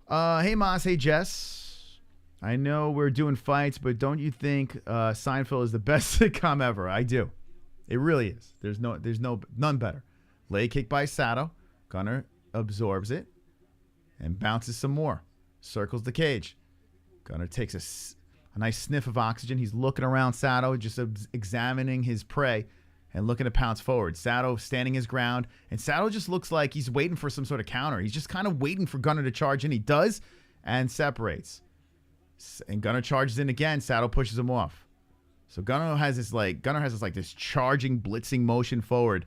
Hey, Moss. Hey, Jess. I know we're doing fights, but don't you think Seinfeld is the best sitcom ever? I do. It really is. There's none better. Leg kick by Sato. Gunnar absorbs it and bounces some more. Circles the cage. Gunnar takes a nice sniff of oxygen. He's looking around Sato, just examining his prey and looking to pounce forward. Sato standing his ground, and Sato just looks like he's waiting for some sort of counter. He's just kind of waiting for Gunnar to charge in. He does, and separates. And Gunnar charges in again. Sato pushes him off. So Gunnar has this charging, blitzing motion forward.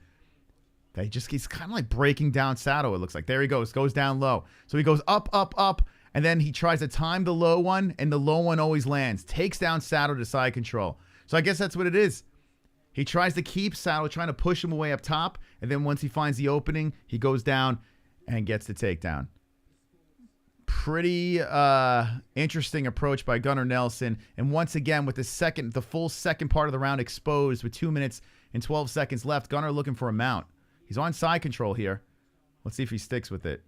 That he's kind of like breaking down Sato, it looks like. There he goes. Goes down low. So he goes up, up, up. And then he tries to time the low one, and the low one always lands. Takes down Sato to side control. So I guess that's what it is. He tries to keep Sato, trying to push him away up top. And then once he finds the opening, he goes down and gets the takedown. Pretty interesting approach by Gunnar Nelson. And once again, with the full second part of the round exposed with 2 minutes and 12 seconds left, Gunnar looking for a mount. He's on side control here. Let's see if he sticks with it.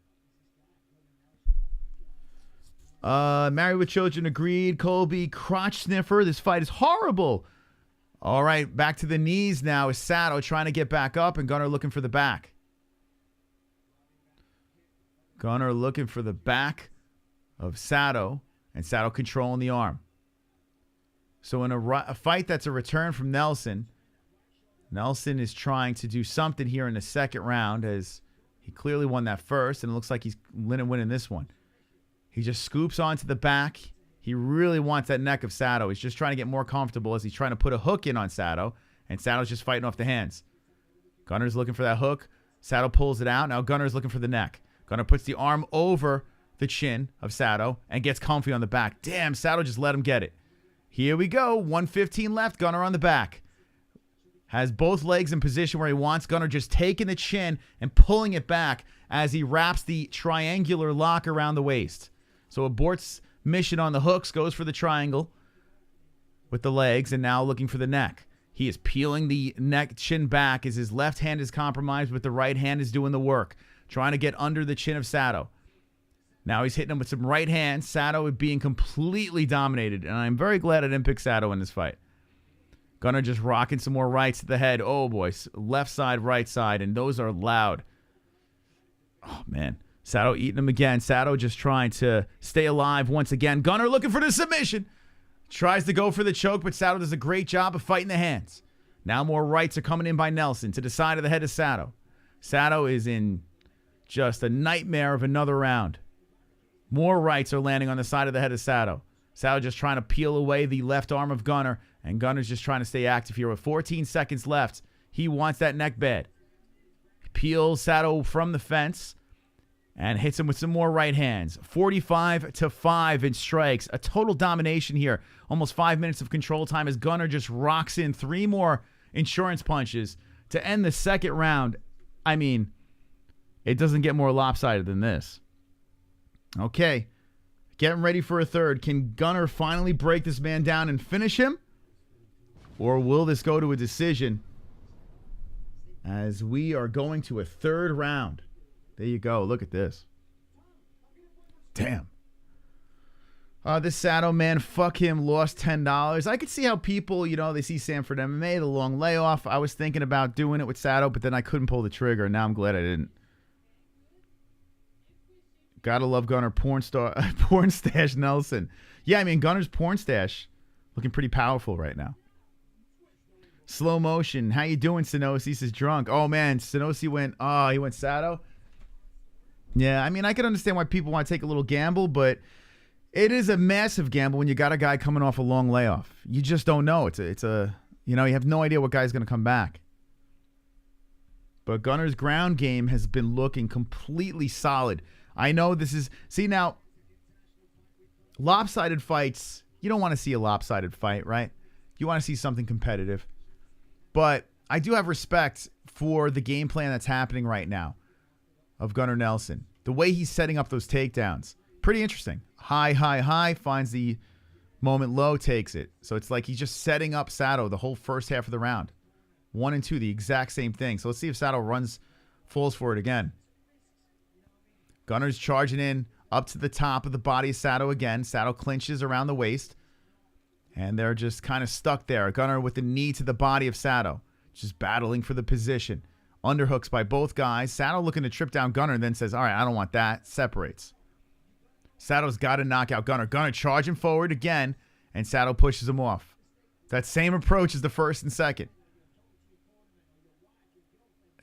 Married with Children agreed. Colby, crotch sniffer. This fight is horrible. All right, back to the knees now is Sato trying to get back up, and Gunnar looking for the back. Gunnar looking for the back of Sato, and Sato controlling the arm. So in a fight that's a return from Nelson, Nelson is trying to do something here in the second round, as he clearly won that first, and it looks like he's winning this one. He just scoops onto the back. He really wants that neck of Sato. He's just trying to get more comfortable as he's trying to put a hook in on Sato. And Sato's just fighting off the hands. Gunnar's looking for that hook. Sato pulls it out. Now Gunnar's looking for the neck. Gunnar puts the arm over the chin of Sato and gets comfy on the back. Damn, Sato just let him get it. Here we go. 1:15 left. Gunnar on the back. Has both legs in position where he wants. Gunnar just taking the chin and pulling it back as he wraps the triangular lock around the waist. So aborts mission on the hooks, goes for the triangle with the legs, and now looking for the neck. He is peeling the neck chin back as his left hand is compromised, but the right hand is doing the work, trying to get under the chin of Sato. Now he's hitting him with some right hands. Sato is being completely dominated, and I'm very glad I didn't pick Sato in this fight. Gunnar just rocking some more rights to the head. Oh, boy. Left side, right side, and those are loud. Oh, man. Sato eating him again. Sato just trying to stay alive once again. Gunnar looking for the submission. Tries to go for the choke, but Sato does a great job of fighting the hands. Now more rights are coming in by Nelson to the side of the head of Sato. Sato is in just a nightmare of another round. More rights are landing on the side of the head of Sato. Sato just trying to peel away the left arm of Gunnar, and Gunnar's just trying to stay active here. With 14 seconds left, he wants that neck bed. Peels Sato from the fence and hits him with some more right hands. 45-5 in strikes. A total domination here. Almost 5 minutes of control time as Gunnar just rocks in 3 more insurance punches to end the second round. I mean, it doesn't get more lopsided than this. Okay, getting ready for a third. Can Gunnar finally break this man down and finish him? Or will this go to a decision as we are going to a third round? There you go. Look at this. Damn. This Sato man, fuck him, lost $10. I could see how people, you know, they see Sanford MMA, the long layoff. I was thinking about doing it with Sato, but then I couldn't pull the trigger. Now I'm glad I didn't. Gotta love Gunnar. Porn stash Nelson. Yeah, I mean, Gunnar's porn stash looking pretty powerful right now. Slow motion. How you doing, Sonosi? Says drunk. Oh, man. Sonosi went, he went Sato. Yeah, I mean, I can understand why people want to take a little gamble, but it is a massive gamble when you got a guy coming off a long layoff. You just don't know. It's a you know, you have no idea what guy's going to come back. But Gunnar's ground game has been looking completely solid. I know this is... See, now, lopsided fights, you don't want to see a lopsided fight, right? You want to see something competitive. But I do have respect for the game plan that's happening right now of Gunnar Nelson. The way he's setting up those takedowns. Pretty interesting. High, high, high, finds the moment low, takes it. So it's like he's just setting up Sato the whole first half of the round. 1 and 2, the exact same thing. So let's see if Sato falls for it again. Gunnar's charging in up to the top of the body of Sato again. Sato clinches around the waist. And they're just kind of stuck there. Gunnar with the knee to the body of Sato. Just battling for the position. Underhooks by both guys. Sato looking to trip down Gunnar and then says, all right, I don't want that. Separates. Sato's got to knock out Gunnar. Gunnar charging forward again. And Sato pushes him off. That same approach as the first and second.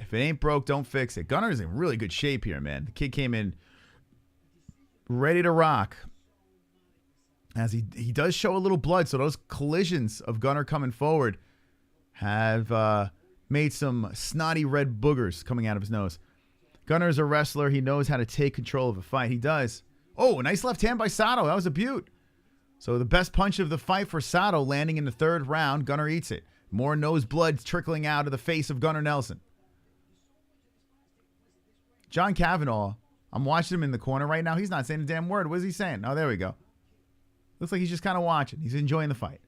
If it ain't broke, don't fix it. Gunnar's in really good shape here, man. The kid came in ready to rock. As he does show a little blood, so those collisions of Gunnar coming forward have made some snotty red boogers coming out of his nose. Gunnar's a wrestler. He knows how to take control of a fight. He does. Oh, a nice left hand by Sato. That was a beaut. So the best punch of the fight for Sato landing in the third round. Gunnar eats it. More nose blood trickling out of the face of Gunnar Nelson. John Kavanaugh, I'm watching him in the corner right now. He's not saying a damn word. What is he saying? Oh, there we go. Looks like he's just kind of watching. He's enjoying the fight.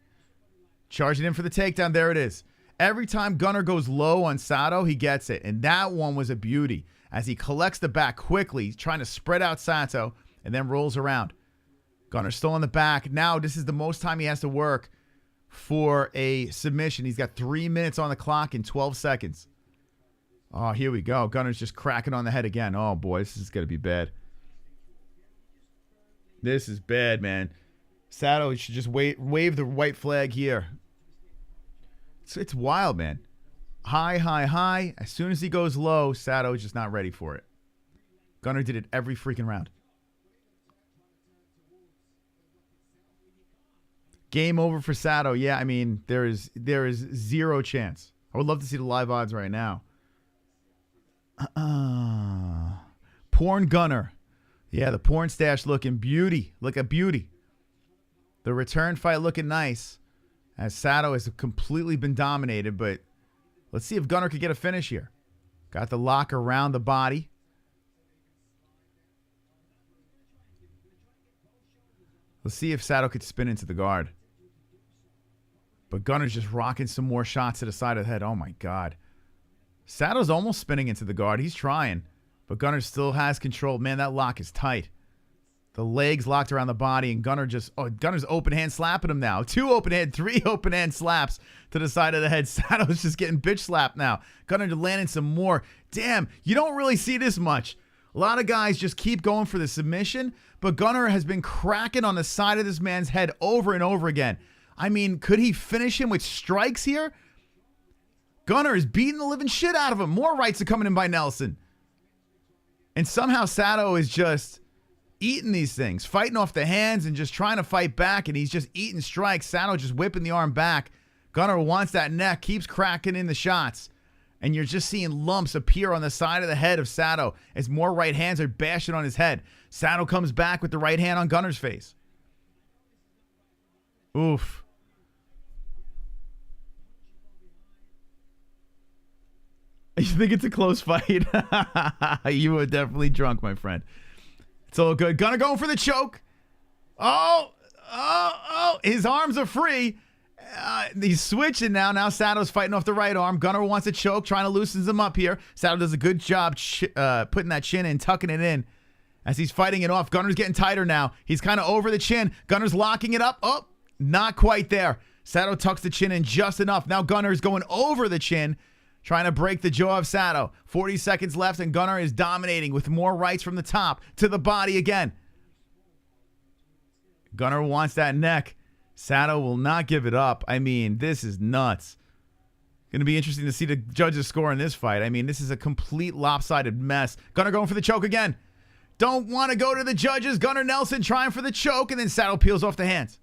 Charging in for the takedown. There it is. Every time Gunnar goes low on Sato, he gets it. And that one was a beauty. As he collects the back quickly, trying to spread out Sato, and then rolls around. Gunnar's still on the back. Now this is the most time he has to work for a submission. He's got 3 minutes on the clock and 12 seconds. Oh, here we go. Gunnar's just cracking on the head again. Oh, boy, this is going to be bad. This is bad, man. Sato should just wave the white flag here. It's wild, man. High, high, high. As soon as he goes low, Sato is just not ready for it. Gunnar did it every freaking round. Game over for Sato. Yeah, I mean, there is zero chance. I would love to see the live odds right now. Porn Gunnar. Yeah, the porn stash looking beauty. Look at beauty. The return fight looking nice. As Sato has completely been dominated, but let's see if Gunnar could get a finish here. Got the lock around the body. Let's see if Sato could spin into the guard. But Gunnar's just rocking some more shots to the side of the head. Oh, my God. Sato's almost spinning into the guard. He's trying. But Gunnar still has control. Man, that lock is tight. The legs locked around the body, and Gunner's open hand slapping him now. 3 open hand slaps to the side of the head. Sato's just getting bitch slapped now. Gunnar landing some more. Damn, you don't really see this much. A lot of guys just keep going for the submission, but Gunnar has been cracking on the side of this man's head over and over again. I mean, could he finish him with strikes here? Gunnar is beating the living shit out of him. More rights are coming in by Nelson. And somehow Sato is just eating these things, fighting off the hands and just trying to fight back, and he's just eating strikes. Sato just whipping the arm back. Gunnar wants that neck, keeps cracking in the shots. And you're just seeing lumps appear on the side of the head of Sato as more right hands are bashing on his head. Sato comes back with the right hand on Gunnar's face. Oof. You think it's a close fight? You were definitely drunk, my friend. It's all good. Gunnar going for the choke. Oh. His arms are free. He's switching now. Now Sato's fighting off the right arm. Gunnar wants a choke, trying to loosen him up here. Sato does a good job putting that chin in, tucking it in as he's fighting it off. Gunnar's getting tighter now. He's kind of over the chin. Gunnar's locking it up. Oh, not quite there. Sato tucks the chin in just enough. Now Gunnar's going over the chin, trying to break the jaw of Sato. 40 seconds left, and Gunnar is dominating with more rights from the top to the body again. Gunnar wants that neck. Sato will not give it up. I mean, this is nuts. Going to be interesting to see the judges score in this fight. I mean, this is a complete lopsided mess. Gunnar going for the choke again. Don't want to go to the judges. Gunnar Nelson trying for the choke, and then Sato peels off the hands.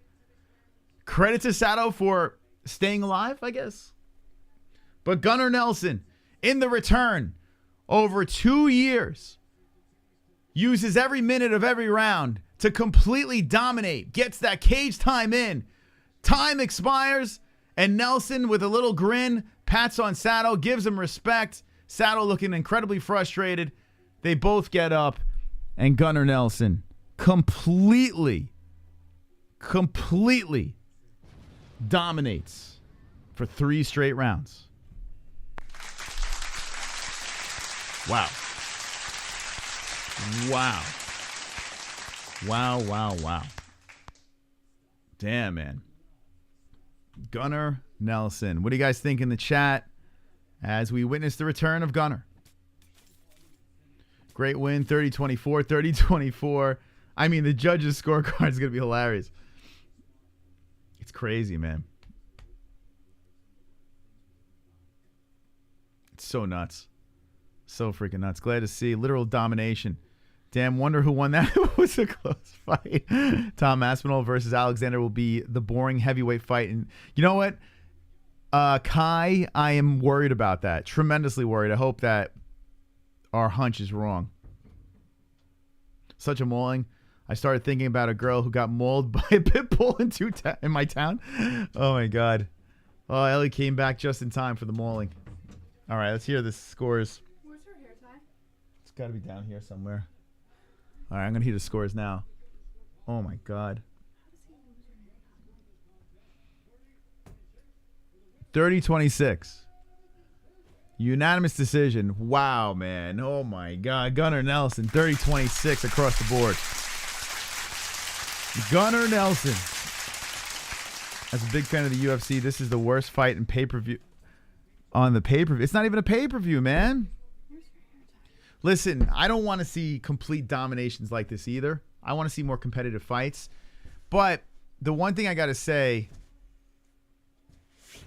Credit to Sato for staying alive, I guess. But Gunnar Nelson, in the return, over 2 years, uses every minute of every round to completely dominate, gets that cage time in. Time expires, and Nelson, with a little grin, pats on Sato, gives him respect. Sato looking incredibly frustrated. They both get up, and Gunnar Nelson completely dominates for 3 straight rounds. Wow. Damn, man. Gunnar Nelson. What do you guys think in the chat as we witness the return of Gunnar? Great win, 30-24, 30-24. I mean, the judges' scorecard is going to be hilarious. It's crazy, man. It's so nuts. So freaking nuts. Glad to see literal domination. Damn, wonder who won that. It was a close fight. Tom Aspinall versus Alexander will be the boring heavyweight fight. And you know what? Kai, I am worried about that. Tremendously worried. I hope that our hunch is wrong. Such a mauling. I started thinking about a girl who got mauled by a pit bull in my town. Oh, my God. Oh, Ellie came back just in time for the mauling. All right, let's hear the scores. Where's her hair tie? It's got to be down here somewhere. All right, I'm going to hear the scores now. Oh, my God. 30-26. Unanimous decision. Wow, man. Oh, my God. Gunnar Nelson, 30-26 across the board. Gunnar Nelson. As a big fan of the UFC, this is the worst fight in pay-per-view. On the pay-per-view. It's not even a pay-per-view, man. Listen, I don't want to see complete dominations like this either. I want to see more competitive fights. But the one thing I got to say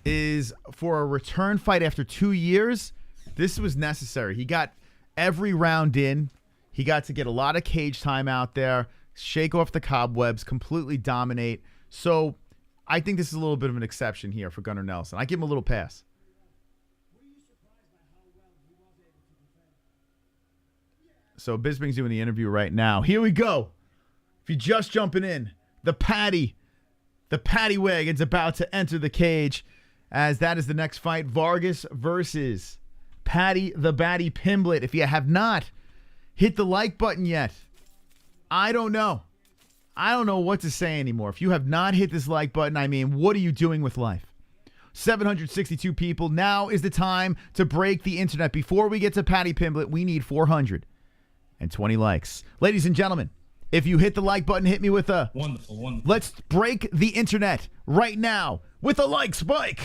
is for a return fight after 2 years, this was necessary. He got every round in. He got to get a lot of cage time out there, shake off the cobwebs, completely dominate. So I think this is a little bit of an exception here for Gunnar Nelson. I give him a little pass. So Bisping's doing the interview right now. Here we go. If you're just jumping in, the Paddy wagon's about to enter the cage, as that is the next fight. Vargas versus Paddy the Baddy Pimblett. If you have not hit the like button yet, I don't know. I don't know what to say anymore. If you have not hit this like button, I mean, what are you doing with life? 762 people. Now is the time to break the internet. Before we get to Paddy Pimblett, we need 420 likes. Ladies and gentlemen, if you hit the like button, hit me with a Wonderful. Let's break the internet right now with a like spike.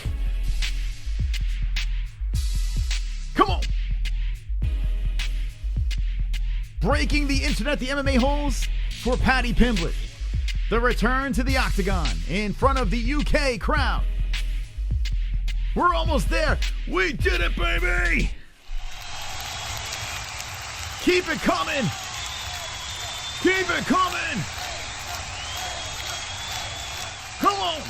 Come on. Breaking the internet, the MMA-Holes for Paddy Pimblett. The return to the octagon in front of the UK crowd. We're almost there. We did it, baby. Keep it coming. Keep it coming. Come on.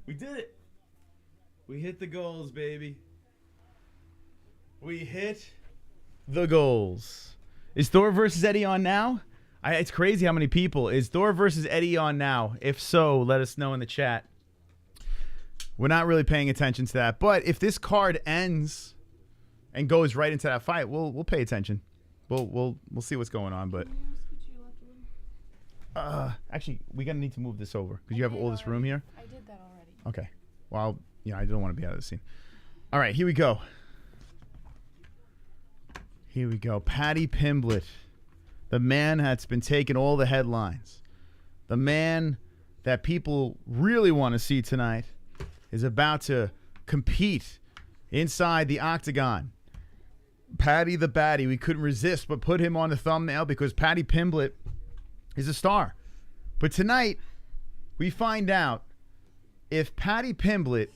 We did it. We hit the goals, baby. We hit the goals. Is Thor versus Eddie on now? It's crazy how many people. Is Thor versus Eddie on now? If so, let us know in the chat. We're not really paying attention to that. But if this card ends and goes right into that fight, we'll pay attention. We'll see what's going on. But actually, we're gonna need to move this over because you have all this room here. I did that already. Okay. Well, I don't want to be out of the scene. All right, here we go. Here we go. Paddy Pimblett, the man that's been taking all the headlines, the man that people really want to see tonight, is about to compete inside the octagon. Paddy the Baddie. We couldn't resist but put him on the thumbnail because Paddy Pimblett is a star. But tonight, we find out if Paddy Pimblett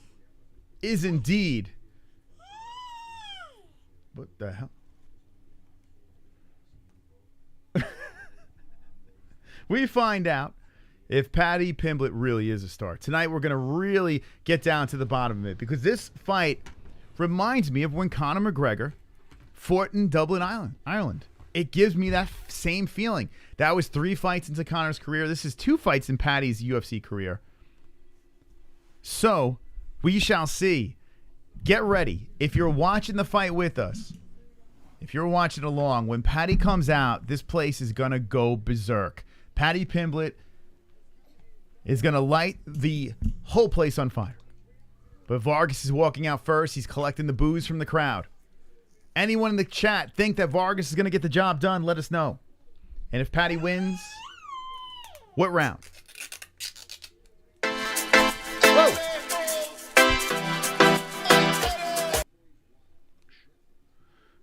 is indeed... What the hell? We find out if Paddy Pimblett really is a star. Tonight, we're going to really get down to the bottom of it because this fight reminds me of when Conor McGregor fought in Dublin, Ireland. It gives me that same feeling. That was 3 fights into Conor's career. This is 2 fights in Paddy's UFC career. So, we shall see. Get ready. If you're watching the fight with us, if you're watching along, when Paddy comes out, this place is going to go berserk. Paddy Pimblett is going to light the whole place on fire. But Vargas is walking out first. He's collecting the boos from the crowd. Anyone in the chat think that Vargas is going to get the job done? Let us know. And if Paddy wins, what round? Whoa!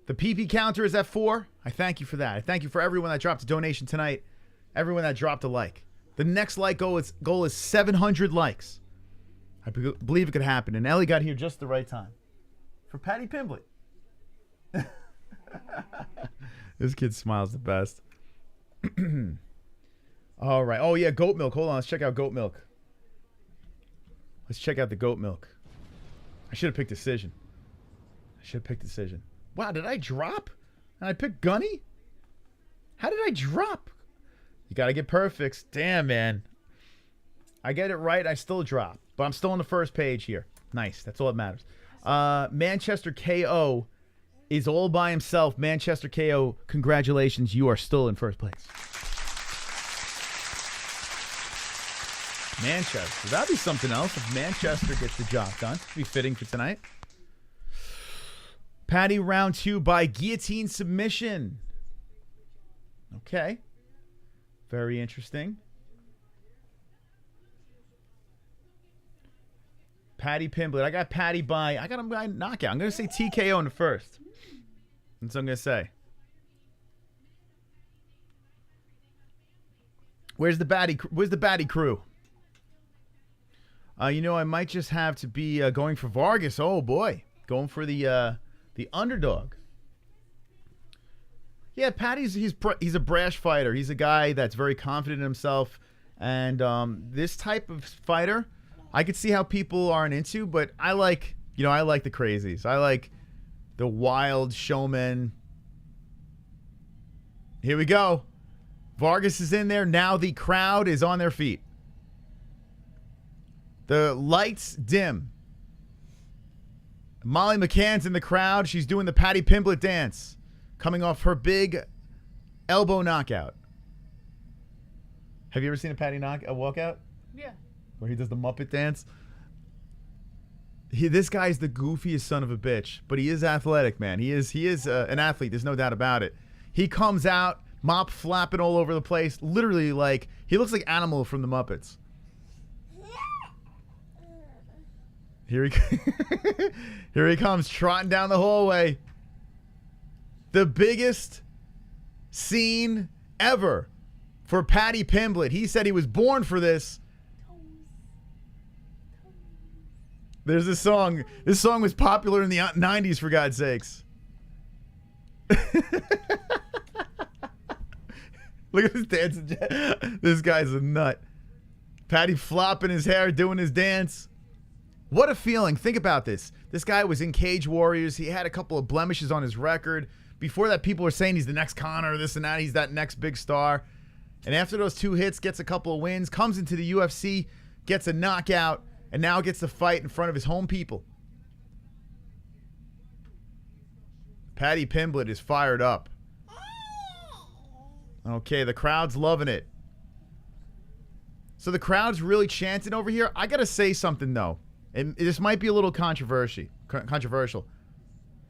The PP counter is at 4. I thank you for that. I thank you for everyone that dropped a donation tonight. Everyone that dropped a like. The next like goal is 700 likes. I believe it could happen. And Ellie got here just the right time. For Paddy Pimblett. This kid smiles the best. All right. Oh, yeah, goat milk. Hold on. Let's check out goat milk. Let's check out the goat milk. I should have picked decision. Wow, did I drop? And I picked Gunny? How did I drop? You got to get perfects. Damn, man. I get it right. I still drop. But I'm still on the first page here. Nice. That's all that matters. Manchester KO is all by himself. Manchester KO, congratulations. You are still in first place. Manchester. That'd be something else if Manchester gets the job done. It'd be fitting for tonight. Paddy round 2 by guillotine submission. Okay. Very interesting. Paddy Pimblett. I got Paddy by... I got him by knockout. I'm going to say TKO in the first. That's what I'm going to say. Where's the baddie crew? You know, I might just have to be going for Vargas. Oh, boy. Going for the underdog. Yeah, Paddy's he's a brash fighter. He's a guy that's very confident in himself. And this type of fighter, I could see how people aren't into, but I like the crazies. I like the wild showmen. Here we go. Vargas is in there. Now the crowd is on their feet. The lights dim. Molly McCann's in the crowd. She's doing the Paddy Pimblett dance, coming off her big elbow knockout. Have you ever seen a Paddy walkout? Yeah. Where he does the Muppet dance? This guy's the goofiest son of a bitch, but he is athletic, man. He is an athlete. There's no doubt about it. He comes out, mop flapping all over the place, literally like he looks like Animal from the Muppets. Here he comes trotting down the hallway. The biggest scene ever for Paddy Pimblett. He said he was born for this. There's this song. This song was popular in the 90s, for God's sakes. Look at this dancing. This guy's a nut. Paddy flopping his hair, doing his dance. What a feeling. Think about this. This guy was in Cage Warriors. He had a couple of blemishes on his record. Before that, people were saying he's the next Connor, this and that. He's that next big star. And after those 2 hits, gets a couple of wins, comes into the UFC, gets a knockout, and now gets to fight in front of his home people. Paddy Pimblett is fired up. Okay, the crowd's loving it. So the crowd's really chanting over here. I got to say something, though. And this might be a little controversial.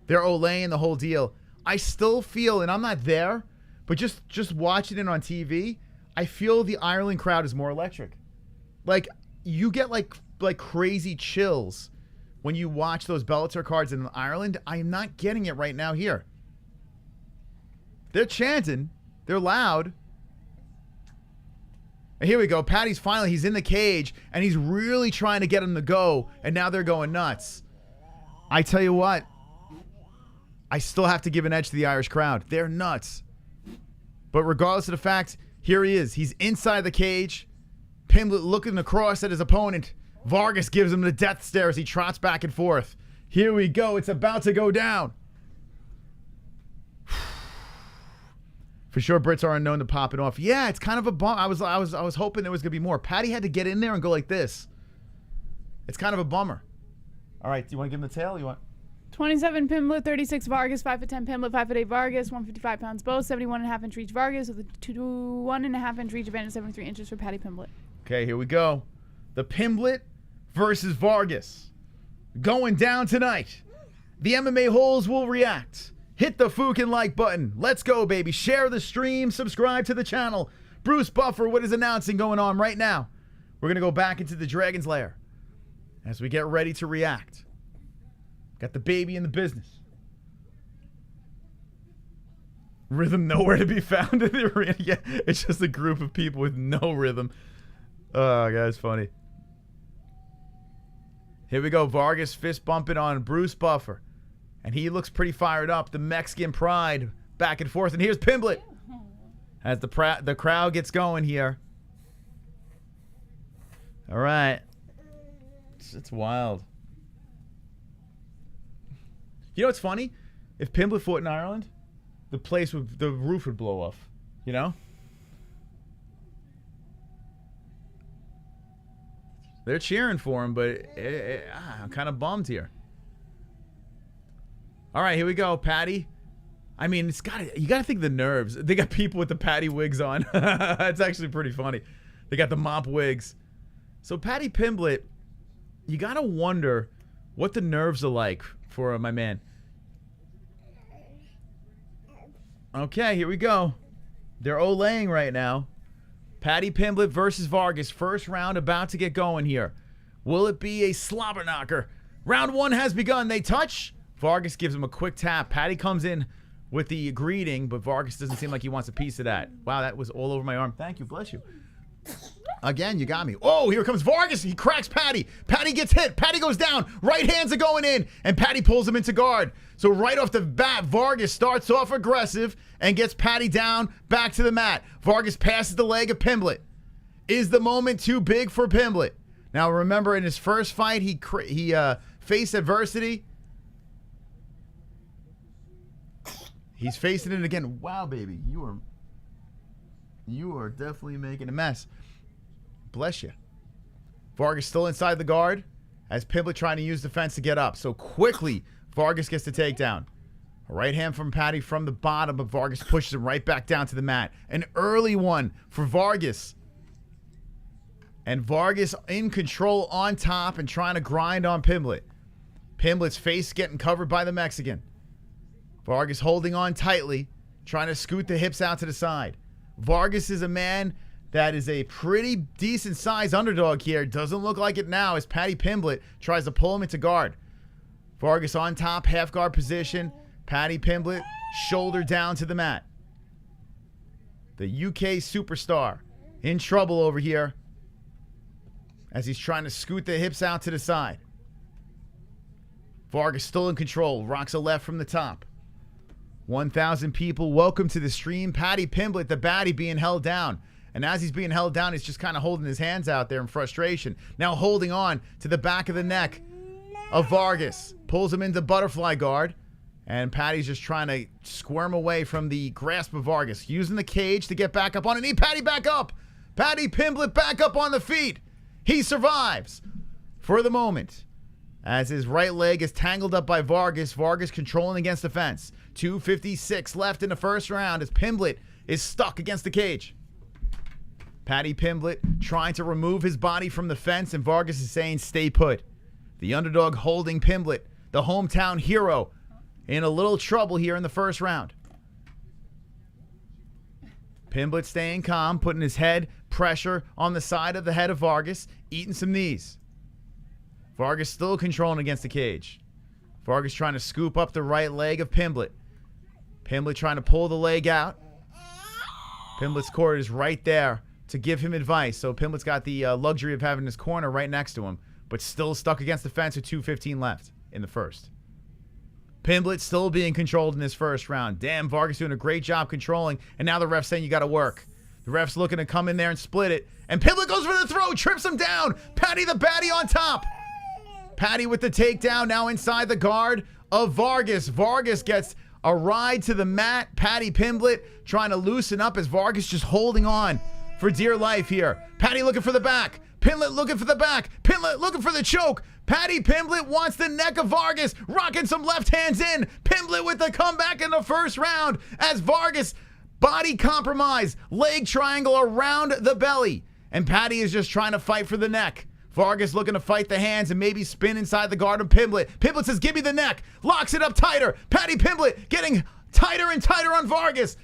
They're Olaying the whole deal. I still feel, and I'm not there, but just watching it on TV, I feel the Ireland crowd is more electric. Like, you get like crazy chills when you watch those Bellator cards in Ireland. I'm not getting it right now here. They're chanting. They're loud. And here we go. Paddy's finally, he's in the cage, and he's really trying to get him to go, and now they're going nuts. I tell you what, I still have to give an edge to the Irish crowd. They're nuts. But regardless of the fact, here he is. He's inside the cage. Pimblett looking across at his opponent. Vargas gives him the death stare as he trots back and forth. Here we go. It's about to go down. For sure, Brits are unknown to pop it off. Yeah, it's kind of a bummer. I was hoping there was gonna be more. Paddy had to get in there and go like this. It's kind of a bummer. All right, do you want to give him the tail? You want? 27 Pimblett, 36 Vargas, 5'10" Pimblett, 5'8" Vargas, 155 pounds both, 71.5 inch reach Vargas with a 1.5 inch reach advantage, 73 inches for Paddy Pimblett. Okay, here we go. The Pimblett versus Vargas going down tonight. The MMA-Holes will react. Hit the fucking like button. Let's go, baby. Share the stream. Subscribe to the channel. Bruce Buffer, what is announcing going on right now? We're going to go back into the Dragon's Lair as we get ready to react. Got the baby in the business. Rhythm nowhere to be found in the arena. Yeah, it's just a group of people with no rhythm. Oh, guys, funny. Here we go. Vargas fist bumping on Bruce Buffer. And he looks pretty fired up. The Mexican pride back and forth. And here's Pimblett as the crowd gets going here. All right. It's wild. You know what's funny? If Pimblett fought in Ireland, the roof would blow off. You know? They're cheering for him, but I'm kind of bummed here. All right, here we go, Paddy. I mean, you gotta think the nerves. They got people with the Paddy wigs on. It's actually pretty funny. They got the mop wigs. So Paddy Pimblett, you gotta wonder what the nerves are like for my man. Okay, here we go. They're olaying right now. Paddy Pimblett versus Vargas. First round about to get going here. Will it be a slobber knocker? Round 1 has begun. They touch. Vargas gives him a quick tap. Paddy comes in with the greeting, but Vargas doesn't seem like he wants a piece of that. Wow, that was all over my arm. Thank you. Bless you. Again, you got me. Oh, here comes Vargas. He cracks Paddy. Paddy gets hit. Paddy goes down. Right hands are going in, and Paddy pulls him into guard. So right off the bat, Vargas starts off aggressive and gets Paddy down back to the mat. Vargas passes the leg of Pimblett. Is the moment too big for Pimblett? Now remember, in his first fight, he faced adversity. He's facing it again. Wow, baby, you are definitely making a mess. Bless you. Vargas still inside the guard as Pimblett trying to use defense to get up. So quickly, Vargas gets the takedown. A right hand from Paddy from the bottom, but Vargas pushes him right back down to the mat. An early one for Vargas. And Vargas in control on top and trying to grind on Pimblett. Pimblett's face getting covered by the Mexican. Vargas holding on tightly, trying to scoot the hips out to the side. Vargas is a man that is a pretty decent sized underdog here. Doesn't look like it now as Paddy Pimblett tries to pull him into guard. Vargas on top, half guard position. Paddy Pimblett, shoulder down to the mat. The UK superstar in trouble over here as he's trying to scoot the hips out to the side. Vargas still in control, rocks a left from the top. 1,000 people, welcome to the stream. Paddy Pimblett, the baddie, being held down. And as he's being held down, he's just kind of holding his hands out there in frustration. Now holding on to the back of the neck of Vargas. Pulls him into butterfly guard. And Paddy's just trying to squirm away from the grasp of Vargas. Using the cage to get back up on a knee. Paddy back up. Paddy Pimblett back up on the feet. He survives for the moment. As his right leg is tangled up by Vargas. Vargas controlling against the fence. 2:56 left in the first round as Pimblett is stuck against the cage. Paddy Pimblett trying to remove his body from the fence, and Vargas is saying stay put. The underdog holding Pimblett, the hometown hero, in a little trouble here in the first round. Pimblett staying calm, putting his head pressure on the side of the head of Vargas, eating some knees. Vargas still controlling against the cage. Vargas trying to scoop up the right leg of Pimblett. Pimblett trying to pull the leg out. Pimblett's court is right there to give him advice. So Pimblett's got the luxury of having his corner right next to him, but still stuck against the fence with 2:15 left in the first. Pimblett still being controlled in this first round. Damn, Vargas doing a great job controlling, and now the ref's saying you got to work. The ref's looking to come in there and split it, and Pimblett goes for the throw, trips him down. Paddy the baddie on top. Paddy with the takedown, now inside the guard of Vargas. Vargas gets a ride to the mat. Paddy Pimblett trying to loosen up as Vargas just holding on for dear life here. Paddy looking for the back. Pimblett looking for the back. Pimblett looking for the choke. Paddy Pimblett wants the neck of Vargas. Rocking some left hands in. Pimblett with the comeback in the first round as Vargas body compromise. Leg triangle around the belly. And Paddy is just trying to fight for the neck. Vargas looking to fight the hands and maybe spin inside the guard of Pimblett. Pimblett says, give me the neck. Locks it up tighter. Paddy Pimblett getting tighter and tighter on Vargas.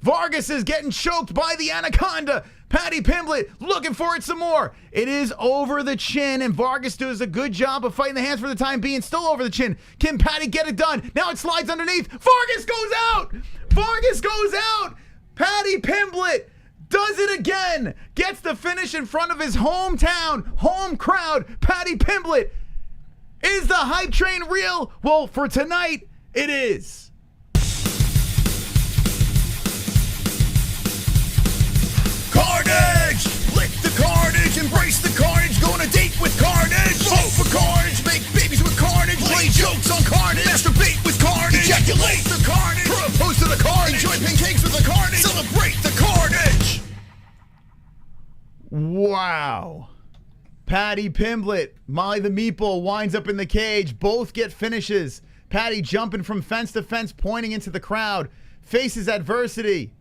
Vargas is getting choked by the anaconda. Paddy Pimblett looking for it some more. It is over the chin, and Vargas does a good job of fighting the hands for the time being. Still over the chin. Can Paddy get it done? Now it slides underneath. Vargas goes out. Vargas goes out. Paddy Pimblett does it again. Gets the finish in front of his hometown, home crowd. Paddy Pimblett. Is the hype train real? Well, for tonight, it is. Carnage! Lick the carnage, embrace the carnage, go on a date with carnage. Vote for carnage, make babies with carnage, play jokes on carnage, masturbate with carnage, ejaculate the carnage, propose to the carnage, enjoy pancakes with the carnage, celebrate the carnage. Wow. Paddy Pimblett, Molly the Meatball winds up in the cage. Both get finishes. Paddy jumping from fence to fence, pointing into the crowd. Faces adversity.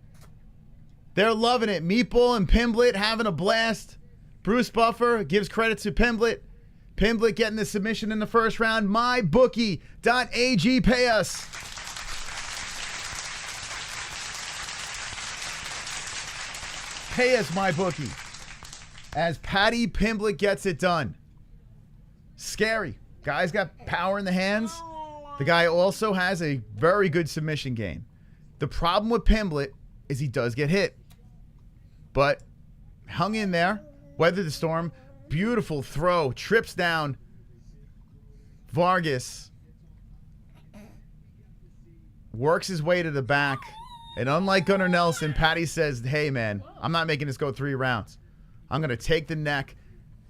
They're loving it. Meatball and Pimblett having a blast. Bruce Buffer gives credit to Pimblett. Pimblett getting the submission in the first round. MyBookie.ag, pay us. Pay us, MyBookie. As Paddy Pimblett gets it done. Scary. Guy's got power in the hands. The guy also has a very good submission game. The problem with Pimblett is he does get hit. But hung in there. Weathered the storm. Beautiful throw. Trips down Vargas. Works his way to the back. And unlike Gunnar Nelson, Paddy says, hey, man, I'm not making this go 3 rounds. I'm going to take the neck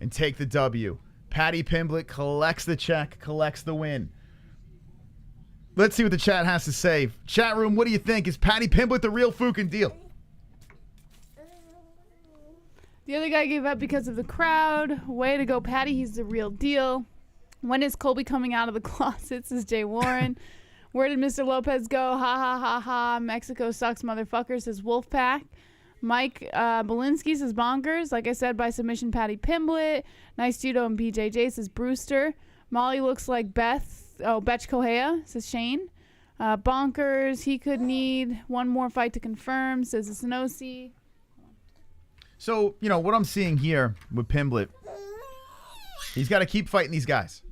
and take the W. Paddy Pimblett collects the check, collects the win. Let's see what the chat has to say. Chat room, what do you think? Is Paddy Pimblett the real fucking deal? The other guy gave up because of the crowd. Way to go, Paddy. He's the real deal. When is Colby coming out of the closet, says Jay Warren. Where did Mr. Lopez go? Ha, ha, ha, ha. Mexico sucks, motherfucker, says Wolfpack. Mike Belinsky says bonkers. Like I said, by submission, Paddy Pimblett. Nice judo and BJJ, says Brewster. Molly looks like Beth. Oh, Betch Kohea, says Shane. Bonkers. He could need one more fight to confirm, says Sanosi. So, you know, what I'm seeing here with Pimblett, he's got to keep fighting these guys.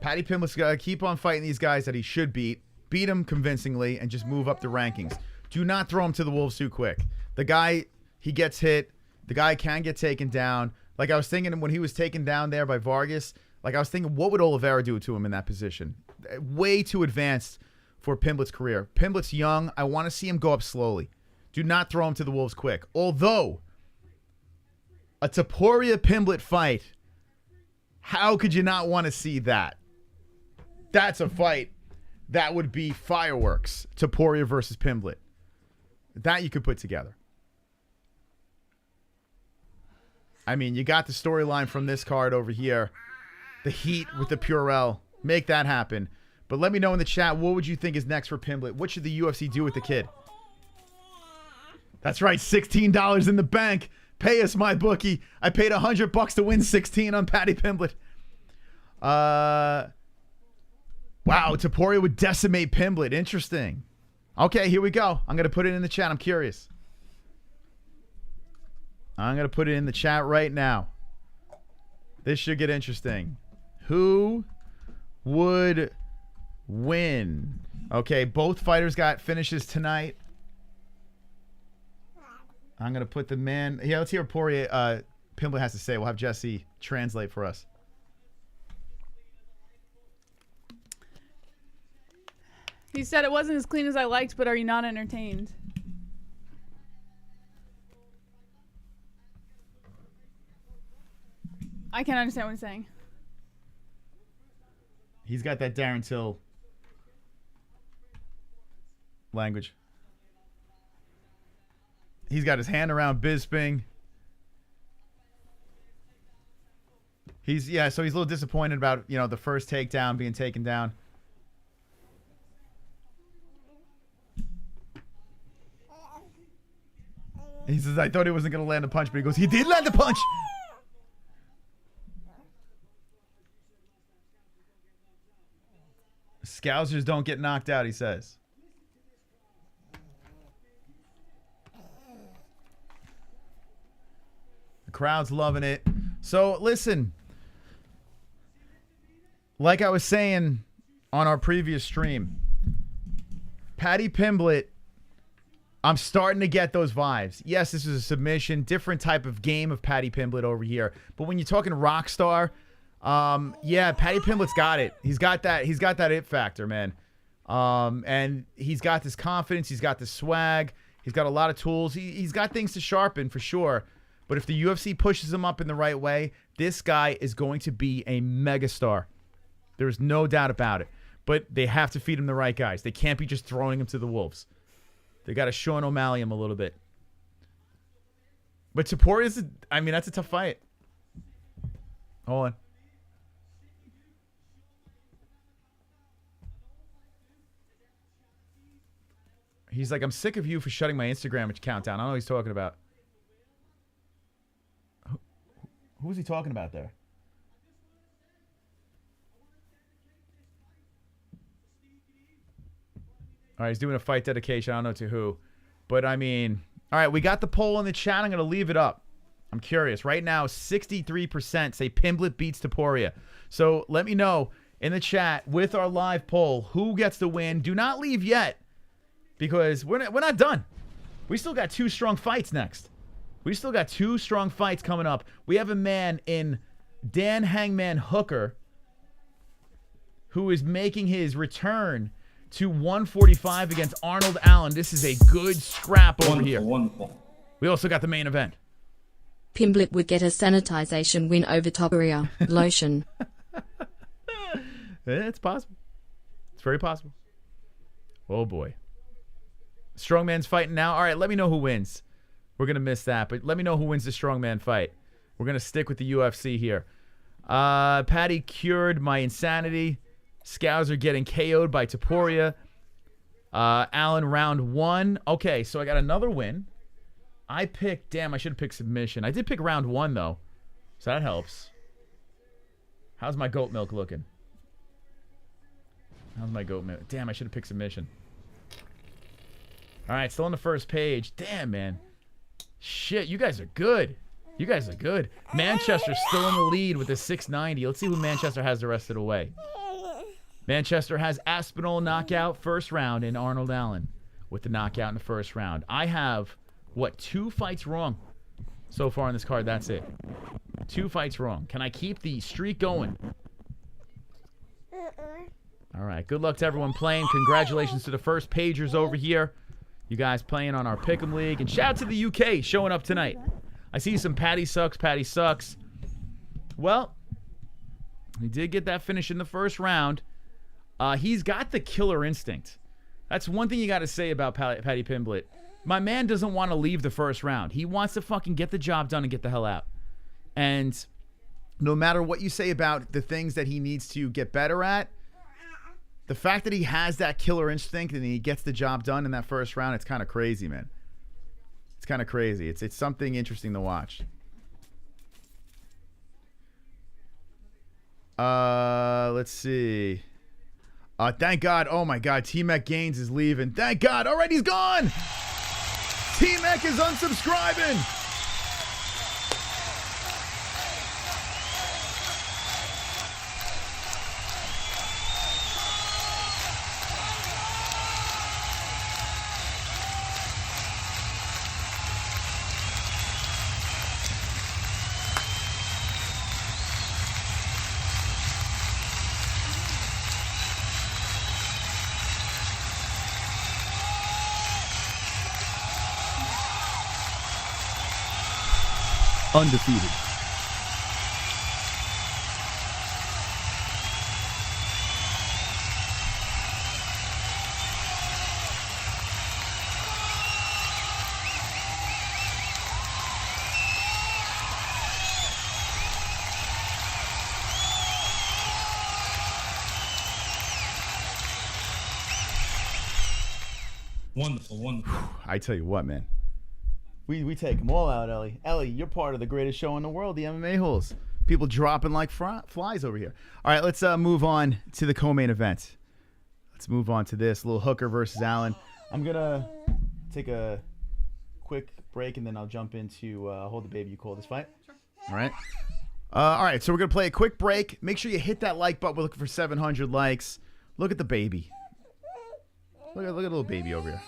Paddy Pimblett's got to keep on fighting these guys that he should beat them convincingly, and just move up the rankings. Do not throw him to the wolves too quick. The guy, he gets hit. The guy can get taken down. Like I was thinking when he was taken down there by Vargas, like I was thinking, what would Oliveira do to him in that position? Way too advanced for Pimblett's career. Pimblett's young. I want to see him go up slowly. Do not throw him to the wolves quick. Although, a Topuria Pimblett fight, how could you not want to see that? That's a fight that would be fireworks. Topuria versus Pimblett. That you could put together. I mean, you got the storyline from this card over here. The heat with the Purell. Make that happen. But let me know in the chat, what would you think is next for Pimblett? What should the UFC do with the kid? That's right, $16 in the bank. Pay us, my bookie. I paid $100 to win 16 on Paddy Pimblett. Wow, Topuria would decimate Pimblett. Interesting. Okay, here we go. I'm going to put it in the chat. I'm curious. I'm going to put it in the chat right now. This should get interesting. Who would win? Okay, both fighters got finishes tonight. I'm going to put the man... Yeah, let's hear what Pimblett has to say. We'll have Jesse translate for us. He said it wasn't as clean as I liked, but are you not entertained? I can't understand what he's saying. He's got that Darren Till language. He's got his hand around Bisping. So he's a little disappointed about, you know, the first takedown being taken down. He says, I thought he wasn't going to land a punch, but he goes, he did land a punch! Scousers don't get knocked out, he says. The crowd's loving it. So, listen. Like I was saying on our previous stream, Paddy Pimblett, I'm starting to get those vibes. Yes, this is a submission, different type of game of Paddy Pimblett over here. But when you're talking rock star, yeah, Paddy Pimblett's got it. He's got that it factor, man. And he's got this confidence. He's got this swag. He's got a lot of tools. He's got things to sharpen for sure. But if the UFC pushes him up in the right way, this guy is going to be a megastar. There's no doubt about it. But they have to feed him the right guys. They can't be just throwing him to the wolves. They got to Sean O'Malley him a little bit. But Topuria's, that's a tough fight. Hold on. He's like, I'm sick of you for shutting my Instagram account down. I don't know what he's talking about. Who was he talking about there? All right, he's doing a fight dedication. I don't know to who. But, I mean, all right, we got the poll in the chat. I'm going to leave it up. I'm curious. Right now, 63% say Pimblett beats Topuria. So let me know in the chat with our live poll who gets the win. Do not leave yet because we're not done. We still got 2 strong fights next. We still got 2 strong fights coming up. We have a man in Dan Hangman Hooker who is making his return to 145 against Arnold Allen. This is a good scrap over here. Wonderful. We also got the main event. Pimblett would get a sanitization win over Topuria. Lotion. It's possible. It's very possible. Oh, boy. Strongman's fighting now. All right, let me know who wins. We're going to miss that, but let me know who wins the strongman fight. We're going to stick with the UFC here. Paddy cured my insanity. Scouser getting KO'd by Topuria. Allen round 1. Okay, so I got another win. I picked, damn, I should have picked submission. I did pick round 1, though, so that helps. How's my goat milk looking? How's my goat milk? Damn, I should have picked submission. All right, still on the first page. Damn, man. Shit, you guys are good. You guys are good. Manchester's still in the lead with a 690. Let's see who Manchester has the rest of the way. Manchester has Aspinall knockout first round and Arnold Allen with the knockout in the first round. I have, what, 2 fights wrong so far on this card. That's it. 2 fights wrong. Can I keep the streak going? All right. Good luck to everyone playing. Congratulations to the first pagers over here. You guys playing on our Pick'em League. And shout out to the UK showing up tonight. I see some Paddy sucks, Paddy sucks. Well, he did get that finish in the first round. He's got the killer instinct. That's one thing you got to say about Paddy Pimblett. My man doesn't want to leave the first round. He wants to fucking get the job done and get the hell out. And no matter what you say about the things that he needs to get better at, the fact that he has that killer instinct and he gets the job done in that first round, it's kind of crazy, man. It's kind of crazy. It's something interesting to watch. Let's see. Thank God. Oh, my God. T-Mac Gaines is leaving. Thank God. All right, he's gone. T-Mac is unsubscribing. Undefeated. Wonderful, wonderful. I tell you what, man. We take them all out, Ellie. Ellie, you're part of the greatest show in the world, the MMA-Holes. People dropping like flies over here. All right, let's move on to the co-main event. Let's move on to this. Little Hooker versus Allen. I'm going to take a quick break, and then I'll jump into Hold the Baby You Call this fight. Sure. All right? All right, so we're going to play a quick break. Make sure you hit that like button. We're looking for 700 likes. Look at the baby. Look at the little baby over here.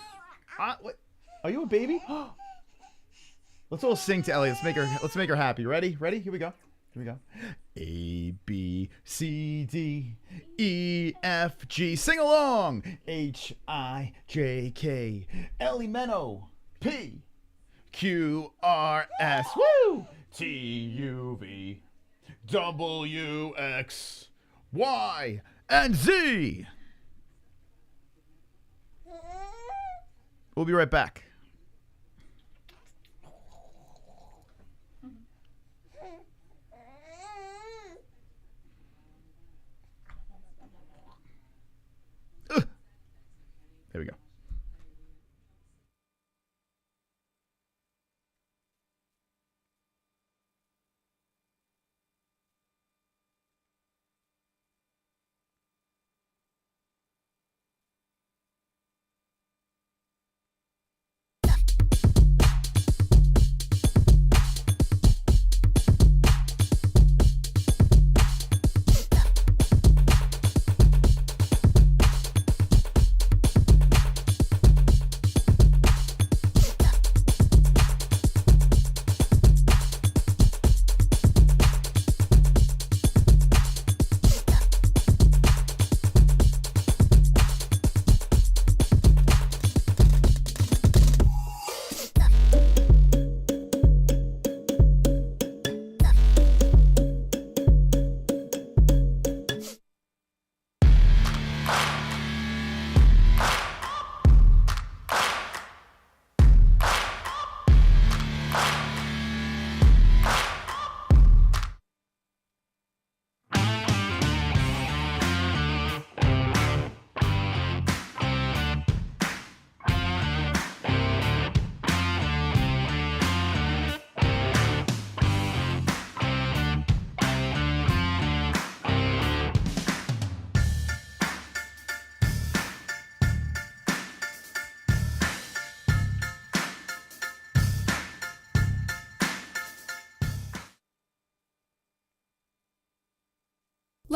What? Are you a baby? Let's all sing to Ellie. Let's make her happy. Ready? Ready? Here we go. Here we go. A, B, C, D, E, F, G. Sing along. H, I, J, K, L, M, N, O, P, Q, R, S, woo, T, U, V, W, X, Y, and Z. We'll be right back.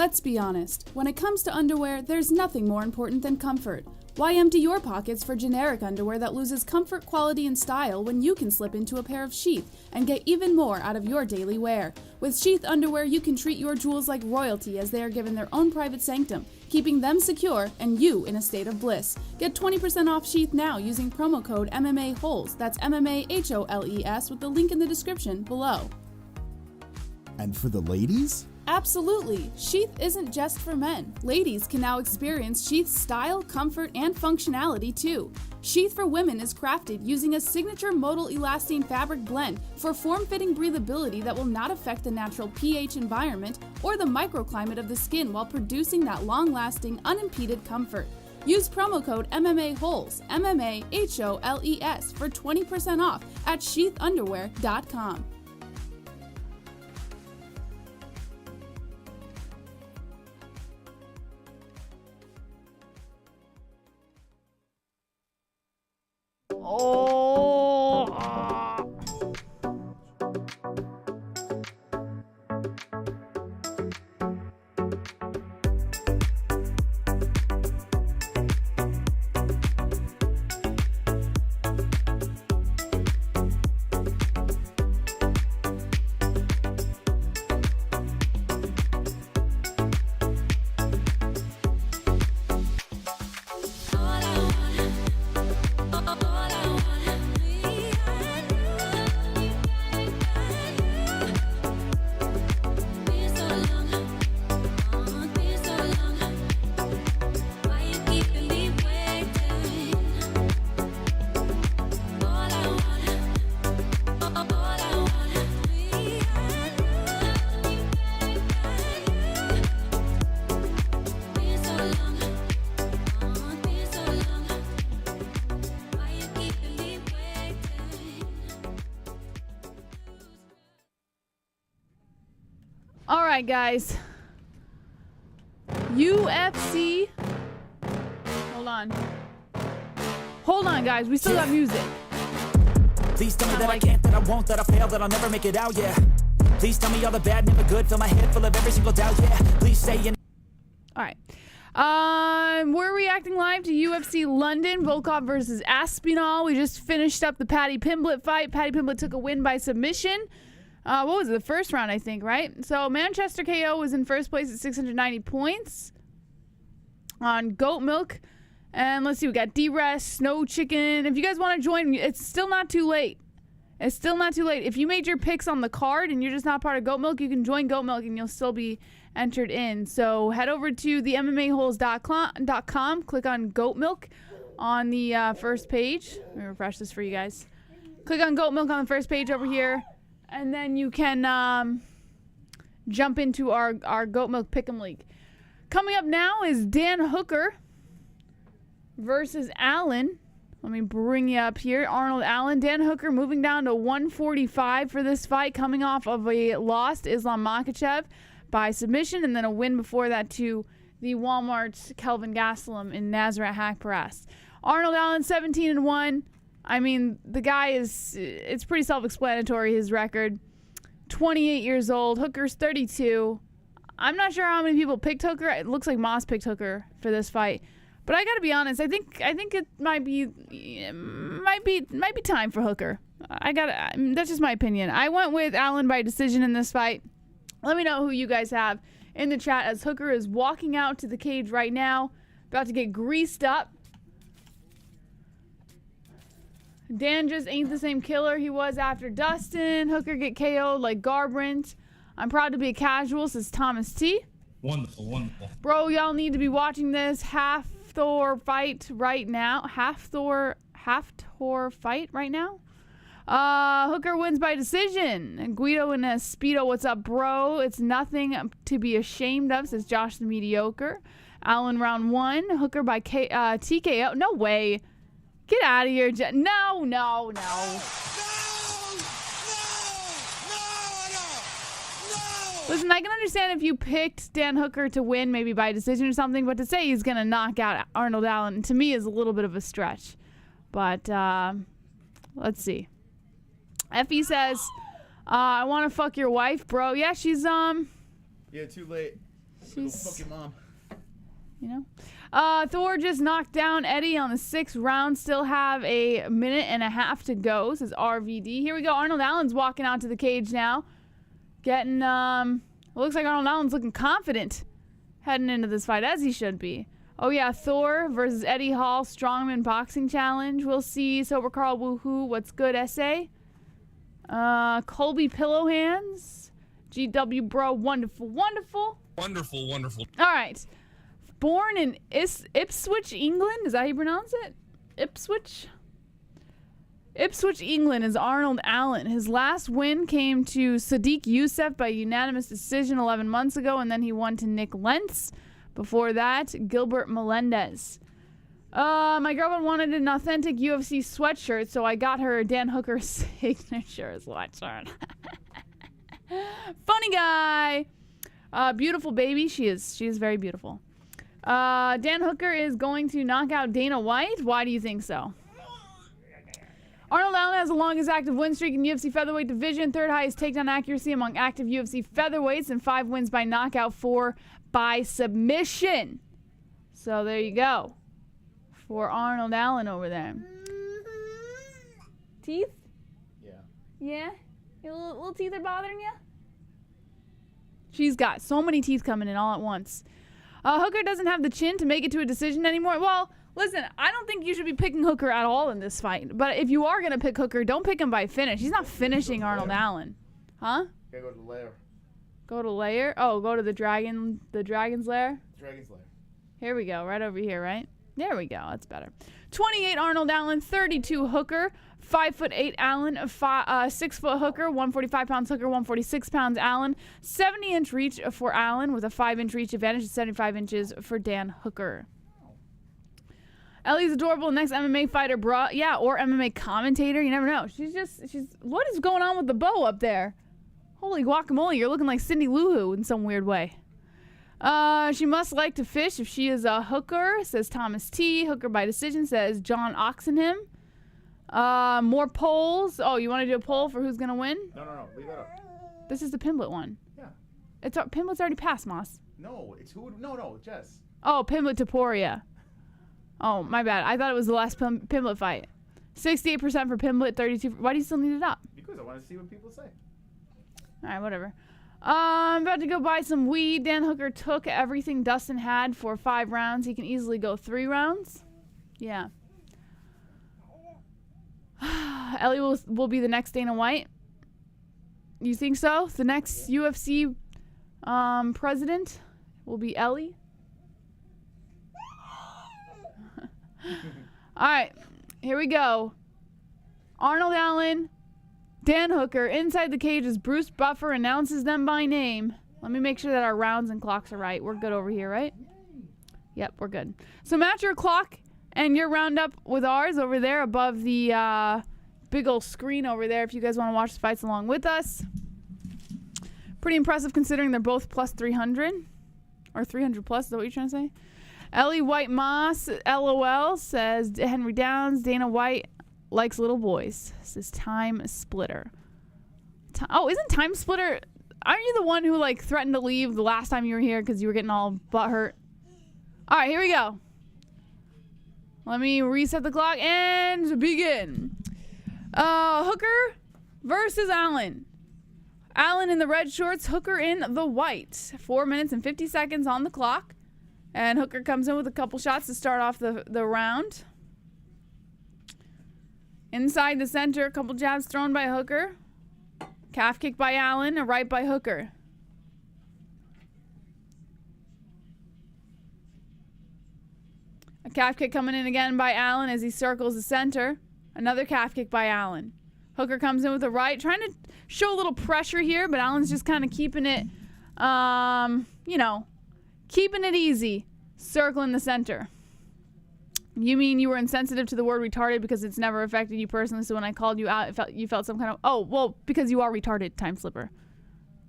Let's be honest, when it comes to underwear, there's nothing more important than comfort. Why empty your pockets for generic underwear that loses comfort, quality, and style when you can slip into a pair of Sheath and get even more out of your daily wear? With Sheath underwear, you can treat your jewels like royalty as they are given their own private sanctum, keeping them secure and you in a state of bliss. Get 20% off Sheath now using promo code MMA-Holes. That's MMA-Holes with the link in the description below. And for the ladies? Absolutely! Sheath isn't just for men. Ladies can now experience Sheath's style, comfort, and functionality too. Sheath for women is crafted using a signature modal elastane fabric blend for form-fitting breathability that will not affect the natural pH environment or the microclimate of the skin while producing that long-lasting, unimpeded comfort. Use promo code MMA-Holes, MMA-Holes, for 20% off at sheathunderwear.com. All right, guys. UFC. Hold on, guys. We still got music. Please tell me that I can't, that I won't, that I fail, that I'll never make it out, yeah. Please tell me all the bad, never good. Fill my head full of every single doubt, yeah. Please say you. All right. We're reacting live to UFC London, Volkov versus Aspinall. We just finished up the Paddy Pimblett fight. Paddy Pimblett took a win by submission. What was it? The first round, I think, right? So Manchester KO was in first place at 690 points on Goat Milk. And let's see, we got D-Rest, Snow Chicken. If you guys want to join, it's still not too late. It's still not too late. If you made your picks on the card and you're just not part of Goat Milk, you can join Goat Milk and you'll still be entered in. So head over to the MMA-Holes.com, click on Goat Milk on the first page. Let me refresh this for you guys. Click on Goat Milk on the first page over here. And then you can jump into our Goat Milk Pick'em League. Coming up now is Dan Hooker versus Allen. Let me bring you up here. Arnold Allen. Dan Hooker moving down to 145 for this fight, coming off of a loss to Islam Makhachev by submission, and then a win before that to the Walmart's Kelvin Gastelum in Nasrat Haqparast. Arnold Allen 17-1. I mean, the guy it's pretty self-explanatory, his record. 28 years old. Hooker's 32. I'm not sure how many people picked Hooker. It looks like Moss picked Hooker for this fight. But I got to be honest, I think it might be time for Hooker. That's just my opinion. I went with Allen by decision in this fight. Let me know who you guys have in the chat as Hooker is walking out to the cage right now, about to get greased up. Dan just ain't the same killer he was after Dustin. Hooker get KO'd like Garbrandt. I'm proud to be a casual, says Thomas T. Wonderful, wonderful. Bro, y'all need to be watching this Hafthor fight right now. Hafthor fight right now. Hooker wins by decision. And Guido and Speedo, what's up, bro? It's nothing to be ashamed of, says Josh the Mediocre. Allen round 1. Hooker by TKO. No way. Get out of here. No. Listen, I can understand if you picked Dan Hooker to win, maybe by decision or something, but to say he's going to knock out Arnold Allen, to me, is a little bit of a stretch. But let's see. Effie says, I want to fuck your wife, bro. Yeah, she's, Yeah, too late. She's, Fuck your mom. you know. Thor just knocked down Eddie on the 6th round. Still have a minute and a half to go, says RVD. Here we go. Arnold Allen's walking out to the cage now. Getting, looks like Arnold Allen's looking confident heading into this fight, as he should be. Oh, yeah, Thor versus Eddie Hall, Strongman Boxing Challenge. We'll see. Sober Carl, woohoo, what's good, essay. Colby Pillow Hands. GW Bro, wonderful, wonderful. Wonderful, wonderful. All right. Born in Ipswich, England. Is that how you pronounce it? Ipswich? Ipswich, England is Arnold Allen. His last win came to Sadiq Youssef by unanimous decision 11 months ago, and then he won to Nick Lentz. Before that, Gilbert Melendez. My girlfriend wanted an authentic UFC sweatshirt, so I got her Dan Hooker signature sweatshirt. Funny guy. Beautiful baby. She is very beautiful. Dan Hooker is going to knock out Dana White. Why do you think so? Arnold Allen has the longest active win streak in UFC featherweight division, third highest takedown accuracy among active UFC featherweights, and 5 wins by knockout, 4 by submission. So there you go for Arnold Allen over there. Teeth? Yeah. Yeah? Your little teeth are bothering you? She's got so many teeth coming in all at once. Hooker doesn't have the chin to make it to a decision anymore. Well, listen, I don't think you should be picking Hooker at all in this fight. But if you are going to pick Hooker, don't pick him by finish. He's not finishing Arnold Allen. Huh? Gotta go to the lair. Go to lair? Oh, go to the dragon's lair? Dragon's lair. Here we go. Right over here, right? There we go. That's better. 28 Arnold Allen, 32 Hooker, 5'8" Allen, 6 foot Hooker, 145 pounds Hooker, 146 pounds Allen, 70-inch reach for Allen with a 5-inch reach advantage and 75 inches for Dan Hooker. Ellie's adorable. Next MMA fighter, yeah, or MMA commentator. You never know. She's what is going on with the bow up there? Holy guacamole, you're looking like Cindy Lou Who in some weird way. She must like to fish if she is a hooker, says Thomas T. Hooker by decision, says John Oxenham. More polls. Oh, you want to do a poll for who's going to win? No. Leave that up. This is the Pimblet one. Yeah. Pimblet's already passed, Moss. No, it's who? No, Jess. Oh, Pimblet Topuria. Oh, my bad. I thought it was the last Pimblet fight. 68% for Pimblet, 32%. Why do you still need it up? Because I want to see what people say. All right, whatever. I'm about to go buy some weed. Dan Hooker took everything Dustin had for 5 rounds. He can easily go 3 rounds. Yeah. Ellie will be the next Dana White. You think so? The next UFC president will be Ellie? All right, here we go. Arnold Allen, Dan Hooker. Inside the cage as Bruce Buffer announces them by name. Let me make sure that our rounds and clocks are right. We're good over here, right? Yep, we're good. So match your clock and your roundup with ours over there above the big old screen over there if you guys want to watch the fights along with us. Pretty impressive considering they're both plus 300. Or 300 plus, is that what you're trying to say? Ellie White Moss, LOL, says Henry Downs, Dana White likes little boys. This is Time Splitter. Isn't Time Splitter... Aren't you the one who, like, threatened to leave the last time you were here because you were getting all butthurt? All right, here we go. Let me reset the clock and begin. Hooker versus Allen. Allen in the red shorts, Hooker in the white. 4 minutes and 50 seconds on the clock. And Hooker comes in with a couple shots to start off the round. Inside the center, a couple jabs thrown by Hooker. Calf kick by Allen, a right by Hooker. A calf kick coming in again by Allen as he circles the center. Another calf kick by Allen. Hooker comes in with a right, trying to show a little pressure here, but Allen's just kind of keeping it, keeping it easy. Circling the center. You mean you were insensitive to the word retarded because it's never affected you personally, so when I called you out, you felt some kind of... Oh, well, because you are retarded, Time Slipper.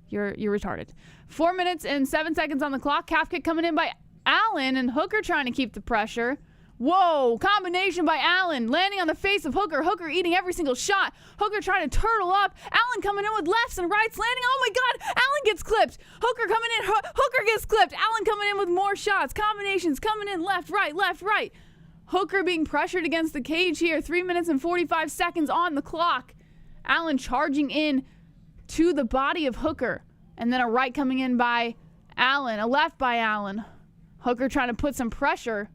You're retarded. 4 minutes and 7 seconds on the clock. Calf kick coming in by Allen, and Hooker trying to keep the pressure. Whoa, combination by Allen, landing on the face of Hooker. Hooker eating every single shot. Hooker trying to turtle up. Allen coming in with lefts and rights, landing. Oh my God, Allen gets clipped. Hooker coming in, Hooker gets clipped. Allen coming in with more shots. Combinations coming in, left, right, left, right. Hooker being pressured against the cage here. 3 minutes and 45 seconds on the clock. Allen charging in to the body of Hooker. And then a right coming in by Allen, a left by Allen. Hooker trying to put some pressure.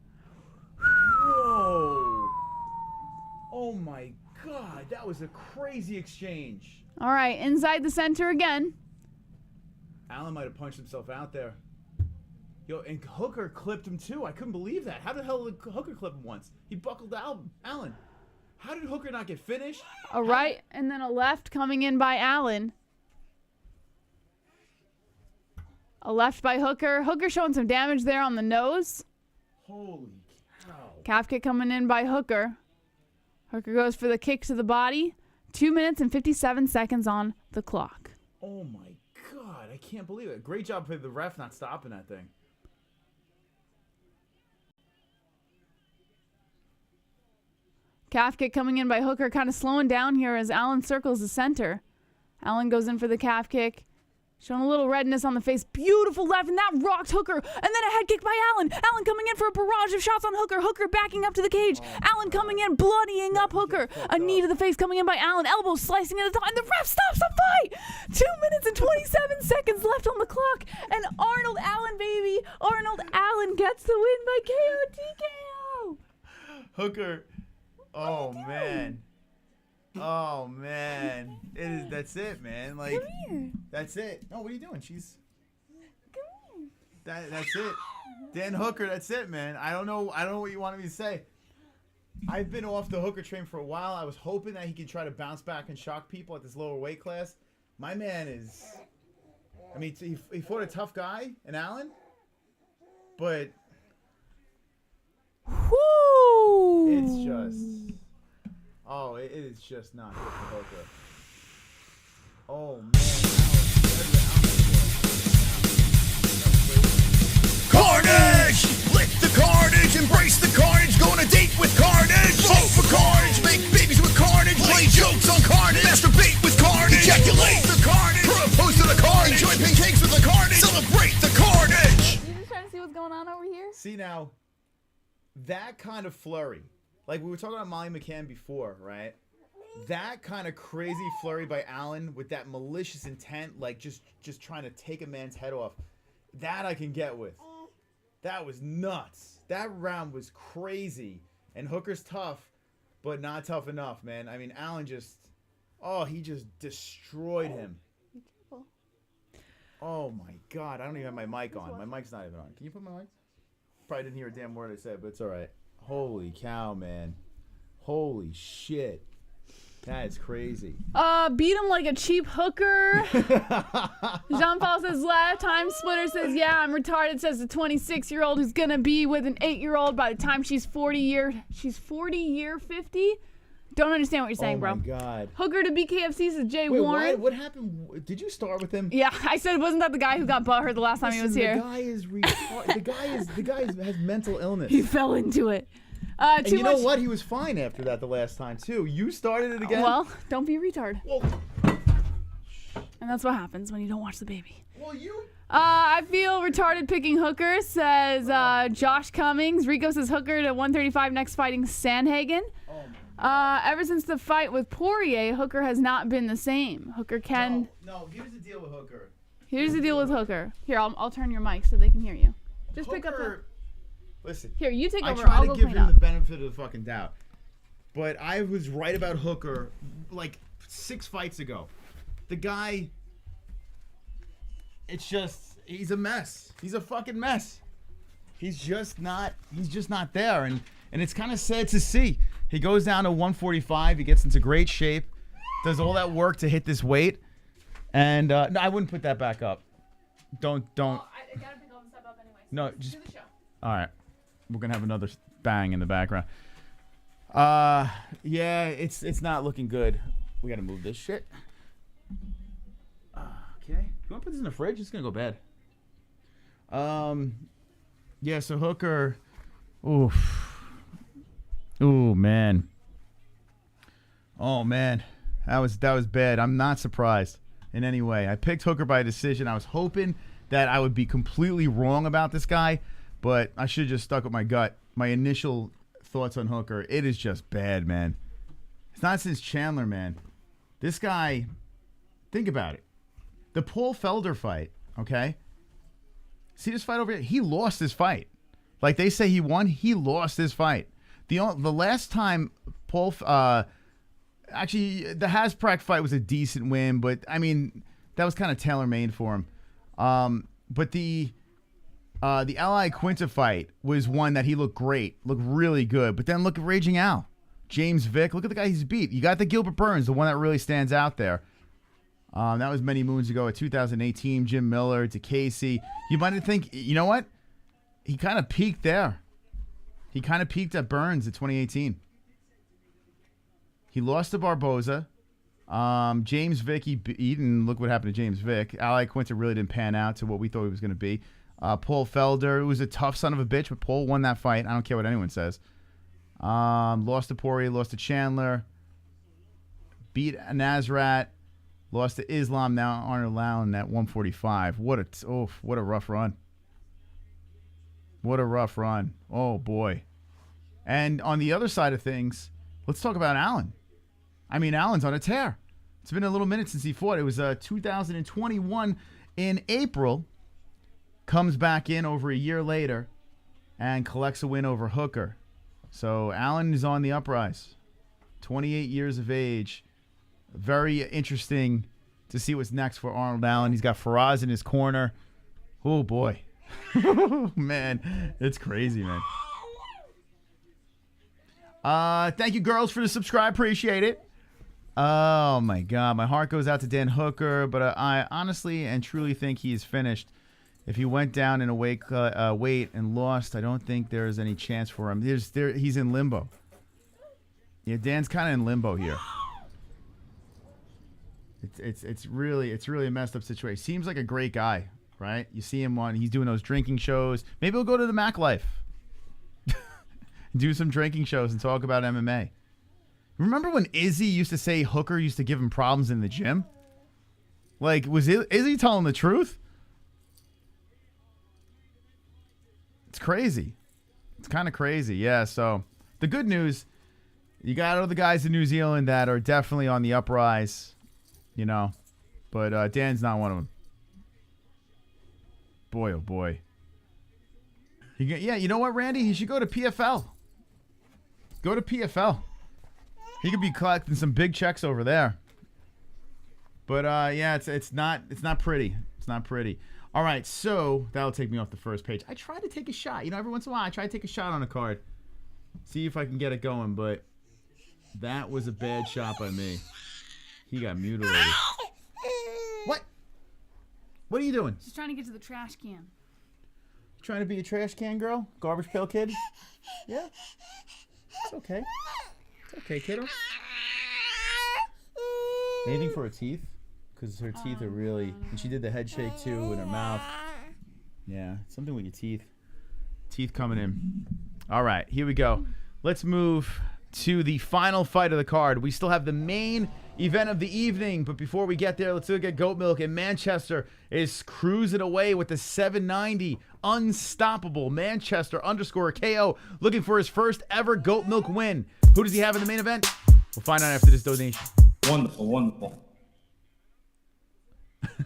Whoa. Oh my God, that was a crazy exchange. All right, inside the center again. Allen might have punched himself out there. Yo, and Hooker clipped him too. I couldn't believe that. How the hell did Hooker clip him once? He buckled Allen. How did Hooker not get finished? A right and then a left coming in by Allen. A left by Hooker. Hooker showing some damage there on the nose. Holy cow. Calf kick coming in by Hooker. Hooker goes for the kick to the body. 2 minutes and 57 seconds on the clock. Oh my God, I can't believe it. Great job for the ref not stopping that thing. Calf kick coming in by Hooker, kind of slowing down here as Allen circles the center. Allen goes in for the calf kick. Showing a little redness on the face. Beautiful left, and that rocked Hooker. And then a head kick by Allen. Allen coming in for a barrage of shots on Hooker. Hooker backing up to the cage. Allen coming in, bloodying up Hooker. A knee to the face coming in by Allen. Elbow slicing at the top, and the ref stops the fight. 2 minutes and 27 seconds left on the clock. And Arnold Allen, baby. Arnold Allen gets the win by KO TKO. Hooker. Oh, man. Oh man, that's it, man. Like, come here. That's it. No, what are you doing? She's. Come here. That's it. Dan Hooker, that's it, man. I don't know what you wanted me to say. I've been off the Hooker train for a while. I was hoping that he could try to bounce back and shock people at this lower weight class. My man is. I mean, he fought a tough guy in Allen, but. Whoo! It's just. Oh, it is just not good for Hooker. Oh, man. Carnage! Lick the carnage, embrace the carnage, go on a date with carnage. Vote for carnage, make babies with carnage, play jokes on carnage, masturbate with carnage, ejaculate the carnage, propose to the carnage, enjoy pancakes with the carnage, celebrate the carnage. You just trying to see what's going on over here? See now, that kind of flurry. Like, we were talking about Molly McCann before, right? That kind of crazy flurry by Allen with that malicious intent, like just trying to take a man's head off, that I can get with. That was nuts. That round was crazy. And Hooker's tough, but not tough enough, man. I mean, Allen just, he just destroyed him. Oh, my God. I don't even have my mic on. My mic's not even on. Can you put my mic? Probably didn't hear a damn word I said, but it's all right. Holy cow, man. Holy shit. That is crazy. Beat him like a cheap hooker. Jean-Paul says left. Time Splitter says, yeah, I'm retarded, says the 26-year-old who's gonna be with an 8-year-old by the time she's 40 50. Don't understand what you're saying, bro. Oh my God. Hooker to BKFC says Jay Wait, Warren. what happened? Did you start with him? Yeah, I said, wasn't that the guy who got butthurt the last time he was here? The guy is retarded. the guy has mental illness. He fell into it. And you know what? He was fine after that the last time too. You started it again. Well, don't be a retard. Well, and that's what happens when you don't watch the baby. Well, you. I feel retarded picking Hooker, says Josh Cummings. Rico says Hooker to 135 next fighting Sandhagen. Ever since the fight with Poirier, Hooker has not been the same. Hooker can. No, here's the deal with Hooker. Here's the deal with Hooker. Here, I'll turn your mic so they can hear you. Just Hooker, pick up the. Listen. Here, you take over. I try I'll to go give clean him up. the benefit of the fucking doubt, but I was right about Hooker like 6 fights ago. The guy. It's just he's a mess. He's a fucking mess. He's just not there, and it's kind of sad to see. He goes down to 145. He gets into great shape, does all that work to hit this weight, and no, I wouldn't put that back up. Don't. I gotta pick all the stuff up anyway. No, do just. the show. All right, we're gonna have another bang in the background. Yeah, it's not looking good. We gotta move this shit. Okay, you wanna put this in the fridge? It's gonna go bad. Yeah, so Hooker, oof. Oh, man. Oh, man. That was bad. I'm not surprised in any way. I picked Hooker by decision. I was hoping that I would be completely wrong about this guy, but I should have just stuck with my gut. My initial thoughts on Hooker. It is just bad, man. It's not since Chandler, man. This guy, think about it. The Paul Felder fight, okay? See this fight over here? He lost this fight. Like they say he won, he lost this fight. The last time Paul, actually, the Hasbrook fight was a decent win, but I mean, that was kind of tailor-made for him. But the Ally Quinta fight was one that he looked great, looked really good. But then look at Raging Al, James Vick. Look at the guy he's beat. You got the Gilbert Burns, the one that really stands out there. That was many moons ago at 2018. Jim Miller to Casey. You might think, you know what? He kind of peaked there. He kind of peaked at Burns at 2018. He lost to Barboza. James Vick, he beat, and look what happened to James Vick. Ally Quinta really didn't pan out to what we thought he was going to be. Paul Felder, who was a tough son of a bitch, but Paul won that fight. I don't care what anyone says. Lost to Topuria, lost to Chandler. Beat Nasrat. Lost to Islam, now Arnold Allen at 145. What a rough run. What a rough run. Oh, boy. And on the other side of things, let's talk about Allen. I mean, Allen's on a tear. It's been a little minute since he fought. It was 2021 in April. Comes back in over a year later and collects a win over Hooker. So Allen is on the uprise. 28 years of age. Very interesting to see what's next for Arnold Allen. He's got Faraz in his corner. Oh, boy. Man, it's crazy, man. Thank you, girls, for the subscribe. Appreciate it. Oh, my God. My heart goes out to Dan Hooker, but I honestly and truly think he is finished. If he went down in a weight and lost, I don't think there's any chance for him. He's in limbo. Yeah, Dan's kind of in limbo here. It's really a messed up situation. Seems like a great guy, right? You see him he's doing those drinking shows. Maybe he'll go to the Mac Life. Do some drinking shows and talk about MMA. Remember when Izzy used to say Hooker used to give him problems in the gym? Like, was Izzy telling the truth? It's crazy. It's kind of crazy. Yeah, so the good news, you got other guys in New Zealand that are definitely on the uprise, you know, but Dan's not one of them. Boy, oh boy. Yeah, you know what, Randy? He should go to PFL. Go to PFL. He could be collecting some big checks over there. But yeah, it's not pretty. It's not pretty. All right, so that'll take me off the first page. I try to take a shot. You know, every once in a while, I try to take a shot on a card. See if I can get it going, but that was a bad shot by me. He got mutilated. What? What are you doing? She's trying to get to the trash can. Trying to be a trash can girl? Garbage pail kid? Yeah? It's okay. It's okay, kiddo. Anything for her teeth? Because her teeth are really... And she did the head shake, too, in her mouth. Yeah, something with your teeth. Teeth coming in. All right, here we go. Let's move to the final fight of the card. We still have the main event of the evening, but before we get there, let's look at Goat Milk. And Manchester is cruising away with the 790. Unstoppable Manchester _ KO, looking for his first ever Goat Milk win. Who does he have in the main event? We'll find out after this donation. Wonderful, wonderful.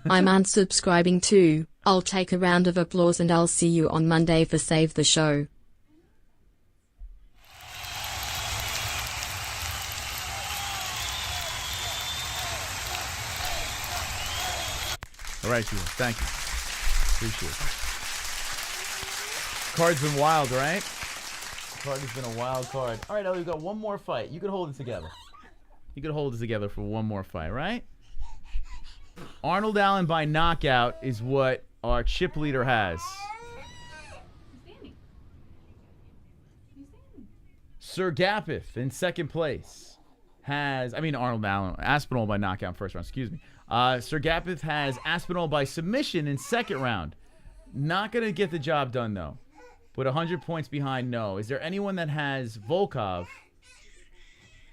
I'm unsubscribing too. I'll take a round of applause and I'll see you on Monday for Save the Show. All right, you. Thank you. Appreciate it. Card's been wild, right? The card has been a wild card. All right, Ellie, we've got one more fight. You can hold it together. You can hold it together for one more fight, right? Arnold Allen by knockout is what our chip leader has. Sir Gapith in second place has, Arnold Allen, Aspinall by knockout in first round, excuse me. Sir Gapith has Aspinall by submission in second round. Not going to get the job done, though. But 100 points behind, no. Is there anyone that has Volkov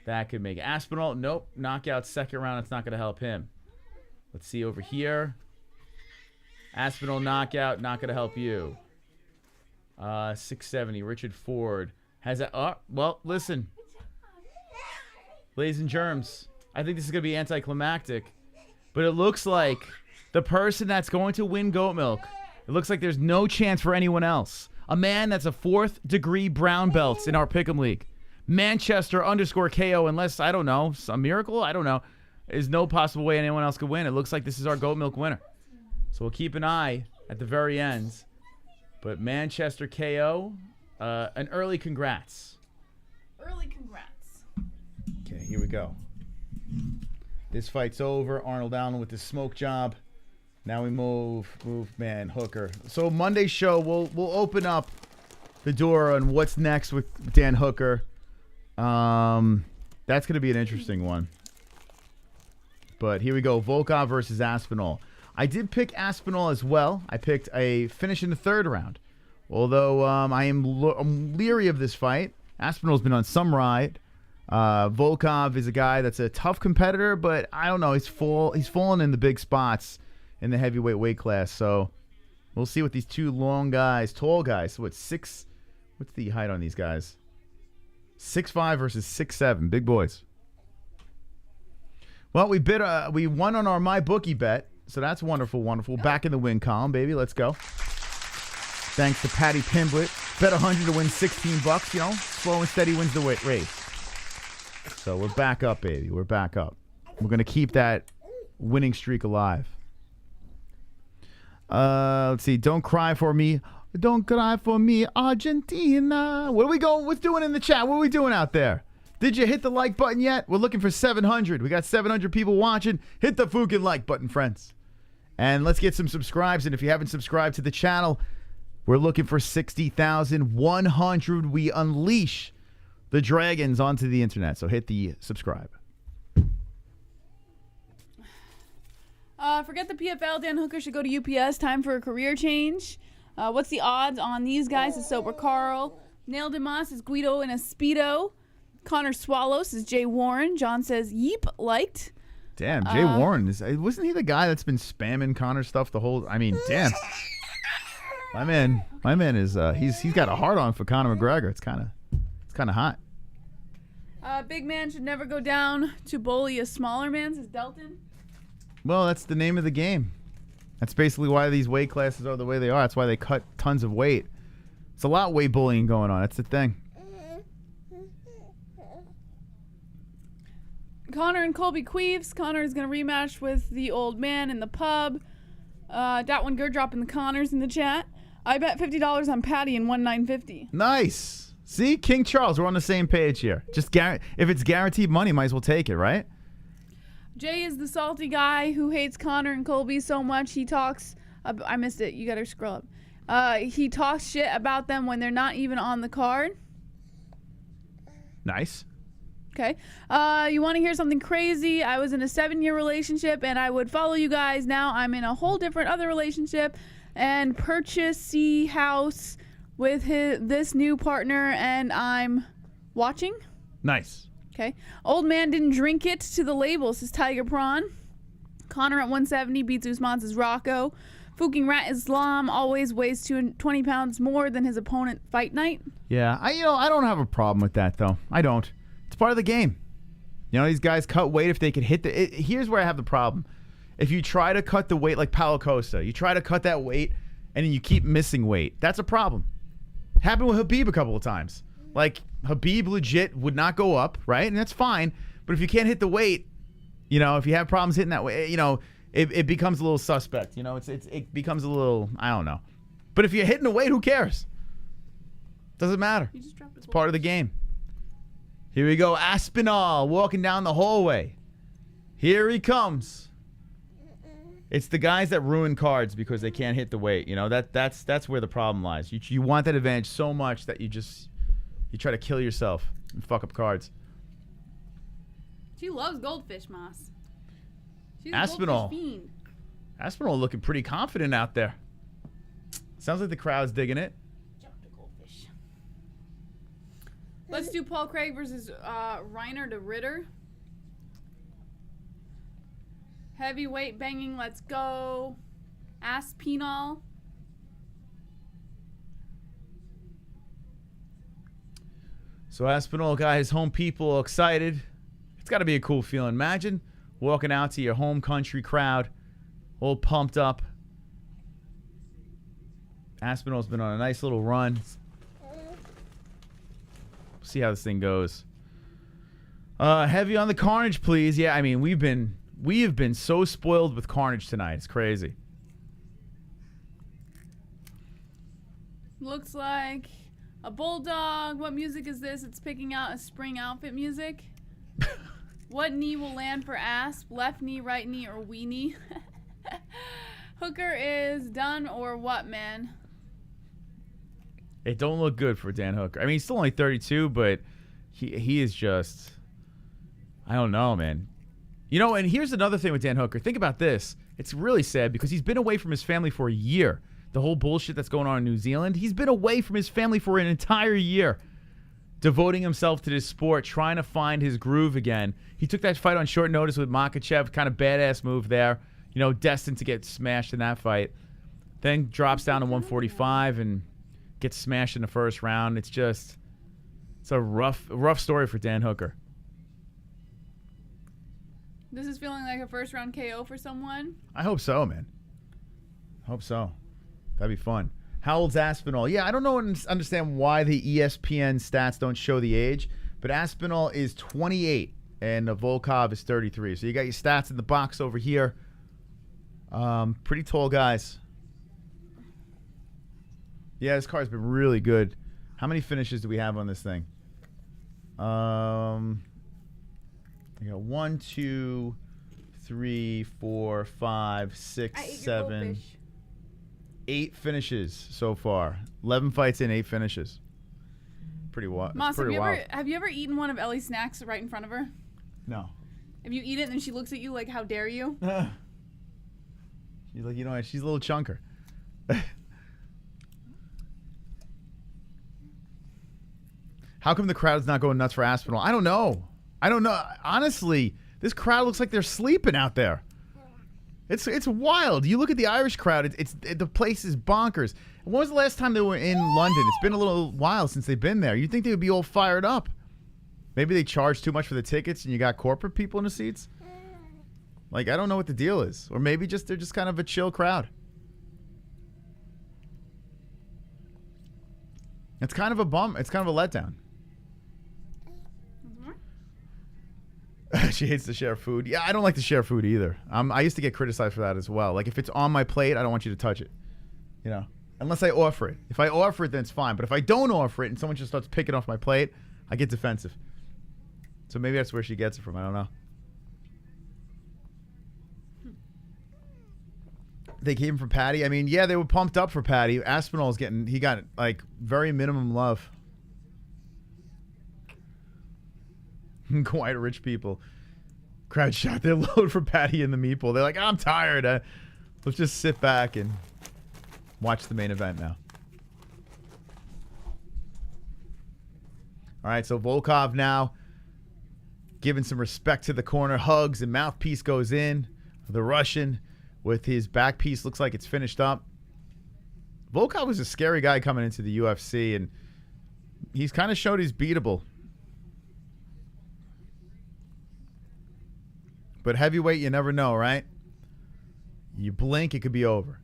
That could make Aspinall. Nope. Knockout second round. It's not going to help him. Let's see over here. Aspinall knockout. Not going to help you. 670. Richard Ford has a. Oh, well, listen. Ladies and germs. I think this is going to be anticlimactic. But it looks like the person that's going to win goat milk, it looks like there's no chance for anyone else. A man that's a 4th degree brown belt in our Pick'em League. Manchester_KO, unless, I don't know, some miracle? I don't know. There's no possible way anyone else could win. It looks like this is our goat milk winner. So we'll keep an eye at the very end. But Manchester KO, an early congrats. Early congrats. Okay, here we go. This fight's over. Arnold down with the smoke job. Now we move man, Hooker. So Monday's show, we'll open up the door on what's next with Dan Hooker. That's going to be an interesting one. But here we go. Volkov versus Aspinall. I did pick Aspinall as well. I picked a finish in the 3rd round. Although I'm leery of this fight. Aspinall's been on some ride. Volkov is a guy that's a tough competitor, but I don't know. He's fallen in the big spots in the heavyweight weight class. So we'll see what these two long guys, tall guys. So what's the height on these guys? 6'5" versus 6'7", big boys. Well, we won on our MyBookie bet, so that's wonderful, wonderful. Back in the win column, baby. Let's go. Thanks to Paddy Pimblett. Bet 100 to win $16. You know, slow and steady wins the race. So we're back up, baby. We're back up. We're gonna keep that winning streak alive. Let's see. Don't cry for me. Don't cry for me, Argentina. What are we going? What's doing in the chat? What are we doing out there? Did you hit the like button yet? We're looking for 700. We got 700 people watching. Hit the fucking like button, friends. And let's get some subscribes. And if you haven't subscribed to the channel, we're looking for 60,100. We unleash the dragons onto the internet. So hit the subscribe. Forget the PFL. Dan Hooker should go to UPS. Time for a career change. What's the odds on these guys? Is Sober Carl. Nail Demas is Guido in a Speedo. Connor Swallows is Jay Warren. John says Yeep liked. Damn, Jay Warren. Wasn't he the guy that's been spamming Connor stuff the whole... I mean, damn. My man is... he's got a hard on for Conor McGregor. It's kind of hot. Big man should never go down to bully a smaller man, says Delton. Well, that's the name of the game. That's basically why these weight classes are the way they are. That's why they cut tons of weight. It's a lot of weight bullying going on. That's the thing. Connor and Colby Queeves. Connor is going to rematch with the old man in the pub. That one, Gerd dropping the Connors in the chat. I bet $50 on Paddy and won $9.50. Nice. See, King Charles, we're on the same page here. Just if it's guaranteed money, might as well take it, right? Jay is the salty guy who hates Connor and Colby so much he talks... I missed it. You got to scroll up. He talks shit about them when they're not even on the card. Nice. Okay. You want to hear something crazy? I was in a 7-year relationship and I would follow you guys. Now I'm in a whole different other relationship and purchase a house with this new partner and I'm watching. Nice. Okay. Old man didn't drink it to the label, says Tiger Prawn. Connor at 170 beats Usman, says Rocco. Fuking Rat Islam always weighs 20 pounds more than his opponent fight night. Yeah, I don't have a problem with that though. I don't. It's part of the game. You know, these guys cut weight if they could hit here's where I have the problem. If you try to cut the weight like Paulo Costa, you try to cut that weight and then you keep missing weight. That's a problem. Happened with Khabib a couple of times. Like, Khabib legit would not go up, right? And that's fine. But if you can't hit the weight, you know, if you have problems hitting that weight, you know, it becomes a little suspect. You know, it becomes a little, I don't know. But if you're hitting the weight, who cares? Doesn't matter. It's part of the game. Here we go. Aspinall walking down the hallway. Here he comes. It's the guys that ruin cards because they can't hit the weight. You know, that's where the problem lies. You want that advantage so much that you try to kill yourself and fuck up cards. She loves goldfish, Moss. She's Aspinall. a goldfish fiend. Aspinall looking pretty confident out there. Sounds like the crowd's digging it. Jump to goldfish. Let's do Paul Craig versus Reiner de Ritter. Heavyweight banging, let's go. Aspinall. So Aspinall got his home people excited. It's got to be a cool feeling. Imagine walking out to your home country crowd, all pumped up. Aspinall's been on a nice little run. See how this thing goes. Heavy on the carnage, please. Yeah, I mean, we have been so spoiled with carnage tonight. It's crazy. Looks like a bulldog. What music is this? It's picking out a spring outfit music. What knee will land for Asp? Left knee, right knee, or weenie? Hooker is done or what, man? It don't look good for Dan Hooker. I mean, he's still only 32, but he is just, I don't know, man. You know, and here's another thing with Dan Hooker. Think about this. It's really sad because he's been away from his family for a year. The whole bullshit that's going on in New Zealand. He's been away from his family for an entire year, devoting himself to this sport, trying to find his groove again. He took that fight on short notice with Mokaev, kind of badass move there. You know, destined to get smashed in that fight. Then drops down to 145 and gets smashed in the first round. It's a rough story for Dan Hooker. This is feeling like a first round KO for someone. I hope so, man. Hope so. That'd be fun. How old's Aspinall? Yeah, I don't know and understand why the ESPN stats don't show the age, but Aspinall is 28 and Volkov is 33. So you got your stats in the box over here. Pretty tall guys. Yeah, this card's been really good. How many finishes do we have on this thing? I got 1, 2, 3, 4, 5, 6, 7, 8 finishes so far. 11 fights in, 8 finishes. Pretty wild. Moss, have you ever eaten one of Ellie's snacks right in front of her? No. If you eat it and then she looks at you like, how dare you? She's like, you know, she's a little chunker. How come the crowd's not going nuts for Aspinall? I don't know. Honestly, this crowd looks like they're sleeping out there. It's wild. You look at the Irish crowd. The place is bonkers. When was the last time they were in London? It's been a little while since they've been there. You'd think they would be all fired up. Maybe they charge too much for the tickets and you got corporate people in the seats. Like, I don't know what the deal is. Or maybe they're just kind of a chill crowd. It's kind of a bum. It's kind of a letdown. She hates to share food. Yeah, I don't like to share food either. I used to get criticized for that as well. Like, if it's on my plate, I don't want you to touch it. You know, unless I offer it. If I offer it, then it's fine. But if I don't offer it and someone just starts picking off my plate, I get defensive. So maybe that's where she gets it from. I don't know. They came from Paddy. I mean, yeah, they were pumped up for Paddy. Aspinall's he got like very minimum love. Quite rich people. Crowd shot their load for Paddy and the meeple. They're like, I'm tired. Let's just sit back and watch the main event now. All right, so Volkov now giving some respect to the corner. Hugs and mouthpiece goes in. The Russian with his back piece looks like it's finished up. Volkov was a scary guy coming into the UFC, and he's kind of showed he's beatable. But heavyweight, you never know, right? You blink, it could be over.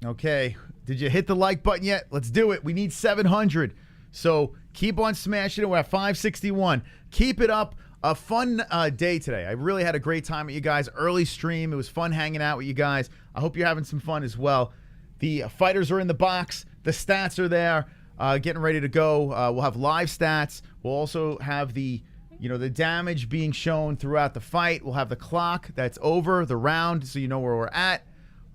Okay, did you hit the like button yet? Let's do it. We need 700. So keep on smashing it. We're at 561. Keep it up. A fun day today. I really had a great time with you guys. Early stream. It was fun hanging out with you guys. I hope you're having some fun as well. The fighters are in the box. The stats are there. Getting ready to go. We'll have live stats. We'll also have the damage being shown throughout the fight. We'll have the clock that's over the round, so you know where we're at.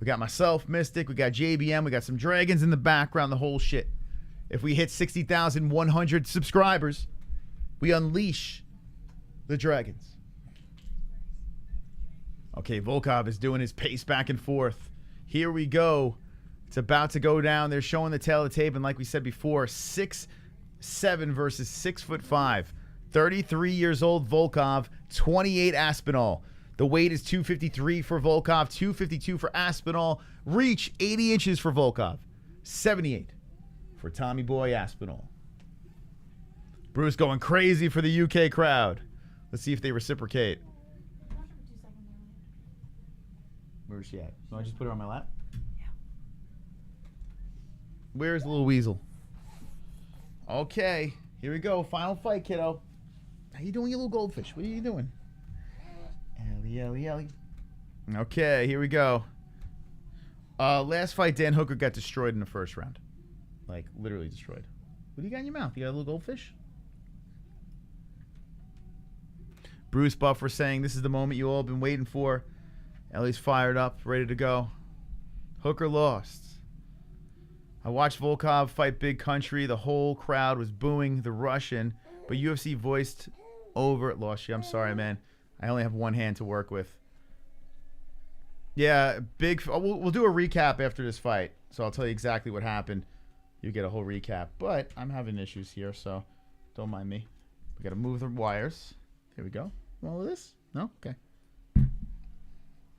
We got myself, Mystic. We got JBM. We got some dragons in the background. The whole shit. If we hit 60,100 subscribers, we unleash the dragons. Okay, Volkov is doing his pace back and forth. Here we go. It's about to go down. They're showing the tail of the tape, and like we said before, 6'7" versus 6'5". 33 years old Volkov, 28 Aspinall. The weight is 253 for Volkov, 252 for Aspinall. Reach, 80 inches for Volkov, 78 for Tommy Boy Aspinall. Bruce going crazy for the UK crowd. Let's see if they reciprocate. Where's she at? So I just put her on my lap? Yeah. Where's the little weasel? Okay, here we go. Final fight, kiddo. How you doing, you little goldfish? What are you doing? Ellie. Okay, here we go. Last fight, Dan Hooker got destroyed in the first round. Like, literally destroyed. What do you got in your mouth? You got a little goldfish? Bruce Buffer saying, this is the moment you all been waiting for. Ellie's fired up, ready to go. Hooker lost. I watched Volkov fight Big Country. The whole crowd was booing the Russian, but UFC voiced over it. Lost you. I'm sorry, man. I only have one hand to work with. Yeah, we'll do a recap after this fight, so I'll tell you exactly what happened. You get a whole recap, but I'm having issues here, so don't mind me. We got to move the wires. Here we go. All of this? No? Okay.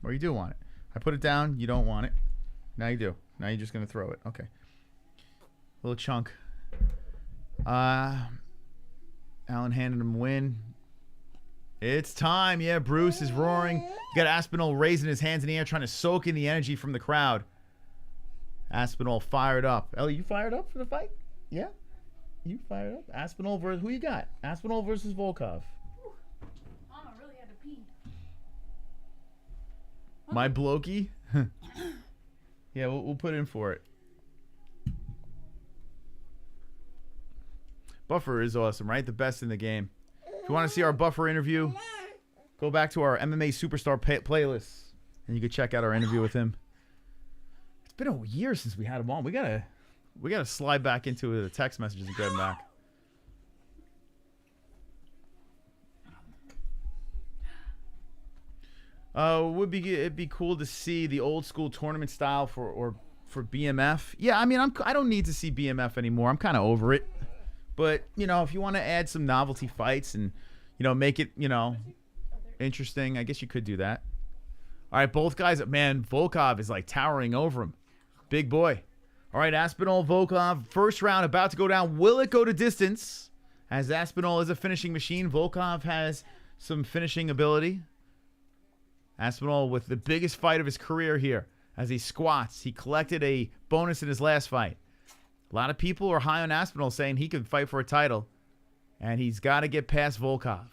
Or you do want it. I put it down. You don't want it. Now you do. Now you're just going to throw it. Okay. Little chunk. Allen handed him a win. It's time. Yeah, Bruce is roaring. You got Aspinall raising his hands in the air, trying to soak in the energy from the crowd. Aspinall fired up. Ellie, you fired up for the fight? Yeah? You fired up? Aspinall versus... Who you got? Aspinall versus Volkov. Mama really had to pee. My blokey? Yeah, we'll put in for it. Buffer is awesome, right? The best in the game. If you want to see our Buffer interview, go back to our MMA Superstar playlist, and you can check out our interview with him. It's been a year since we had him on. We gotta slide back into the text messages and get him back. It'd be cool to see the old school tournament style for BMF. Yeah, I mean, I don't need to see BMF anymore. I'm kind of over it. But, you know, if you want to add some novelty fights and, you know, make it, you know, interesting, I guess you could do that. All right, both guys, man, Volkov is like towering over him. Big boy. All right, Aspinall, Volkov, first round about to go down. Will it go to distance? As Aspinall is a finishing machine, Volkov has some finishing ability. Aspinall with the biggest fight of his career here as he squats. He collected a bonus in his last fight. A lot of people are high on Aspinall, saying he could fight for a title, and he's got to get past Volkov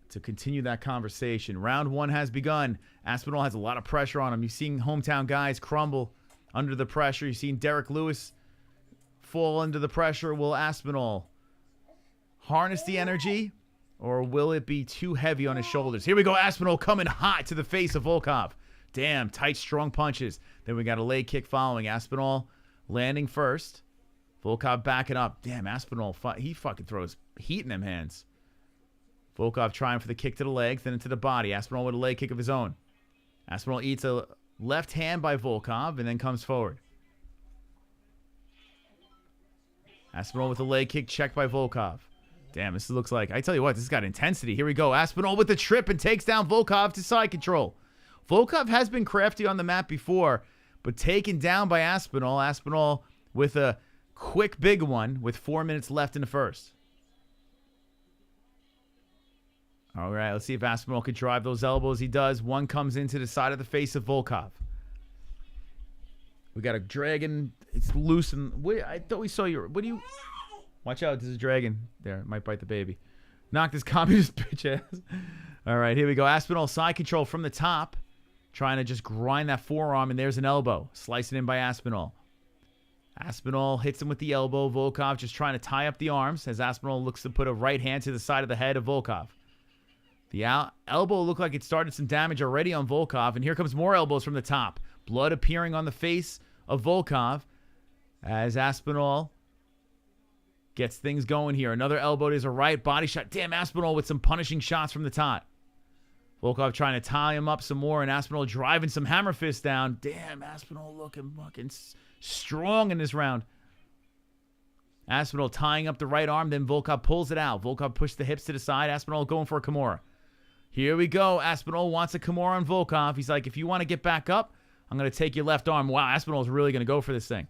to continue that conversation. Round one has begun. Aspinall has a lot of pressure on him. You've seen hometown guys crumble under the pressure. You've seen Derek Lewis fall under the pressure. Will Aspinall harness the energy, or will it be too heavy on his shoulders? Here we go. Aspinall coming hot to the face of Volkov. Damn, tight, strong punches. Then we got a leg kick following. Aspinall landing first. Volkov backing up. Damn, Aspinall, he fucking throws heat in them hands. Volkov trying for the kick to the legs, then into the body. Aspinall with a leg kick of his own. Aspinall eats a left hand by Volkov and then comes forward. Aspinall with a leg kick checked by Volkov. Damn, this looks like, I tell you what, this has got intensity. Here we go. Aspinall with the trip and takes down Volkov to side control. Volkov has been crafty on the mat before, but taken down by Aspinall. Aspinall with a quick big one with 4 minutes left in the first. All right, let's see if Aspinall can drive those elbows. He does. One comes into the side of the face of Volkov. We got a dragon. It's loose. And I thought we saw your... What do you... Watch out. There's a dragon there. It might bite the baby. Knock this communist bitch ass. All right, here we go. Aspinall side control from the top. Trying to just grind that forearm, and there's an elbow. Slicing in by Aspinall. Aspinall hits him with the elbow. Volkov just trying to tie up the arms as Aspinall looks to put a right hand to the side of the head of Volkov. The elbow looked like it started some damage already on Volkov, and here comes more elbows from the top. Blood appearing on the face of Volkov as Aspinall gets things going here. Another elbow to his right, body shot. Damn, Aspinall with some punishing shots from the top. Volkov trying to tie him up some more, and Aspinall driving some hammer fists down. Damn, Aspinall looking fucking strong in this round. Aspinall tying up the right arm, then Volkov pulls it out. Volkov pushed the hips to the side. Aspinall going for a Kimura. Here we go. Aspinall wants a Kimura on Volkov. He's like, if you want to get back up, I'm going to take your left arm. Wow, Aspinall's really going to go for this thing.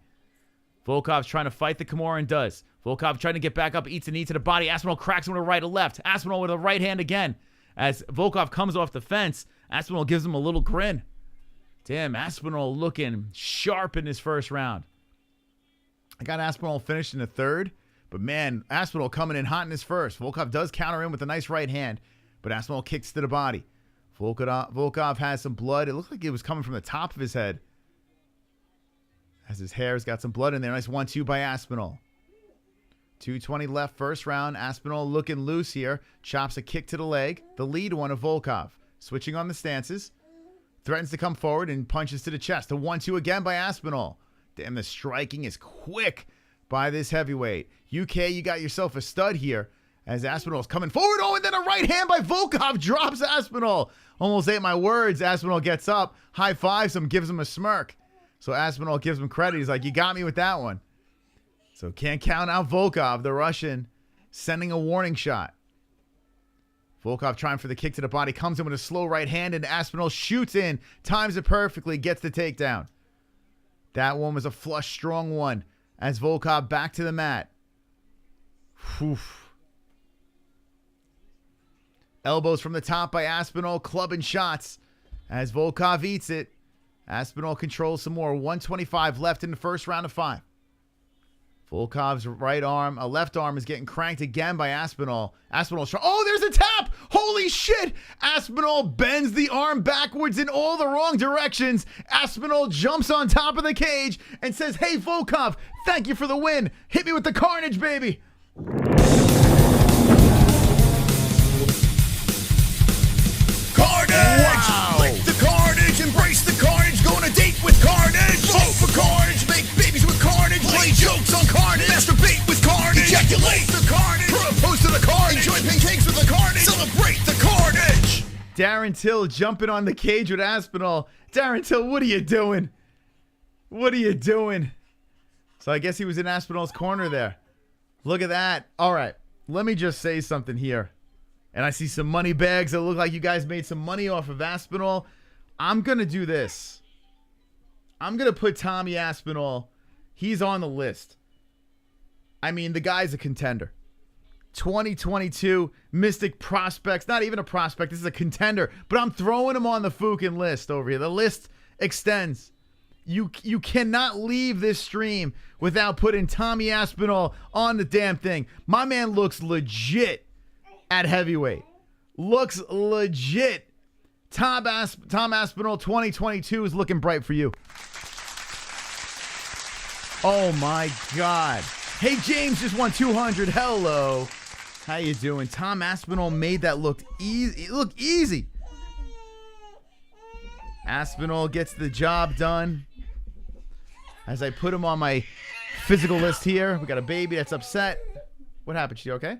Volkov's trying to fight the Kimura and does. Volkov trying to get back up, eats a knee to the body. Aspinall cracks him with a right to left. Aspinall with a right hand again. As Volkov comes off the fence, Aspinall gives him a little grin. Damn, Aspinall looking sharp in his first round. I got Aspinall finished in the third, but man, Aspinall coming in hot in his first. Volkov does counter in with a nice right hand, but Aspinall kicks to the body. Volkov has some blood. It looked like it was coming from the top of his head. As his hair's got some blood in there. Nice 1-2 by Aspinall. 2:20 left first round. Aspinall looking loose here. Chops a kick to the leg. The lead one of Volkov. Switching on the stances. Threatens to come forward and punches to the chest. A 1-2 again by Aspinall. Damn, the striking is quick by this heavyweight. UK, you got yourself a stud here. As Aspinall's coming forward. Oh, and then a right hand by Volkov drops Aspinall. Almost ate my words. Aspinall gets up, high fives him, gives him a smirk. So Aspinall gives him credit. He's like, you got me with that one. So can't count out Volkov, the Russian, sending a warning shot. Volkov trying for the kick to the body, comes in with a slow right hand, and Aspinall shoots in, times it perfectly, gets the takedown. That one was a flush, strong one, as Volkov back to the mat. Whew. Elbows from the top by Aspinall, clubbing shots as Volkov eats it. Aspinall controls some more. 1:25 left in the first round of 5. Volkov's left arm is getting cranked again by Aspinall. Aspinall, oh, there's a tap! Holy shit! Aspinall bends the arm backwards in all the wrong directions. Aspinall jumps on top of the cage and says, hey, Volkov, thank you for the win. Hit me with the carnage, baby. Carnage! Wow. Lick the carnage, embrace the carnage, go on a date with carnage. Vote for carnage, make babies with carnage, play jokes on carnage, masturbate with carnage, ejaculate the carnage, propose to the carnage, enjoy pancakes with the carnage, celebrate the carnage. Darren Till jumping on the cage with Aspinall. Darren Till, what are you doing? What are you doing? So I guess he was in Aspinall's corner there. Look at that. All right, let me just say something here. And I see some money bags that look like you guys made some money off of Aspinall. I'm going to do this. I'm going to put Tommy Aspinall. He's on the list. I mean, the guy's a contender. 2022 Mystic Prospects. Not even a prospect. This is a contender. But I'm throwing him on the fucking list over here. The list extends. You cannot leave this stream without putting Tommy Aspinall on the damn thing. My man looks legit at heavyweight. Looks legit. Tom Aspinall 2022 is looking bright for you. Oh my God. Hey, James just won 200. Hello. How you doing? Tom Aspinall made that look easy. Aspinall gets the job done. As I put him on my physical list here, we got a baby that's upset. What happened? She okay?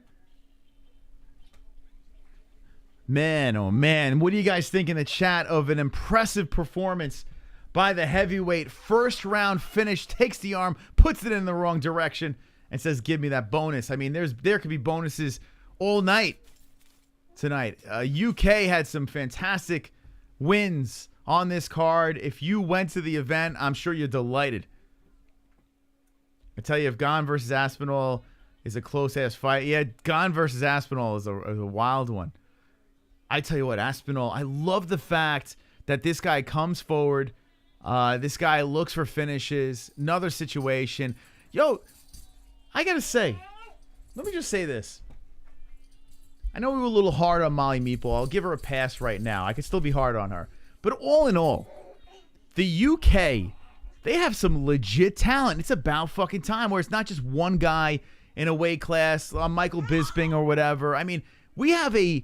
Man, oh man, what do you guys think in the chat of an impressive performance by the heavyweight? First round finish, takes the arm, puts it in the wrong direction, and says, give me that bonus. I mean, there could be bonuses all night tonight. UK had some fantastic wins on this card. If you went to the event, I'm sure you're delighted. I tell you, if Gunnar versus Aspinall is a close-ass fight, yeah, Gunnar versus Aspinall is a wild one. I tell you what, Aspinall, I love the fact that this guy comes forward. This guy looks for finishes. Another situation. Yo, I got to say, let me just say this. I know we were a little hard on Molly Meatball. I'll give her a pass right now. I could still be hard on her. But all in all, the UK, they have some legit talent. It's about fucking time where it's not just one guy in a weight class, Michael Bisping or whatever. I mean, we have a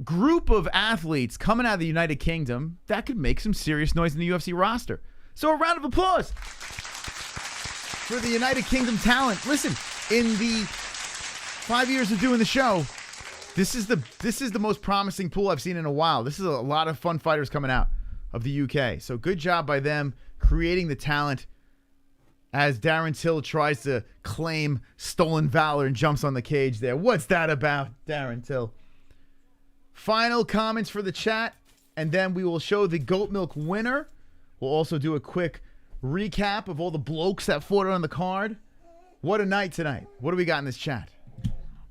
group of athletes coming out of the United Kingdom that could make some serious noise in the UFC roster. So a round of applause for the United Kingdom talent. Listen, in the 5 years of doing the show, This is the most promising pool I've seen in a while. This is a lot of fun fighters coming out of the UK. So good job by them creating the talent as Darren Till tries to claim stolen valor and jumps on the cage there. What's that about, Darren Till? Final comments for the chat, and then we will show the goat milk winner. We'll also do a quick recap of all the blokes that fought on the card. What a night tonight. What do we got in this chat?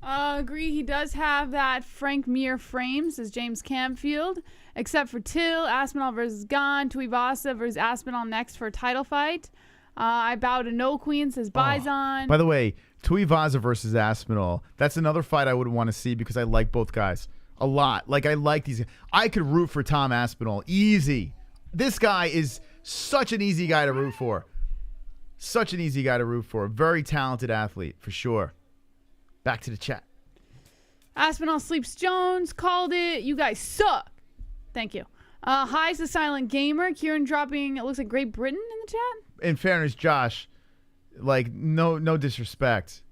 Agree, he does have that Frank Mir frame, says James Camfield. Except for Till, Aspinall versus Gunn, Tuivasa versus Aspinall next for a title fight. I bow to No Queen, says Bison. By the way, Tuivasa versus Aspinall, that's another fight I would want to see because I like both guys a lot. Like, I like these. I could root for Tom Aspinall. Easy. This guy is such an easy guy to root for. Such an easy guy to root for. Very talented athlete, for sure. Back to the chat. Aspinall Sleeps Jones called it. You guys suck. Thank you. Hi's the Silent Gamer. Kieran dropping, it looks like Great Britain in the chat. In fairness, Josh, like, no disrespect,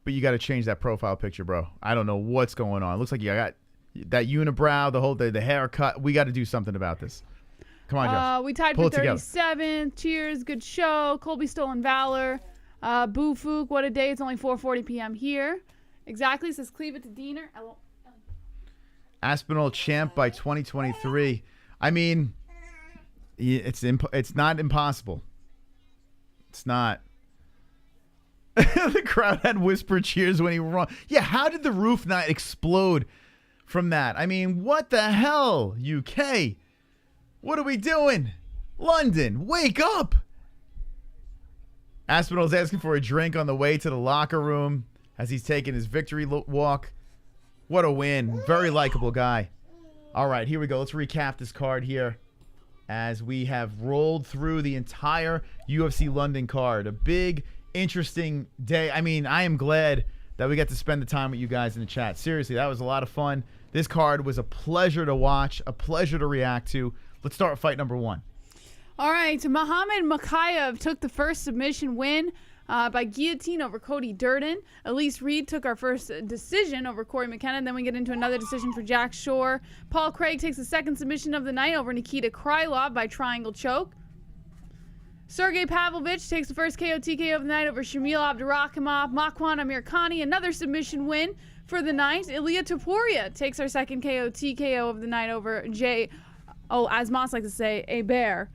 but you got to change that profile picture, bro. I don't know what's going on. It looks like you got that unibrow, the haircut. We got to do something about this. Come on, Josh. We tied Pull for it together. 37th. Cheers. Good show. Colby Stolen Valor. Boo Fook. What a day. It's only 4:40 p.m. here. Exactly. Says cleave it to Diener. Aspinall champ by 2023. I mean, it's not impossible. It's not. The crowd had whispered cheers when he won. Yeah, how did the roof not explode from that? I mean, what the hell, UK? What are we doing? London, wake up. Aspinall's asking for a drink on the way to the locker room as he's taking his victory walk. What a win. Very likable guy. All right, here we go. Let's recap this card here as we have rolled through the entire UFC London card. A big, interesting day. I mean, I am glad that we got to spend the time with you guys in the chat. Seriously, that was a lot of fun. This card was a pleasure to watch, a pleasure to react to. Let's start with fight number one. All right, Mohamed Mokaev took the first submission win by guillotine over Cody Durden. Elise Reed took our first decision over Cory McKenna. Then we get into another decision for Jack Shore. Paul Craig takes the second submission of the night over Nikita Krylov by triangle choke. Sergei Pavlovich takes the first KO TKO of the night over Shamil Abdurakhimov. Makwan Amirkhani, another submission win for the night. Ilia Topuria takes our second KO TKO of the night over as Moss likes to say, a bear.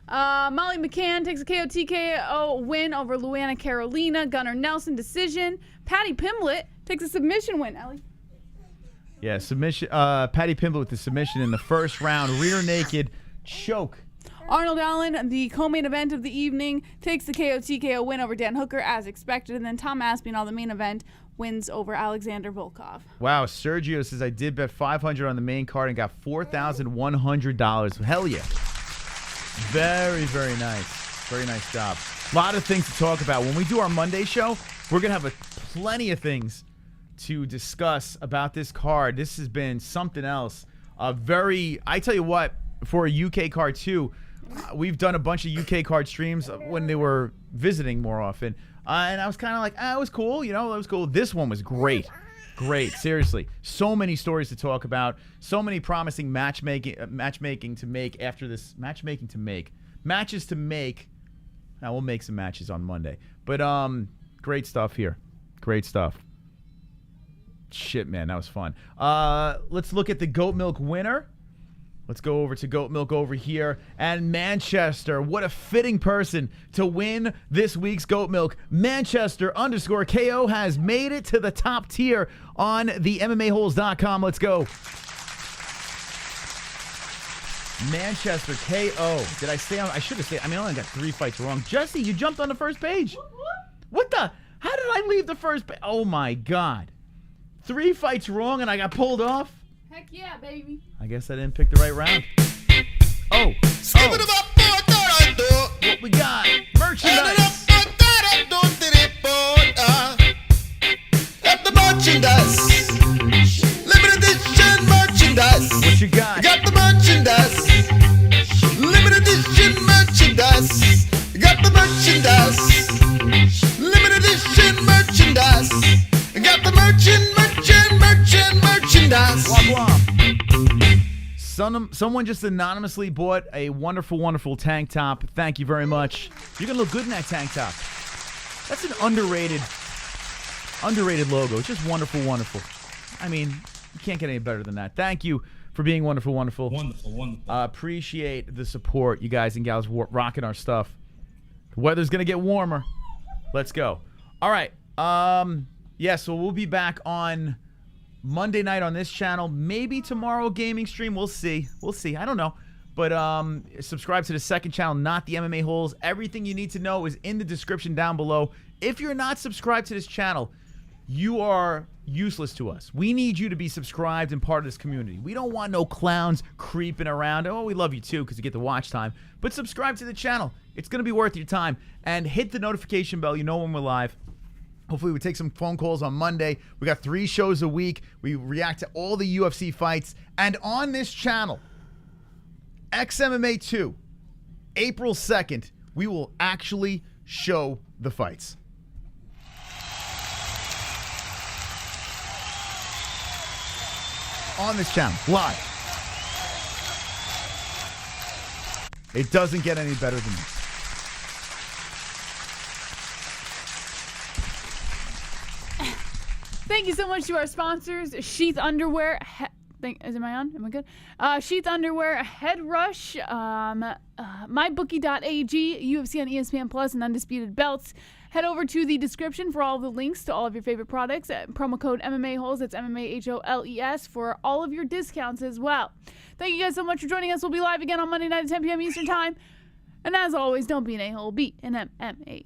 Molly McCann takes a KO TKO win over Luana Carolina. Gunnar Nelson decision. Paddy Pimblett takes a submission win. Ellie? Yeah, submission. Paddy Pimblett with the submission in the first round. Rear naked choke. Arnold Allen, the co-main event of the evening, takes the KO TKO win over Dan Hooker as expected. And then Tom Aspinall, the main event, wins over Alexander Volkov. Wow, Sergio says, I did bet $500 on the main card and got $4,100. Hell yeah. Very, very nice. Very nice job. A lot of things to talk about. When we do our Monday show, we're going to have plenty of things to discuss about this card. This has been something else. I tell you what, for a UK card too, we've done a bunch of UK card streams when they were visiting more often. And I was kind of like, it was cool. You know, it was cool. This one was great. Great. Seriously. So many stories to talk about. So many promising matchmaking to make after this. Matches to make. Now, we'll make some matches on Monday. But great stuff here. Great stuff. Shit, man. That was fun. Let's look at the Goat Milk winner. Let's go over to Goat Milk over here. And Manchester, what a fitting person to win this week's Goat Milk. Manchester_KO has made it to the top tier on the MMA-Holes.com. Let's go. Manchester KO. Did I stay on? I should have stayed. I mean, I only got 3 fights wrong. Jesse, you jumped on the first page. What the? How did I leave the first page? Oh, my God. 3 fights wrong and I got pulled off? Heck yeah, baby. I guess I didn't pick the right round. Oh. What we got? Merchandise. Got the merchandise. Limited edition merchandise. What you got? Got the merchandise. Limited edition merchandise. Got the merchandise. Limited edition merchandise. Got the merchandise. Someone just anonymously bought a wonderful, wonderful tank top. Thank you very much. You're going to look good in that tank top. That's an underrated logo. It's just wonderful, wonderful. I mean, you can't get any better than that. Thank you for being wonderful, wonderful. Wonderful, wonderful. Appreciate the support, you guys and gals rocking our stuff. The weather's going to get warmer. Let's go. All right. Yeah, so we'll be back on Monday night on this channel. Maybe tomorrow gaming stream. We'll see. We'll see. I don't know. But subscribe to the second channel, not the MMA-Holes. Everything you need to know is in the description down below. If you're not subscribed to this channel, you are useless to us. We need you to be subscribed and part of this community. We don't want no clowns creeping around. Oh, we love you too because you get the watch time. But subscribe to the channel. It's going to be worth your time. And hit the notification bell. You know when we're live. Hopefully we take some phone calls on Monday. We got 3 shows a week. We react to all the UFC fights. And on this channel, XMMA 2, April 2nd, we will actually show the fights. On this channel, live. It doesn't get any better than this. Thank you so much to our sponsors, Sheath Underwear. Am I on? Am I good? Sheath Underwear, Head Rush, MyBookie.ag, UFC on ESPN Plus, and Undisputed Belts. Head over to the description for all the links to all of your favorite products. Promo code MMA-Holes, that's MMA-HOLES, for all of your discounts as well. Thank you guys so much for joining us. We'll be live again on Monday night at 10 p.m. Eastern Time. And as always, don't be an a-hole, be an MMA